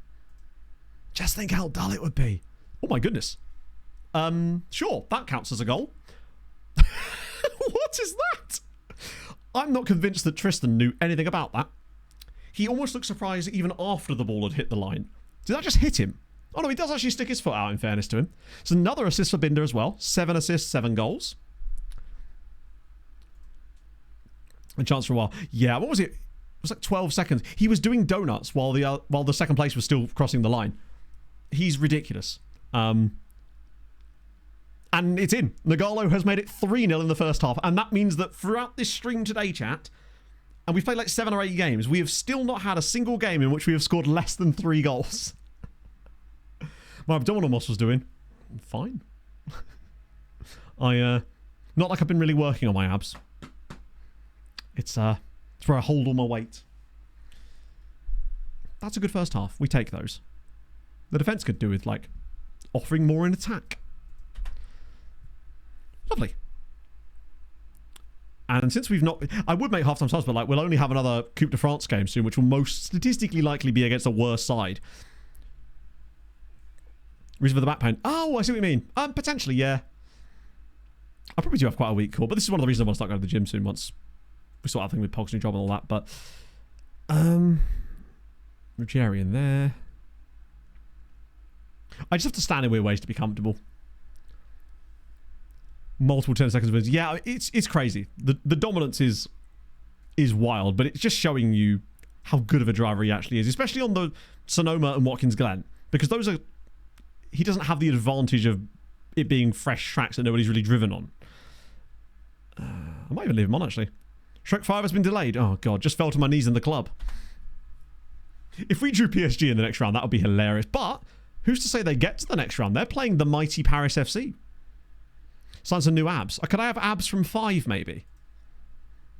Just think how dull it would be. Oh my goodness. Sure, that counts as a goal. What is that? I'm not convinced that Tristan knew anything about that. He almost looked surprised even after the ball had hit the line. Did that just hit him? Oh no, he does actually stick his foot out in fairness to him. So another assist for Binder as well. 7 assists, 7 goals. A chance for a while. Yeah, what was it? It was like 12 seconds. He was doing donuts while the second place was still crossing the line. He's ridiculous. And it's in. Nagalo has made it 3-0 in the first half. And that means that throughout this stream today, chat, and we've played like 7 or 8 games, we have still not had a single game in which we have scored less than 3 goals. My abdominal muscles doing fine. Not like I've been really working on my abs. It's where I hold all my weight. That's a good first half. We take those. The defense could do with like offering more in attack. Lovely. And since we've not... I would make half-time subs, but like we'll only have another Coupe de France game soon, which will most statistically likely be against a worse side. Reason for the back pain. Oh, I see what you mean. Potentially, yeah. I probably do have quite a weak core, but this is one of the reasons I want to start going to the gym soon once we sort out thing with Pog's new job and all that. But Managerial there. I just have to stand in weird ways to be comfortable. Multiple 10 seconds wins. Yeah, it's crazy. The dominance is wild, but it's just showing you how good of a driver he actually is, especially on the Sonoma and Watkins Glen, because those are... He doesn't have the advantage of it being fresh tracks that nobody's really driven on. I might even leave him on, actually. Shrek 5 has been delayed. Oh, God. Just fell to my knees in the club. If we drew PSG in the next round, that would be hilarious. But who's to say they get to the next round? They're playing the mighty Paris FC. Sign some new abs. Could I have abs from 5, maybe?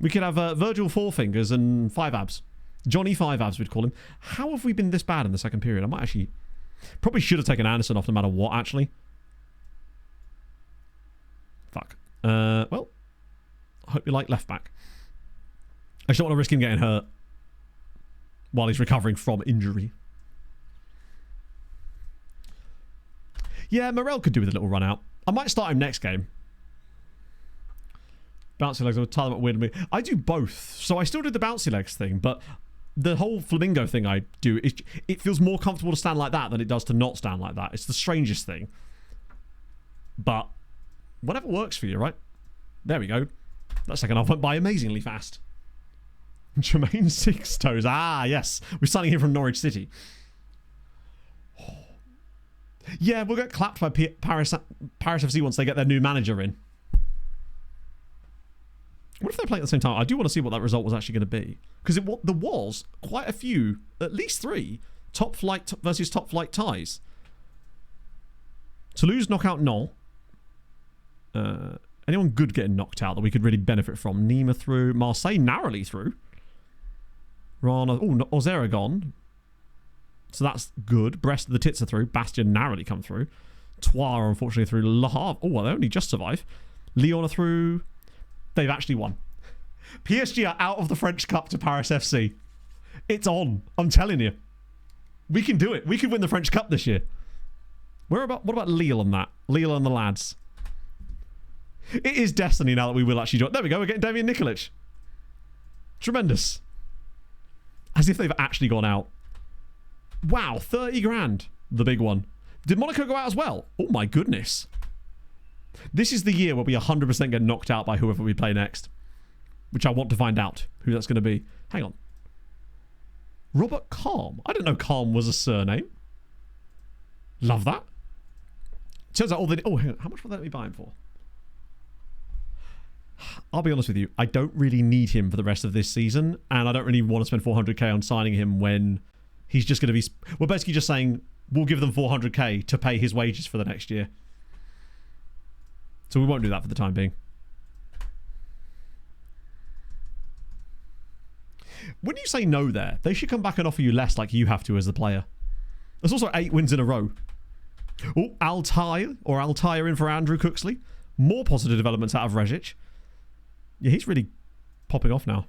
We could have Virgil Four Fingers and Five Abs. Johnny Five Abs, we'd call him. How have we been this bad in the second period? I might actually... Probably should have taken Anderson off no matter what, actually. Fuck. Well, I hope you like left back. I just don't want to risk him getting hurt while he's recovering from injury. Yeah, Morel could do with a little run out. I might start him next game. Bouncy legs, I would tie them up weird to me. I do both. So I still do the bouncy legs thing, but the whole flamingo thing I do, it feels more comfortable to stand like that than it does to not stand like that. It's the strangest thing. But whatever works for you, right? There we go. That second half went by amazingly fast. Jermaine Six Toes. Ah, yes. We're signing him from Norwich City. Yeah, we'll get clapped by Paris FC once they get their new manager in. What if they're playing at the same time? I do want to see what that result was actually going to be. Because there was quite a few, at least 3, top flight versus top flight ties. Toulouse knock out Nantes. Anyone good getting knocked out that we could really benefit from? Nîmes through. Marseille narrowly through. Auxerre gone. So that's good. Brest, the tits are through. Bastion narrowly come through. Troyes, unfortunately, through. Le Havre. Oh, well, they only just survive. Lyon are through. They've actually won. PSG are out of the French Cup to Paris FC. It's on. I'm telling you. We can do it. We can win the French Cup this year. What about Lille on that? Lille and the lads. It is destiny now that we will actually join. There we go. We're getting Damian Nikolic. Tremendous. As if they've actually gone out. Wow, 30 grand. The big one. Did Monaco go out as well? Oh my goodness. This is the year where we 100% get knocked out by whoever we play next. Which I want to find out who that's going to be. Hang on. Robert Calm. I didn't know Calm was a surname. Love that. Turns out all the... Oh, hang on. How much will that be buying for? I'll be honest with you. I don't really need him for the rest of this season. And I don't really want to spend 400k on signing him when he's just going to be... We're basically just saying we'll give them 400k to pay his wages for the next year. So we won't do that for the time being. When you say no there, they should come back and offer you less like you have to as the player. There's also 8 wins in a row. Oh, Altair in for Andrew Cooksley. More positive developments out of Rezic. Yeah, he's really popping off now.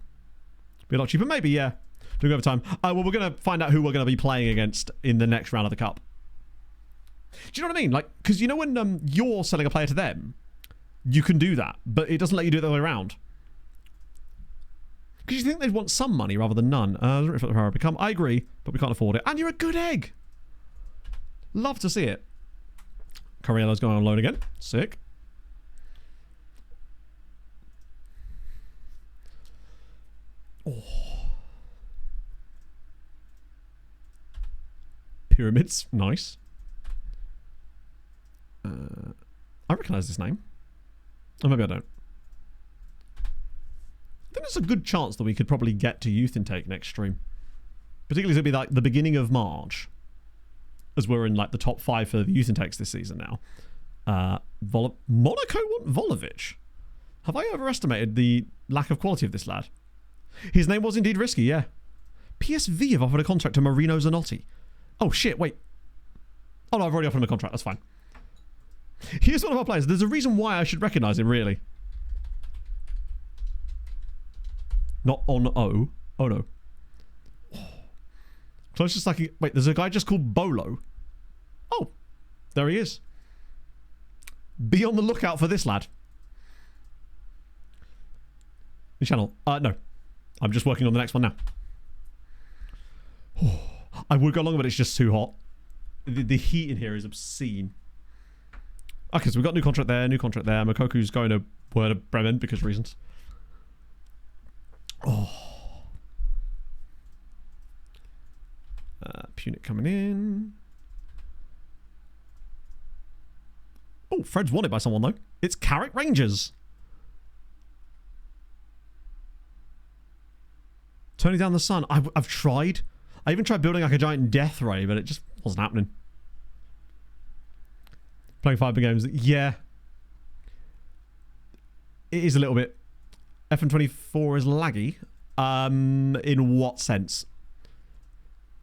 Be a lot cheaper. Maybe, yeah. Doing overtime. Well, we're going to find out who we're going to be playing against in the next round of the Cup. Do you know what I mean? Like, because you know when you're selling a player to them, you can do that, but it doesn't let you do it the other way around. Because you think they'd want some money rather than none. I agree, but we can't afford it. And you're a good egg. Love to see it. Corrella's going on loan again. Sick. Oh. Pyramids. Nice. I recognise this name. Or maybe I don't. I think there's a good chance that we could probably get to youth intake next stream. Particularly it'll be like the beginning of March. As we're in like the top 5 for the youth intakes this season now. Monaco want Volovic. Have I overestimated the lack of quality of this lad? His name was indeed risky, yeah. PSV have offered a contract to Marino Zanotti. Oh shit, wait. Oh no, I've already offered him a contract, that's fine. Here's one of our players. There's a reason why I should recognise him, really. Not on O. Oh no. Closest I can... Wait, there's a guy just called Bolo. Oh, there he is. Be on the lookout for this lad. The channel. No. I'm just working on the next one now. I would go longer, but it's just too hot. The heat in here is obscene. Okay, so we've got new contract there, Mokoku's going to Werder Bremen because reasons. Oh. Punic coming in. Oh, Fred's won it by someone, though. It's Carrick Rangers. Turning down the sun. I've tried. I even tried building like a giant death ray, but it just wasn't happening. Playing 5 big games. Yeah. It is a little bit... FM24 is laggy. In what sense?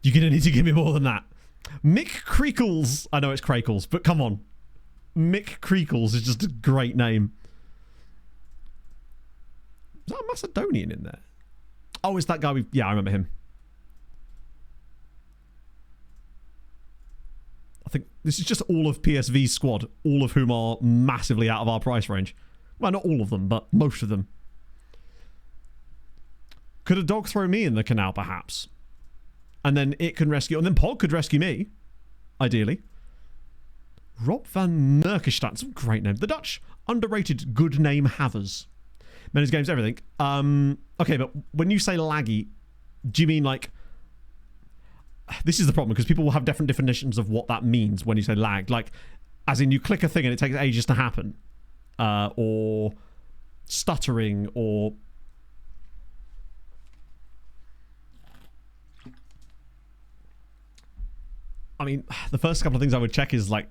You're going to need to give me more than that. Mick Creakles. I know it's Crakles, but come on. Mick Creakles is just a great name. Is that a Macedonian in there? Oh, it's that guy yeah, I remember him. I think this is just all of PSV's squad, all of whom are massively out of our price range. Well, not all of them, but most of them. Could a dog throw me in the canal, perhaps? And then it can rescue... And then Pog could rescue me, ideally. Rob van Merkestad. That's a great name. The Dutch underrated good name havers. Men's games, everything. Okay, but when you say laggy, do you mean like... This is the problem, because people will have different definitions of what that means when you say lag. Like, as in you click a thing and it takes ages to happen. Or stuttering, or... I mean, the first couple of things I would check is like,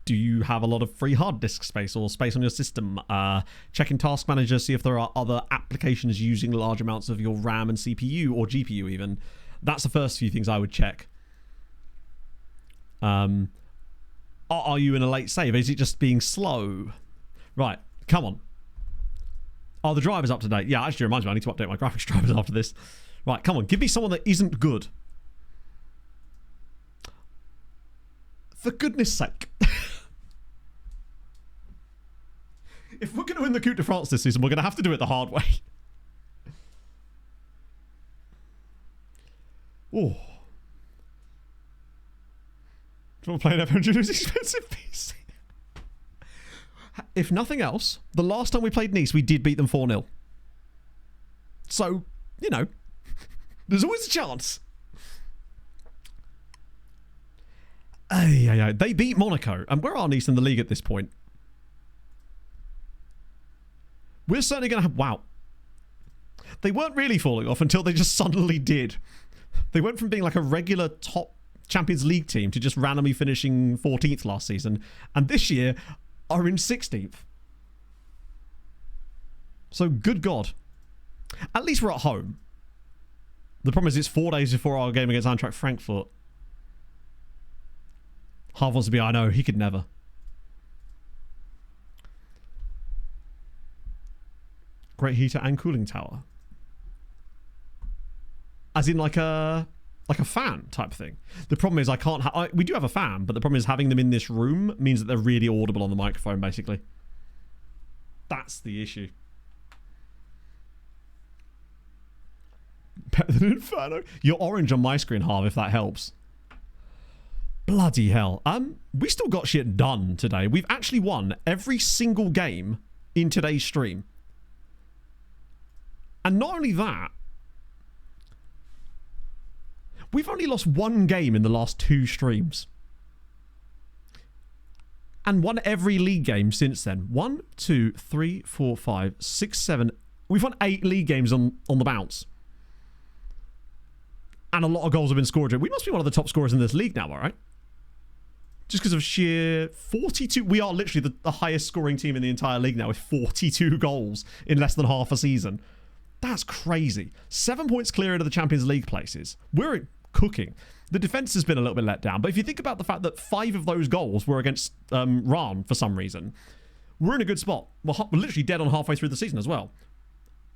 do you have a lot of free hard disk space or space on your system? Check in Task Manager, see if there are other applications using large amounts of your RAM and CPU or GPU even. That's the first few things I would check. Are you in a late save? Is it just being slow? Right, come on. Oh, the driver's up to date. Yeah, actually reminds me, I need to update my graphics drivers after this. Right, come on, give me someone that isn't good. For goodness sake. If we're going to win the Coupe de France this season, we're going to have to do it the hard way. Oh. Do you want to play an FMG's expensive PC? If nothing else, the last time we played Nice, we did beat them 4-0. So, you know, there's always a chance. They beat Monaco. And where are Nice in the league at this point? We're certainly going to have... Wow. They weren't really falling off until they just suddenly did. They went from being like a regular top Champions League team to just randomly finishing 14th last season. And this year are in 16th. So, good God. At least we're at home. The problem is it's 4 days before our game against Eintracht Frankfurt. Harv wants to be, I know, he could never. Great heater and cooling tower. As in like a fan type thing. The problem is I can't... we do have a fan, but the problem is having them in this room means that they're really audible on the microphone, basically. That's the issue. Better than Inferno. You're orange on my screen, Harv, if that helps. Bloody hell. We still got shit done today. We've actually won every single game in today's stream. And not only that, we've only lost one game in the last 2 streams. And won every league game since then. 1, 2, 3, 4, 5, 6, 7. We've won 8 league games on the bounce. And a lot of goals have been scored. We must be one of the top scorers in this league now, all right? Just because of sheer 42. We are literally the highest scoring team in the entire league now with 42 goals in less than half a season. That's crazy. 7 points clear into the Champions League places. We're cooking. The defense has been a little bit let down, but if you think about the fact that 5 of those goals were against Ran for some reason, we're in a good spot. We're literally dead on halfway through the season as well.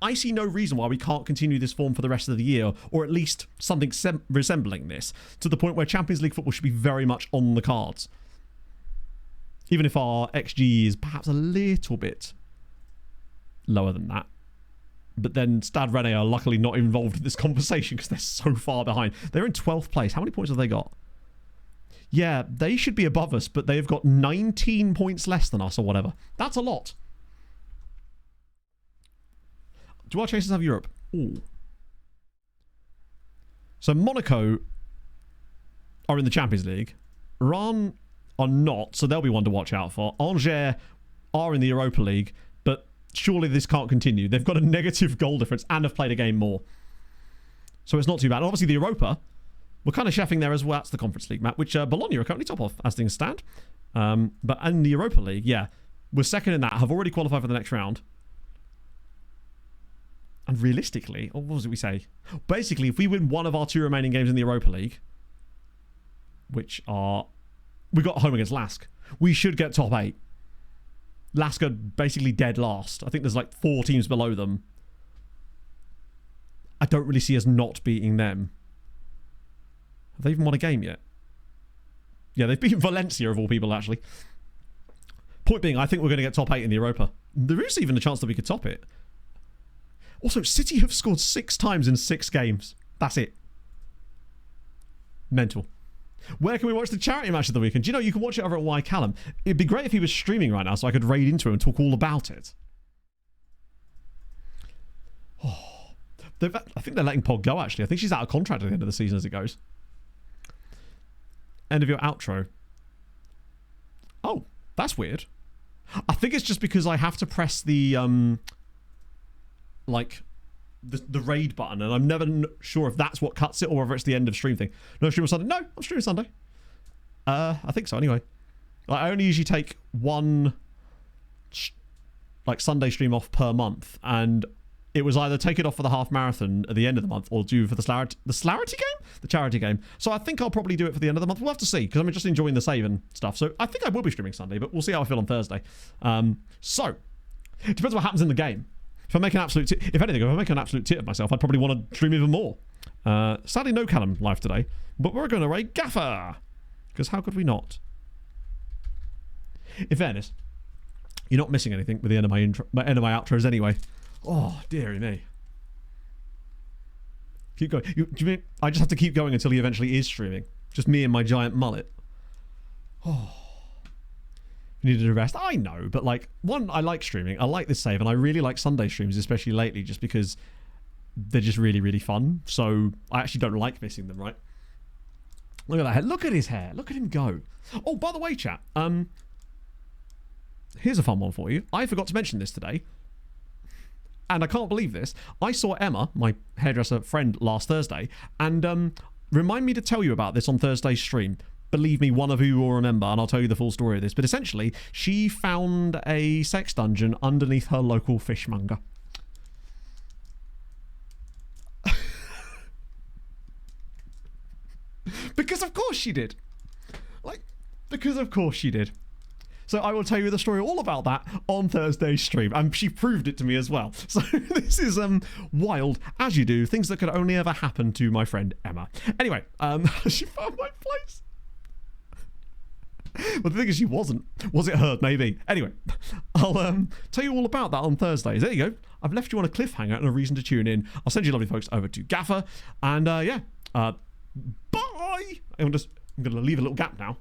I see no reason why we can't continue this form for the rest of the year, or at least something resembling this, to the point where Champions League football should be very much on the cards. Even if our XG is perhaps a little bit lower than that. But then Stade Rennais are luckily not involved in this conversation because they're so far behind. They're in 12th place. How many points have they got? Yeah, they should be above us, but they've got 19 points less than us or whatever. That's a lot. Do our chasers have Europe? Ooh. So Monaco are in the Champions League. Rennes are not, so they'll be one to watch out for. Angers are in the Europa League, but surely this can't continue. They've got a negative goal difference and have played a game more. So it's not too bad. And obviously the Europa, we're kind of chefing there as well. That's the Conference League map, which Bologna are currently top of as things stand. But in the Europa League, yeah, we're second in that, have already qualified for the next round. And realistically, or what was it we say? Basically, if we win one of our 2 remaining games in the Europa League, which are... We got home against Lask. We should get top 8. Lask are basically dead last. I think there's like 4 teams below them. I don't really see us not beating them. Have they even won a game yet? Yeah, they've beaten Valencia of all people, actually. Point being, I think we're going to get top 8 in the Europa. There is even a chance that we could top it. Also, City have scored 6 times in 6 games. That's it. Mental. Where can we watch the charity match of the weekend? Do you know, you can watch it over at Y Callum. It'd be great if he was streaming right now so I could raid into him and talk all about it. Oh, I think they're letting Pod go, actually. I think she's out of contract at the end of the season as it goes. End of your outro. Oh, that's weird. I think it's just because I have to press the the raid button, and I'm never sure if that's what cuts it or whether it's the end of stream thing. No stream on Sunday? No, I'm streaming Sunday. I think so anyway. I only usually take one Sunday stream off per month, and it was either take it off for the half marathon at the end of the month or do for the charity game. So I think I'll probably do it for the end of the month. We'll have to see, because I'm just enjoying the save and stuff. So I think I will be streaming Sunday, but we'll see how I feel on Thursday. So it depends what happens in the game. If I make an absolute if I make an absolute tit of myself, I'd probably want to stream even more. Sadly, no Callum live today, but we're going to raid Gaffer, because how could we not? In fairness, you're not missing anything with the end of my outros anyway. Oh, dearie me. Keep going. Do you mean I just have to keep going until he eventually is streaming? Just me and my giant mullet. Oh. You needed a rest. I know, but one, I like streaming. I like this save, and I really like Sunday streams, especially lately, just because they're just really, really fun. So I actually don't like missing them, right? Look at that hair. Look at his hair. Look at him go. Oh, by the way, chat. Here's a fun one for you. I forgot to mention this today. And I can't believe this. I saw Emma, my hairdresser friend, last Thursday. And remind me to tell you about this on Thursday's stream. Believe me, one of you will remember, and I'll tell you the full story of this. But essentially, she found a sex dungeon underneath her local fishmonger. Because of course she did. Because of course she did. So I will tell you the story all about that on Thursday's stream. And she proved it to me as well. So this is wild, as you do, things that could only ever happen to my friend Emma. Anyway, she found my place. Well, the thing is, she wasn't. Was it her? Maybe. Anyway, I'll tell you all about that on Thursdays. There you go. I've left you on a cliffhanger and a reason to tune in. I'll send you lovely folks over to Gaffer. And yeah, bye. I'm going to leave a little gap now.